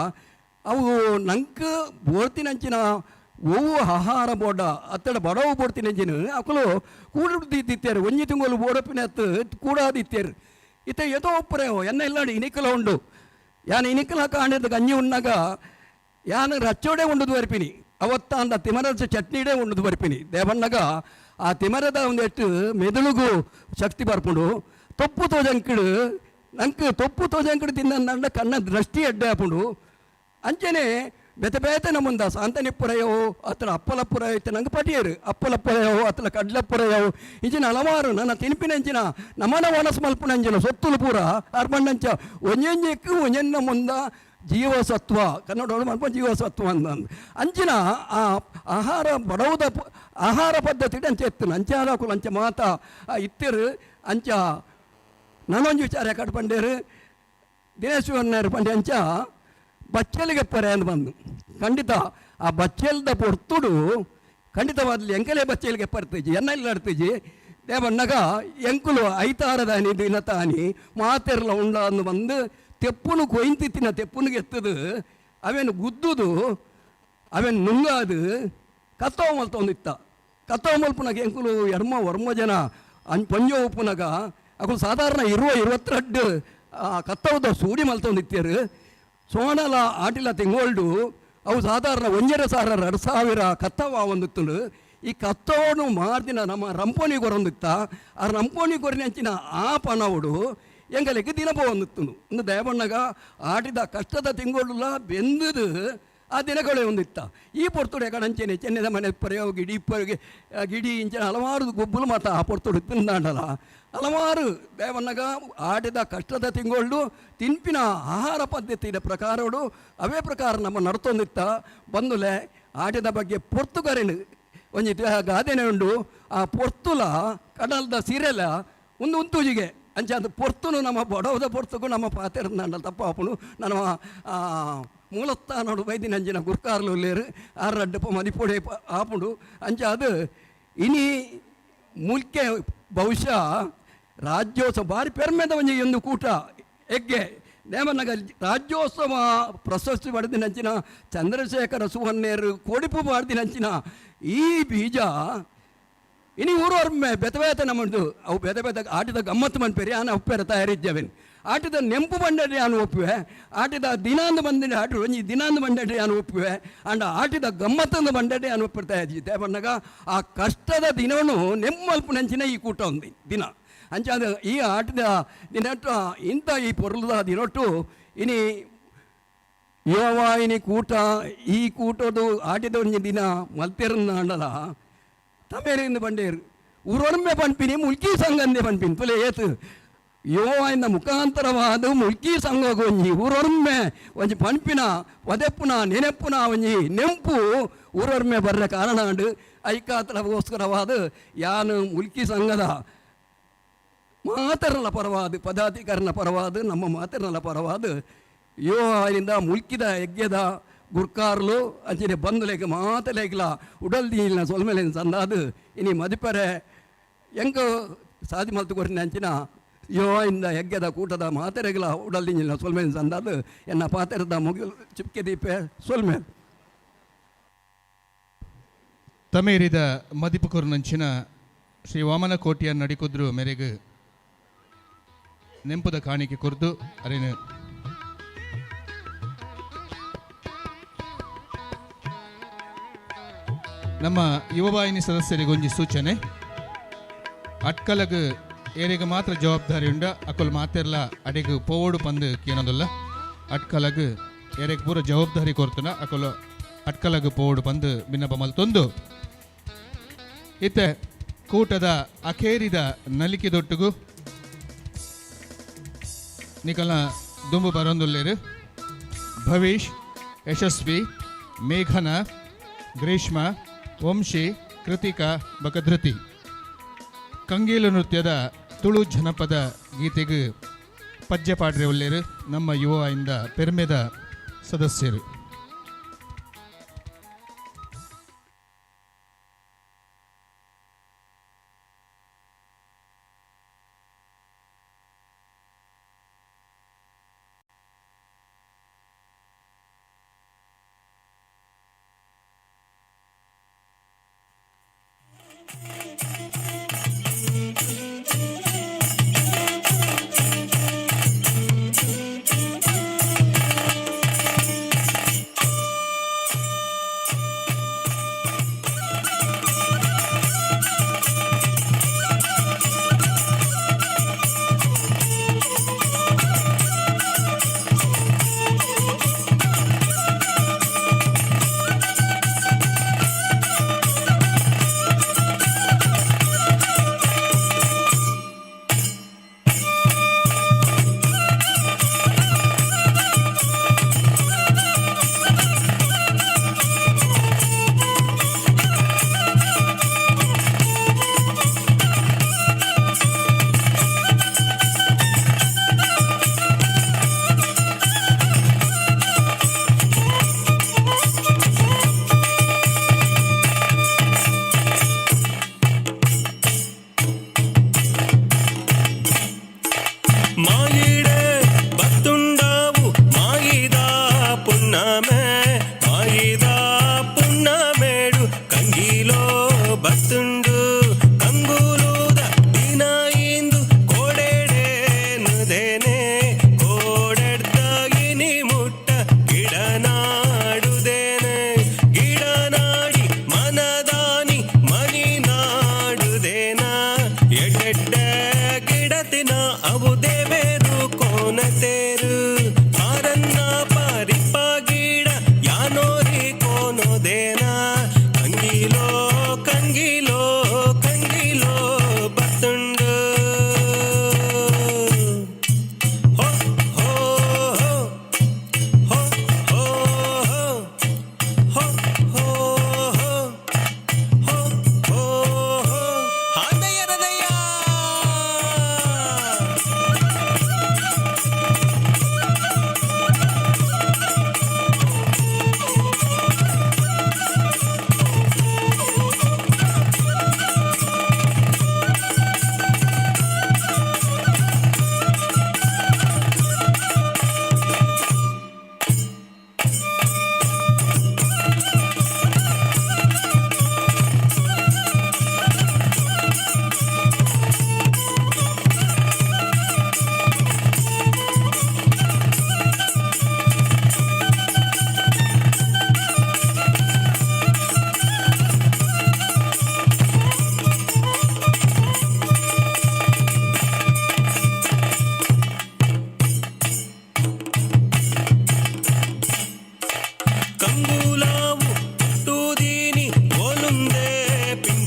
ಅವು ನಂಗೆ ಬೋರ್ತಿನಂಚಿನ ಓವು ಆಹಾರ ಬೋಡ ಅತ್ತಡ ಬಡವು ಬೋಡ್ತಿನಂಚಿನ ಅಕಲು ಕೂಡಿದ್ದೇರು ಒಂಜಿ ತಿಂಗಳು ಬೋಡಪಿನ ಹತ್ತು ಕೂಡಾದಿತ್ತೇರು ಇತ್ತ ಏತೋ ಒಪ್ಪರೇವೋ ಎನ್ನ ಇಲ್ಲಾಡಿ ಇನಿಕಲ ಉಂಡು ಯಾನು ಇನಿಕಲ ಕಾಣಿದ ಗಂಜಿ ಉಣ್ಣಾಗ ಯಾನು ರಚ್ಚೋಡೆ ಉಂಡುದು ಬರ್ಪಿನಿ ಅವತ್ತ ಅಂದ ತಿಮರದ ಚಟ್ನಿಡೇ ಉಂಡುದು ಬರ್ಪಿನಿ ದೇವಣ್ಣಗ ಆ ತಿಮರದ ಒಂದೆಟ್ಟು ಮೆದುಳುಗು ಶಕ್ತಿ ಬರ್ಪುಂಡು ತೊಪ್ಪು ತೋಜಂಕಿಡು ನಂಗೆ ತೊಪ್ಪು ತೋಜಂಕಿಡು ತಿನ್ನ ಕಣ್ಣ ದೃಷ್ಟಿ ಅಡ್ಡೆ ಹಾಪುಂಡು ಅಂಚನೆ ಬೆತೆ ಬೇತೆ ನಮ್ಮಂದ ಸಾಂತನಿಪ್ಪುರಯವು ಅತ್ತಲ ಅಪ್ಪಲಪ್ಪುರ ಐತೆ ನಂಗೆ ಪಟಿಯರು ಅಪ್ಪಲಪ್ಪುರಯವು ಅತ್ತಲ ಕಡ್ಲಪ್ಪುರಯವು ಇಂಚಿನ ಹಲವಾರು ನನ್ನ ತಿನ್ಪಿನಂಚಿನ ನಮನ ವನಸ್ ಮಲ್ಪುನಂಚಿನ ಸೊತ್ತುಲು ಪೂರ ಅರ್ಪಣ್ಣಂಚ ಒಂಜೆಂಜೆಕ್ಕು ಒಂಜೆನ್ನ ಮುಂದ ಜೀವಸತ್ವ ಕನ್ನಡ ಮಲ್ಪ ಜೀವಸತ್ವ ಅಂದ ಅಂಚಿನ ಆ ಆಹಾರ ಬಡವುದ ಆಹಾರ ಪದ್ಧತಿ ಅಂಚೆ ಎತ್ತನು ಅಂಚಾಕು ಅಂಚ ಮಾತ ಇತ್ತಿರು ಅಂಚ ನಾನೊಂದು ವಿಚಾರ ಯಾಕಡೆ ಪಂಡೇರು ದಿನೇಶ್ವರನರು ಪಂಡೆ ಅಂಚ ಬಚ್ಚಲಿಗೆ ಪರೆ ಅಂತ ಬಂದು ಖಂಡಿತ ಆ ಬಚ್ಚಲ್ದ ಪೊರ್ತುಡು ಖಂಡಿತವಾದಲ್ಲಿ ಎಂಕಲೇ ಬಚ್ಚಲಿಗೆ ಪರ್ತೀಜಿ ಎನ್ನೆಲ್ಲ ಆಡ್ತೀಜಿ ದೇವಣ್ಣಗ ಎಂಕುಲು ಐತಾರದಾನಿ ದಿನ ತಾನಿ ಮಾತೆರ್ಲ ಉಂಡ ಅಂದು ಬಂದು ತೆಪ್ಪುನು ಕೊಯ್ತಿತ್ತಿನ ತೆಪ್ಪುನಿಗೆ ಎತ್ತದು ಅವೇನು ಗುದ್ದುದು ಅವೇನು ನುಂಗಾದು ಕತ್ತವ ಮಲ್ತೊಂದಿತ್ತ ಕತ್ತವ ಮಲ್ಪುನಾಗ ಎಂಕುಲು ಎಡ್ಮ ವರ್ಮ ಜನ ಪಂಜೋ ಉಪ್ಪುನಾಗ ಅಕು ಸಾಧಾರಣ 22 ಕತ್ತವದ ಸೂಡಿ ಮಲ್ತೊಂದಿತ್ತೇರು ಸೋಣಲ ಆಟಿಲ ತಿಂಗೋಲ್ಡು ಅವು ಸಾಧಾರಣ 1,2,000 ಕತ್ತವ ಒಂದಿತ್ತು ಈ ಕತ್ತವನು ಮಾರ್ದಿನ ನಮ್ಮ ರಂಪೋಣಿ ಗೊರೊಂದಿತ್ತ ಆ ರಂಪೋಣಿ ಗೊರಿನಂಚಿನ ಆ ಪಣವುಡು ಎಂಗಲೆಗೆ ದಿನಪ ಒಂದಿತ್ತು ಒಂದು ದೇವಣ್ಣಗ ಆಟಿದ ಕಷ್ಟದ ತಿಂಗೋಳುಲ ಬೆಂದದು ಆ ದಿನಗಳೇ ಒಂದಿತ್ತ ಈ ಪೊರ್ತುಡು ಎಕಡಂಚೆನೆ ಚೆನ್ನದ ಮನೆ ಪರೆಯವು ಗಿಡಿ ಇಂಚಿನ ಹಲವಾರು ಗೊಬ್ಬಲು ಮಾತ ಆ ಪೊರ್ತುಡು ತಿಂದಾಂಡಲ್ಲ ಹಲವಾರು ದೇವಣ್ಣಗ ಆಟಿದ ಕಷ್ಟದ ತಿಂಗಳು ತಿನ್ಪಿನ ಆಹಾರ ಪದ್ಧತಿಯ ಪ್ರಕಾರಗಳು ಅವೇ ಪ್ರಕಾರ ನಮ್ಮ ನಡ್ತೊಂದಿತ್ತ ಬಂದುಲೆ ಆಟಿದ ಬಗ್ಗೆ ಪೊರ್ತುಗರೇನು ಒಂಜಿ ಗಾದೆನೆ ಉಂಡು ಆ ಪೊರ್ತುಲ ಕಡಲ್ದ ಸಿರೆಲ ಒಂದು ಉಂತೂಜಿಗೆ ಅಂಚ ಅದು ಪೊರ್ತುನು ನಮ್ಮ ಬಡವದ ಪೊರ್ತುಗೂ ನಮ್ಮ ಪಾತೆರಂದ ತಪ್ಪಾಪುನು ನಮ್ಮ ಮೂಲಸ್ಥಾನೋಡು ವೈದ್ಯನಂಜಿನ ಗುರ್ಕಾರ್ಲು ಲೇರು ಆರಡ್ಡಪ್ಪ ಮದಿಪೊಡೆ ಆಪುಂಡು ಅಂಚ ಅದು ಇನಿ ಮುಲ್ಕೆ ಬಹುಶಃ ರಾಜ್ಯೋತ್ಸವ ಭಾರಿ ಪೆರ್ಮೆದ ಒಂಜಿ ಒಂದು ಕೂಟ ಎಗ್ಗೆ ದೇವನಗ ರಾಜ್ಯೋತ್ಸವ ಪ್ರಶಸ್ತಿ ಪಡೆದಿನಂಚಿನ ಚಂದ್ರಶೇಖರ ಸುವರ್ಣೇರು ಕೊಡಿಪು ಮಾಡಿದಿನಂಚಿನ ಈ ಬೀಜ ಇನಿ ಊರೊರ್ಮೆ ಬೆತಬೇತ ನಮ್ಮದು ಅವು ಬೆತ ಆಟಿದ ಗಮ್ಮತ್ತು ಮನ್ಪೇರಿ ಆನ ಉಪ್ಪೇರ ತಯಾರಿದ್ದೇವೆ ಆಟಿದ ನೆಂಪು ಬಂಡಡಿ ನಾನು ಒಪ್ಪುವೆ ಆಟಿದ ದಿನಾಂದ ಬಂದಡಿ ಆಟ ಒಂಜಿ ದಿನಾಂದ ಬಂಡಡಿ ನಾನು ಒಪ್ಪುವೆ ಅಂಡ ಆಟಿದ ಗಮ್ಮತ್ತಂದ ಬಂಡಡಿ ನಾನು ಒಪ್ಪಿರ್ತಾ ಇದ್ದಿ ದೇವಣ್ಣಗ ಆ ಕಷ್ಟದ ದಿನವನ್ನು ನೆಮ್ಮಲ್ಪು ನಂಚಿನ ಈ ಕೂಟ ಒಂದು ದಿನ ಅಂಚಾದ ಈ ಆಟದ ದಿನಟ್ಟು ಇಂಥ ಈ ಪೊರ್ಲದ ದಿನೊಟ್ಟು ಇನಿ ಯುವವಾಹಿನಿ ಕೂಟ ಈ ಕೂಟದು ಆಟಿದ ಒಂಜಿ ದಿನ ಮಲ್ತೆರನ್ನ ಅಂಡಲ ತಮೇರಿಂದ ಬಂಡೇರು ಊರೊರ್ಮೆ ಪಂಪಿನಿ ಮುಲ್ಕಿ ಸಂಗಂದೆ ಪಂಪಿನಿ ತುಲೆ ಏತು ಯೋವಾಯಿನ ಮುಖಾಂತರವಾದ ಮುಲ್ಕಿ ಸಂಘ ಒಂಜಿ ಊರೊರ್ಮೆ ಒಂಜಿ ಪಂಪಿನ ಒದೆಪ್ಪುನ ನೆನೆಪ್ಪುನ ಒಂಜಿ ನೆಂಪು ಊರೊರ್ಮೆ ಬರ್ರೆ ಕಾರಣ ಐಕಾತಲಗೋಸ್ಕರವಾದ ಯಾನು ಮುಲ್ಕಿ ಸಂಘದ ಮಾತರಲ ಪರವಾದ ಪದಾಧಿಕಾರನ ಪರವಾದ ನಮ್ಮ ಮಾತರಲ ಪರವಾದ ಯೋವಾಯಿನಿಂದ ಮುಲ್ಕಿದ ಯಜ್ಞದ ಗುರ್ಕಾರ್ಲು ಅಂಚಿನ ಬಂದುಲೆಗೆ ಮಾತಲೇಗಿಲ ಉಡಲ್ದಿನ ಸೊಲ್ಮೇಲಿನ ಸಂದಾದು ಇನಿ ಮದಿಪರೆ ಹೆಂಗ ಸಾಧಿ ಮಲ್ತು ಕೊರಿನ ಅಂಚಿನ ಯೋವಾಯಿಂದ ಯಜ್ಞದ ಕೂಟದ ಮಾತೆರೆಗಿಲ ಉಡಲ್ದಿನ ಸೊಲ್ಮೇಲಿನ ಸಂದಾದು ಎನ್ನ ಪಾತೆರದ ಮುಗಿಲು ಚಿಪ್ಕೆ ದೀಪೆ ಸೊಲ್ಮೇಲ್ ತಮೇರಿದ ಮದಿಪುಕುರ್ನಂಚಿನ ಶ್ರೀ ವಾಮನ ಕೋಟಿಯ ನಡಿಕುದ್ರು ಮೇರೆಗೆ ನೆಂಪುದ ಕಾಣಿಕೆ ಕುರಿತು ಅರೇನು ನಮ್ಮ ಯುವವಾಹಿನಿ ಸದಸ್ಯರಿಗೊಂಜಿ ಸೂಚನೆ ಅಟ್ಕಲಗ್ ಏರೆಗೆ ಮಾತ್ರ ಜವಾಬ್ದಾರಿ ಉಂಡ ಅಕಲ್ ಮಾತೆರ್ಲ ಅಡೆಗೆ ಪೋವೋಡು ಪಂದು ಕೇನೋದಲ್ಲ ಅಟ್ಕಲಗ್ ಏರೆಗೆ ಪೂರ ಜವಾಬ್ದಾರಿ ಕೊರ್ತನ ಅಕಲ್ ಅಟ್ಕಲಗ್ ಪೋವೋಡು ಪಂದು ಭಿನ್ನಪ ಮಲ್ತೊಂದು ಇತ್ತೆ ಕೂಟದ ಅಖೇರಿದ ನಲಿಕೆ ದೊಟ್ಟುಗು ನಿಕಲ್ನ ದುಂಬು ಬರೊಂದುಲ್ಲೇರು ಭವಿಷ್ ಯಶಸ್ವಿ ಮೇಘನ ಗ್ರೀಷ್ಮ ವಂಶಿ ಕೃತಿಕಾ ಬಕಧೃತಿ ಕಂಗೀಲು ನೃತ್ಯದ ತುಳು ಜನಪದ ಗೀತೆಗೆ ಪದ್ಯ ಪಾಡ್ರೆ ಒಳ್ಳೆಯರು ನಮ್ಮ ಯುವಯಿಂದ ಪೆರ್ಮೆದ ಸದಸ್ಯರು.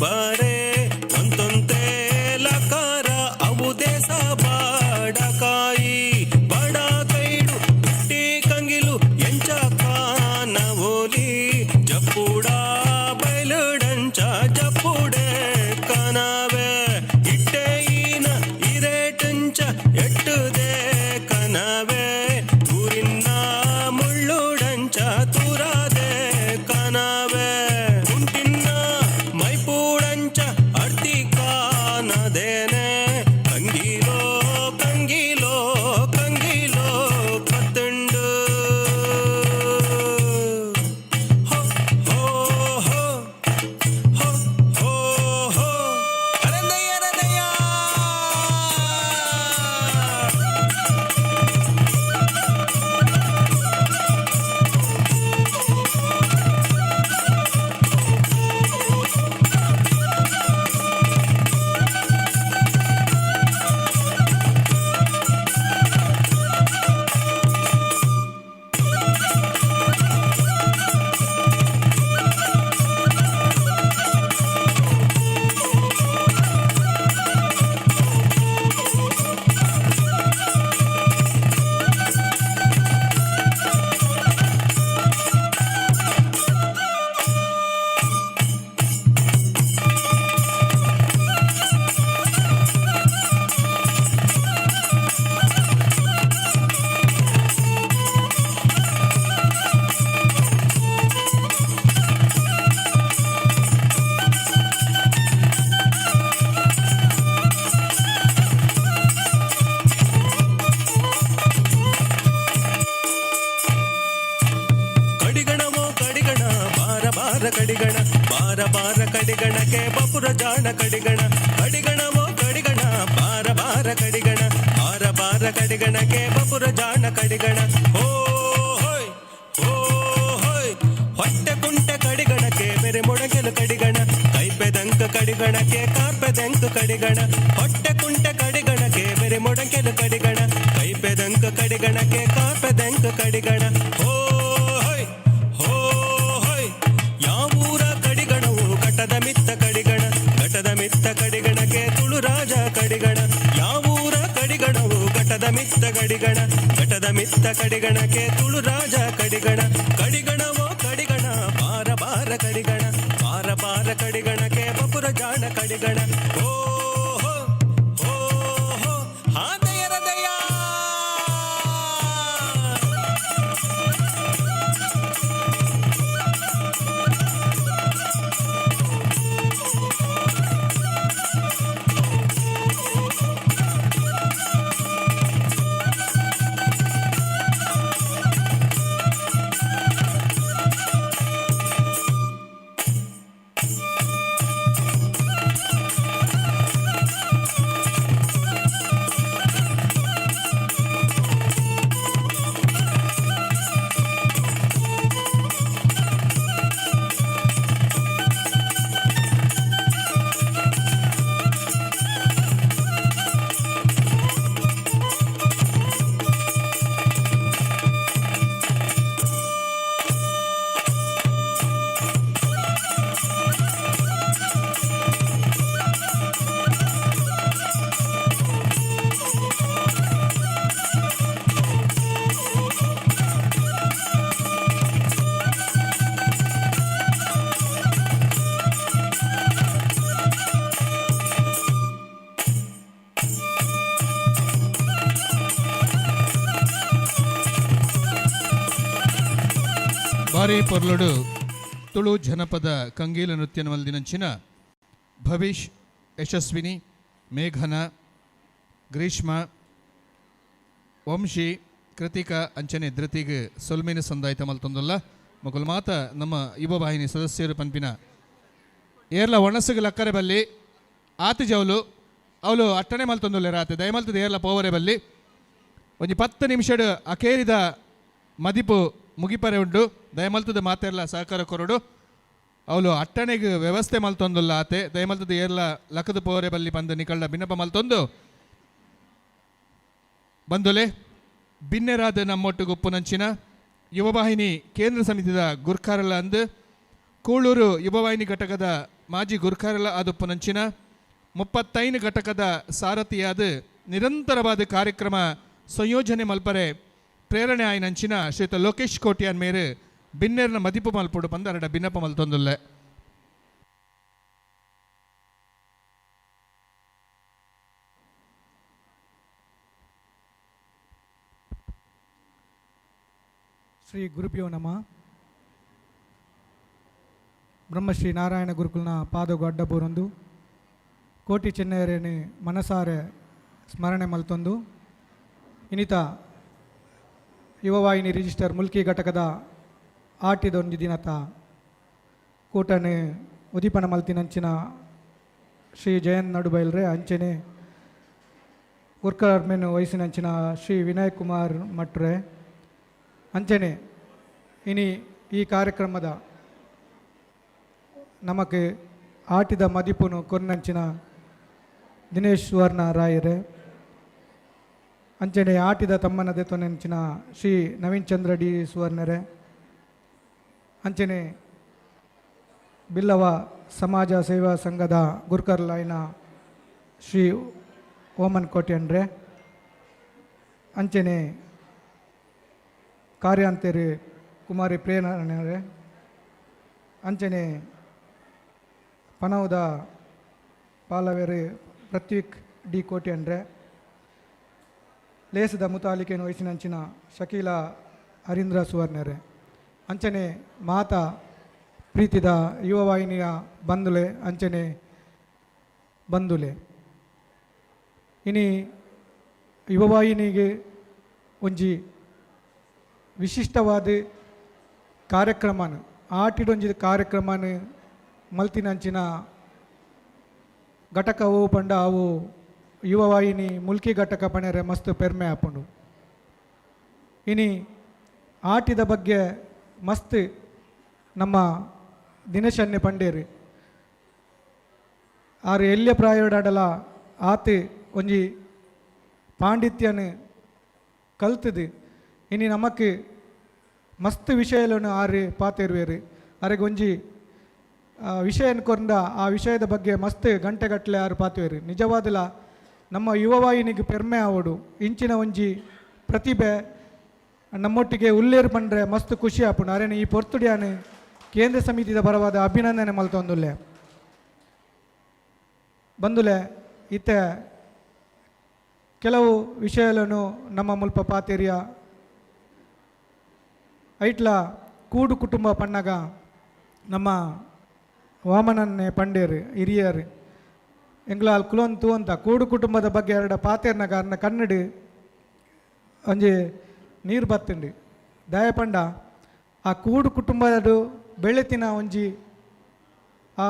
ಬಾರೆ ಒಂತೊಂತೆ ಲಕಾರ ಅವು ದೇಶ ಬಾಡ ಎದುರಾದೆ ಕನವೆ ಉಂಟಿನ್ನ ಮೈಪೂಡಂಚ ಅರ್ತಿ ಕಾನದೇನೆ ಕಂಗೀಲೋ ಕಂಗೀಲೋ ಕಂಗೀಲೋ ಕತ್ತುಂಡು ಹೋ ಹೋ ಹೋ ಹೋ ಹೋ ಹೋ ಅರದಯ್ಯ ರದಯ್ಯ ಕಡಿಗಣವೋ ಕಡಿಗಣ ಬಾರ ಬಾರ ಕಡಿಗಣ ಬಾರ ಬಾರ ಕಡಿಗಣಕ್ಕೆ ಬಪುರ ಜಾಣ ಕಡಿಗಣ ಕಡಿಗಣವೋ ಕಡಿಗಣ ಬಾರ ಬಾರ ಕಡಿಗಣ ಬಾರ ಬಾರ ಕಡಿಗಣಕ್ಕೆ ಬಪುರ ಜಾಣ ಕಡಿಗಣ ಹೋ ಹೋಯ್ ಹೋ ಹೋಯ್ ಹೊಟ್ಟೆ ಕುಂಟೆ ಕಡಿಗಣಕ್ಕೆ ಬೆರೆ ಮೊಡಗೆಲು ಕಡಿಗಣ ಕೈಪೆದಂಕ ಕಡಿಗಣಕ್ಕೆ ಕಾರ್ಪೆದಂಕ ಕಡಿಗಣ ಹೊಟ್ಟೆ ಕುಂಟೆ ಕಡಿಗಣಕ್ಕೆ ಬೆರೆ ಮೊಡಗೆಲು ಕಡಿಗಣ ಕೈಪೆದಂಕ ಕಡಿಗಣಕ್ಕೆ ಕಾರ್ಪೆದಂಕ ಕಡಿಗಣ ಹೋ ಹೋಯ್ ಹೋ ಹೋಯ್ ಯಾವೂರ ಕಡಿಗಣವು ಘಟದ ಮಿತ್ತ ಕಡಿಗಣ ಘಟದ ಮಿತ್ತ ಕಡಿಗಣಕ್ಕೆ ತುಳು ರಾಜ ಕಡಿಗಣ ಯಾವೂರ ಕಡಿಗಣವು ಘಟದ ಮಿತ್ತ ಕಡಿಗಣ ಘಟದ ಮಿತ್ತ ಕಡಿಗಣಕ್ಕೆ ತುಳು ರಾಜ ಕಡಿಗಣ ಕಡಿಗಣವೋ ಕಡಿಗಣ ಬಾರ ಬಾರ ಕಡಿಗಣ ಬಾರ ಬಾರ ಕಡಿಗಣಕ್ಕೆ ಬಪುರ ಜಾಣ ಕಡಿಗಣ ಓ ಹೋ ಹೋ ಹೋ ಹಾದಯ ಹೃದಯ ಬಾರಿ ಪೊರ್ಲುಡು ತುಳು ಜನಪದ ಕಂಗೀಲ ನೃತ್ಯ ಮಲ್ದಿನಂಚಿನ ಭವಿಷ್ ಯಶಸ್ವಿನಿ ಮೇಘನ ಗ್ರೀಷ್ಮ ವಂಶಿ ಕೃತಿಕಾ ಅಂಚನೆ ಧೃತಿಗೆ ಸೊಲ್ಮೇನ ಸಂದಾಯಿತ ಮಲ್ತೊಂದಲ್ಲ ಮಗುಲು ಮಾತ ನಮ್ಮ ಯುವ ವಾಹಿನಿ ಸದಸ್ಯರು ಪಂಪಿನ ಏರ್ಲ ಒಣಸಗಲ ಅಕ್ಕರೆ ಬಲ್ಲಿ ಆತು ಜವಲು ಅವಳು ಅಟ್ಟಣೆ ಮಲ್ತೊಂದುಲ್ಲೆ ರಾತೆ ದಯಮಲ್ತದ ಏರ್ಲ ಪೋವರೆ ಬಲ್ಲಿ ಒಂದು 10 ನಿಮಿಷ ಅಕೇರಿದ ಮದಿಪು ಮುಗಿಪರೆ ಉಂಡು ದಯಮಲ್ತದ ಮಾತೆರ್ಲ ಸಹಕಾರ ಕೊರಡು ಅವಳು ಅಟ್ಟಣೆಗೆ ವ್ಯವಸ್ಥೆ ಮಲ್ತೊಂದುಲ್ಲ ಆತೆ ದಯಮಲ್ತದ ಏರ್ಲ ಲಕದ ಪೋರೆ ಬಲ್ಲಿ ಬಂದು ನಿಕಳ್ಳ ಬಿನ್ನಪ ಮಲ್ತೊಂದು ಬಂದುಲೆ ಬಿನ್ನೆರಾದ ನಮ್ಮೊಟ್ಟು ಗುಪ್ಪುನಂಚಿನ ಯುವವಾಹಿನಿ ಕೇಂದ್ರ ಸಮಿತಿದ ಗುರ್ಖಾರಲ ಅಂದು ಕೂಳೂರು ಯುವವಾಹಿನಿ ಘಟಕದ ಮಾಜಿ ಗುರ್ಖಾರಲ ಆದುಪ್ಪುನಂಚಿನ 35 ಘಟಕದ ಸಾರಥಿಯಾದ ನಿರಂತರವಾದ ಕಾರ್ಯಕ್ರಮ ಸಂಯೋಜನೆ ಮಲ್ಪರೆ ಪ್ರೇರಣೆ ಆಯ್ನಂಚಿನ ಶ್ರೀಯುತ ಲೋಕೇಶ್ ಕೋಟ್ಯಾನ್ ಮೇರೆ ಬಿನ್ನೆರ್ನ ಮದಿಪು ಮಲ್ಪುಡು ಬಂದು ಅರಡ ಬಿನ್ನಪ ಮಲ್ತೊಂದುಲ್ಲೆ ಶ್ರೀ ಗುರುಭ್ಯೋ ನಮಃ. ಬ್ರಹ್ಮಶ್ರೀ ನಾರಾಯಣ ಗುರುಕುಲ್ನ ಪಾದಗು ಅಡ್ಡ ಬೂರೊಂದು ಕೋಟಿ ಚೆನ್ನೈರೇನು ಮನಸಾರೆ ಸ್ಮರಣೆ ಮಲ್ತೊಂದು ಇನ್ನಿತ ಯುವವಾಹಿನಿ ರಿಜಿಸ್ಟರ್ ಮುಲ್ಕಿ ಘಟಕದ ಆಟಿದೊಂದು ದಿನತ ಕೂಟನೆ ಉದೀಪನ ಮಲ್ತಿನಂಚಿನ ಶ್ರೀ ಜಯಂತ್ ನಡುಬೈಲ್ರೆ ಅಂಚನೆ ಗುರ್ಕರ್ಮೆನು ವಯಸ್ಸಿನಂಚಿನ ಶ್ರೀ ವಿನಯ್ ಕುಮಾರ್ ಮಟ್ರೆ ಅಂಚನೆ ಇನಿ ಈ ಕಾರ್ಯಕ್ರಮದ ನಮಗೆ ಆಟಿದ ಮದಿಪುನು ಕೊನ್ನಂಚಿನ ದಿನೇಶ್ ಸುವರ್ಣ ರಾಯರೇ ಅಂಚನೆ ಆಟಿದ ತಮ್ಮನ ದೆತೊನೆಂಚಿನ ಶ್ರೀ ನವೀನ್ ಚಂದ್ರ ಡಿ ಸುವರ್ಣರೇ ಅಂಚನೆ ಬಿಲ್ಲವ ಸಮಾಜ ಸೇವಾ ಸಂಘದ ಗುರ್ಕರ್ಲಾಯ್ನ ಶ್ರೀ ಓಮನ್ ಕೋಟ್ಯನ್ರೆ ಅಂಚನೆ ಕಾರ್ಯಾಂತೇರಿ ಕುಮಾರಿ ಪ್ರೇರಣರೇ ಅಂಚನೆ ಪನವದ ಪಾಲವೇರಿ ಪ್ರತ್ವಿಕ್ ಡಿ ಕೋಟ್ಯನ್ರೆ ಲೇಸದ ಮುತಾಲಿಕೆಯನ್ನು ವಯಸ್ಸಿನಂಚಿನ ಶಕೀಲ ಹರೀಂದ್ರ ಸುವರ್ಣರೇ ಅಂಚನೆ ಮಾತಾ ಪ್ರೀತಿದ ಯುವವಾಹಿನಿಯ ಬಂಧುಲೆ ಅಂಚನೆ ಬಂಧುಲೆ ಇನಿ ಯುವವಾಹಿನಿಗೆ ಒಂಜಿ ವಿಶಿಷ್ಟವಾದ ಕಾರ್ಯಕ್ರಮನ ಆಟಿಡೊಂಜಿ ಕಾರ್ಯಕ್ರಮನ ಮಲ್ತಿನಂಚಿನ ಘಟಕ ಅವು ಪಂಡ ಅವು ಯುವವಾಹಿನಿ ಮುಲ್ಕಿ ಘಟಕ ಪಣೆರೆ ಮಸ್ತ್ ಪೆರ್ಮೆ ಆಪುಂಡು ಇನಿ ಆಟಿದ ಬಗ್ಗೆ ಮಸ್ತ್ ನಮ್ಮ ದಿನಶನ್ನೆ ಪಂಡೇರಿ ಆರು ಎಲ್ಯ ಪ್ರಾಯೋಡಾಡಲ ಆತು ಒಂಜಿ ಪಾಂಡಿತ್ಯನ ಕಲ್ತದು ಇನಿ ನಮಕ್ ಮಸ್ತ್ ವಿಷಯಗಳನ್ನು ಆರು ಪಾತೇರುವೇರು ಅರೆಗೆ ಒಂಜಿ ವಿಷಯನ ಕೊಂಡ ಆ ವಿಷಯದ ಬಗ್ಗೆ ಮಸ್ತ್ ಗಂಟೆಗಟ್ಟಲೆ ಆರು ಪಾತೇರು ನಿಜವಾದಲ ನಮ್ಮ ಯುವವಾಹಿನಿಗೆ ಪೆರ್ಮೆ ಆವಡು ಇಂಚಿನ ಒಂಜಿ ಪ್ರತಿಭೆ ನಮ್ಮೊಟ್ಟಿಗೆ ಉಲ್ಲೇರು ಪಂಡ್ರೆ ಮಸ್ತ್ ಖುಷಿ ಆಪುಂಡು ಅರೇನು ಈ ಪೊರ್ತುಡಿಯಾನು ಕೇಂದ್ರ ಸಮಿತಿದ ಪರವಾದ ಅಭಿನಂದನೆ ಮಲ್ತೊಂದುಲ್ಲೆ ಬಂದುಲೆ ಇತ್ತೆ ಕೆಲವು ವಿಷಯಗಳನ್ನು ನಮ್ಮ ಮುಲ್ಪ ಪಾತೇರಿಯ ಐಟ್ಲ ಕೂಡು ಕುಟುಂಬ ಪಣ್ಣಗ ನಮ್ಮ ವಾಮನನ್ನೇ ಪಂಡೇರು ಹಿರಿಯರು ಎಂಗ್ಲಾಲ್ ಕುಲೊಂತು ಅಂತ ಕೂಡು ಕುಟುಂಬದ ಬಗ್ಗೆ ಎರಡು ಪಾತೇರ್ನ ಕಾರಣ ಕನ್ನಡಿ ಒಂಜಿ ನೀರು ಬತ್ತುಂಡು ದಯಪಂಡ ಆ ಕೂಡು ಕುಟುಂಬದ ಬೆಳೆತಿನ ಒಂಜಿ ಆ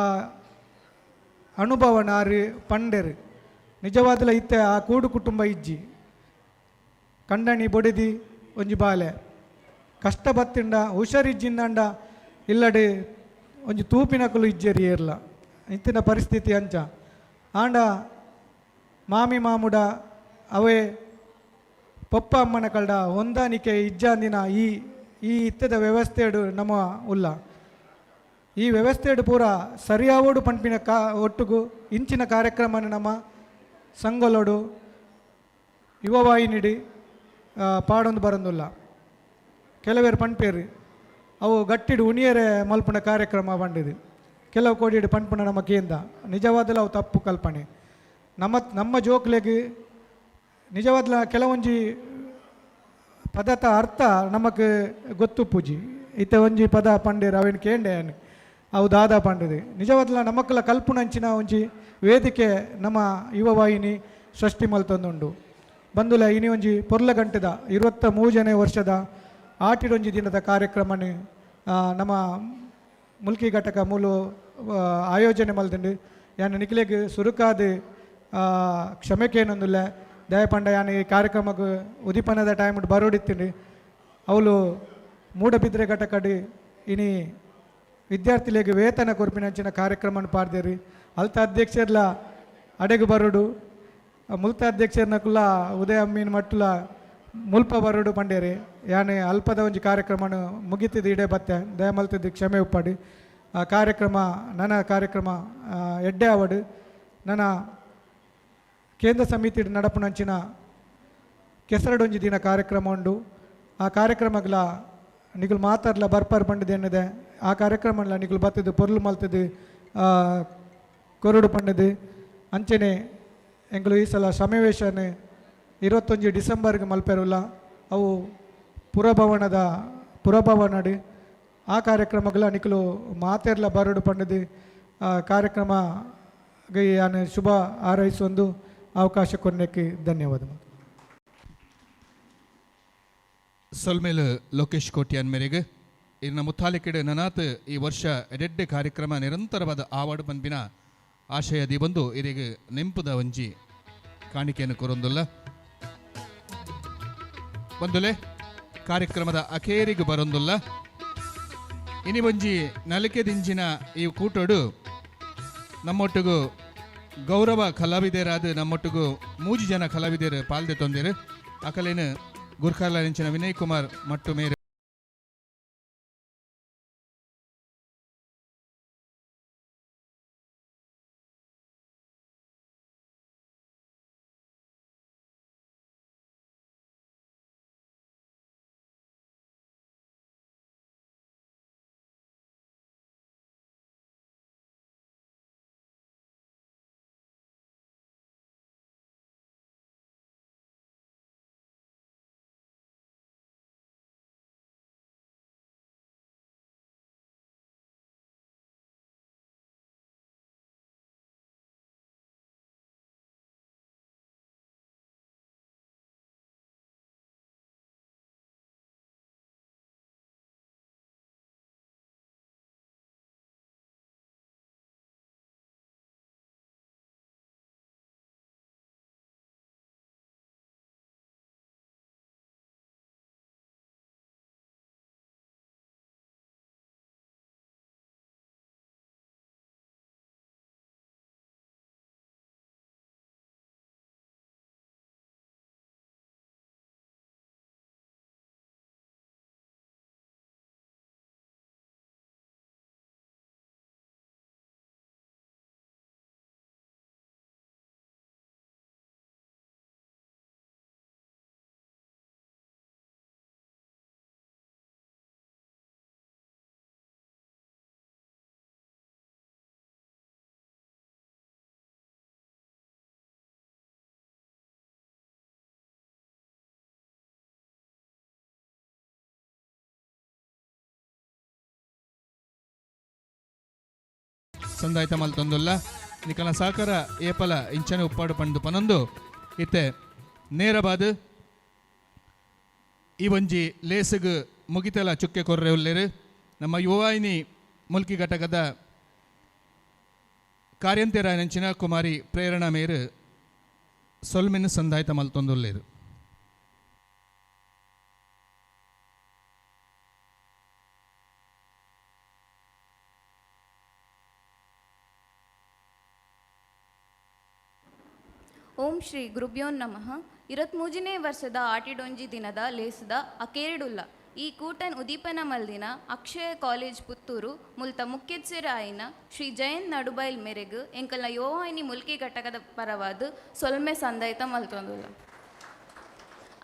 ಅನುಭವನ ಆರು ಪಂಡೇರು ನಿಜವಾದಲ ಇತ್ತೆ ಆ ಕೂಡು ಕುಟುಂಬ ಇಜ್ಜಿ ಕಂಡಣಿ ಬೊಡಿದಿ ಒಂಜಿ ಬಾಲೆ ಕಷ್ಟ ಬತ್ತಿಂಡ ಹುಷಾರಿಜ್ಜಿಂದಂಡ ಇಲ್ಲಡೆ ಒಂಜಿ ತೂಪಿನಕಲು ಇಜ್ಜೇರಿ ಏರ್ಲ ಇಂತಿನ ಪರಿಸ್ಥಿತಿ ಅಂಚ ಆಂಡ ಮಾಮಿ ಮಾಮುಡ ಅವೇ ಪಪ್ಪ ಅಮ್ಮನ ಕಲ್ಡ ಹೊಂದಾಣಿಕೆ ಇಜ್ಜಾಂದಿನ ಈ ಇತ್ತದ ವ್ಯವಸ್ಥೆಡು ನಮ್ಮ ಉಲ್ಲ ಈ ವ್ಯವಸ್ಥೆಡು ಪೂರ ಸರಿಯಾವೋಡು ಪಂಪಿನ ಒಟ್ಟುಗು ಇಂಚಿನ ಕಾರ್ಯಕ್ರಮನ ನಮ್ಮ ಸಂಘಲೋಡು ಯುವವಾಹಿನಿಡಿ ಪಾಡೊಂದು ಬರಂದುಲ್ಲ ಕೆಲವೇರು ಪಂಪೇರು ಅವು ಗಟ್ಟಿಡು ಉಣಿಯರೆ ಮಲ್ಪುನ ಕಾರ್ಯಕ್ರಮ ಬಂಡಿದು ಕೆಲವು ಕೋಡಿಡು ಪಂಪುನ ನಮ್ಮ ಕೇಂದ್ರ ನಿಜವಾದಲ್ಲ ಅವು ತಪ್ಪು ಕಲ್ಪನೆ ನಮ್ಮ ಜೋಕ್ಲೆಗೆ ನಿಜವಾದ ಕೆಲವೊಂಜಿ ಪದದ ಅರ್ಥ ನಮಗೆ ಗೊತ್ತು ಪೂಜಿ ಇತ್ತೆ ಒಂಜಿ ಪದ ಪಂಡೇರು ಅವೇನು ಕೇಂಡೆ ಅವು ದಾದ ಪಂಡದು ನಿಜವಾದ ನಮಕ್ಕಲ ಕಲ್ಪುನಂಚಿನ ಒಂಜಿ ವೇದಿಕೆ ನಮ್ಮ ಯುವವಾಹಿನಿ ಸೃಷ್ಟಿ ಮಲ್ತೊಂದುಂಡು ಬಂದುಲ ಇನಿ ಒಂಜಿ ಪೊರ್ಲ ಗಂಟೆದ 23ನೇ ವರ್ಷದ ಆಟಿಡೊಂಜಿ ದಿನದ ಕಾರ್ಯಕ್ರಮನ ನಮ್ಮ ಮುಲ್ಕಿ ಘಟಕ ಮೂಲು ಆಯೋಜನೆ ಮಲ್ತುಂಡು ಯಾನು ನಿಖಿಲೆಗ್ ಸುರುಕಾದ ಕ್ಷಮೆಕೇನೊಂದುಲ್ಲ ದಯಪಂಡ ಯಾನು ಈ ಕಾರ್ಯಕ್ರಮಕ್ಕೆ ಉದೀಪನದ ಟೈಮ್ ಬರೋಡಿತ್ತುಂಡು ಅವಳು ಮೂಡಬಿದ್ರೆ ಘಟಕಡು ಇನಿ ವಿದ್ಯಾರ್ಥಿಗಳಿಗೆ ವೇತನ ಕೊರ್ಪಿನಂಚಿನ ಕಾರ್ಯಕ್ರಮನ ಪಾಡ್ದೇರಿ ಅಲ್ತ ಅಧ್ಯಕ್ಷರ್ಲ ಅಡೆಗು ಬರೋಡು ಮುಲ್ತ ಅಧ್ಯಕ್ಷರ್ನಕುಲ್ಲ ಉದಯ ಅಮ್ಮೀನ್ ಮಟ್ಟುಲ ಮುಲ್ಪ ಬರೋಡು ಪಂಡೇರಿ ಯಾನೆ ಅಲ್ಪದ ಒಂಜಿ ಕಾರ್ಯಕ್ರಮನು ಮುಗಿತಿದ್ದು ಇಡೇ ಬತ್ತೆ ದಯ ಮಲ್ತಿದ್ದು ಕ್ಷಮೆ ಉಪ್ಪಾಡಿ ಆ ಕಾರ್ಯಕ್ರಮ ನನ್ನ ಕಾರ್ಯಕ್ರಮ ಎಡ್ಡೆ ಅವಡು ನನ್ನ ಕೇಂದ್ರ ಸಮಿತಿ ನಡಪುನಂಚಿನ ಕೆಸರಡೊಂಜಿ ದಿನ ಕಾರ್ಯಕ್ರಮ ಉಂಡು ಆ ಕಾರ್ಯಕ್ರಮಗಳ ನಿಗುಲು ಮಾತಾಡ್ಲ ಬರ್ಪರ್ ಪಂಡದೇನಿದೆ ಆ ಕಾರ್ಯಕ್ರಮಲ್ಲ ನಿಗುಲು ಬತ್ತದು ಪೊರ್ಲು ಮಲ್ತದು ಕೊರಡು ಪಂಡದು ಅಂಚನೆ ಎಂಗಳು ಈ ಸಲ ಸಮಾವೇಶನ 21 ಡಿಸೆಂಬರ್ಗೆ ಮಲ್ಪೆರುಲ್ಲ ಅವು ಪುರಭವನಡು ಆ ಕಾರ್ಯಕ್ರಮಗಳ ನಿಖಲು ಮಾತೆರ್ಲ ಬರಡು ಪಂಡದು ಕಾರ್ಯಕ್ರಮ ಯಾನು ಶುಭ ಹಾರೈಸೊಂದು ಅವಕಾಶ ಕೊನೆಕ್ಕೆ ಧನ್ಯವಾದ. ಸೊಲ್ಮೇಲು ಲೋಕೇಶ್ ಕೋಟ್ಯಾನ್ ಮೇರೆಗೆ ಇನ್ನು ಮುತ್ತಾಲಿಕೆಡೆ ನನಾತ್ ಈ ವರ್ಷ ಎಡೆಡ್ಡೆ ಕಾರ್ಯಕ್ರಮ ನಿರಂತರವಾದ ಆವಾಡು ಪನ್ಪಿನ ಆಶಯದಿ ಬಂದು ಇರಿಗೆ ನೆಂಪುದ ಒಂಜಿ ಕಾಣಿಕೆಯನ್ನು ಕೊರೊಂದುಲ್ಲ ಬಂದುಲೆ ಕಾರ್ಯಕ್ರಮದ ಅಖೇರಿಗೆ ಬರೊಂದುಲ್ಲ ಇನಿ ಒಂಜಿ ನಲಿಕೆ ದಿಂಜಿನ ಈ ಕೂಟೋಡು ನಮ್ಮೊಟ್ಟಿಗೂ ಗೌರವ ಕಲಾವಿದರಾದ ನಮ್ಮೊಟ್ಟಿಗೂ 3 ಜನ ಕಲಾವಿದರು ಪಾಲ್ದೆ ತೊಂದಿರು ಅಕಲೇನು ಗುರ್ಕಾರ್ಲ ನೆಂಚಿನ ವಿನಯ್ ಕುಮಾರ್ ಮಟ್ಟು ಮೇರೆ ಸಂದಾಯಿತ ಮಲ್ತೊಂದುಲ್ಲ ನಿಕಲ ಸಾಕರ ಏಪಲ ಇಂಚನೆ ಉಪ್ಪಾಡು ಪಂಡು ಪನೊಂದು ಇತ್ತೆ ನೇರಬಾದ್ ಈ ಒಂಜಿ ಲೇಸಿಗ್ ಮುಗಿತಲ ಚುಕ್ಕೆ ಕೊರ್ರೆ ಉಲ್ಲೇರು ನಮ್ಮ ಯುವಾಯಿನಿ ಮುಲ್ಕಿ ಘಟಕದ ಕಾರ್ಯಂತೆರ ನೆಂಚಿನ ಕುಮಾರಿ ಪ್ರೇರಣಾ ಮೇರು ಸೊಲ್ಮಿನ ಸಂದಾಯಿತ ಮಲ್ತೊಂದುಲ್ಲೇರು. ಓಂ ಶ್ರೀ ಗುರುಭ್ಯೋ ನಮಃ. 23ನೇ ವರ್ಷದ ಆಟಿಡೊಂಜಿ ದಿನದ ಲೇಸದ ಅಕೇರಡುಲ್ಲ ಈ ಕೂಟನ್ ಉದೀಪನ ಮಲ್ದಿನ ಅಕ್ಷಯ ಕಾಲೇಜ್ ಪುತ್ತೂರು ಮುಲ್ತ ಮುಖ್ಯಸ್ಥರ ಆಯ್ನ ಶ್ರೀ ಜಯಂತ್ ನಡುಬೈಲ್ ಮೇರೆಗ್ ಎಂಕಲ್ನ ಯೋಹಾಯಿನಿ ಮುಲ್ಕಿ ಘಟಕದ ಪರವಾದ ಸೊಲ್ಮೆ ಸಂದಾಯಿತ ಮಲ್ತೊಂದುಲ್ಲ.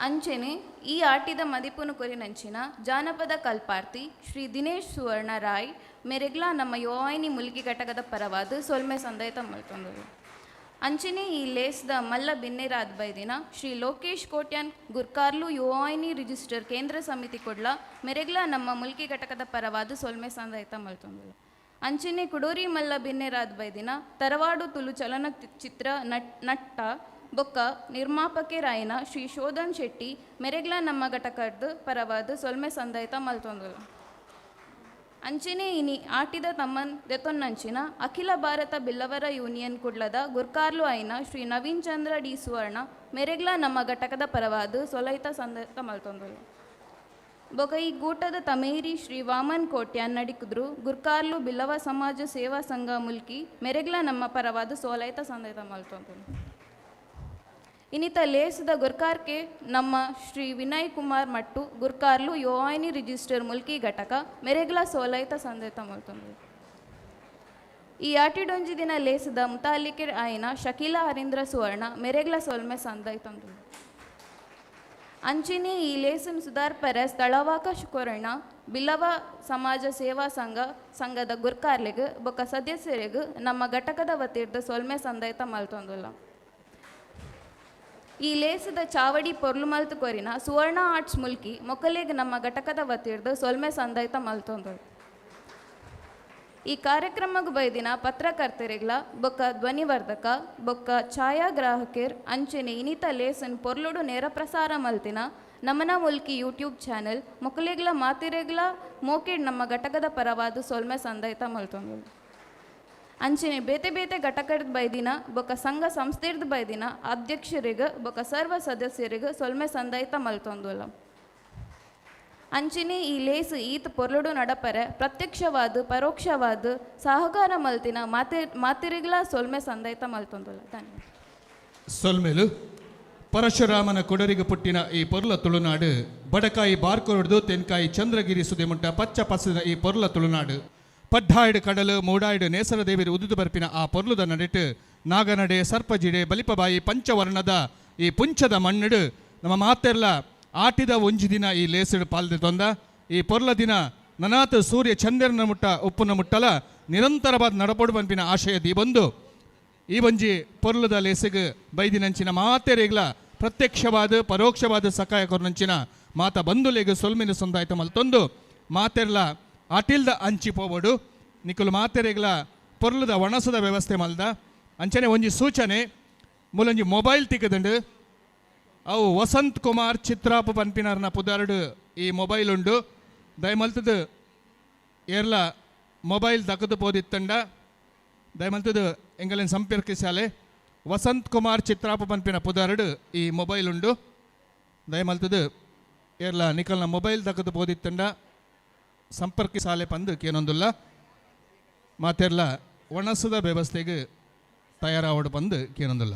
ಅಂಚೆನೆ ಈ ಆಟಿದ ಮದಿಪುನು ಕೊರಿನಂಚಿನ ಜಾನಪದ ಕಲ್ಪಾರ್ತಿ ಶ್ರೀ ದಿನೇಶ್ ಸುವರ್ಣ ರಾಯ್ ಮೇರೆಗ್ಲ ನಮ್ಮ ಯೋಹಾಯಿನಿ ಮುಲ್ಕಿ ಘಟಕದ ಪರವಾದ ಸೊಲ್ಮೆ ಸಂದಾಯಿತ ಮಲ್ತೊಂದುಲ್ಲ. ಅಂಚನೆ ಈ ಲೇಸ್ದ ಮಲ್ಲ ಬಿನ್ನೆರಾದ ಬೈದಿನ ಶ್ರೀ ಲೋಕೇಶ್ ಕೋಟ್ಯಾನ್ ಗುರ್ಕಾರ್ಲು ಯೋಹಾಯಿನಿ ರಿಜಿಸ್ಟರ್ ಕೇಂದ್ರ ಸಮಿತಿ ಕೊಡ್ಲ ಮೆರೆಗ್ಲ ನಮ್ಮ ಮುಲ್ಕಿ ಘಟಕದ ಪರವಾದ ಸೊಲ್ಮೆ ಸಂದಾಯಿತ ಮಲ್ತೊಂದುಲ್ಲ. ಅಂಚನೆ ಕುಡೋರಿ ಮಲ್ಲ ಬಿನ್ನೆರಾದ ಬೈದಿನ ತರವಾಡು ತುಳು ಚಲನಚಿತ್ರ ನಟ್ಟ ಬೊಕ್ಕ ನಿರ್ಮಾಪಕರಾಯಿನ ಶ್ರೀ ಶೋಧನ್ ಶೆಟ್ಟಿ ಮೆರೆಗ್ಲ ನಮ್ಮ ಘಟಕದ ಪರವಾದ ಸೊಲ್ಮೆ ಸಂದಾಯಿತ ಮಲ್ತೊಂದುಲ್ಲ. ಅಂಚನೆ ಇನಿ ಆಟಿದ ತಮ್ಮನ್ ದೆತೊನ್ನಂಚಿನ ಅಖಿಲ ಭಾರತ ಬಿಲ್ಲವರ ಯೂನಿಯನ್ ಕುಡ್ಲದ ಗುರ್ಕಾರ್ಲು ಆಯ್ನ ಶ್ರೀ ನವೀನ್ ಚಂದ್ರ ಡಿ ಸುವರ್ಣ ಮೆರೆಗ್ಲ ನಮ್ಮ ಘಟಕದ ಪರವಾದ ಸೊಲೈತ ಸಂದಾಯಿತ ಮಲ್ತೊಂದುಲ್ಲ. ಬೊಕ ಈ ಗೂಟದ ತಮೇರಿ ಶ್ರೀ ವಾಮನ್ ಕೋಟ್ಯಾನ್ ನಡಿಕಿದ್ರು ಗುರ್ಕಾರ್ಲು ಬಿಲ್ಲವ ಸಮಾಜ ಸೇವಾ ಸಂಘ ಮುಲ್ಕಿ ಮೆರೆಗ್ಲ ನಮ್ಮ ಪರವಾದ ಸೋಲೈತ ಸಂದಾಯಿತ ಮಲ್ತೊಂದುಲ್ಲ. ಇನ್ನಿತ ಲೇಸದ ಗುರ್ಕಾರ್ಕೆ ನಮ್ಮ ಶ್ರೀ ವಿನಯ್ ಕುಮಾರ್ ಮಟ್ಟು ಗುರ್ಕಾರ್ಲು ಯೋಹಾಯಿನಿ ರಿಜಿಸ್ಟರ್ ಮುಲ್ಕಿ ಘಟಕ ಮೆರೆಗ್ಲ ಸೋಲೈತ ಸಂದಾಯಿತ ಮಲ್ತೊಂದುಲ್ಲ. ಈ ಆಟಿಡೊಂಜಿ ದಿನ ಲೇಸದ ಮುತಾಲಿಕೆ ಆಯ್ನ ಶಕೀಲಾ ಹರೀಂದ್ರ ಸುವರ್ಣ ಮೆರೆಗ್ಲ ಸೊಲ್ಮೆ ಸಂದಾಯಿತೊಂದುಲ್ಲ. ಅಂಚಿನಿ ಈ ಲೇಸನ್ ಸುಧಾರ್ಪರ ಸ್ಥಳವಾಕಾಶ ಕೊರಣ ಬಿಲ್ಲವ ಸಮಾಜ ಸೇವಾ ಸಂಘದ ಗುರ್ಕಾರ್ಲೆಗ್ ಬೊಕ್ಕ ಸದಸ್ಯರಿಗ್ ನಮ್ಮ ಘಟಕದ ವತಿರ್ದ ಸೊಲ್ಮೆ ಸಂದಾಯಿತ ಮಲ್ತೊಂದುಲ್ಲ. ಈ ಲೇಸದ ಚಾವಡಿ ಪೊರ್ಲು ಮಲ್ತು ಕೊರಿನ ಸುವರ್ಣ ಆರ್ಟ್ಸ್ ಮುಲ್ಕಿ ಮೊಕಲೆಗ್ ನಮ್ಮ ಘಟಕದ ವತಿರ್ದ ಸೊಲ್ಮೆ ಸಂದಾಯಿತ ಮಲ್ತೊಂದುಲ್ಲ. ಈ ಕಾರ್ಯಕ್ರಮಕ್ಕೆ ಬೈದಿನ ಪತ್ರಕರ್ತರಿಗ್ಲ ಬೊಕ್ಕ ಧ್ವನಿವರ್ಧಕ ಬೊಕ್ಕ ಛಾಯಾಗ್ರಾಹಕರ್ ಅಂಚೆನೆ ಇನಿತ ಲೇಸನ್ ಪೊರ್ಲುಡು ನೇರ ಪ್ರಸಾರ ಮಲ್ತಿನ ನಮನ ಮುಲ್ಕಿ ಯೂಟ್ಯೂಬ್ ಚಾನೆಲ್ ಮೊಕಲಿಗ್ಲ ಮಾತಿರೆಗ್ಲ ಮೋಕಿಡ್ ನಮ್ಮ ಘಟಕದ ಪರವಾದ ಸೊಲ್ಮೆ ಸಂದೈತ ಮಲ್ತೊಂದು ಅಂಚನೆ ಬೇತೆ ಬೇತೆ ಘಟಕದ ಬೈದಿನ ಬೊಕ್ಕ ಸಂಘ ಸಂಸ್ಥೆರ್ದು ಬೈದಿನ ಅಧ್ಯಕ್ಷರಿಗೆ ಬೊಕ್ಕ ಸರ್ವ ಸದಸ್ಯರಿಗೆ ಸೊಲ್ಮೆ ಸಂದೈತ ಮಲ್ತೊಂದುಲ್ಲ ಅಂಚಿನಿ ಈ ಲೇಸು ಈತ ಪೊರ್ಲುಡು ನಡಪರೆ ಪ್ರತ್ಯಕ್ಷವಾದ ಪರೋಕ್ಷವಾದ ಸಹಕಾರ ಮಲ್ತಿನ ಮಾತಿರಿಗ್ಲ ಸೊಲ್ಮೆ ಸಂದೈತ ಮಲ್ತೊಂದುಲ್ಲ ಧನ್ಯವಾದ. ಸೊಲ್ಮೆಲು ಪರಶುರಾಮನ ಕೊಡರಿಗೆ ಪುಟ್ಟಿನ ಈ ಪೊರ್ಲ ತುಳುನಾಡು ಬಡಕಾಯಿ ಬಾರ್ಕೊರಡ್ದು ತೆನ್ಕಾಯಿ ಚಂದ್ರಗಿರಿ ಸುದಿಮುಟ್ಟ ಪಚ್ಚ ಪಸದ ಈ ಪೊರ್ಲ ತುಳುನಾಡು ಪಡ್ಡಾಯ್ಡು ಕಡಲು ಮೂಡಾಯ್ಡು ನೇಸರ ದೇವಿರು ಉದುದು ಬರ್ಪಿನ ಆ ಪೊರ್ಲುದ ನಡಿಟ್ಟು ನಾಗನಡೆ ಸರ್ಪಜಿಡೆ ಬಲಿಪಬಾಯಿ ಪಂಚವರ್ಣದ ಈ ಪುಂಚದ ಮಣ್ಣುಡು ನಮ್ಮ ಮಾತೆರ್ಲ ಆಟಿದ ಒಂಜಿ ದಿನ ಈ ಲೇಸಿಡು ಪಾಲ್ದೆ ತೊಂದ ಈ ಪೊರ್ಲ ದಿನ ನನಾತ್ ಸೂರ್ಯ ಚಂದ್ರನ ಮುಟ್ಟ ಉಪ್ಪುನ ಮುಟ್ಟಲ ನಿರಂತರವಾದ ನಡಪೊಡು ಬಂಪಿನ ಆಶಯ ಬಂದು ಈ ಒಂಜಿ ಪೊರ್ಲದ ಲೇಸಿಗೆ ಬೈದಿನಂಚಿನ ಮಾತೆರೆಗ್ಲ ಪ್ರತ್ಯಕ್ಷವಾದ ಪರೋಕ್ಷವಾದ ಸಕಾಯ ಕೊರ್ನಂಚಿನ ಮಾತ ಬಂಧುಲೆಗೆ ಸೊಲ್ಮಿನ ಸಂದಾಯ್ತ ಮಲ್ತೊಂದು ಮಾತೆರ್ಲ ಆಟಿಲ್ದ ಅಂಚಿ ಪೋವಡು ನಿಕುಲು ಮಾತೆರೆಗ್ಲ ಪೊರ್ಲದ ಒಣಸದ ವ್ಯವಸ್ಥೆ ಮಲ್ದ ಅಂಚನೆ ಒಂಜಿ ಸೂಚನೆ ಮೂಲೊಂಜಿ ಮೊಬೈಲ್ ತಿಕ್ಕದಂಡು ಅವು ವಸಂತ್ ಕುಮಾರ್ ಚಿತ್ರಾಪು ಪನ್ಪಿನರ್ನ ಪುದಾರ್ಡು ಈ ಮೊಬೈಲ್ ಉಂಡು ದಯಮಲ್ತದು ಏರ್ಲ ಮೊಬೈಲ್ ದಕ್ಕದು ಪೋದಿತ್ತಂಡ ದಯಮಲ್ತದು ಎಂಗಲಿನ ಸಂಪರ್ಕಿಸಾಲೆ ವಸಂತ್ ಕುಮಾರ್ ಚಿತ್ರಾಪು ಪನ್ಪಿನ ಪುದಾರ್ಡು ಈ ಮೊಬೈಲ್ ಉಂಡು ದಯಮಲ್ತದು ಏರ್ಲ ನಿಕಲ್ನ ಮೊಬೈಲ್ ದಕ್ಕದು ಪೋದಿತ್ತಂಡ ಸಂಪರ್ಕಿಸಾಲೆ ಪಂದು ಕೇನೊಂದುಲ್ಲ ಮಾತೆರ್ಲ ಒಣಸದ ವ್ಯವಸ್ಥೆಗೆ ತಯಾರಾವಡು ಬಂದು ಕೇನೊಂದುಲ್ಲ.